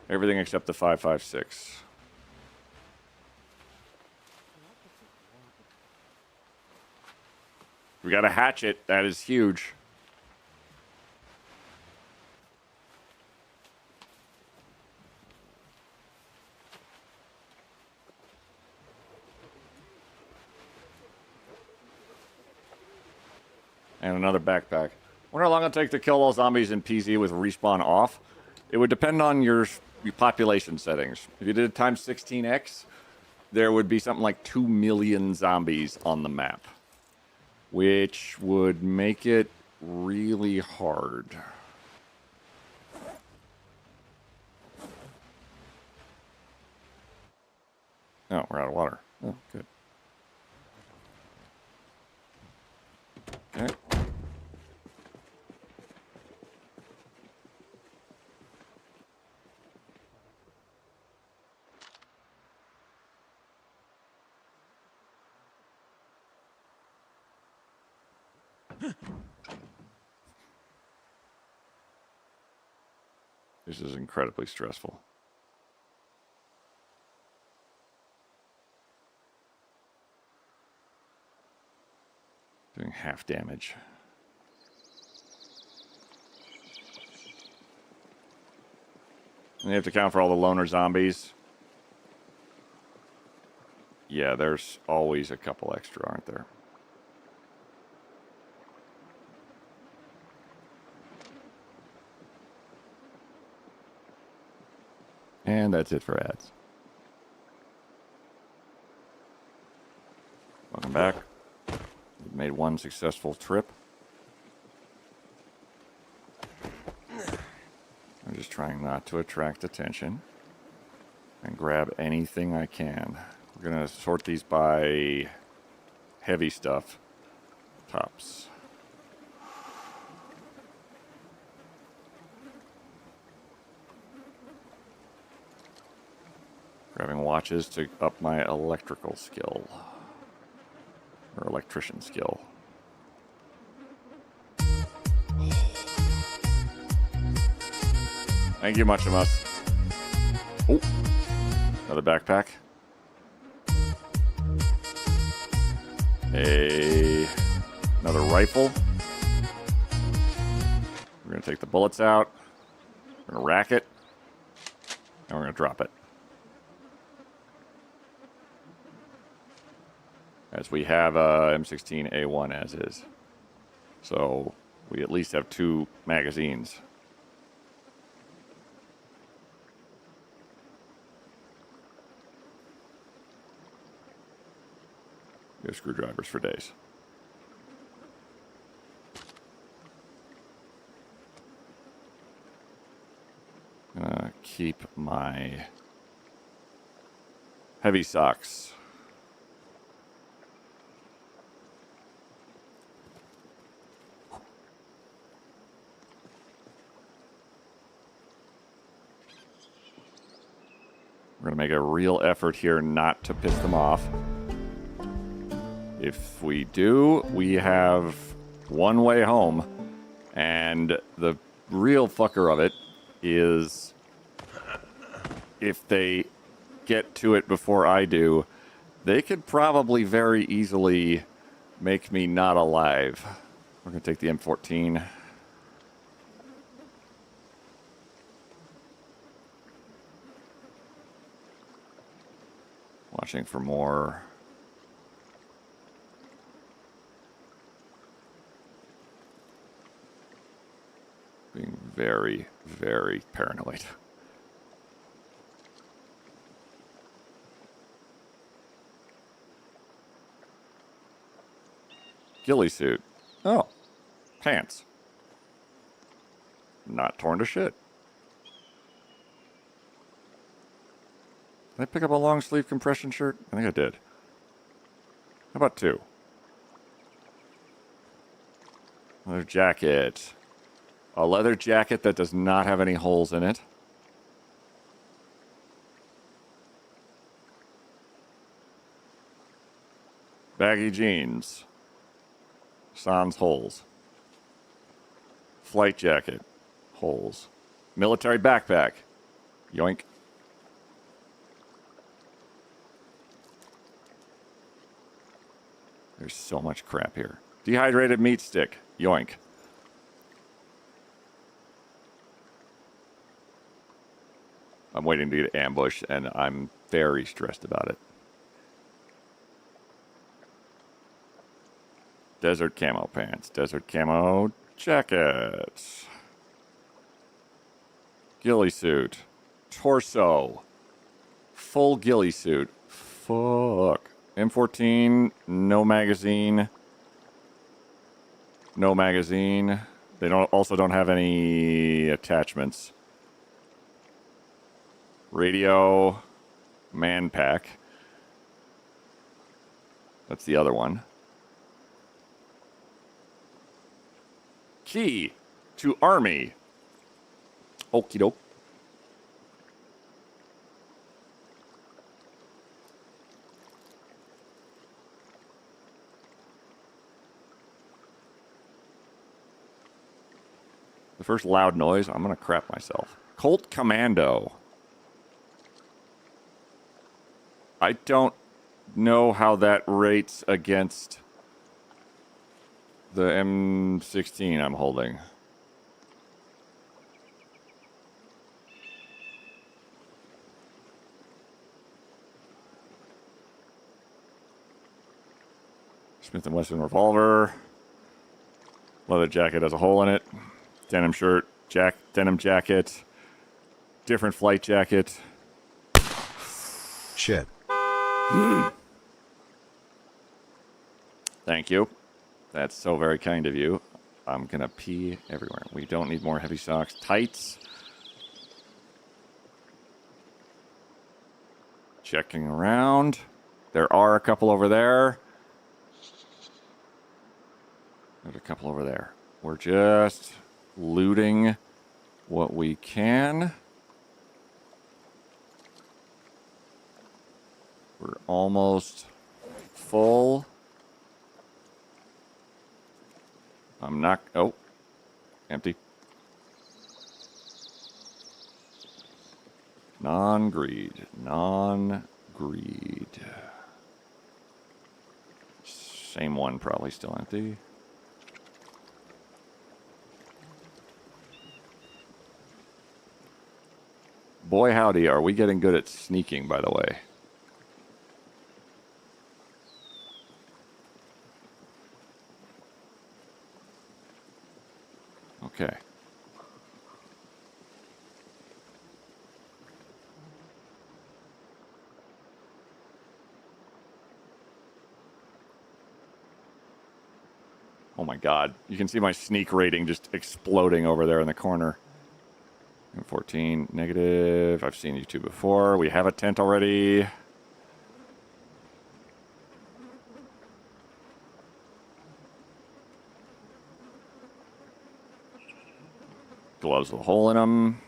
Everything except the 5.56. We got a hatchet. That is huge. And another backpack. Wonder how long it'll take to kill all zombies in PZ with respawn off. It would depend on your population settings. If you did it times 16x, there would be something like 2 million zombies on the map, which would make it really hard. Oh, we're out of water. Oh, good. Okay. This is incredibly stressful. Doing half damage. And you have to count for all the loner zombies. Yeah, there's always a couple extra, aren't there? And that's it for ads. Welcome back. We've made one successful trip. I'm just trying not to attract attention and grab anything I can. We're going to sort these by heavy stuff. Tops. Grabbing watches to up my electrical skill. Or electrician skill. Thank you, Muchamus. Oh, another backpack. Another rifle. We're going to take the bullets out. We're going to rack it. And we're going to drop it. As we have M16A1 as is. So we at least have 2 magazines. We have screwdrivers for days. I'm gonna keep my heavy socks. We're going to make a real effort here not to piss them off. If we do, we have one way home. And the real fucker of it is if they get to it before I do, they could probably very easily make me not alive. We're going to take the M14. Watching for more. Being very, very paranoid. Ghillie suit. Oh. Pants. Not torn to shit. Did I pick up a long sleeve compression shirt? I think I did. How about 2? Leather jacket. A leather jacket that does not have any holes in it. Baggy jeans. Sans holes. Flight jacket. Holes. Military backpack. Yoink. There's so much crap here. Dehydrated meat stick. Yoink. I'm waiting to get ambushed, and I'm very stressed about it. Desert camo pants. Desert camo jacket. Ghillie suit. Torso. Full ghillie suit. Fuck. M14. No magazine. No magazine. They also don't have any attachments. Radio, man pack. That's the other one. Key to army. Okie doke. The first loud noise, I'm gonna crap myself. Colt Commando. I don't know how that rates against the M16 I'm holding. Smith & Wesson revolver. Leather jacket has a hole in it. Denim shirt. Denim jacket. Different flight jacket. Shit. Thank you. That's so very kind of you. I'm gonna pee everywhere. We don't need more heavy socks. Tights. Checking around. There are a couple over there. There's a couple over there. We're just looting what we can. We're almost full. I'm not... Oh. Empty. Non-greed. Non-greed. Same one, probably still empty. Boy, howdy, are we getting good at sneaking, by the way. Okay. Oh my god. You can see my sneak rating just exploding over there in the corner. 14 negative. I've seen you two before. We have a tent already. Gloves with a hole in them.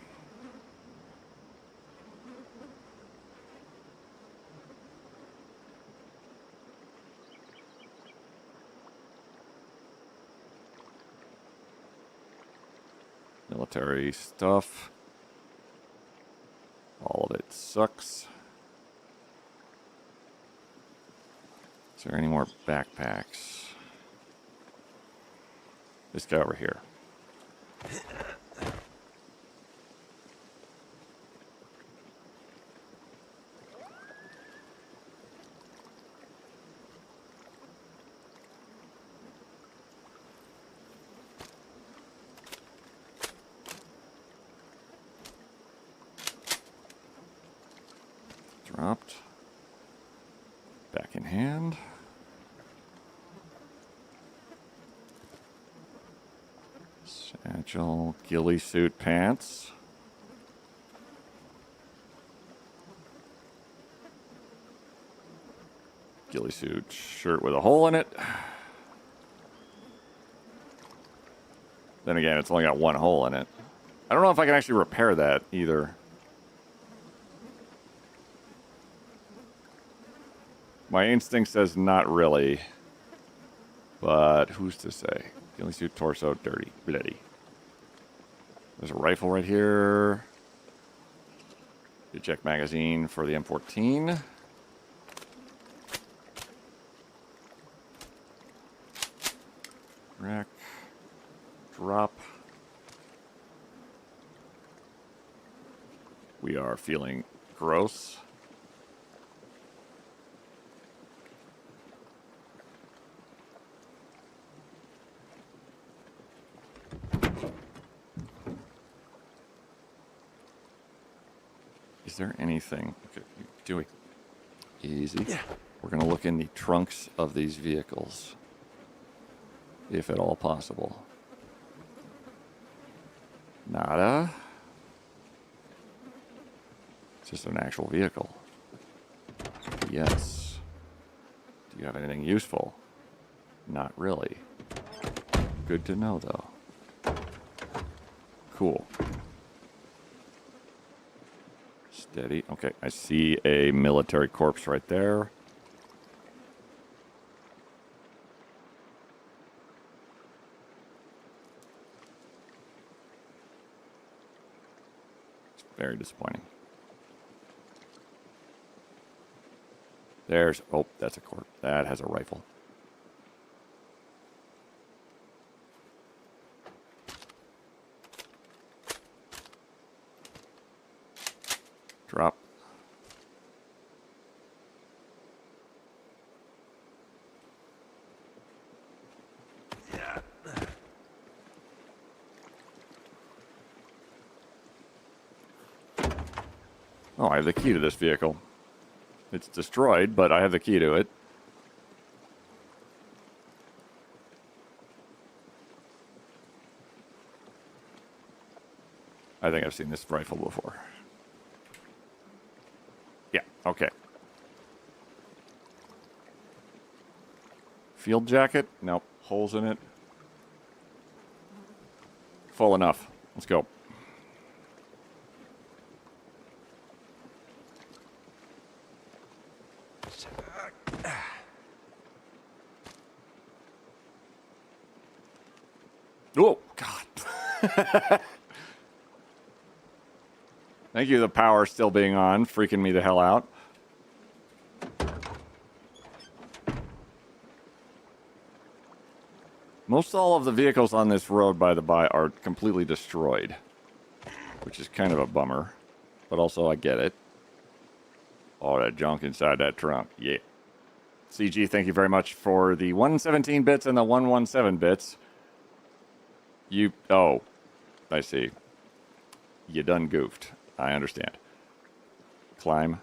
Military stuff. All of it sucks. Is there any more backpacks? This guy over here. Dropped. Back in hand. Satchel, ghillie suit pants. Ghillie suit shirt with a hole in it. Then again, it's only got one hole in it. I don't know if I can actually repair that either. My instinct says not really. But who's to say? Ghillie suit, torso, dirty, bloody. There's a rifle right here. Eject magazine for the M14. Rack. Drop. We are feeling gross. Is there anything? Okay, Dewey. Easy. Yeah. We're going to look in the trunks of these vehicles, if at all possible. Nada. It's just an actual vehicle. Yes. Do you have anything useful? Not really. Good to know, though. Cool. Steady. Okay, I see a military corpse right there. It's very disappointing. There's... Oh, that's a corpse. That has a rifle. Drop. Oh, I have the key to this vehicle. It's destroyed, but I have the key to it. I think I've seen this rifle before. Yeah, okay. Field jacket? Nope. Holes in it. Full enough. Let's go. Oh, God. Thank you, the power still being on, freaking me the hell out. Most all of the vehicles on this road, by the by, are completely destroyed, which is kind of a bummer, but also I get it. All that junk inside that trunk, yeah. CG, thank you very much for the 117 bits and the 117 bits. Oh, I see. You done goofed. I understand. Climb,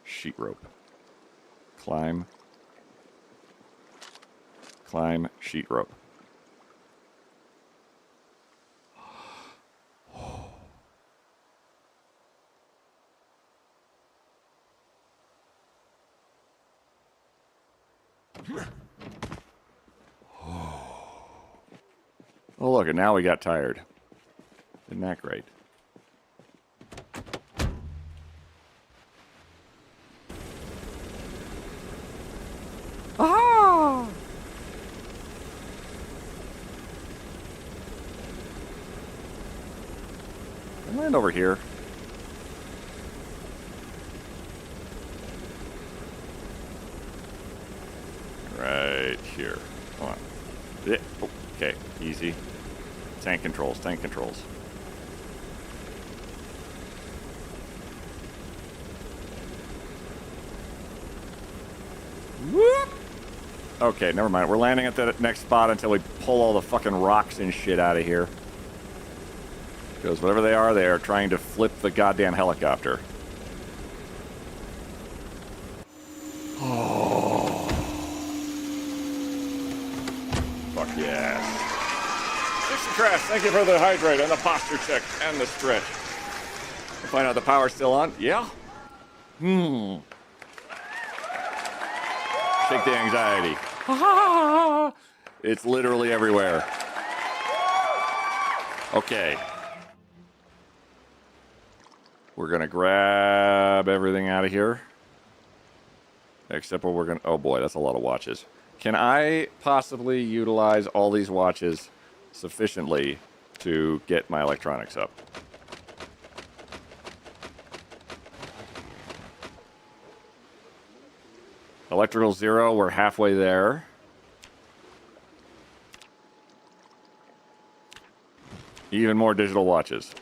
sheet rope. Climb, sheet rope. Oh, look, and now we got tired. Isn't that great? Ah! Can I land over here? Right here. Come on. Oh, okay, easy. Tank controls, tank controls. Whoop! Okay, never mind. We're landing at the next spot until we pull all the fucking rocks and shit out of here. Because whatever they are trying to flip the goddamn helicopter. Oh. Fuck yes. 60 Crash, thank you for the hydrate and the posture check and the stretch. We'll find out the power's still on. Yeah? Shake the anxiety. It's literally everywhere. Okay. We're gonna grab everything out of here. Except what we're gonna... Oh boy, that's a lot of watches. Can I possibly utilize all these watches sufficiently to get my electronics up? Electrical 0, we're halfway there. Even more digital watches.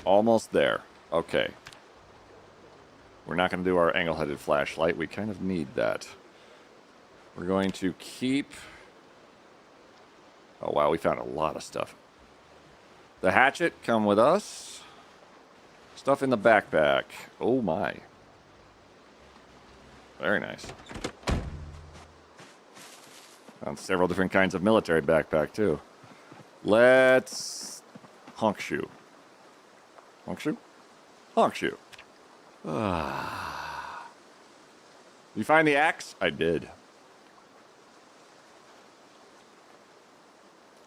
Almost there. Okay. We're not going to do our angle-headed flashlight. We kind of need that. We're going to keep... Oh, wow, we found a lot of stuff. The hatchet, come with us. Stuff in the backpack. Oh, my. Very nice. Found several different kinds of military backpack, too. Let's... Honk shoe. Honk shoe? Honk shoe. You find the axe? I did.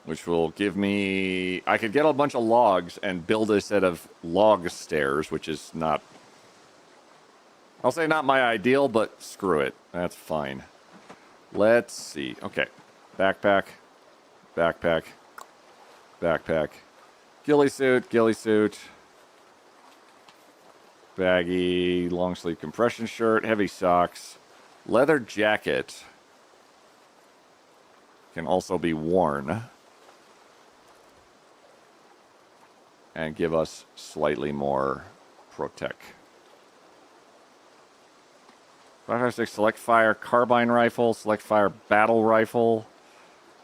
Which will give me... I could get a bunch of logs and build a set of log stairs, which is not... I'll say not my ideal, but screw it. That's fine. Let's see. Okay. Backpack. Backpack. Backpack. Ghillie suit. Ghillie suit. Baggy, long sleeve compression shirt, heavy socks, leather jacket can also be worn and give us slightly more protect. 5.56 select fire carbine rifle, select fire battle rifle.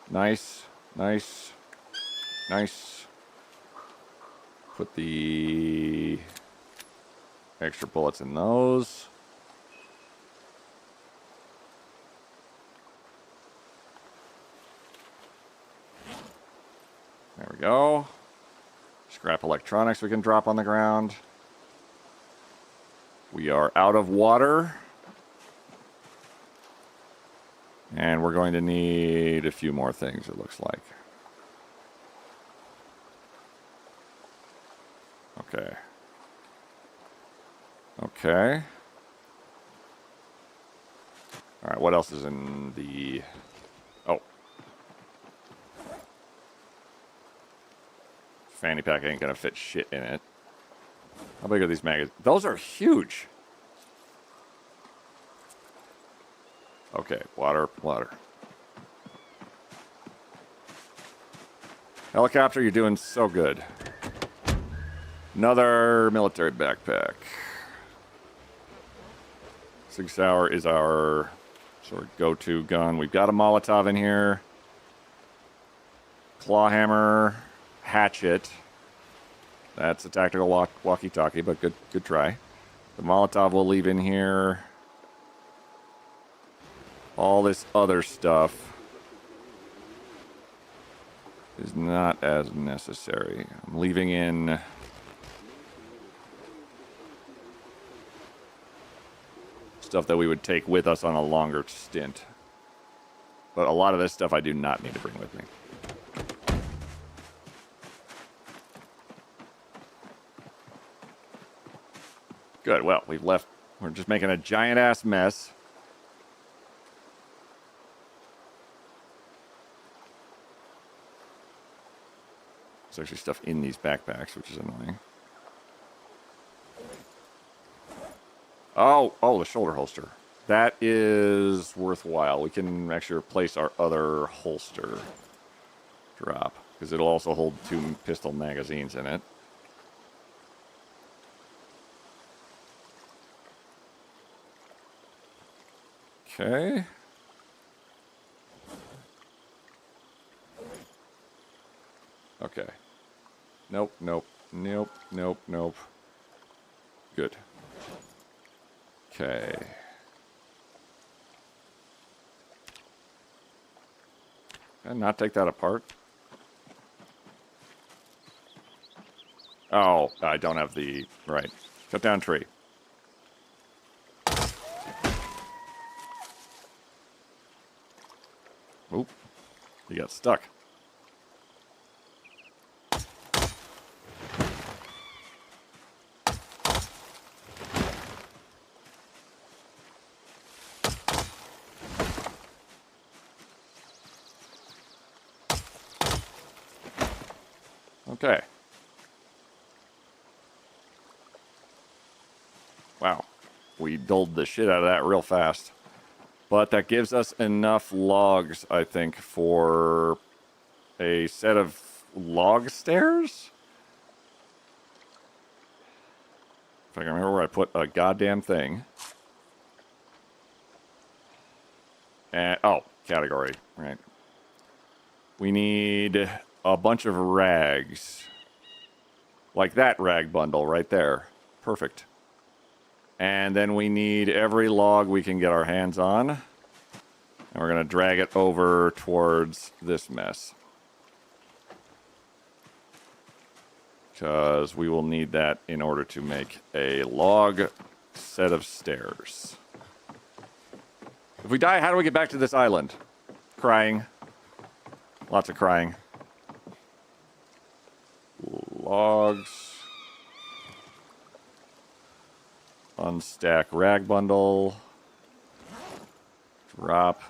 Nice, nice, nice. Put the extra bullets in those. There we go. Scrap electronics we can drop on the ground. We are out of water. And we're going to need a few more things, it looks like. Okay. Okay. All right, what else is in the... Oh. Fanny pack ain't gonna fit shit in it. How big are these magazines? Those are huge. Okay, water, water. Helicopter, you're doing so good. Another military backpack. 6 Sauer is our sort of go-to gun. We've got a Molotov in here. Claw hammer, hatchet. That's a tactical walkie-talkie, but good try. The Molotov we'll leave in here. All this other stuff is not as necessary. I'm leaving in... stuff that we would take with us on a longer stint. But a lot of this stuff I do not need to bring with me. Good, well, we've left... We're just making a giant-ass mess. There's actually stuff in these backpacks, which is annoying. Oh, the shoulder holster. That is worthwhile. We can actually replace our other holster drop, because it'll also hold 2 pistol magazines in it. Okay. Okay. Nope. Good. Okay. And not take that apart. Oh, I don't have the... Right. Cut down tree. Oop. He got stuck. Okay. Wow. We doled the shit out of that real fast. But that gives us enough logs, I think, for a set of log stairs? If I can remember where I put a goddamn thing. And, oh, category. Right. We need a bunch of rags. Like that rag bundle right there. Perfect. And then we need every log we can get our hands on. And we're going to drag it over towards this mess. Because we will need that in order to make a log set of stairs. If we die, how do we get back to this island? Crying. Lots of crying. Logs. Unstack rag bundle. Drop.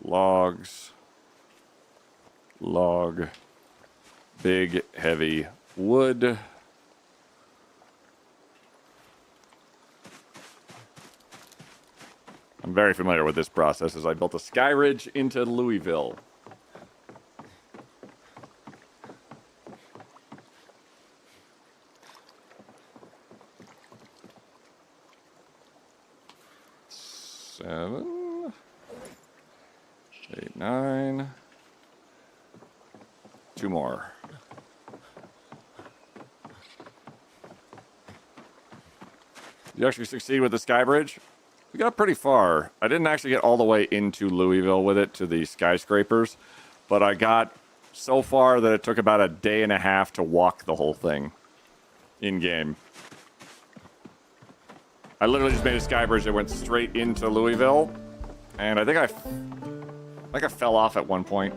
Logs. Log. Big, heavy wood. I'm very familiar with this process as I built a sky ridge into Louisville. Seven, 8, 9. 2 more. Did you actually succeed with the sky bridge? We got pretty far. I didn't actually get all the way into Louisville with it to the skyscrapers, but I got so far that it took about a day and a half to walk the whole thing in game. I literally just made a sky bridge that went straight into Louisville, and I think I fell off at one point,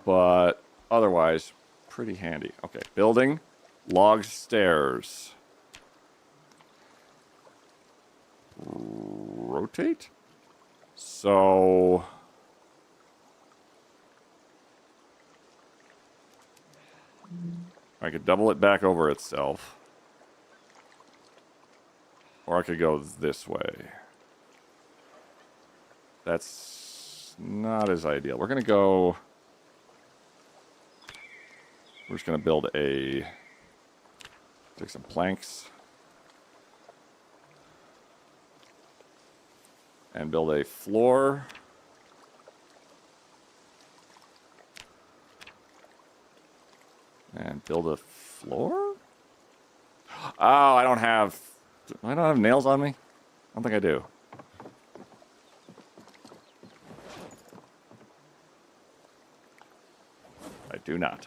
but otherwise pretty handy. Okay, building, log stairs. Rotate? So... I could double it back over itself. Or I could go this way. That's not as ideal. We're going to go... We're just going to build a... Take some planks. And build a floor. And build a floor? Oh, I don't have nails on me? I don't think I do. I do not.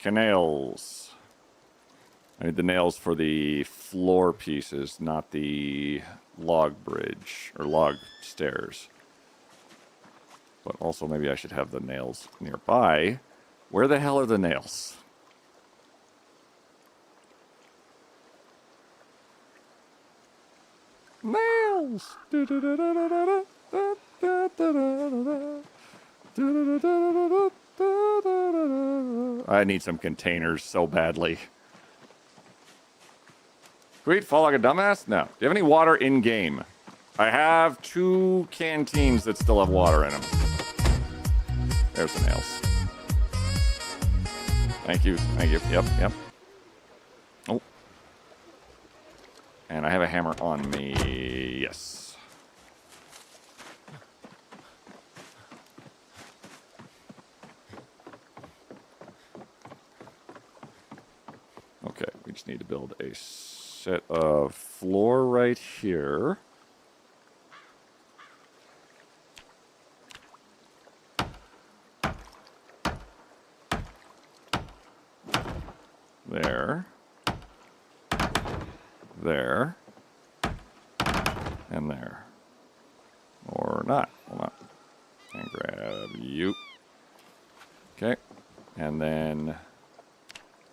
Nails. I need the nails for the floor pieces, not the log bridge or log stairs. But also maybe I should have the nails nearby. Where the hell are the nails? nails. I need some containers so badly. Sweet, fall like a dumbass? No. Do you have any water in game? I have 2 canteens that still have water in them. There's the nails. Thank you. Thank you. Yep. Oh. And I have a hammer on me. Yes. Okay, we just need to build a set of floor right here. There. And there. Or not. Hold on. And grab you. Okay. And then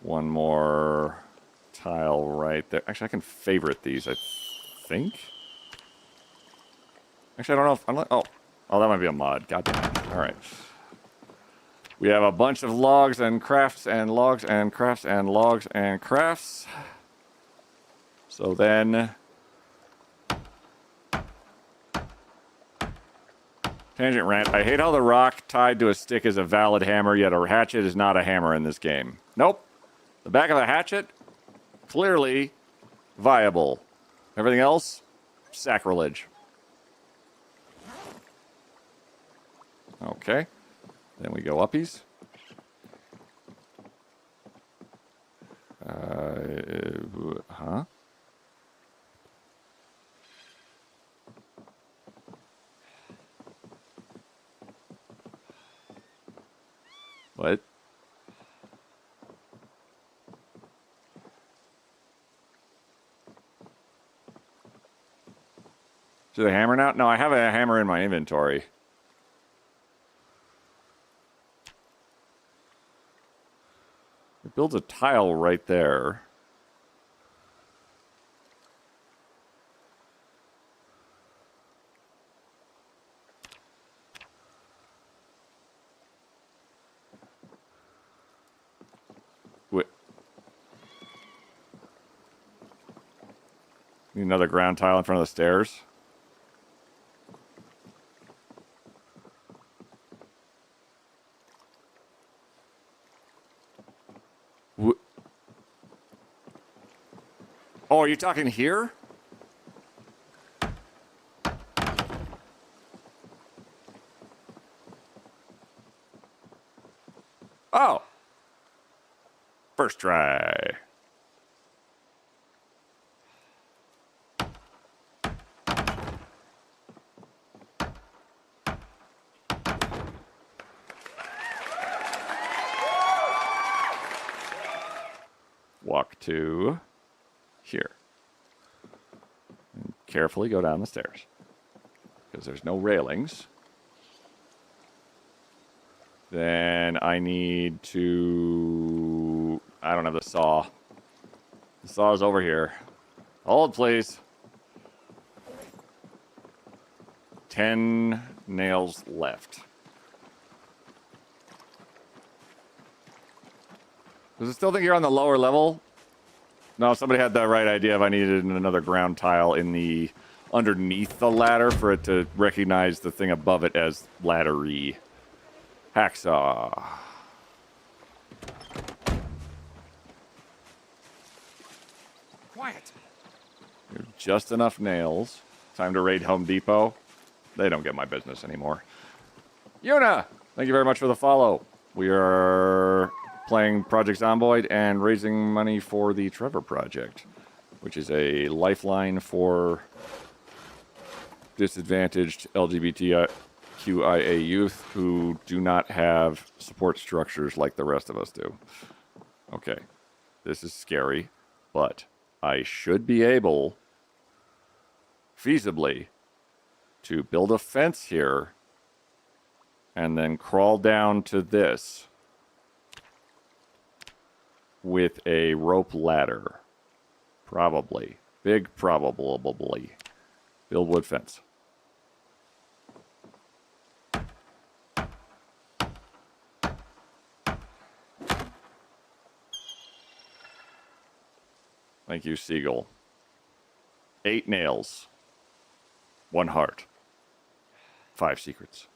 one more tile right there. Actually, I can favorite these, I think. Actually, I don't know if... Oh, that might be a mod. God damn it. All right. We have a bunch of logs and crafts and logs and crafts and logs and crafts. So then... Tangent rant. I hate how the rock tied to a stick is a valid hammer, yet a hatchet is not a hammer in this game. Nope. The back of a hatchet, clearly viable. Everything else, sacrilege. Okay. Then we go uppies. Huh? What? Should I hammer now? No, I have a hammer in my inventory. It builds a tile right there. Need another ground tile in front of the stairs. Oh, are you talking here? Oh. First try. Walk to here. And carefully go down the stairs. Because there's no railings. Then I need to... I don't have the saw. The saw is over here. Hold, please. 10 nails left. Does it still think you're on the lower level? No, somebody had the right idea if I needed another ground tile in the underneath the ladder for it to recognize the thing above it as laddery. Hacksaw. Quiet. There's just enough nails. Time to raid Home Depot. They don't get my business anymore. Yuna, thank you very much for the follow. We are playing Project Zomboid and raising money for the Trevor Project, which is a lifeline for disadvantaged LGBTQIA youth who do not have support structures like the rest of us do. Okay, this is scary, but I should be able, feasibly, to build a fence here and then crawl down to this with a rope ladder. Probably. Big probably. Build wood fence. Thank you, Seagull. 8 nails. 1 heart. 5 secrets.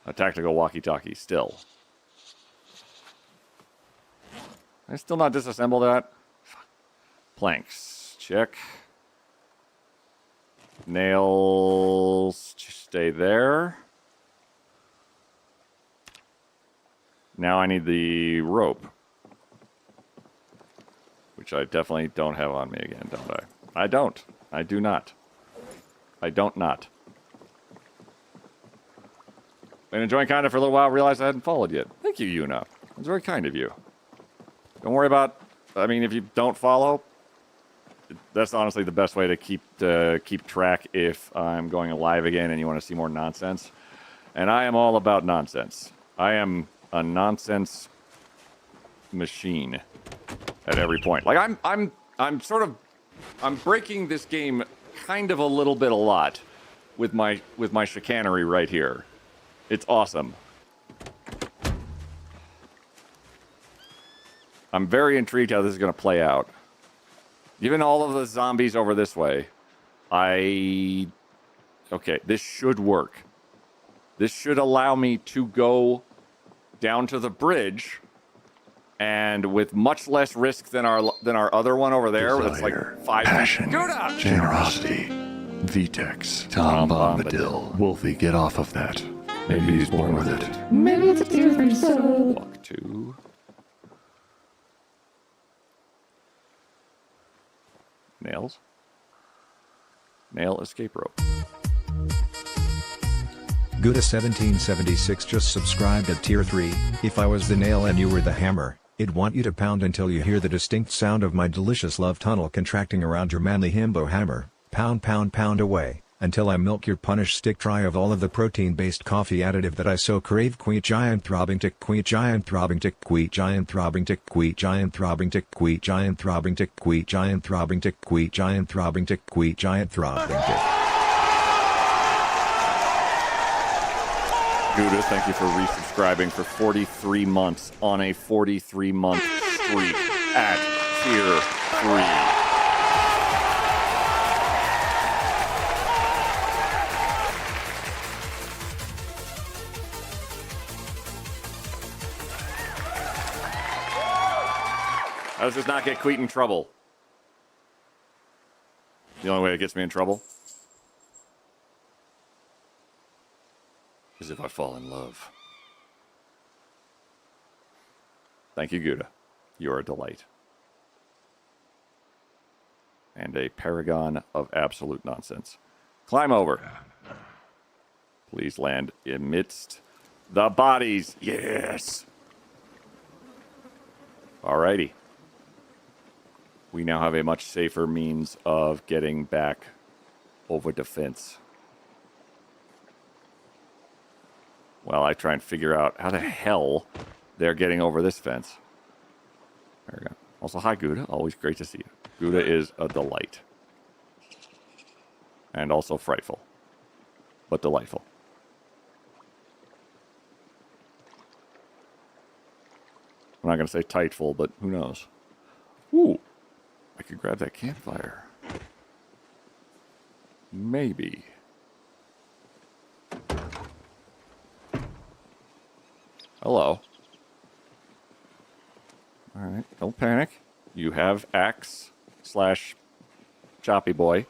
A tactical walkie-talkie, still. I still not disassemble that? Planks, check. Nails, stay there. Now I need the rope. Which I definitely don't have on me again, don't I? I don't. I do not. I don't not. Been enjoying Kinda for a little while, realized I hadn't followed yet. Thank you, Yuna. That's very kind of you. Don't worry about, I mean, if you don't follow, that's honestly the best way to keep track if I'm going live again and you want to see more nonsense. And I am all about nonsense. I am a nonsense machine at every point. Like I'm breaking this game kind of a little bit a lot with my chicanery right here. It's awesome. I'm very intrigued how this is going to play out. Given all of the zombies over this way, okay, this should work. This should allow me to go down to the bridge, and with much less risk than our other one over there, it's like 5 passion, Gouda! generosity, Vitex, Tom Bombadil. Wolfie, get off of that. Maybe he's born with it. Maybe it's a tear for your soul. Walk 2. Nails. Nail escape rope. Gouda1776 just subscribed at tier 3. If I was the nail and you were the hammer, I'd want you to pound until you hear the distinct sound of my delicious love tunnel contracting around your manly himbo hammer. Pound pound pound away, until I milk your punish stick dry of all of the protein-based coffee additive that I so crave. Queet giant throbbing tick, queet giant throbbing tick, queet giant throbbing tick, queet giant throbbing tick, queet giant throbbing tick, queet giant throbbing tick, queet giant throbbing tick, queet giant throbbing tick. Gouda, thank you for resubscribing for 43 months on a 43-month streak at tier 3. How does this not get Queet in trouble? The only way it gets me in trouble is if I fall in love. Thank you, Gouda. You're a delight. And a paragon of absolute nonsense. Climb over. Please land amidst the bodies. Yes! Alrighty. We now have a much safer means of getting back over the fence. While I try and figure out how the hell they're getting over this fence. There we go. Also, hi, Gouda. Always great to see you. Gouda is a delight. And also frightful. But delightful. I'm not going to say tightful, but who knows. Ooh. I could grab that campfire. Maybe. Hello. Alright, don't panic. You have axe / choppy boy.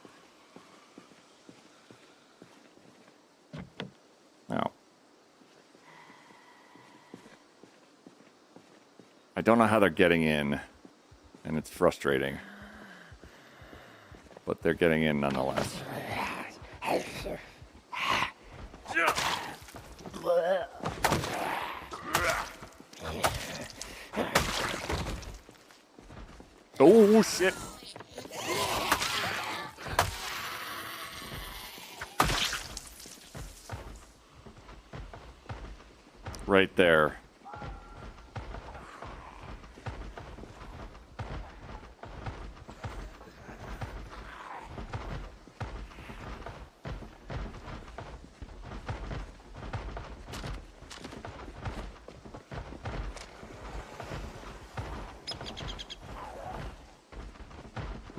Now. I don't know how they're getting in, and it's frustrating. But they're getting in nonetheless. Oh, shit. Right there.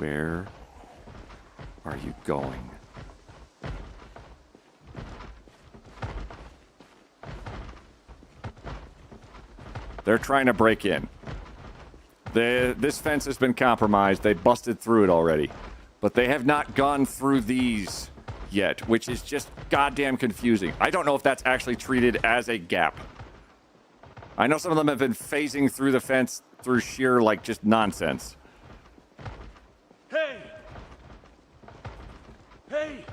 Where are you going? They're trying to break in. This fence has been compromised. They busted through it already. But they have not gone through these yet, which is just goddamn confusing. I don't know if that's actually treated as a gap. I know some of them have been phasing through the fence through sheer, like, just nonsense. Hey! Hey!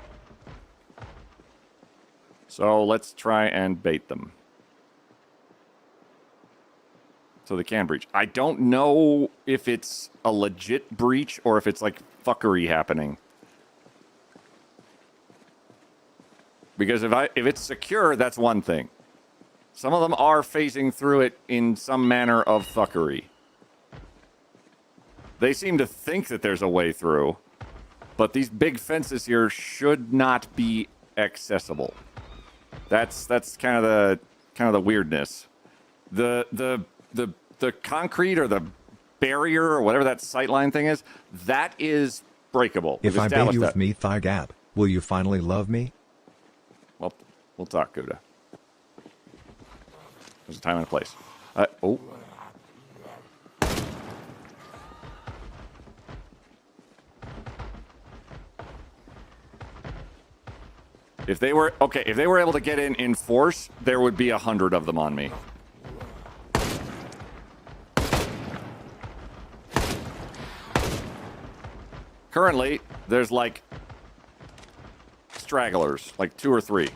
So let's try and bait them. So they can breach. I don't know if it's a legit breach or if it's like fuckery happening. Because if it's secure, that's one thing. Some of them are phasing through it in some manner of fuckery. They seem to think that there's a way through, but these big fences here should not be accessible. That's kind of the weirdness. The concrete or the barrier or whatever that sightline thing is, that is breakable. If I bait you with me thigh gap, will you finally love me? Well, we'll talk, Gouda. There's a time and a place. Oh. If they were able to get in force, there would be 100 of them on me. Currently, there's like stragglers, like 2 or 3.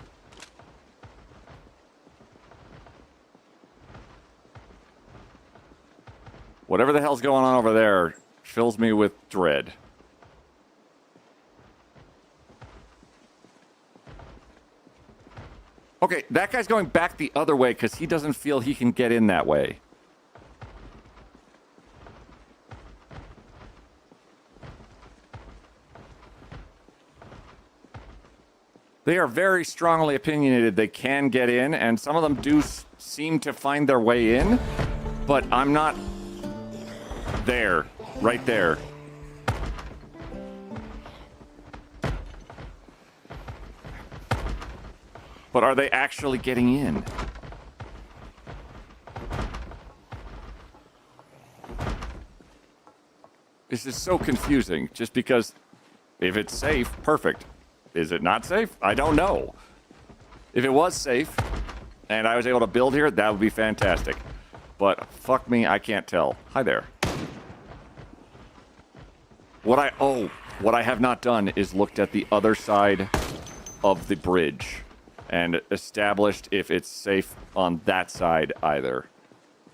Whatever the hell's going on over there fills me with dread. Okay, that guy's going back the other way because he doesn't feel he can get in that way. They are very strongly opinionated they can get in, and some of them do seem to find their way in, but I'm not there, right there. But are they actually getting in? This is so confusing, just because if it's safe, perfect. Is it not safe? I don't know. If it was safe, and I was able to build here, that would be fantastic. But fuck me, I can't tell. Hi there. What I have not done is looked at the other side of the bridge and established if it's safe on that side either.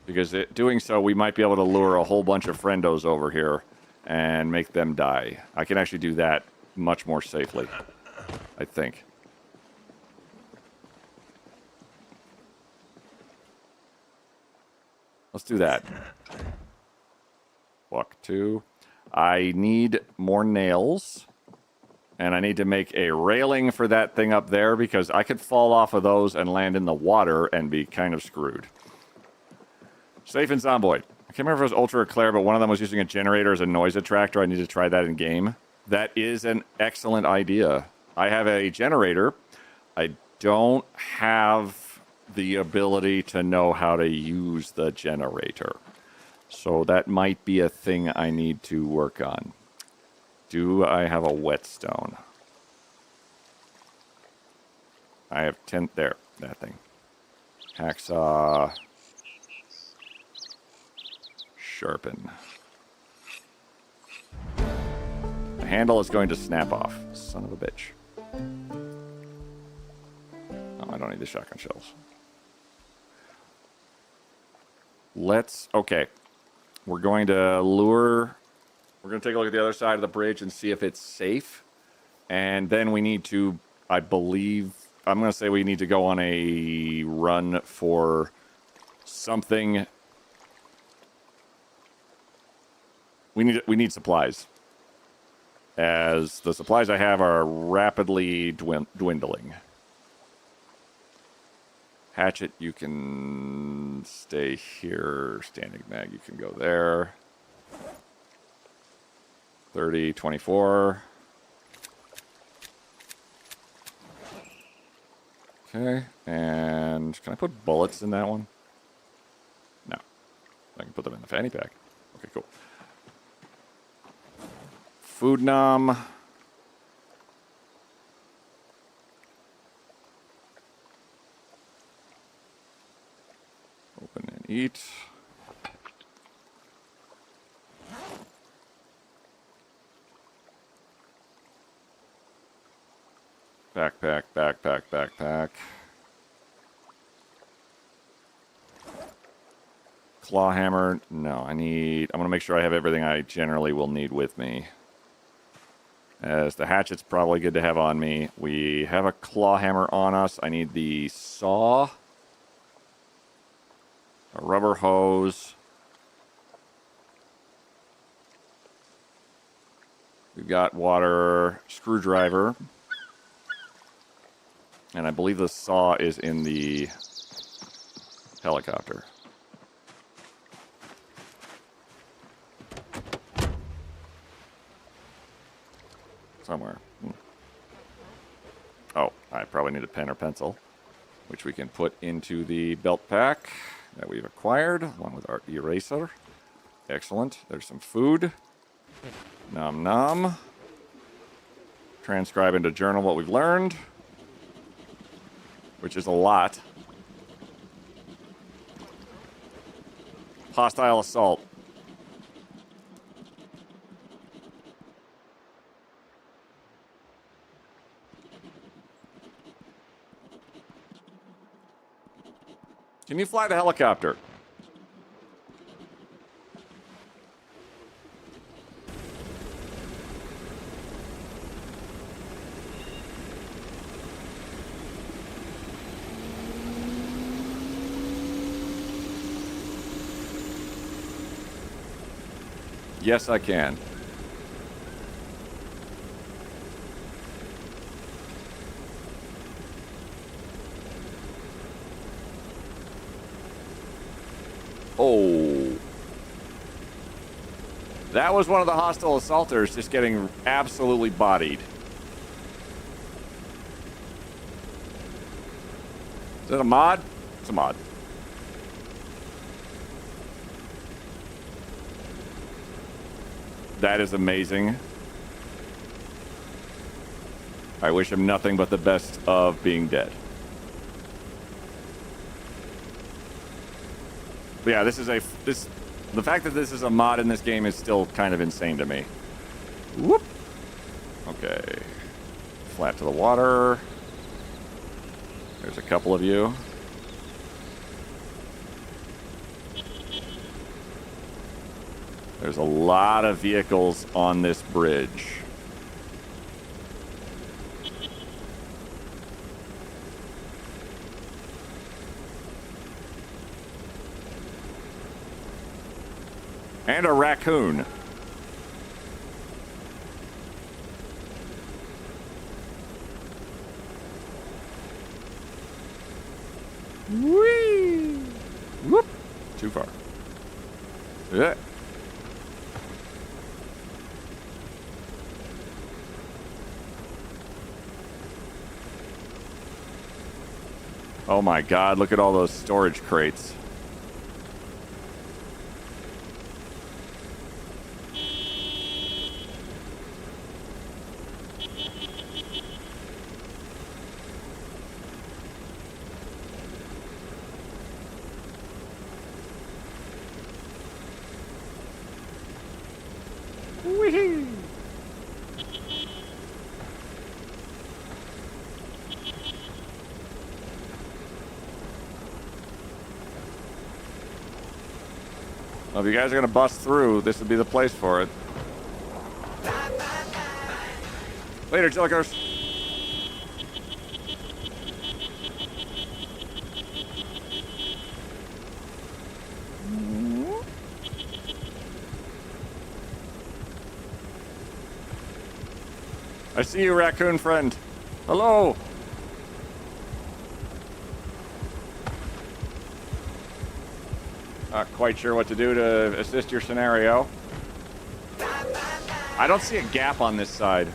Because doing so, we might be able to lure a whole bunch of friendos over here and make them die. I can actually do that much more safely, I think. Let's do that. Walk 2. I need more nails. And I need to make a railing for that thing up there because I could fall off of those and land in the water and be kind of screwed. Safe in Zomboid. I can't remember if it was Ultra or Claire, but one of them was using a generator as a noise attractor. I need to try that in game. That is an excellent idea. I have a generator. I don't have the ability to know how to use the generator. So that might be a thing I need to work on. Do I have a whetstone? I have 10 there, that thing. Hacksaw. Sharpen. The handle is going to snap off. Son of a bitch. Oh, I don't need the shotgun shells. Okay. We're going to lure... We're going to take a look at the other side of the bridge and see if it's safe. And then we need to, I believe... I'm going to say we need to go on a run for something... We need supplies. As the supplies I have are rapidly dwindling. Hatchet, you can stay here. Standing mag, you can go there. 30, 24. Okay, and can I put bullets in that one? No. I can put them in the fanny pack. Okay, cool. Food nom. Open and eat. Backpack, backpack, backpack. Claw hammer. No, I'm going to make sure I have everything I generally will need with me. As the hatchet's probably good to have on me. We have a claw hammer on us. I need the saw. A rubber hose. We've got water, screwdriver. And I believe the saw is in the helicopter. Somewhere. Oh, I probably need a pen or pencil, which we can put into the belt pack that we've acquired, along with our eraser. Excellent. There's some food. Nom nom. Transcribe into journal what we've learned, which is a lot. Hostile assault. Can you fly the helicopter? Yes, I can. Oh. That was one of the hostile assaulters just getting absolutely bodied. Is that a mod? It's a mod. That is amazing. I wish him nothing but the best of being dead. But yeah, the fact that this is a mod in this game is still kind of insane to me. Whoop. Okay. Flat to the water. There's a couple of you. There's a lot of vehicles on this bridge. And a raccoon. Whee! Whoop! Too far. Yeah. Oh my God, look at all those storage crates. Whee! Well, if you guys are going to bust through, this would be the place for it. Later, Jillikers. I see you, raccoon friend. Hello. Not quite sure what to do to assist your scenario. I don't see a gap on this side.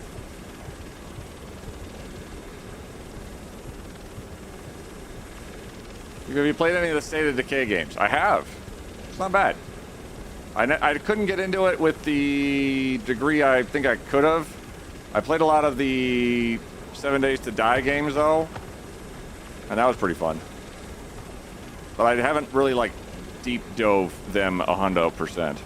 Have you played any of the State of Decay games? I have. It's not bad. I couldn't get into it with the degree I think I could have. I played a lot of the 7 Days to Die games, though. And that was pretty fun. But I haven't really, like, deep dove them 100%.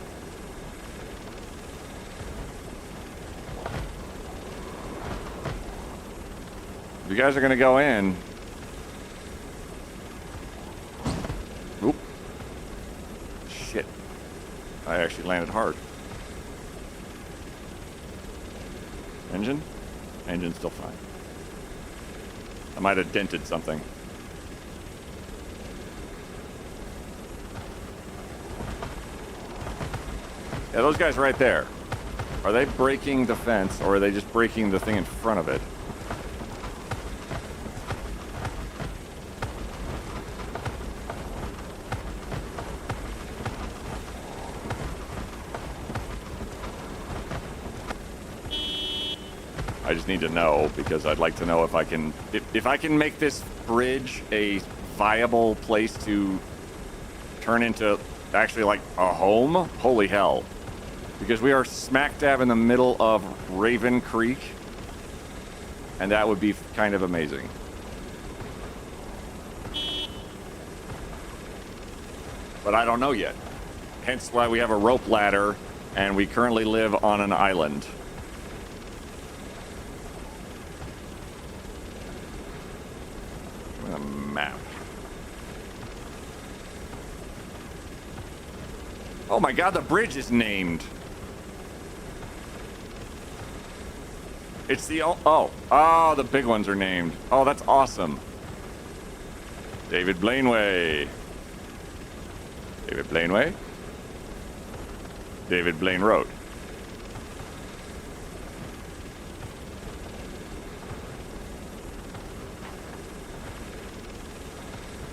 If you guys are going to go in... Oop. Shit. I actually landed hard. Engine? Engine's still fine. I might have dented something. Yeah, those guys right there. Are they breaking the fence, or are they just breaking the thing in front of it? I just need to know, because I'd like to know if I can... If I can make this bridge a viable place to turn into actually, like, a home, holy hell. Because we are smack dab in the middle of Raven Creek, and that would be kind of amazing. But I don't know yet. Hence why we have a rope ladder, and we currently live on an island. A map. Oh my god, the bridge is named. It's the... Oh, the big ones are named. Oh, that's awesome. David Blaineway. David Blaineway. David Blaine Road.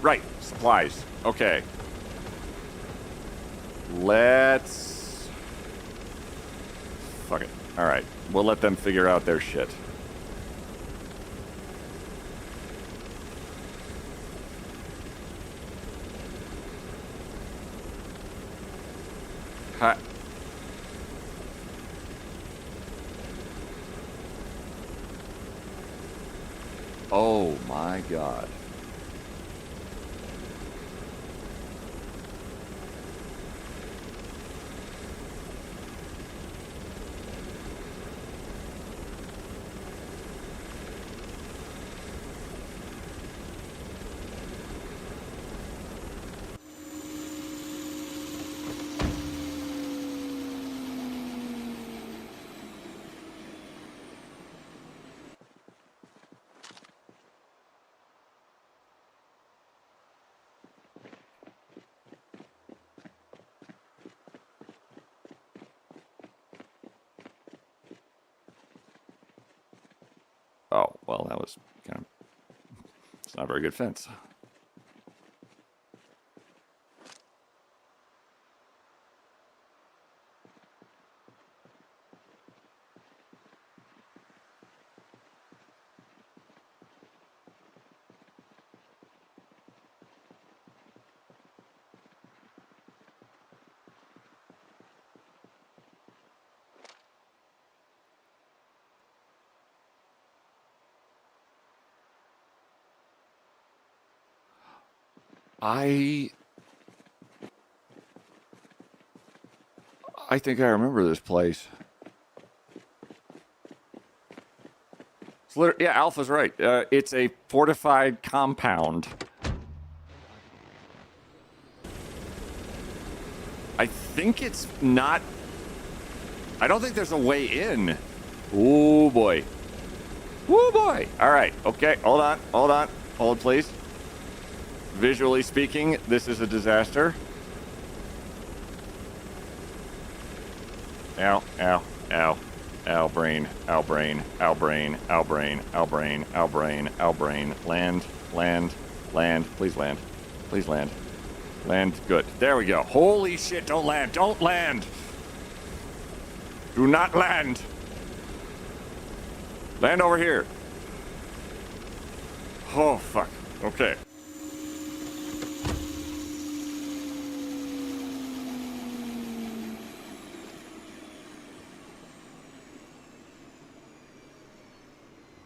Right, supplies. Okay. Let's... Fuck it. Alright, we'll let them figure out their shit. Ha... Oh my god. Oh, well, that was kind of... It's not a very good fence. I think I remember this place. It's yeah, Alpha's right. It's a fortified compound. I think it's not... I don't think there's a way in. Oh boy. Oh boy. All right. Okay. Hold on. Hold on. Hold, please. Visually speaking, this is a disaster. Ow, ow, ow. Ow, brain, ow, brain, ow, brain, ow, brain, ow, brain, ow, brain, ow, brain. Land, land, land. Please land. Please land. Land, good. There we go. Holy shit, don't land. Don't land. Do not land. Land over here. Oh, fuck. Okay.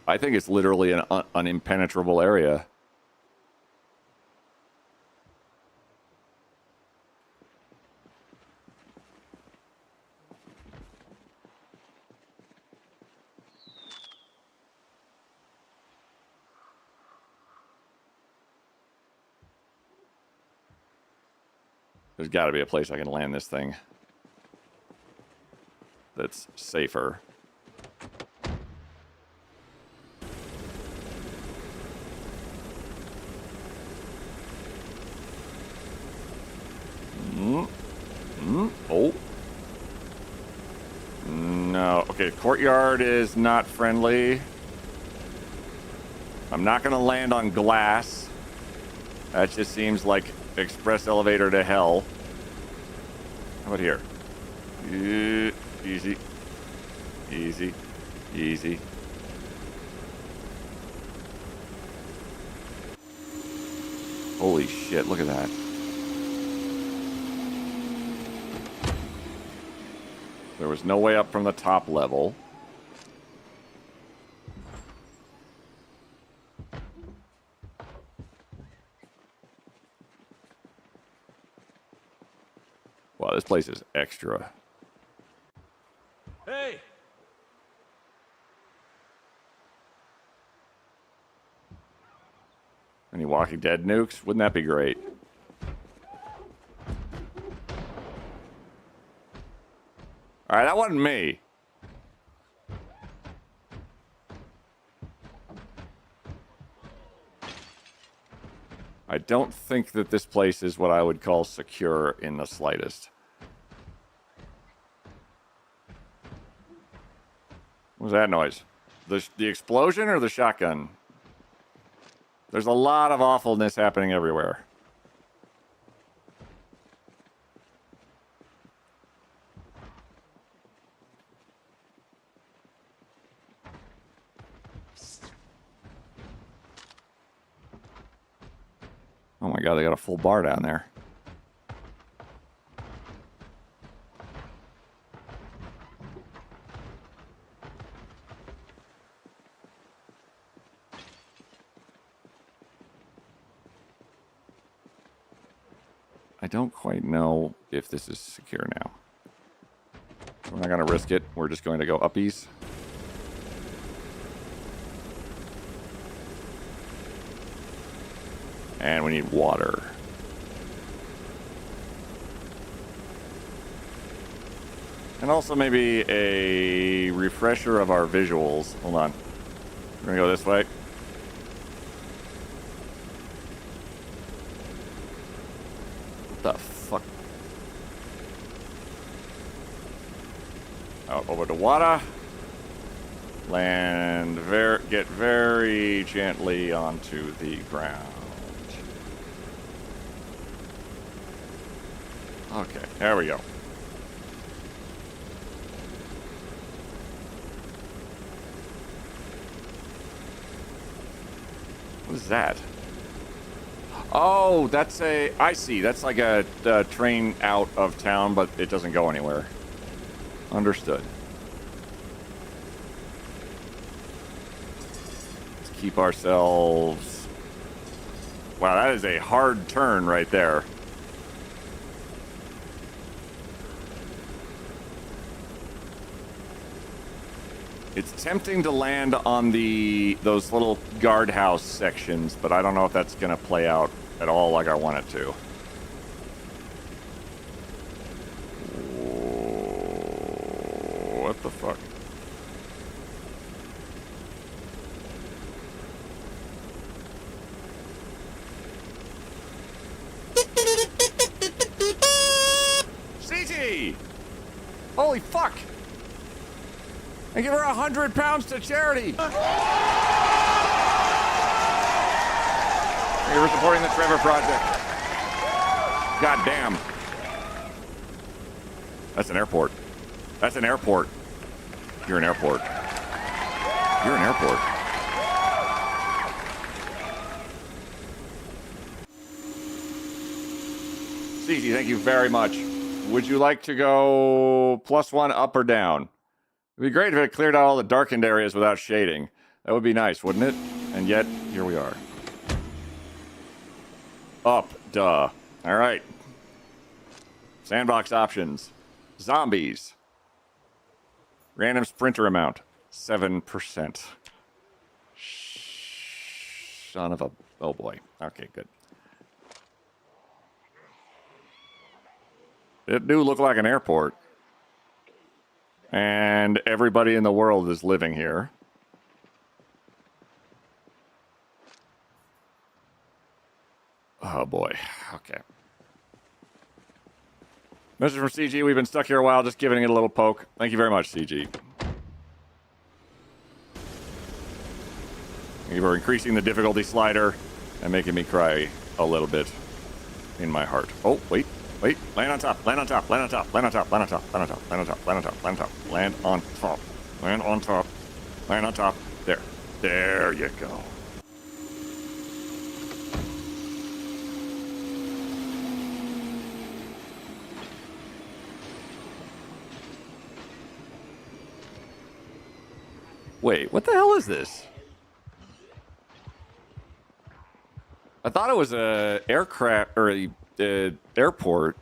I think it's literally an impenetrable area. There's got to be a place I can land this thing that's safer. Oh. No. Okay, courtyard is not friendly. I'm not going to land on glass. That just seems like express elevator to hell. How about here? Easy. Easy. Easy. Holy shit, look at that. There was no way up from the top level. Wow, this place is extra. Hey! Any Walking Dead nukes? Wouldn't that be great? Alright, that wasn't me. I don't think that this place is what I would call secure in the slightest. What was that noise? The explosion or the shotgun? There's a lot of awfulness happening everywhere. Oh my god, they got a full bar down there. I don't quite know if this is secure now. We're not going to risk it. We're just going to go uppies. And we need water. And also maybe a refresher of our visuals. Hold on. We're going to go this way. What the fuck? Out over the water. Land get very gently onto the ground. Okay, there we go. What is that? Oh, that's a... I see. That's like a train out of town, but it doesn't go anywhere. Understood. Let's keep ourselves... Wow, that is a hard turn right there. It's tempting to land on those little guardhouse sections, but I don't know if that's going to play out at all like I want it to. What the fuck? CT! Holy fuck! And give her 100 pounds to charity. Thank you for supporting the Trevor Project. God damn. That's an airport. That's an airport. You're an airport. You're an airport. Cece, thank you very much. Would you like to go +1 up or down? It'd be great if it cleared out all the darkened areas without shading. That would be nice, wouldn't it? And yet, here we are. Up, duh. All right. Sandbox options. Zombies. Random sprinter amount. 7%. Son of a... Oh, boy. Okay, good. It do look like an airport. And everybody in the world is living here. Oh, boy. Okay. Message from CG. We've been stuck here a while, just giving it a little poke. Thank you very much, CG. Thank you for increasing the difficulty slider and making me cry a little bit in my heart. Oh, wait. Wait. Land on top. Land on top. Land on top. Land on top. Land on top. Land on top. Land on top. Land on top. Land on top. Land on top. Land on top. Land on top. There. There you go. Wait, what the hell is this? I thought it was a aircraft or a airport.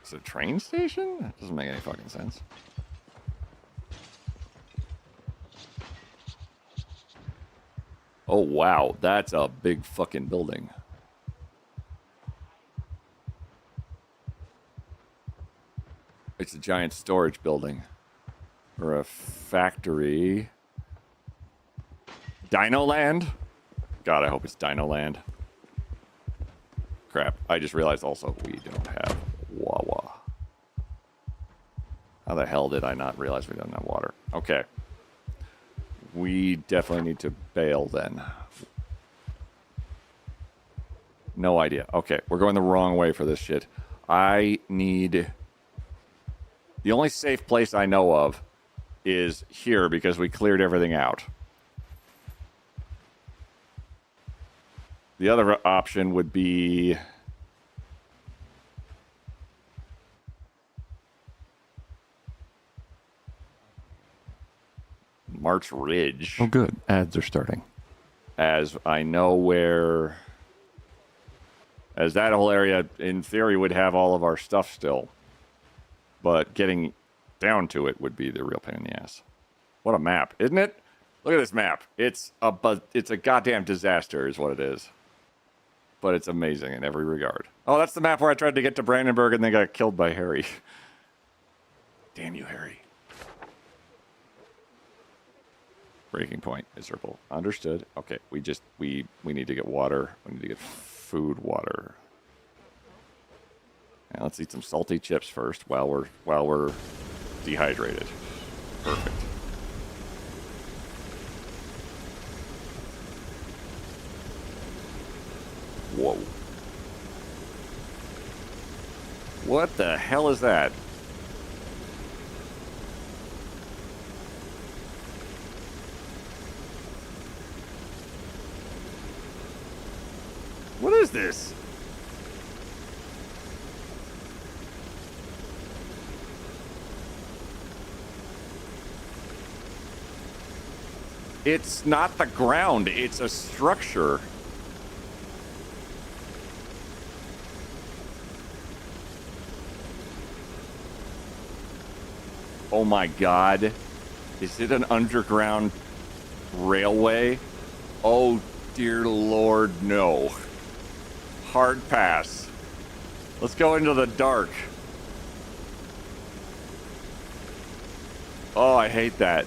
It's a train station? That doesn't make any fucking sense. Oh wow, that's a big fucking building. It's a giant storage building. Or a factory. Dino Land? God, I hope it's Dino Land. Crap. I just realized also we don't have Wawa. How the hell did I not realize we don't have water? Okay. We definitely need to bail then. No idea. Okay, we're going the wrong way for this shit. I need... The only safe place I know of is here because we cleared everything out. The other option would be... March Ridge. Oh, good. Ads are starting. As I know where... As that whole area, in theory, would have all of our stuff still. But getting down to it would be the real pain in the ass. What a map, isn't it? Look at this map. It's a goddamn disaster is what it is. But it's amazing in every regard. Oh, that's the map where I tried to get to Brandenburg and then got killed by Harry. Damn you, Harry. Breaking point, miserable. Understood. Okay, we need to get water. We need to get food water. Now let's eat some salty chips first while we're dehydrated. Perfect. Whoa. What the hell is that? What is this? It's not the ground, it's a structure. Oh my god. Is it an underground railway? Oh dear lord, no. Hard pass. Let's go into the dark. Oh, I hate that.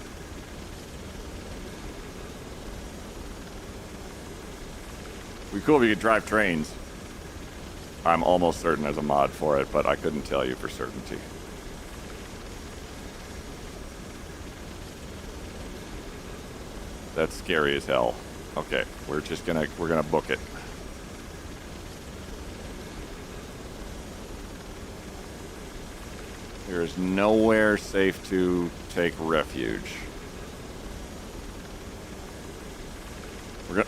It'd be cool if you could drive trains. I'm almost certain there's a mod for it, but I couldn't tell you for certainty. That's scary as hell. Okay, we're gonna book it. There is nowhere safe to take refuge.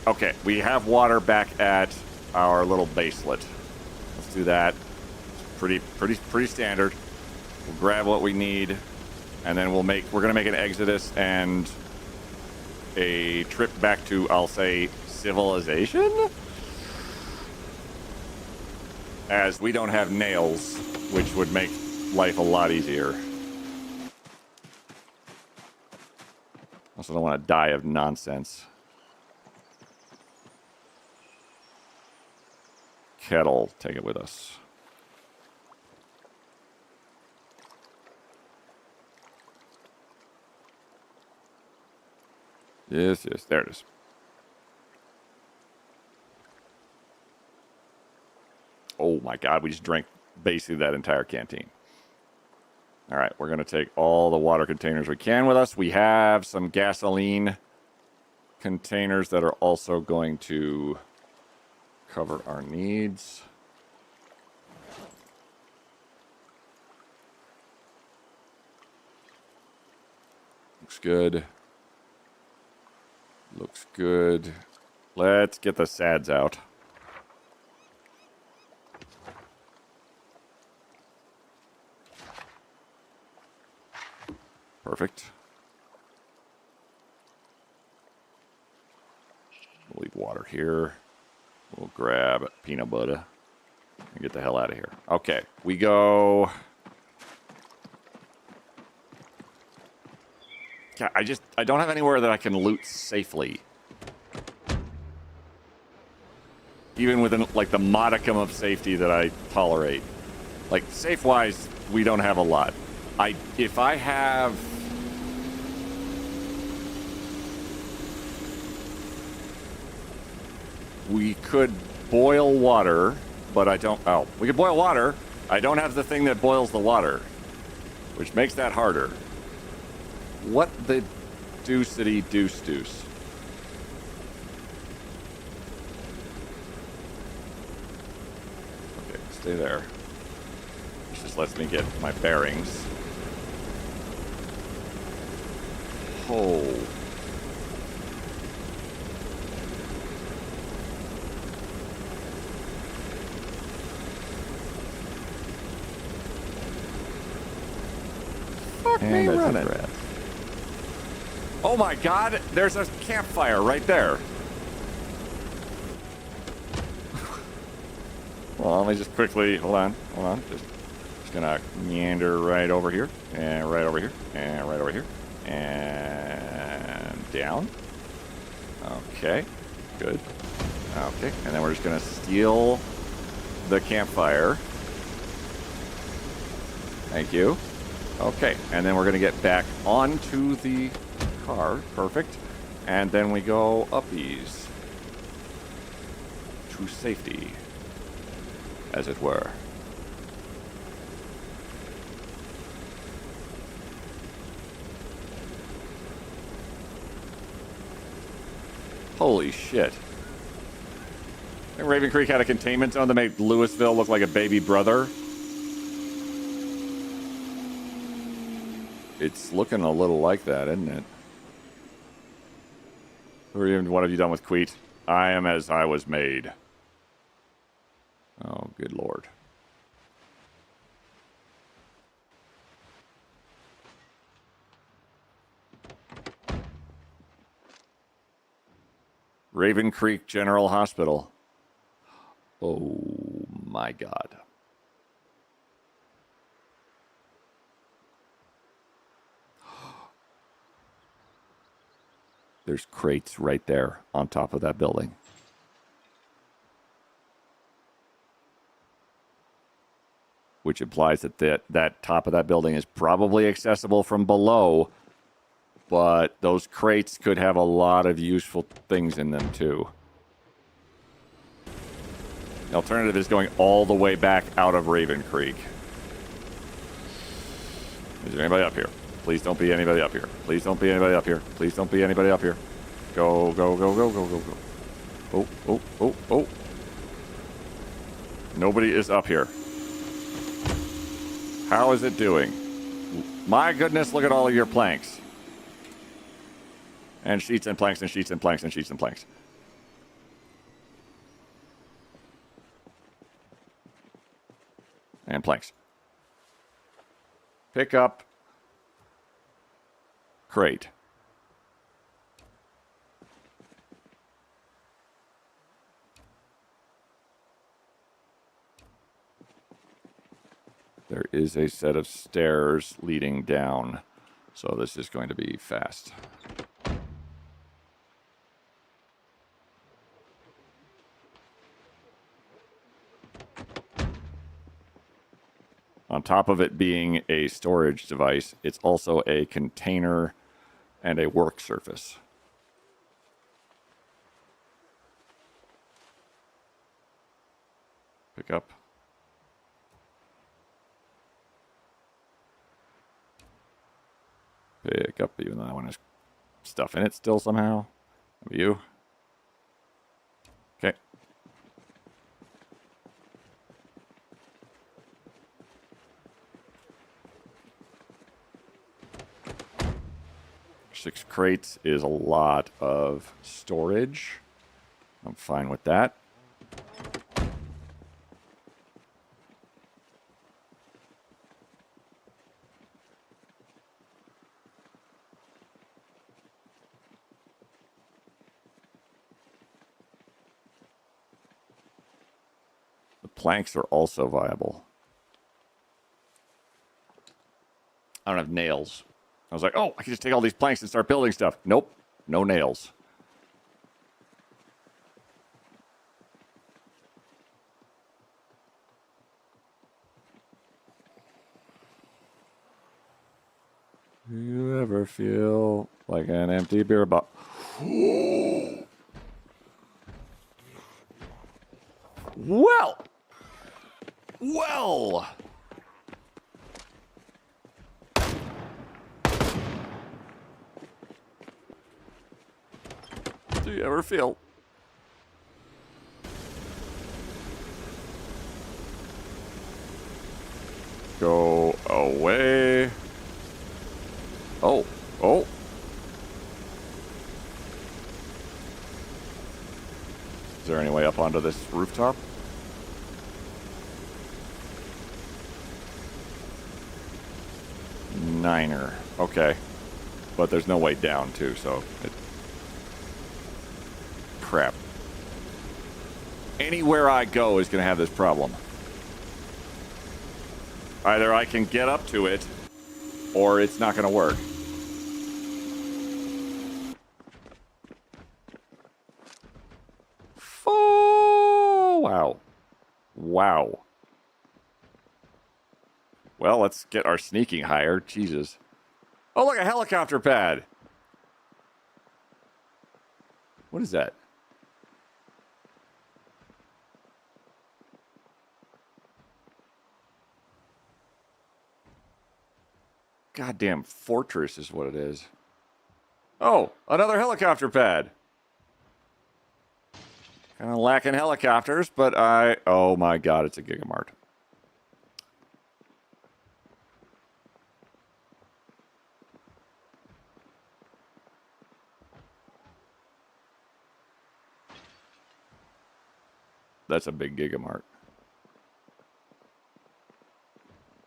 Okay, we have water back at our little baselet. Let's do that. It's pretty standard. We'll grab what we need, and then we're gonna make an exodus and a trip back to, I'll say, civilization? As we don't have nails, which would make life a lot easier. Also don't want to die of nonsense. Kettle, take it with us. Yes, there it is. Oh my god, we just drank basically that entire canteen. All right, we're going to take all the water containers we can with us. We have some gasoline containers that are also going to cover our needs. Looks good. Looks good. Let's get the SADs out. Perfect. We'll leave water here. We'll grab peanut butter and get the hell out of here. Okay, we go. God, I don't have anywhere that I can loot safely. Even within, like, the modicum of safety that I tolerate. Like, safe-wise, we don't have a lot. If I have... We could boil water, but I don't... Oh, we could boil water. I don't have the thing that boils the water, which makes that harder. What the deucity deuce? Okay, stay there. This just lets me get my bearings. Oh. Fuck me running. Oh my god, there's a campfire right there. Well, let me just quickly, hold on. Just gonna meander right over here, and right over here, and right over here, and down. Okay, good. Okay, and then we're just gonna steal the campfire. Thank you. Okay, and then we're gonna get back onto the car. Perfect. And then we go uppies to safety, as it were. Holy shit. I think Raven Creek had a containment zone that made Louisville look like a baby brother. It's looking a little like that, isn't it? What have you done with Queet? I am as I was made. Oh, good lord. Raven Creek General Hospital. Oh my god. There's crates right there on top of that building. Which implies that that top of that building is probably accessible from below. But those crates could have a lot of useful things in them too. The alternative is going all the way back out of Raven Creek. Is there anybody up here? Please don't be anybody up here. Please don't be anybody up here. Please don't be anybody up here. Go, go, go, go, go, go, go. Oh, oh, oh, oh. Nobody is up here. How is it doing? My goodness, look at all of your planks. And sheets and planks and sheets and planks and sheets and planks. And planks. Pick up. Crate. There is a set of stairs leading down, so this is going to be fast. On top of it being a storage device, it's also a container and a work surface. Pick up. Pick up, even though I want to stuff in it still somehow. You. Okay. Six crates is a lot of storage. I'm fine with that. Planks are also viable. I don't have nails. I was like, oh, I can just take all these planks and start building stuff. Nope, no nails. Do you ever feel like an empty beer bottle? Well. Well. Do you ever feel? Go away. Oh, oh. Is there any way up onto this rooftop? Niner. Okay. But there's no way down, too, so... Crap. Anywhere I go is going to have this problem. Either I can get up to it, or it's not going to work. Oh, wow. Wow. Well, let's get our sneaking higher. Jesus. Oh, look, a helicopter pad. What is that? Goddamn fortress is what it is. Oh, another helicopter pad. Kind of lacking helicopters, but oh my god, it's a Gigamart. That's a big Gigamart.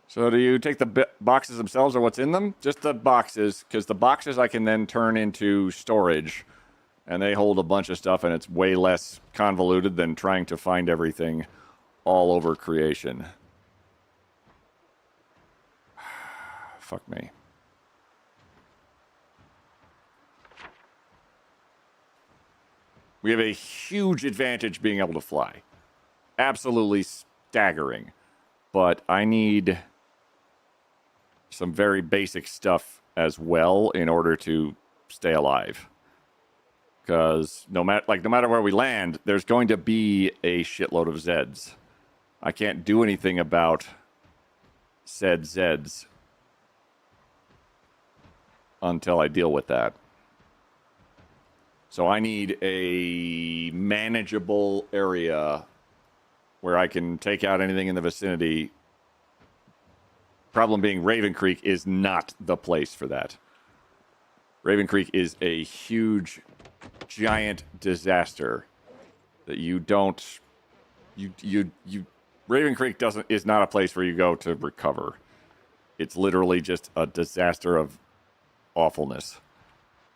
So do you take the boxes themselves or what's in them? Just the boxes, because the boxes I can then turn into storage, and they hold a bunch of stuff, and it's way less convoluted than trying to find everything all over creation. Fuck me. We have a huge advantage being able to fly. Absolutely staggering. But I need some very basic stuff as well in order to stay alive. Because no matter where we land, there's going to be a shitload of Zeds. I can't do anything about said Zeds until I deal with that. So I need a manageable area where I can take out anything in the vicinity Problem being, Raven Creek is not the place for that. Raven Creek is a huge, giant disaster that you don't... Raven Creek is not a place where you go to recover. It's literally just a disaster of awfulness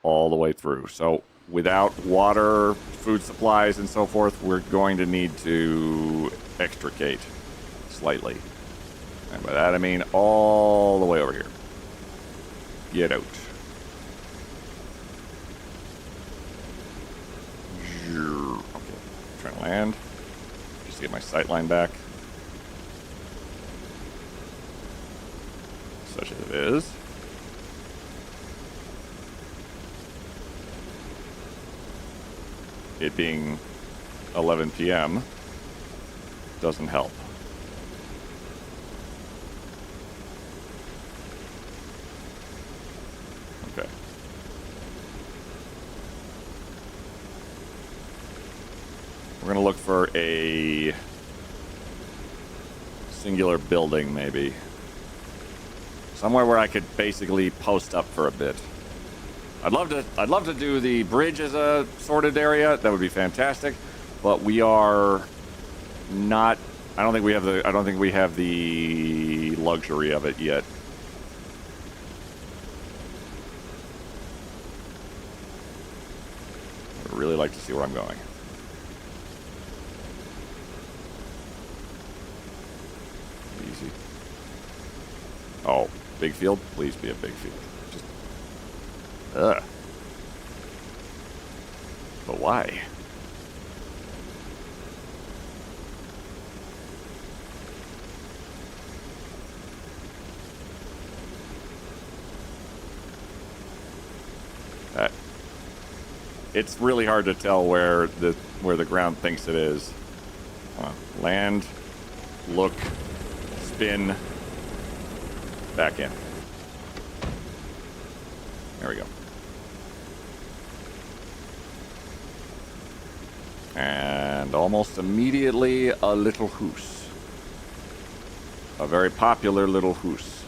all the way through. So without water, food supplies, and so forth, we're going to need to extricate slightly. And by that I mean all the way over here. Get out. Okay, trying to land. Just to get my sight line back. Such as it is. It being 11 p.m. doesn't help. Okay. We're going to look for a singular building, maybe. Somewhere where I could basically post up for a bit. I'd love to do the bridge as a sorted area. That would be fantastic. But we are not. I don't think we have the luxury of it yet. I'd really like to see where I'm going. Easy. Oh, big field? Please be a big field. Just. Ugh. But why? It's really hard to tell where the ground thinks it is. Land, look, spin, back in. There we go. And almost immediately, a little hoose. A very popular little hoose.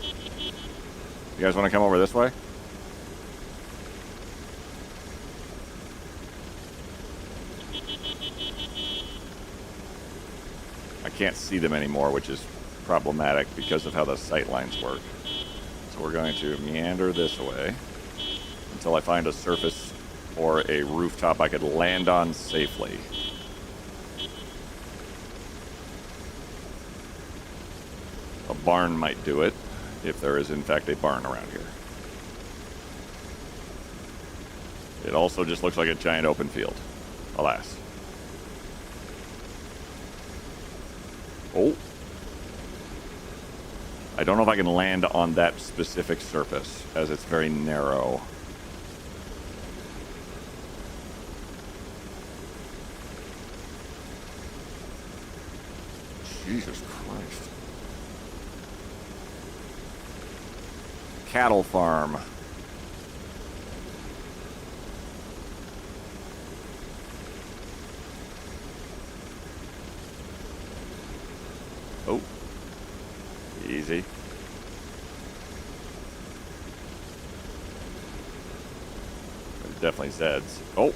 You guys want to come over this way? I can't see them anymore, which is problematic because of how the sight lines work. So we're going to meander this way until I find a surface or a rooftop I could land on safely. A barn might do it, if there is in fact a barn around here. It also just looks like a giant open field, alas. Oh. I don't know if I can land on that specific surface, as it's very narrow. Jesus Christ. Cattle farm. Oh. Easy. There's definitely Zeds. Oh.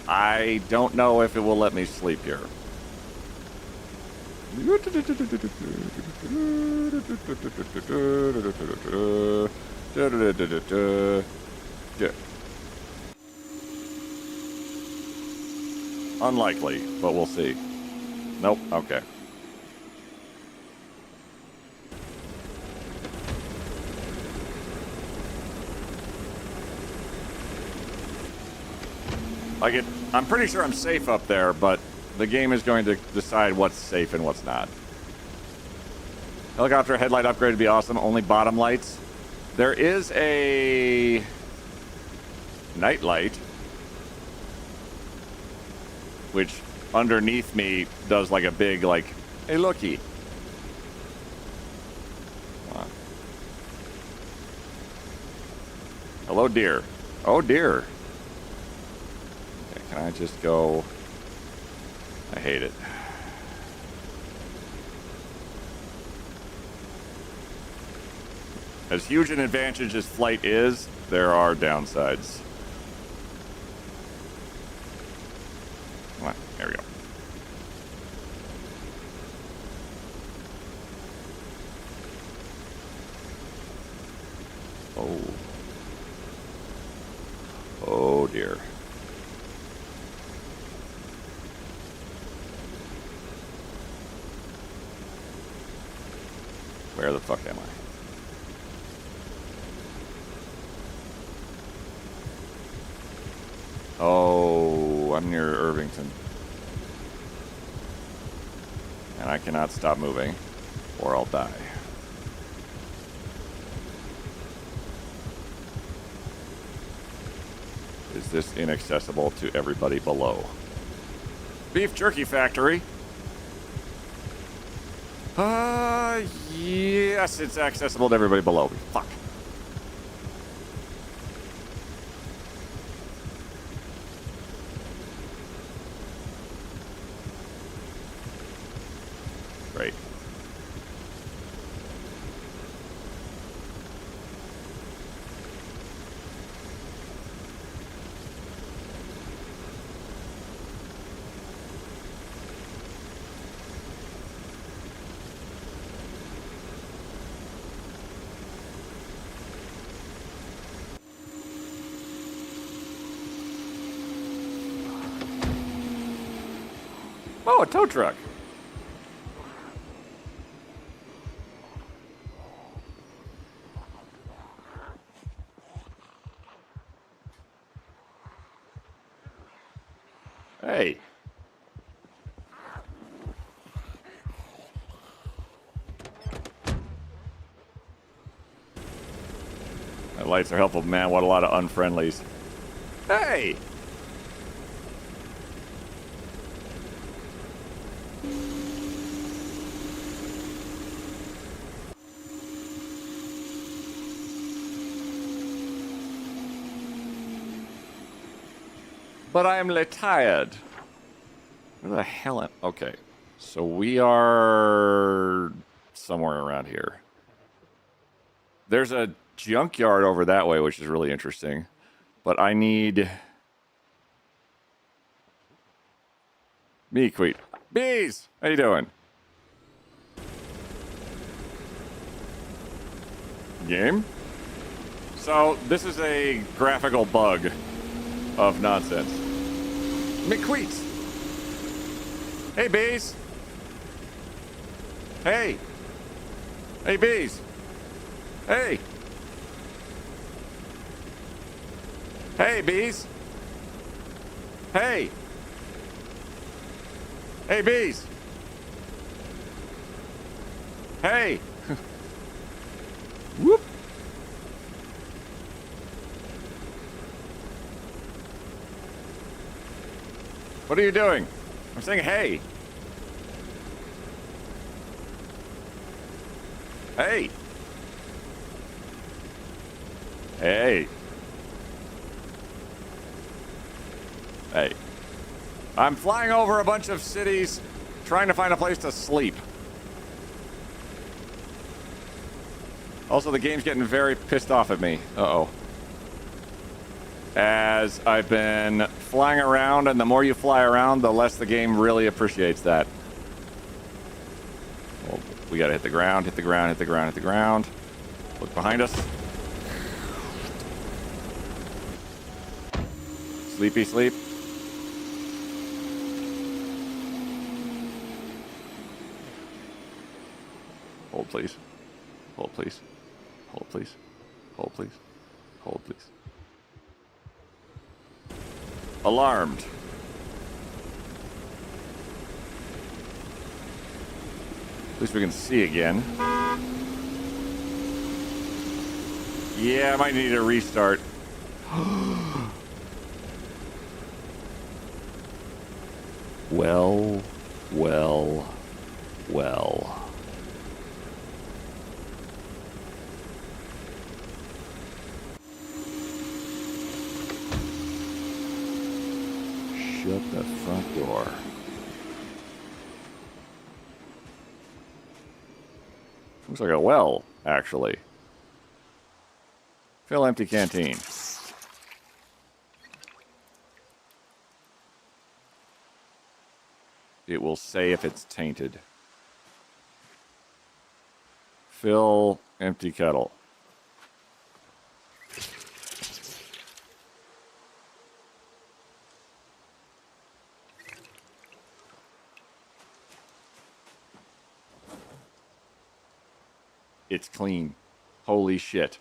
I don't know if it will let me sleep here. Unlikely, but we'll see. Nope, okay. I'm pretty sure I'm safe up there, but the game is going to decide what's safe and what's not. Helicopter headlight upgrade would be awesome. Only bottom lights. There is a night light, which underneath me does like a big, like, hey, looky. Come on. Hello, dear. Oh, dear. Okay, can I just go? I hate it. As huge an advantage as flight is, there are downsides. Come on, there we go. Oh. Oh dear. Where the fuck am I? Oh, I'm near Irvington. And I cannot stop moving, or I'll die. Is this inaccessible to everybody below? Beef Jerky Factory. Yes, it's accessible to everybody below me. Fuck. Great. Oh, a tow truck. Hey. My lights are helpful, man. What a lot of unfriendlies. Hey! But I am tired. Where the hell am... Okay. So we are somewhere around here. There's a junkyard over that way, which is really interesting. But I need... Mequeat. Bees! How you doing? Game? So, this is a graphical bug of nonsense. McQueets! Hey, bees! Hey! Hey, bees! Hey! Hey, bees! Hey! Hey, bees! Hey! Whoop! What are you doing? I'm saying hey. Hey. Hey. Hey. I'm flying over a bunch of cities trying to find a place to sleep. Also, the game's getting very pissed off at me. Uh-oh. As I've been flying around, and the more you fly around, the less the game really appreciates that. Well, we gotta hit the ground, hit the ground, hit the ground, hit the ground. Look behind us. Sleepy sleep. Hold, please. Hold, please. Hold, please. Hold, please. Hold, please. Alarmed. At least we can see again. Yeah, I might need a restart. Well, well, well. Shut the front door. Looks like a well, actually. Fill empty canteen. It will say if it's tainted. Fill empty kettle. It's clean. Holy shit.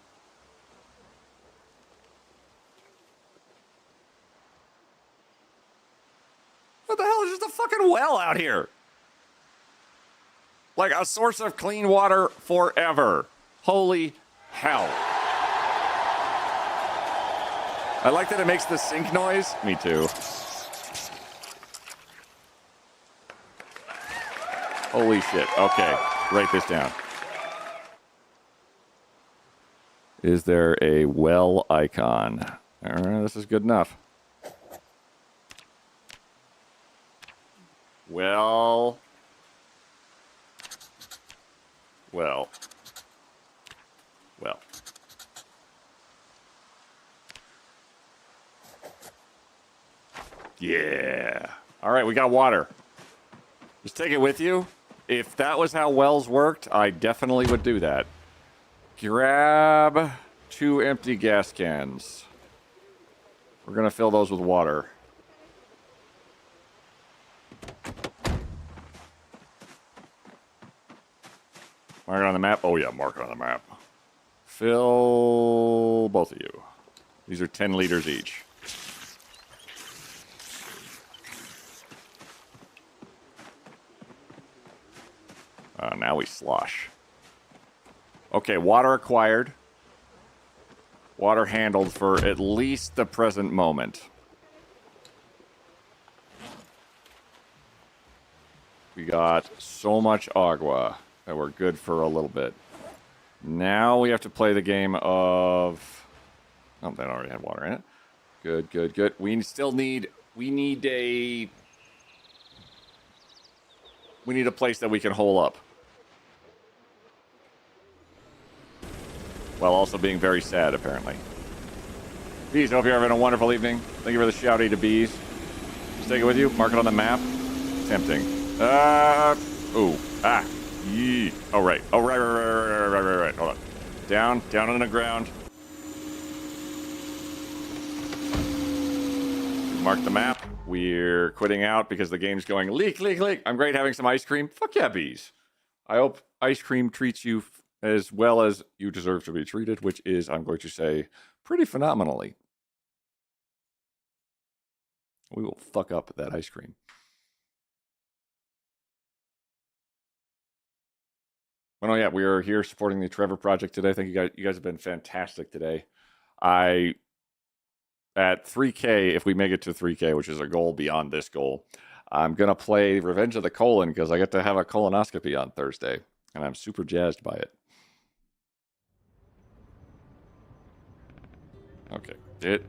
What the hell is just a fucking well out here? Like a source of clean water forever. Holy hell. I like that it makes the sink noise. Me too. Holy shit. Okay. Write this down. Is there a well icon? This is good enough. Well. Yeah. All right, we got water. Just take it with you. If that was how wells worked, I definitely would do that. Grab 2 empty gas cans. We're going to fill those with water. Mark it on the map. Oh, yeah, mark it on the map. Fill both of you. These are 10 liters each. Now we slosh. Okay, water acquired. Water handled for at least the present moment. We got so much agua that we're good for a little bit. Now we have to play the game of... Oh, that already had water in it. Good, good, good. We need a place that we can hole up. While also being very sad, apparently. Bees, hope you're having a wonderful evening. Thank you for the shouty to Bees. Just take it with you. Mark it on the map. Tempting. Ooh. Ah. Yee. Oh, right. Oh, right. Hold on. Down on the ground. Mark the map. We're quitting out because the game's going leak. I'm great having some ice cream. Fuck yeah, Bees. I hope ice cream treats you as well as you deserve to be treated, which is, I'm going to say, pretty phenomenally. We will fuck up that ice cream. Oh yeah, we are here supporting the Trevor Project today. Thank you guys. You guys have been fantastic today. At 3K, if we make it to 3K, which is a goal beyond this goal, I'm gonna play Revenge of the Colon because I get to have a colonoscopy on Thursday, and I'm super jazzed by it. Okay, there.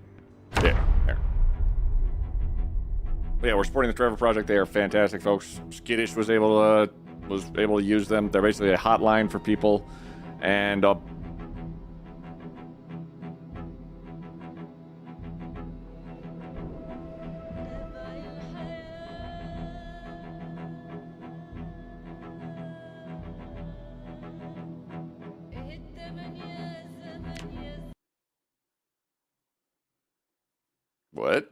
But yeah, we're supporting the Trevor Project. They are fantastic, folks. Skittish was able to use them. They're basically a hotline for people, and what?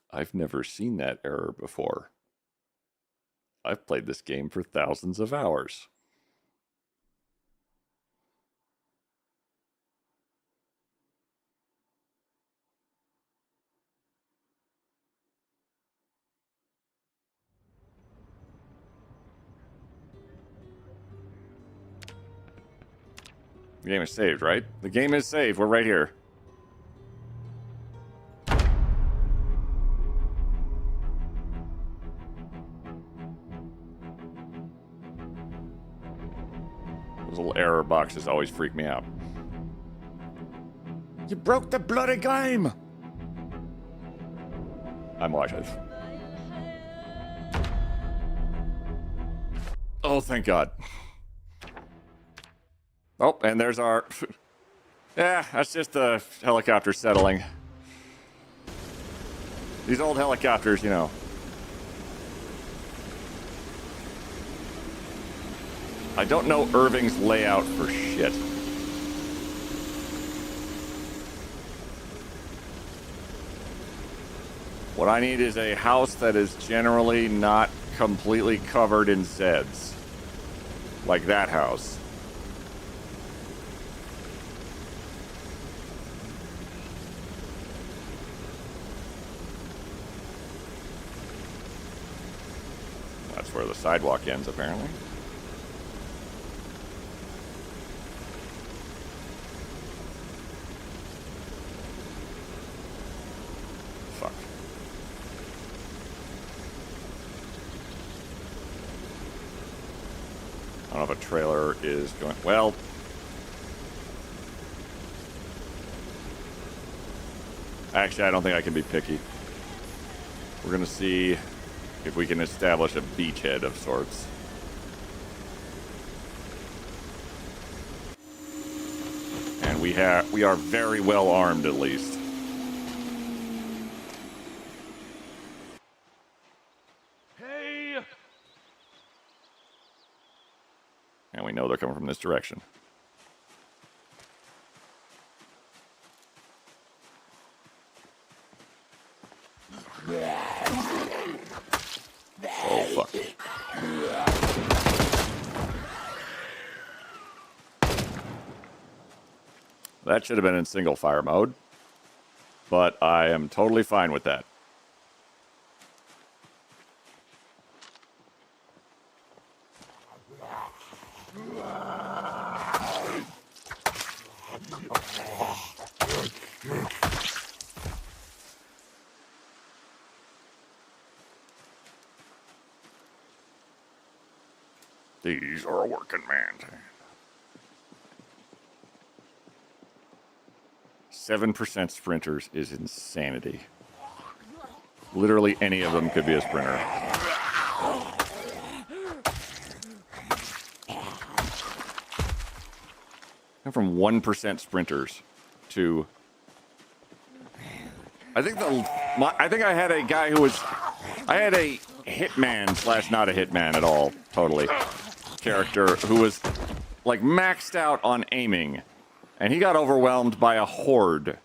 I've never seen that error before. I've played this game for thousands of hours. The game is saved, right? The game is saved. We're right here. Those little error boxes always freak me out. You broke the bloody game! I'm watching. Oh, thank God. Oh, and there's our... Yeah, that's just the helicopter settling. These old helicopters, you know. I don't know Irving's layout for shit. What I need is a house that is generally not completely covered in Zeds. Like that house. That's where the sidewalk ends, apparently. Fuck. I don't know if a trailer is going... Well... Actually, I don't think I can be picky. We're gonna see if we can establish a beachhead of sorts. And we are very well armed, at least. Hey! And we know they're coming from this direction. Oh, fuck. That should have been in single fire mode, but I am totally fine with that. These are a working man's hand. 7% sprinters is insanity. Literally any of them could be a sprinter. And from 1% sprinters to... I think I had a guy who was... I had a hitman slash not a hitman at all, totally, character who was like maxed out on aiming. And he got overwhelmed by a horde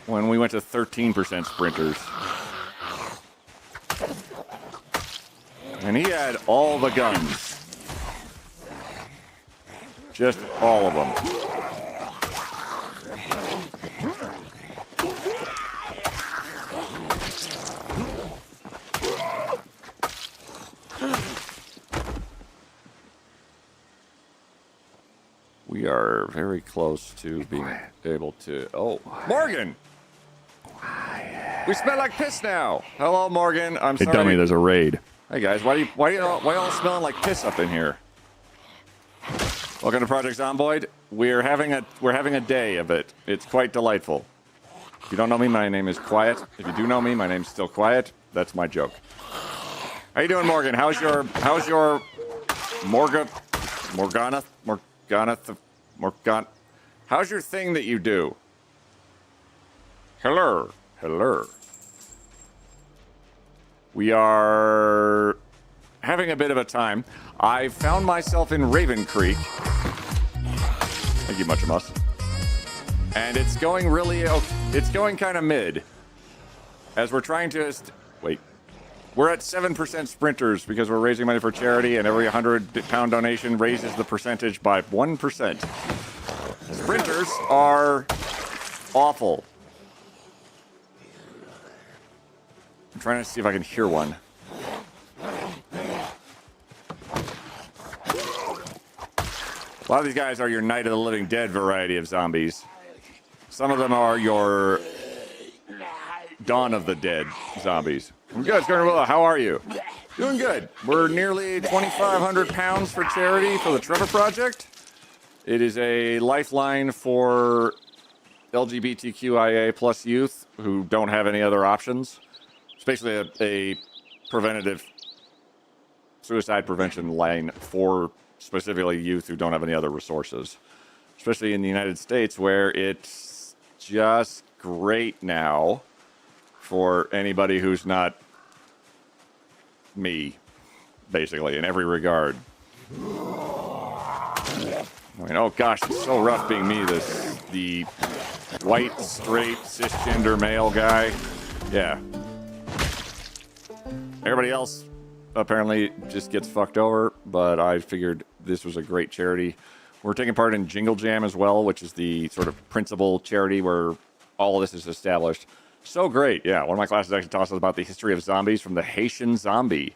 when we went to 13% sprinters. And he had all the guns. Just all of them. We are very close to being able to... Oh, Morgan! We smell like piss now. Hello, Morgan. I'm sorry. Hey, dummy, there's a raid. Hey guys, why y'all smelling like piss up in here? Welcome to Project Zomboid. We're having a day of it. It's quite delightful. If you don't know me, my name is Quiet. If you do know me, my name's still Quiet. That's my joke. How you doing, Morgan? How's your Morgana? How's your thing that you do? Hello. We are having a bit of a time. I found myself in Raven Creek. Thank you, much of us. And it's going really... It's going kind of mid. As we're trying to... Wait. We're at 7% sprinters because we're raising money for charity, and every 100-pound donation raises the percentage by 1%. Sprinters are awful. I'm trying to see if I can hear one. A lot of these guys are your Night of the Living Dead variety of zombies. Some of them are your Dawn of the Dead zombies. I'm good, Scarnabella. How are you? Doing good. We're nearly 2,500 pounds for charity for the Trevor Project. It is a lifeline for LGBTQIA plus youth who don't have any other options. It's basically a preventative suicide prevention line for specifically youth who don't have any other resources, especially in the United States where it's just great now for anybody who's not me, basically, in every regard. I mean, oh gosh, it's so rough being me, the white, straight, cisgender male guy. Yeah. Everybody else apparently just gets fucked over, but I figured this was a great charity. We're taking part in Jingle Jam as well, which is the sort of principal charity where all of this is established. So great. Yeah, one of my classes actually taught us about the history of zombies from the Haitian zombie.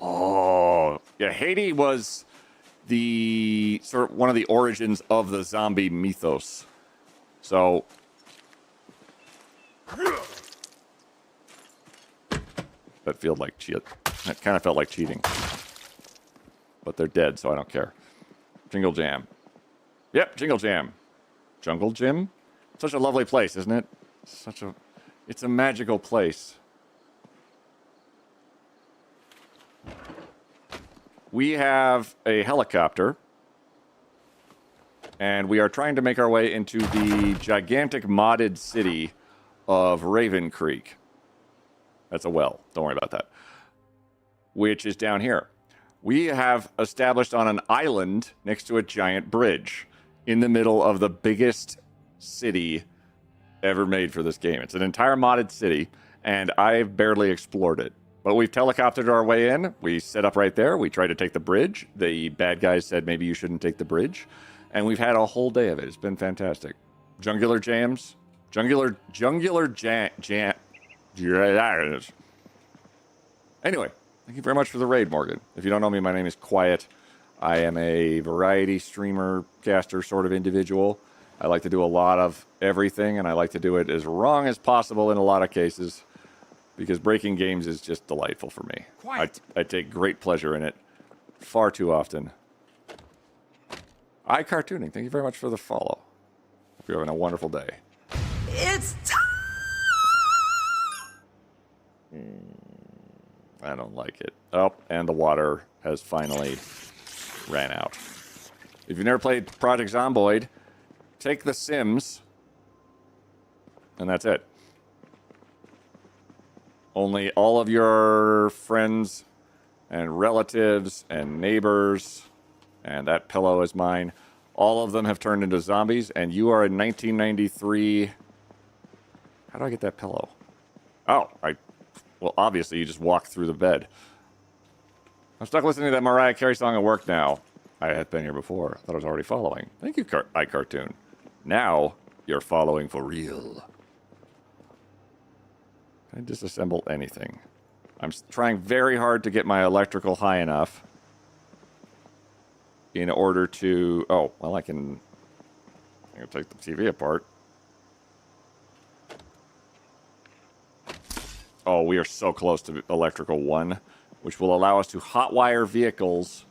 Oh, yeah, Haiti was the sort of one of the origins of the zombie mythos. So that felt like that kind of felt like cheating. But they're dead, so I don't care. Jingle Jam. Yep, Jingle Jam. Jungle Gym? Such a lovely place, isn't it? It's a magical place. We have a helicopter, and we are trying to make our way into the gigantic modded city of Raven Creek. That's a well. Don't worry about that. Which is down here. We have established on an island next to a giant bridge in the middle of the biggest city ever made for this game. It's an entire modded city, and I've barely explored it. But we've helicoptered our way in. We set up right there. We tried to take the bridge. The bad guys said maybe you shouldn't take the bridge. And we've had a whole day of it. It's been fantastic. Jungular jams. Jungular jam. There it is. Anyway, thank you very much for the raid, Morgan. If you don't know me, my name is Quiet. I am a variety streamer, caster sort of individual. I like to do a lot of everything, and I like to do it as wrong as possible in a lot of cases, because breaking games is just delightful for me. I take great pleasure in it far too often. iCartooning, thank you very much for the follow. Hope you're having a wonderful day. It's I don't like it. Oh, and the water has finally ran out. If you've never played Project Zomboid, take The Sims, and that's it. Only all of your friends and relatives and neighbors, and that pillow is mine, all of them have turned into zombies, and you are in 1993. How do I get that pillow? Oh, well, obviously, you just walked through the bed. I'm stuck listening to that Mariah Carey song at work now. I had been here before. I thought I was already following. Thank you, iCartoon. Now, you're following for real. Can I disassemble anything? I'm trying very hard to get my electrical high enough in order to... Oh, well, I can take the TV apart. Oh, we are so close to electrical 1, which will allow us to hotwire vehicles,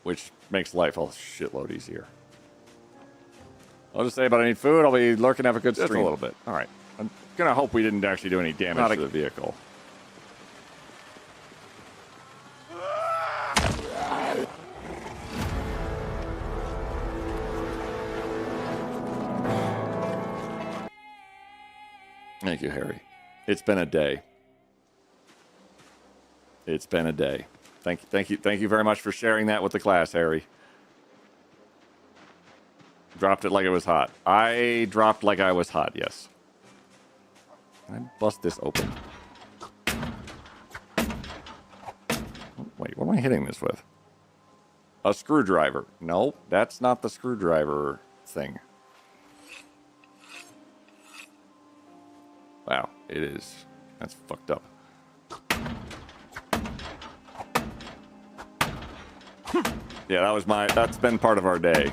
which makes life a shitload easier. I'll just say, but I need food. I'll be lurking to have a good stream. Just a little bit. All right. I'm going to hope we didn't actually do any damage to the vehicle. Thank you, Harry. It's been a day. It's been a day. Thank you very much for sharing that with the class, Harry. Dropped it like it was hot. I dropped like I was hot, yes. Can I bust this open? Wait, what am I hitting this with? A screwdriver. No, that's not the screwdriver thing. Wow, it is. That's fucked up. Yeah, that's been part of our day.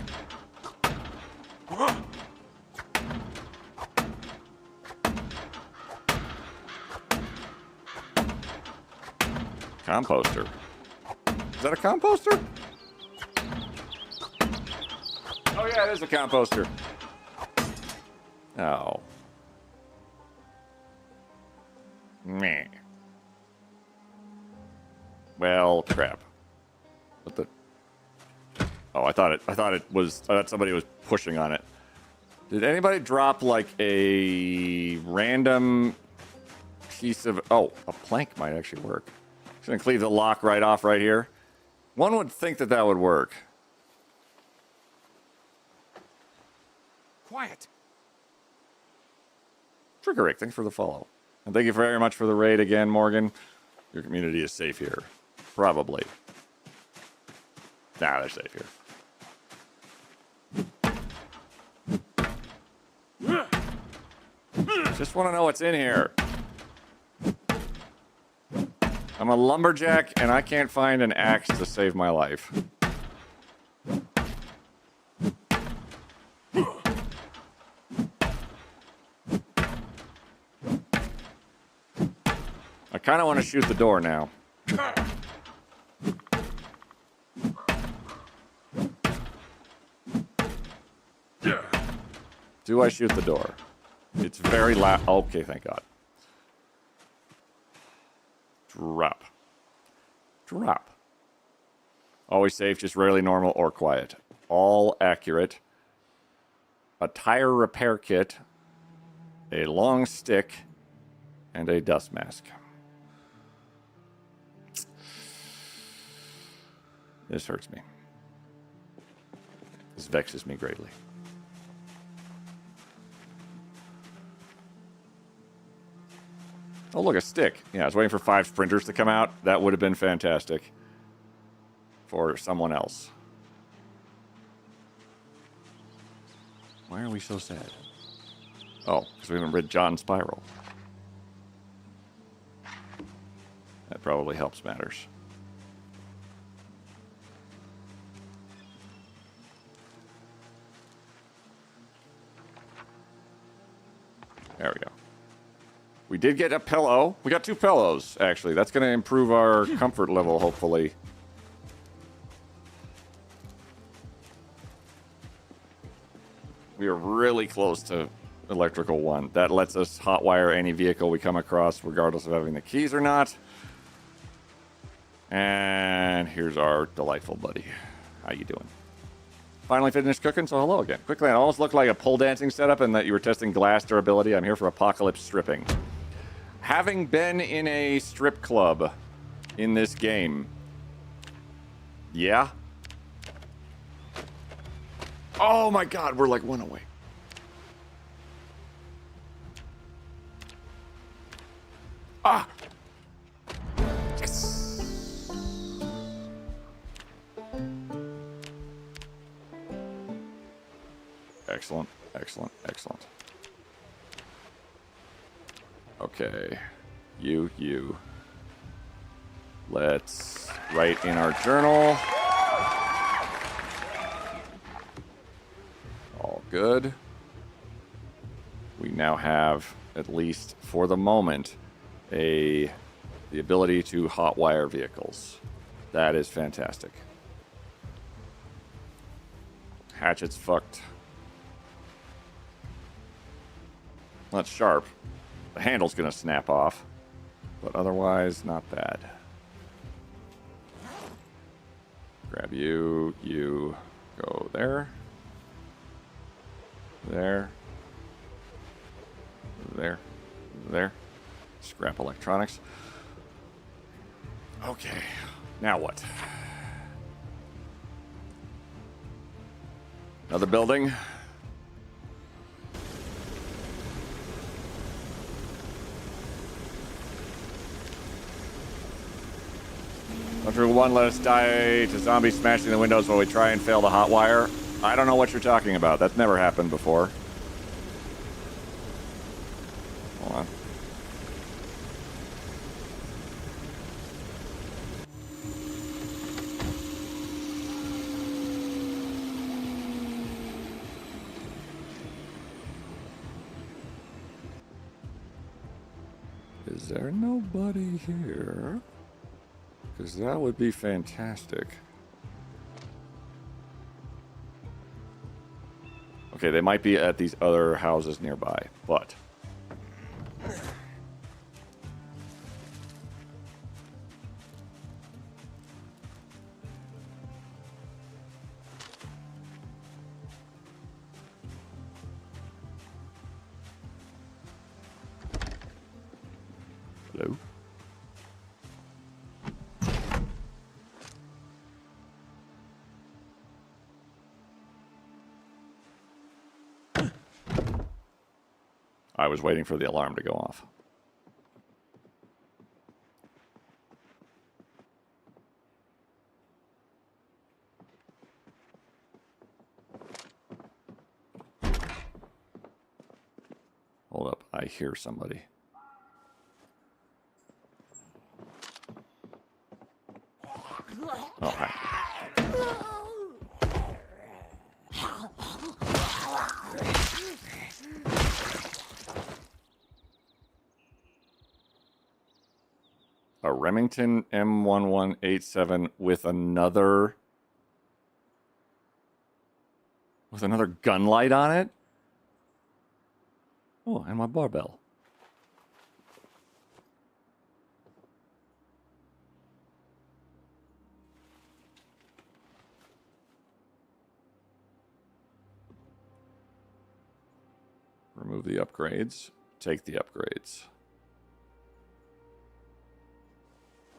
Composter. Is that a composter? Oh yeah, it is a composter. Oh. Meh. Well, crap. What the? Oh, I thought somebody was pushing on it. Did anybody drop like a random piece of? Oh, a plank might actually work. Just gonna cleave the lock right off right here. One would think that would work. Quiet. Triggerick, thanks for the follow. And thank you very much for the raid again, Morgan. Your community is safe here. Probably. Nah, they're safe here. Just want to know what's in here. I'm a lumberjack, and I can't find an axe to save my life. I kind of want to shoot the door now. Do I shoot the door? It's very loud. Okay, thank God. Drop. Drop. Always safe, just rarely normal or quiet. All accurate. A tire repair kit. A long stick. And a dust mask. This hurts me. This vexes me greatly. Oh, look, a stick. Yeah, I was waiting for 5 sprinters to come out. That would have been fantastic. For someone else. Why are we so sad? Oh, because we haven't read John's Spiral. That probably helps matters. There we go. We did get a pillow. We got 2 pillows, actually. That's going to improve our comfort level, hopefully. We are really close to electrical 1. That lets us hotwire any vehicle we come across, regardless of having the keys or not. And here's our delightful buddy. How you doing? Finally finished cooking, so hello again. Quickly, it almost looked like a pole dancing setup and that you were testing glass durability. I'm here for apocalypse stripping. Having been in a strip club in this game, yeah. Oh my God, we're like 1 away. Ah! Yes! Excellent, excellent, excellent. Okay. You. Let's write in our journal. All good. We now have, at least for the moment, the ability to hotwire vehicles. That is fantastic. Hatchet's fucked. That's sharp. The handle's gonna snap off, but otherwise not bad. Grab you go there. There. Scrap electronics. Okay, now what? Another building. Country 1, let us die to zombies smashing the windows while we try and fail the hotwire. I don't know what you're talking about. That's never happened before. Hold on. Is there nobody here? Because that would be fantastic. Okay, they might be at these other houses nearby, but... Hello? I was waiting for the alarm to go off. Hold up, I hear somebody. Oh, hi. A Remington M1187 with another gun light on it? Oh, and my barbell. Remove the upgrades. Take the upgrades.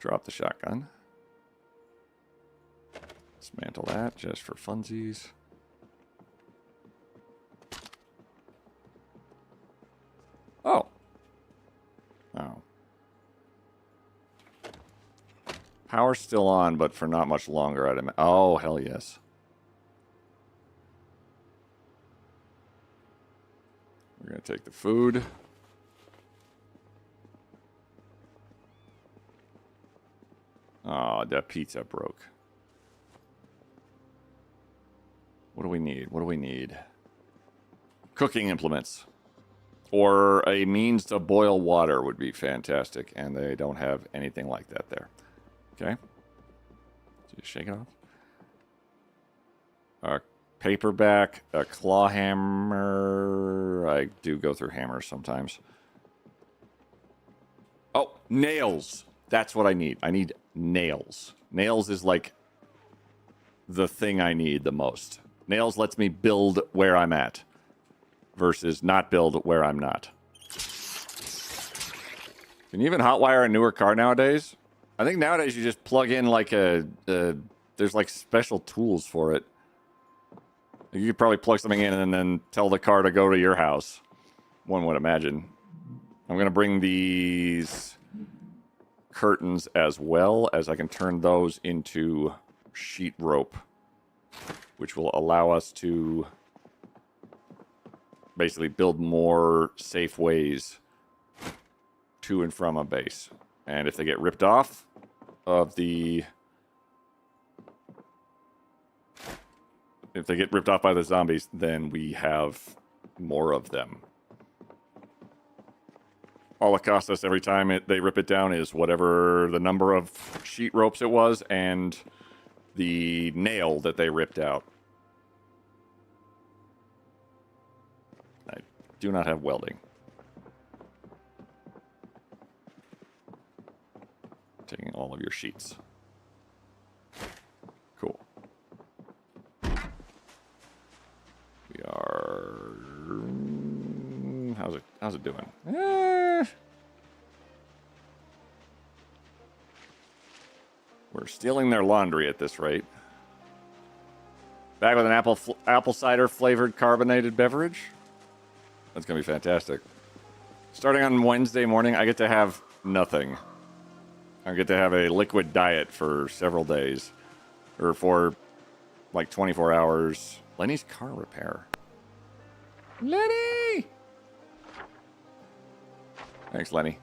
Drop the shotgun. Dismantle that just for funsies. Oh. Oh. Power's still on, but for not much longer. Oh, hell yes. We're going to take the food. Oh, that pizza broke. What do we need? What do we need? Cooking implements. Or a means to boil water would be fantastic. And they don't have anything like that there. Okay. Just shake it off. A paperback, a claw hammer. I do go through hammers sometimes. Oh, nails. That's what I need. I need nails. Nails is like the thing I need the most. Nails lets me build where I'm at versus not build where I'm not. Can you even hotwire a newer car nowadays? I think nowadays you just plug in like there's like special tools for it. You could probably plug something in and then tell the car to go to your house. One would imagine. I'm going to bring these curtains as well, as I can turn those into sheet rope, which will allow us to basically build more safe ways to and from a base. And if they get ripped off of the... If they get ripped off by the zombies, then we have more of them. All it costs us every time they rip it down is whatever the number of sheet ropes it was and the nail that they ripped out. I do not have welding. Taking all of your sheets. Cool. We are... How's it doing? We're stealing their laundry at this rate. Back with an apple cider flavored carbonated beverage. That's gonna be fantastic. Starting on Wednesday morning, I get to have nothing. I get to have a liquid diet for several days, or for like 24 hours. Lenny's car repair. Lenny! Thanks, Lenny.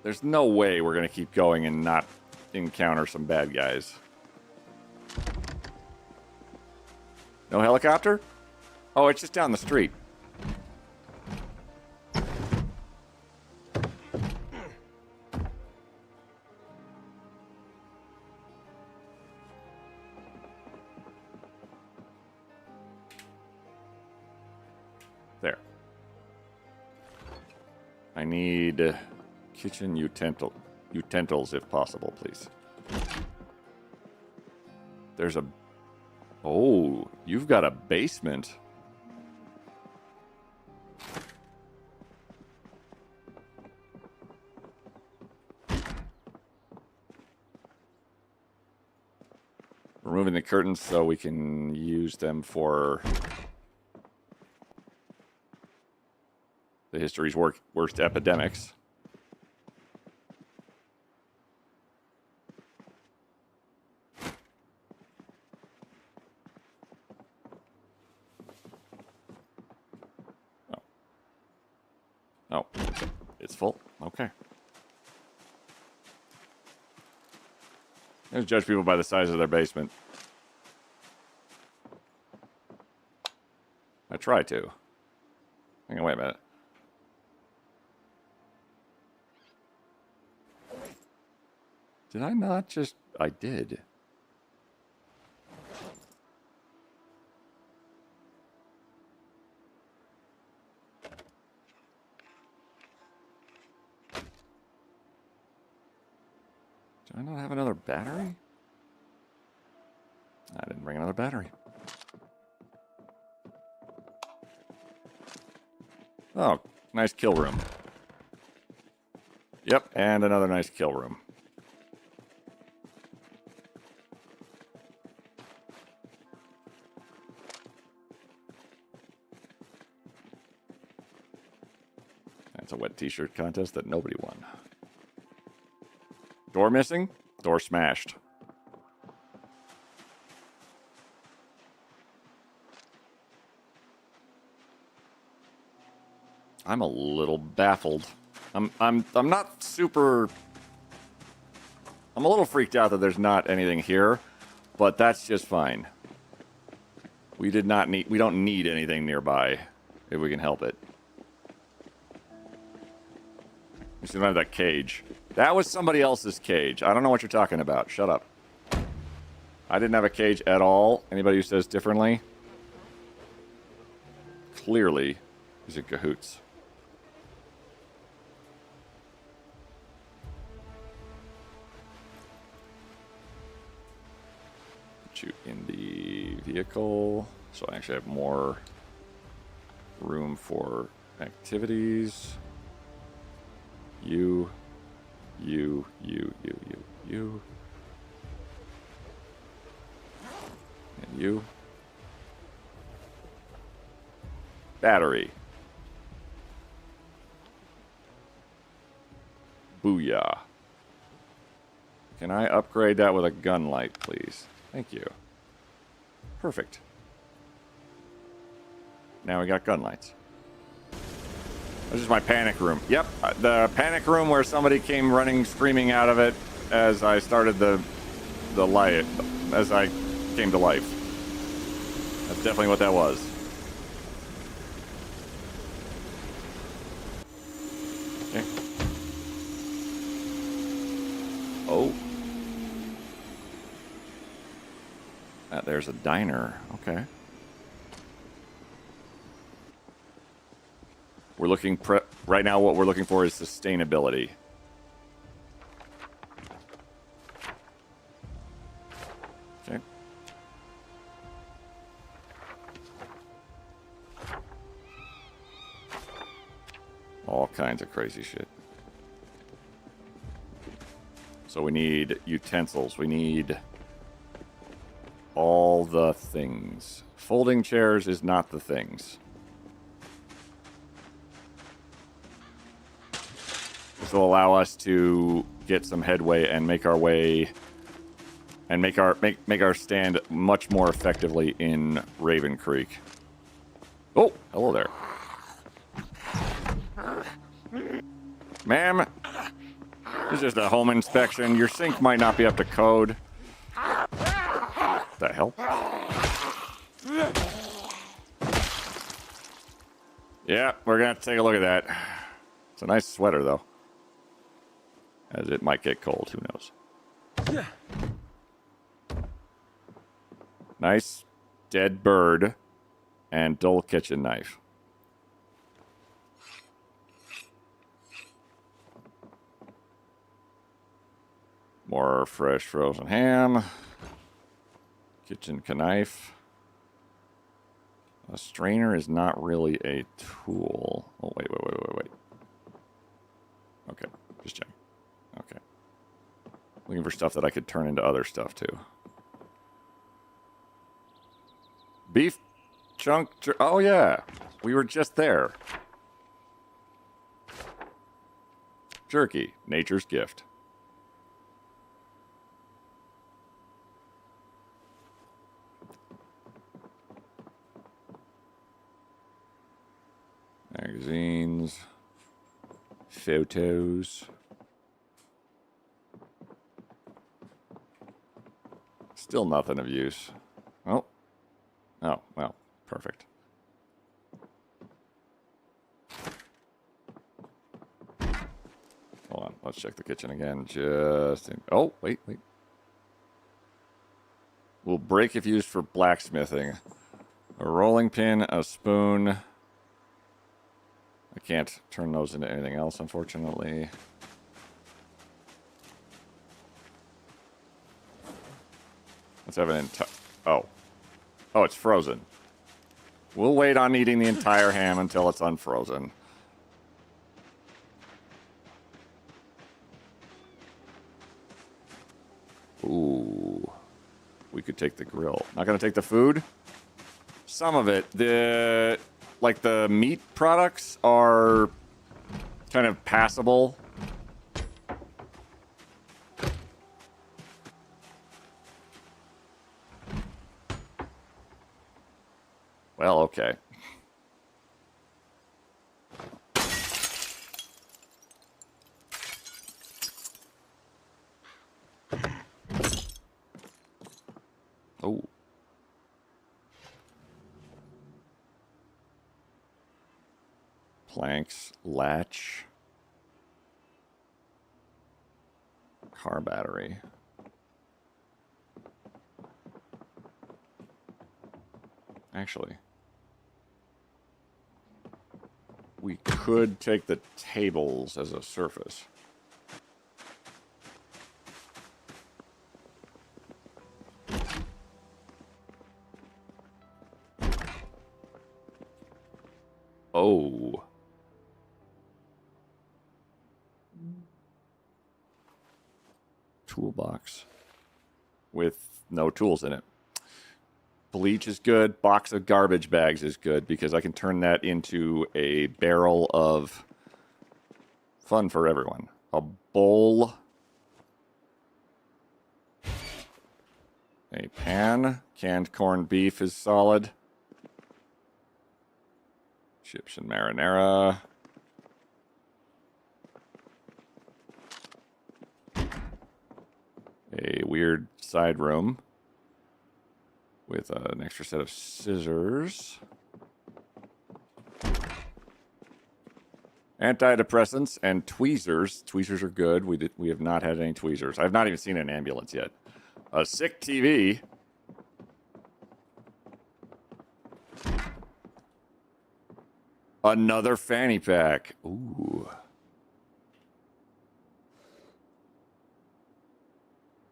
There's no way we're going to keep going and not encounter some bad guys. No helicopter? Oh, it's just down the street. There. I need kitchen utensils if possible, please. There's a... Oh, you've got a basement. Removing the curtains so we can use them for the history's worst epidemics. Oh, it's full. Okay. Let's judge people by the size of their basement. I try to. Hang on, wait a minute. Did I not just... I did. Do I not have another battery? I didn't bring another battery. Oh, nice kill room. Yep, and another nice kill room. That's a wet t-shirt contest that nobody won. Door missing? Door smashed. I'm a little baffled. I'm not super... I'm a little freaked out that there's not anything here, but that's just fine. We don't need anything nearby if we can help it. We still don't have that cage. That was somebody else's cage. I don't know what you're talking about. Shut up. I didn't have a cage at all. Anybody who says differently clearly is in cahoots. Shoot in the vehicle. So I actually have more room for activities. You. And you. Battery. Booyah. Can I upgrade that with a gun light, please? Thank you. Perfect. Now we got gun lights. This is my panic room. Yep, the panic room where somebody came running, screaming out of it as I started the light, as I came to life. That's definitely what that was. Okay. Oh. There's a diner. Okay. We're looking... right now, what we're looking for is sustainability. Okay. All kinds of crazy shit. So we need utensils. We need all the things. Folding chairs is not the things. This will allow us to get some headway and make our way and make our stand much more effectively in Raven Creek. Oh, hello there. Ma'am, this is just a home inspection. Your sink might not be up to code. What the hell? Yeah, we're gonna have to take a look at that. It's a nice sweater, though. As it might get cold, who knows. Nice dead bird and dull kitchen knife. More fresh frozen ham. Kitchen knife. A strainer is not really a tool. Oh, wait. Okay, just checking. Okay. Looking for stuff that I could turn into other stuff, too. Beef chunk... Oh, yeah. We were just there. Jerky. Nature's gift. Magazines. Photos. Still nothing of use. Oh. Oh, well, perfect. Hold on, let's check the kitchen again. Oh, wait. Will break if used for blacksmithing. A rolling pin, a spoon. I can't turn those into anything else, unfortunately. Let's have an Oh, it's frozen. We'll wait on eating the entire ham until it's unfrozen. Ooh. We could take the grill. Not gonna take the food? Some of it. The meat products are kind of passable. Well, okay. Oh. Planks, latch, car battery. Actually, we could take the tables as a surface. Oh. Toolbox with no tools in it. Bleach is good. Box of garbage bags is good because I can turn that into a barrel of fun for everyone. A bowl. A pan. Canned corned beef is solid. Chips and marinara. A weird side room with an extra set of scissors. Antidepressants and tweezers. Tweezers are good. We have not had any tweezers. I've not even seen an ambulance yet. A sick TV. Another fanny pack. Ooh.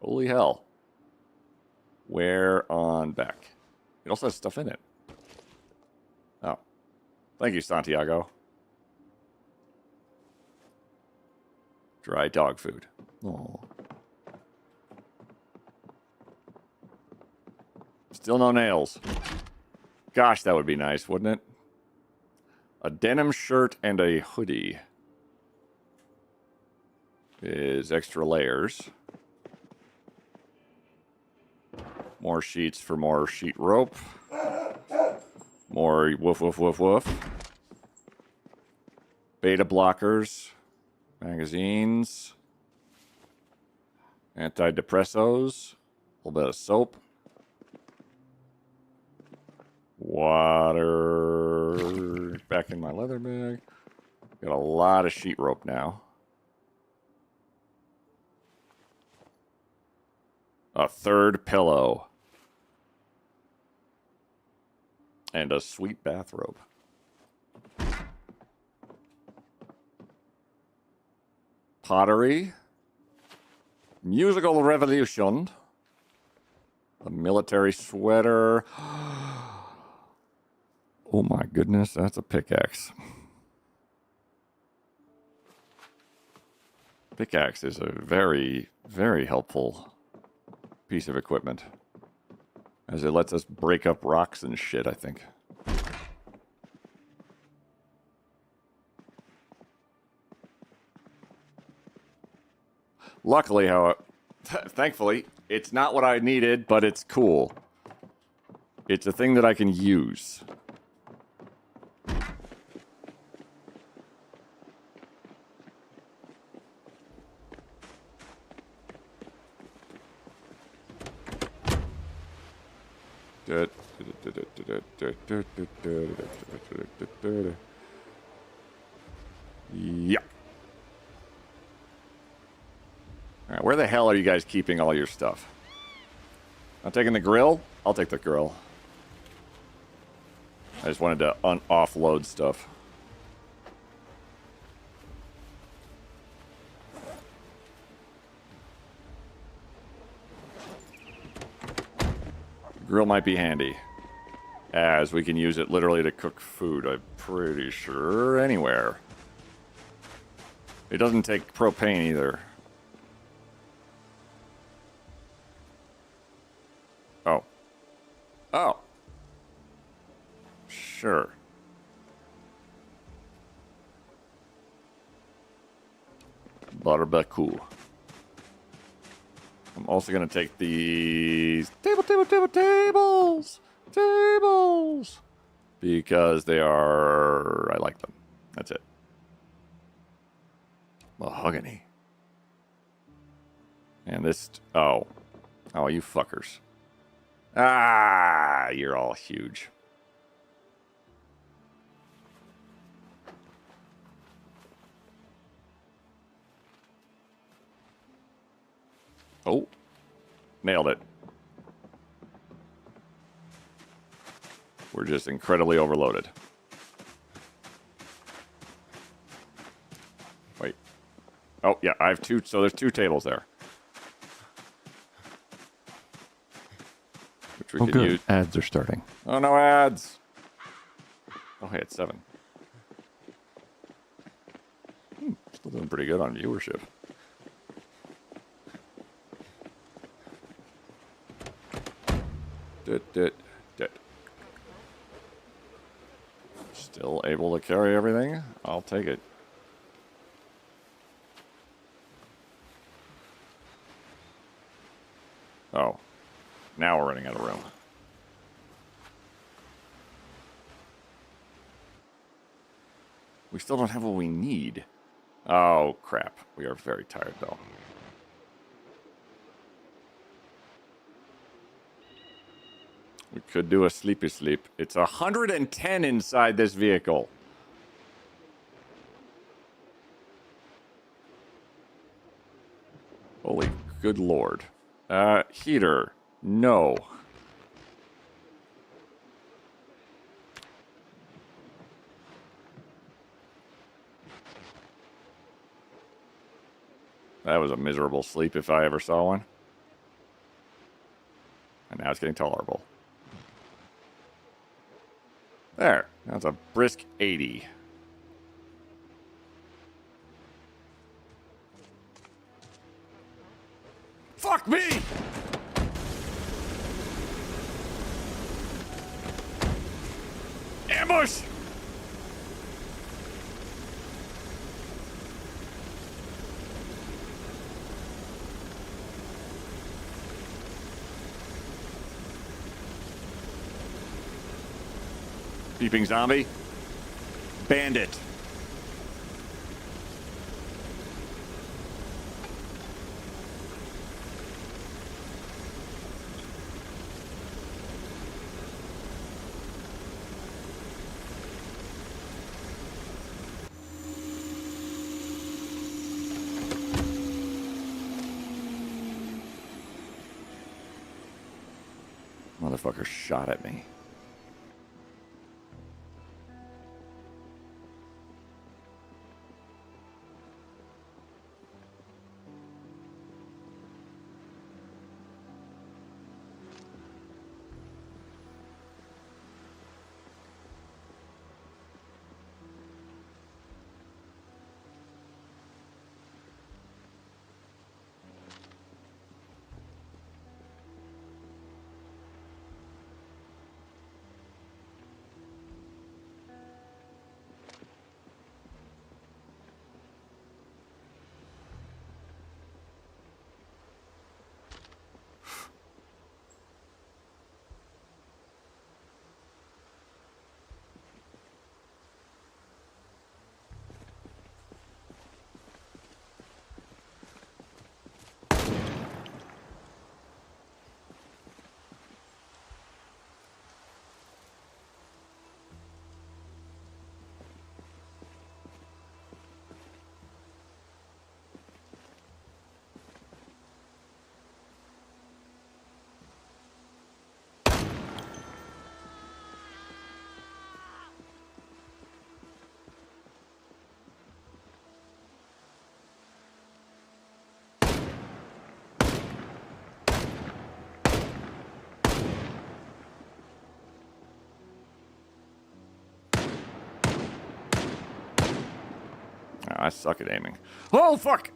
Holy hell. Where on back? It also has stuff in it. Oh. Thank you, Santiago. Dry dog food. Oh. Still no nails. Gosh, that would be nice, wouldn't it? A denim shirt and a hoodie is extra layers. More sheets for more sheet rope. More woof, woof, woof, woof. Beta blockers. Magazines. Antidepressos. A little bit of soap. Water. Back in my leather bag. Got a lot of sheet rope now. A third pillow. And a sweet bathrobe. Pottery. Musical revolution. A military sweater. Oh my goodness, that's a pickaxe. Pickaxe is a very, very helpful piece of equipment. As it lets us break up rocks and shit, I think. Luckily, thankfully, it's not what I needed, but it's cool. It's a thing that I can use. Yeah. All right, where the hell are you guys keeping all your stuff? I'm taking the grill? I'll take the grill. I just wanted to offload stuff. Grill might be handy, as we can use it literally to cook food, I'm pretty sure, anywhere. It doesn't take propane either. Oh. Oh. Sure. Barbecue. I'm also going to take these tables! Because they are... I like them. That's it. Mahogany. And this... Oh. Oh, you fuckers. Ah, you're all huge. Oh. Nailed it. We're just incredibly overloaded. Wait. Oh, yeah, I have two, so there's two tables there. Which we Oh, could good. use. Ads are starting. Oh, no ads. Oh, hey, it's 7. Still doing pretty good on viewership. Dit. Still able to carry everything? I'll take it. Oh. Now we're running out of room. We still don't have what we need. Oh, crap. We are very tired, though. We could do a sleepy sleep. It's 110 inside this vehicle. Holy good lord. Heater. No. That was a miserable sleep if I ever saw one. And now it's getting tolerable. There. That's a brisk 80. Fuck me! Ambush! Peeping zombie. Bandit. Motherfucker shot at me. I suck at aiming. Oh, fuck!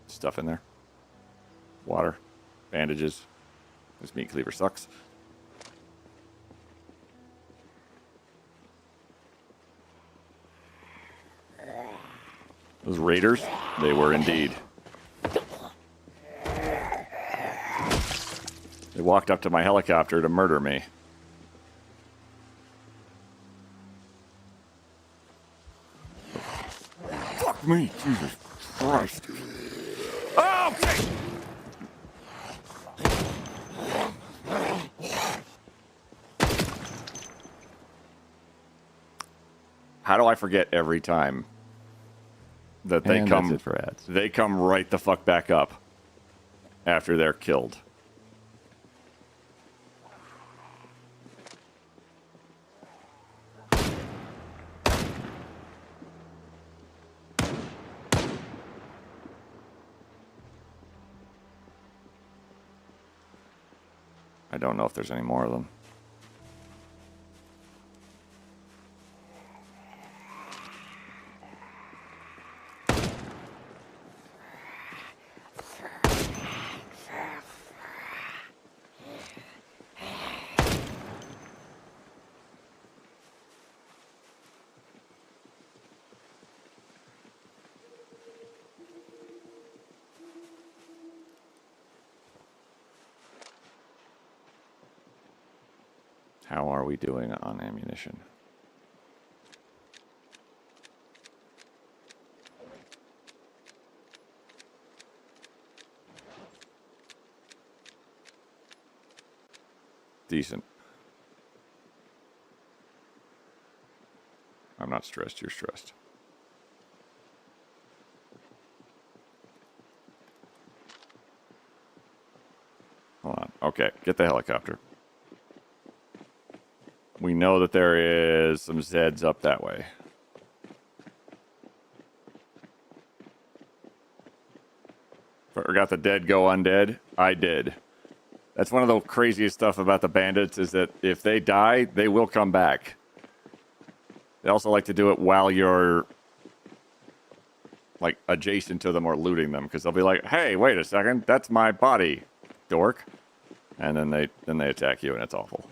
Stuff in there. Water. Bandages. This meat cleaver sucks. Those raiders, they were indeed. They walked up to my helicopter to murder me. Fuck me, Jesus Christ. Oh, okay. How do I forget every time that they And come? that's it for ads. They come right the fuck back up after they're killed. I don't know if there's any more of them. How are we doing on ammunition? Decent. I'm not stressed, you're stressed. Hold on. Okay, get the helicopter. We know that there is some Zeds up that way. Forgot the dead go undead? I did. That's one of the craziest stuff about the bandits is that if they die, they will come back. They also like to do it while you're like adjacent to them or looting them because they'll be like, "Hey, wait a second, that's my body, dork," and then they attack you and it's awful.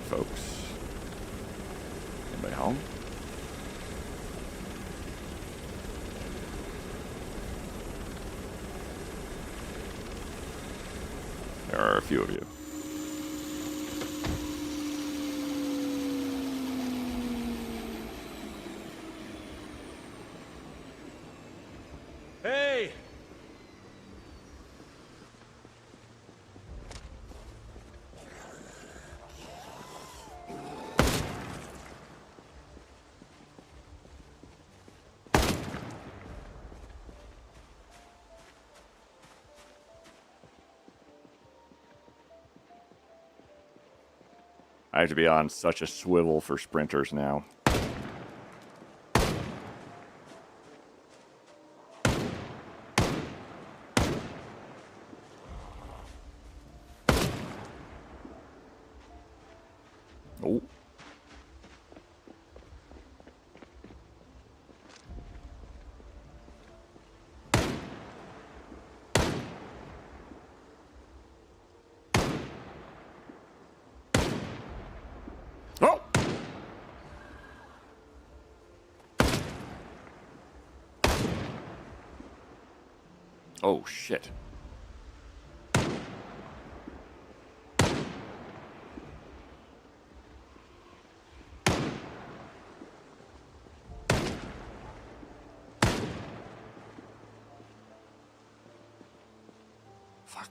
Folks. Anybody home? There are a few of you. Hey! I have to be on such a swivel for sprinters now. Oh. Oh! Oh, shit. Fuck.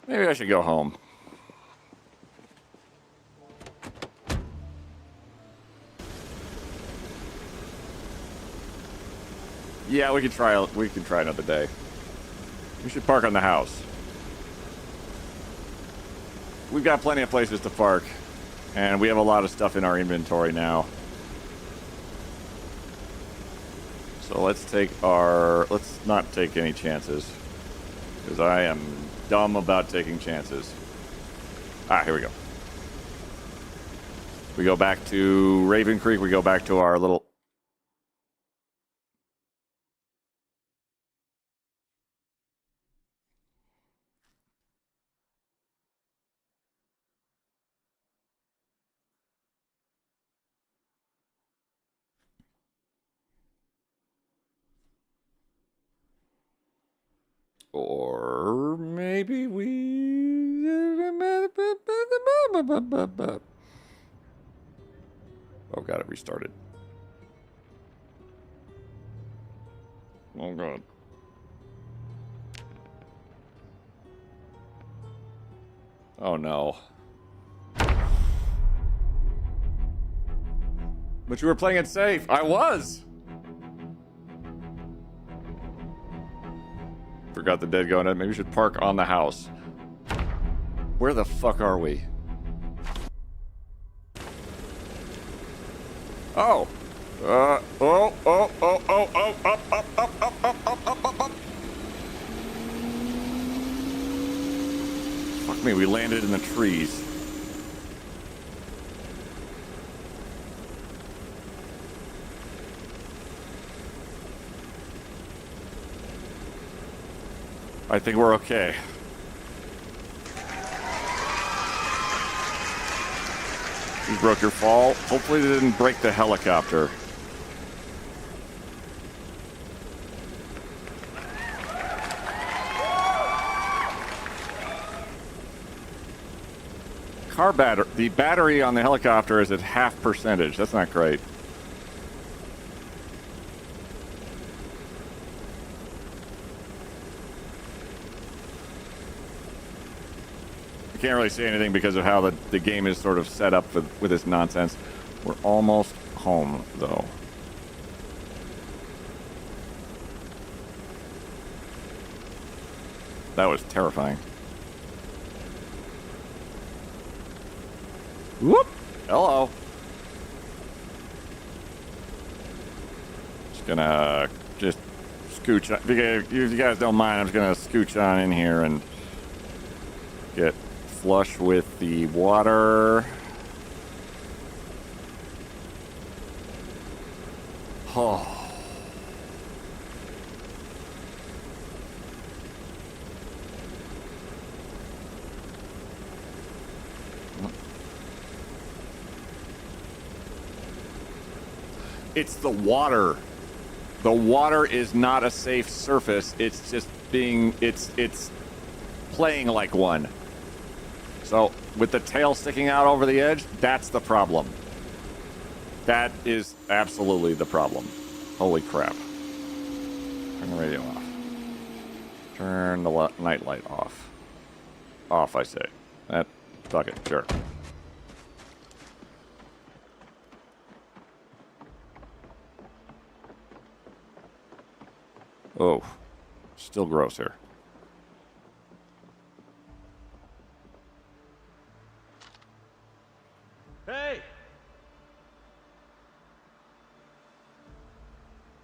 Maybe I should go home. Yeah, we could try another day. We should park on the house. We've got plenty of places to park, and we have a lot of stuff in our inventory now. So let's not take any chances, because I am dumb about taking chances. Ah, here we go. We go back to Raven Creek. We go back to our little... Or maybe we... Oh god, it restarted. Oh god. Oh no. But you were playing it safe. I was! Forgot the dead going in. Maybe we should park on the house. Where the fuck are we? Oh. Up. Fuck me, we landed in the trees. I think we're okay. You broke your fall. Hopefully they didn't break the helicopter. The battery on the helicopter is at half percentage. That's not great. I can't really say anything because of how the game is sort of set up with this nonsense. We're almost home, though. That was terrifying. Whoop! Hello. Just gonna scooch on. If you guys don't mind, I'm just gonna scooch on in here and get flush with the water. Oh. It's the water. The water is not a safe surface. It's just it's playing like one. So with the tail sticking out over the edge, that's the problem. That is absolutely the problem. Holy crap. Turn the radio off. Turn the night light off. Off, I say. Fuck it, sure. Oh, still gross here. Hey!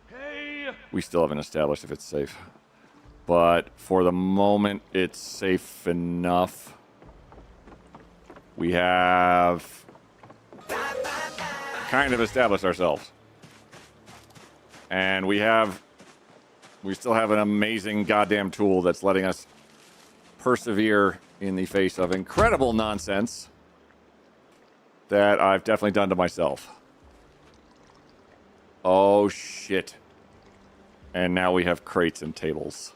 Hey! We still haven't established if it's safe. But for the moment, it's safe enough. We have kind of established ourselves. And we still have an amazing goddamn tool that's letting us persevere in the face of incredible nonsense that I've definitely done to myself. Oh, shit. And now we have crates and tables.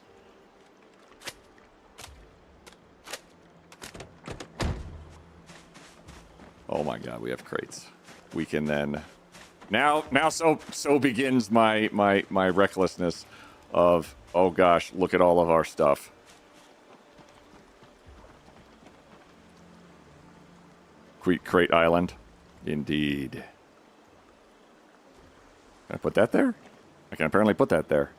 Oh my god, we have crates. We can then... Now so begins my recklessness of, oh gosh, look at all of our stuff. Crate Island. Indeed. Can I put that there? I can apparently put that there.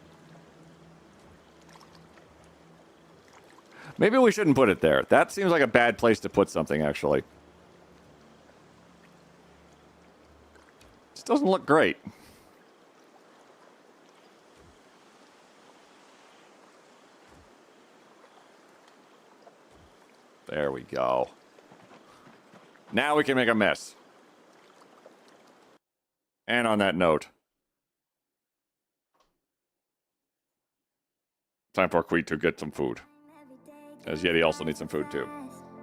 Maybe we shouldn't put it there. That seems like a bad place to put something, actually. This doesn't look great. There we go. Now we can make a mess. And on that note, time for Queen to get some food. As Yeti also needs some food too.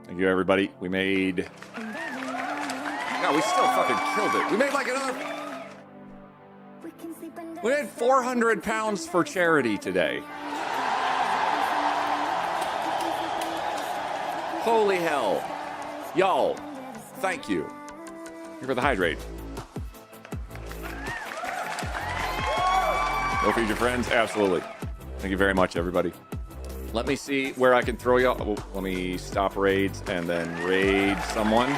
Thank you, everybody. We made... No, we still fucking killed it. We made like another... We made 400 pounds for charity today. Holy hell. Y'all, thank you. Thank you for the hydrate. Go feed your friends? Absolutely. Thank you very much, everybody. Let me see where I can throw y'all. Oh, let me stop raids and then raid someone.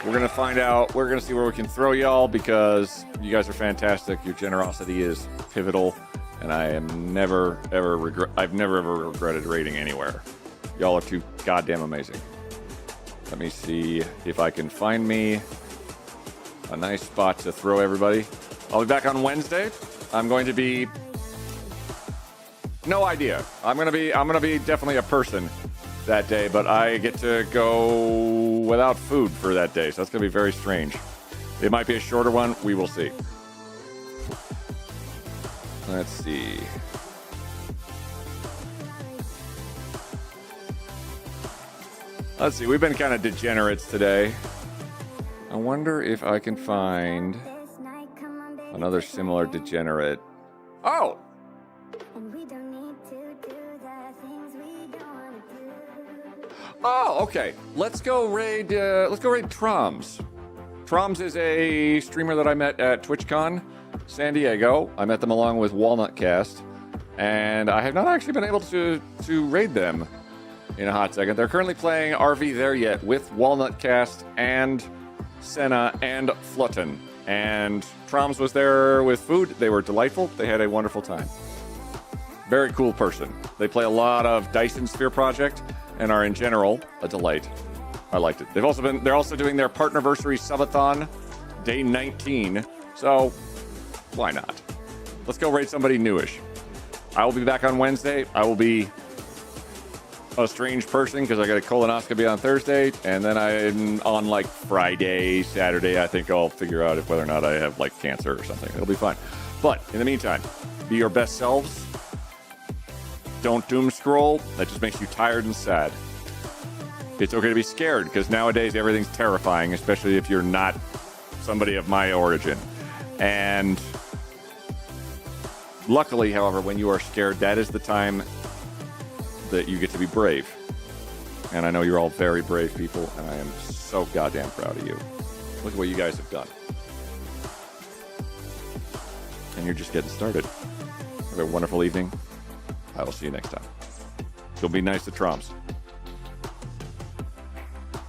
We're going to find out. We're going to see where we can throw y'all because you guys are fantastic. Your generosity is pivotal. And I am never, ever I've never, ever regretted raiding anywhere. Y'all are too goddamn amazing. Let me see if I can find me a nice spot to throw everybody. I'll be back on Wednesday. I'm going to be... No idea. I'm gonna be definitely a person that day, but I get to go without food for that day, so that's gonna be very strange. It might be a shorter one. We will see. Let's see. Let's see. We've been kind of degenerates today. I wonder if I can find another similar degenerate. Oh! Oh, okay. Let's go raid Troms. Troms is a streamer that I met at TwitchCon San Diego. I met them along with WalnutCast, and I have not actually been able to raid them in a hot second. They're currently playing RV There Yet with WalnutCast and Senna and Flutton. And Troms was there with food. They were delightful. They had a wonderful time. Very cool person. They play a lot of Dyson Sphere Project and are in general a delight. I liked it. They're also doing their Partnerversary Subathon day 19. So why not? Let's go raid somebody newish. I will be back on Wednesday. I will be a strange person because I got a colonoscopy on Thursday, and then I'm on like Friday, Saturday. I think I'll figure out whether or not I have like cancer or something. It'll be fine. But in the meantime, be your best selves. Don't doom scroll. That just makes you tired and sad. It's okay to be scared because nowadays everything's terrifying, especially if you're not somebody of my origin. And luckily, however, when you are scared, that is the time that you get to be brave. And I know you're all very brave people, and I am so goddamn proud of you. Look at what you guys have done. And you're just getting started. Have a wonderful evening. I will see you next time. Go be nice to Troms.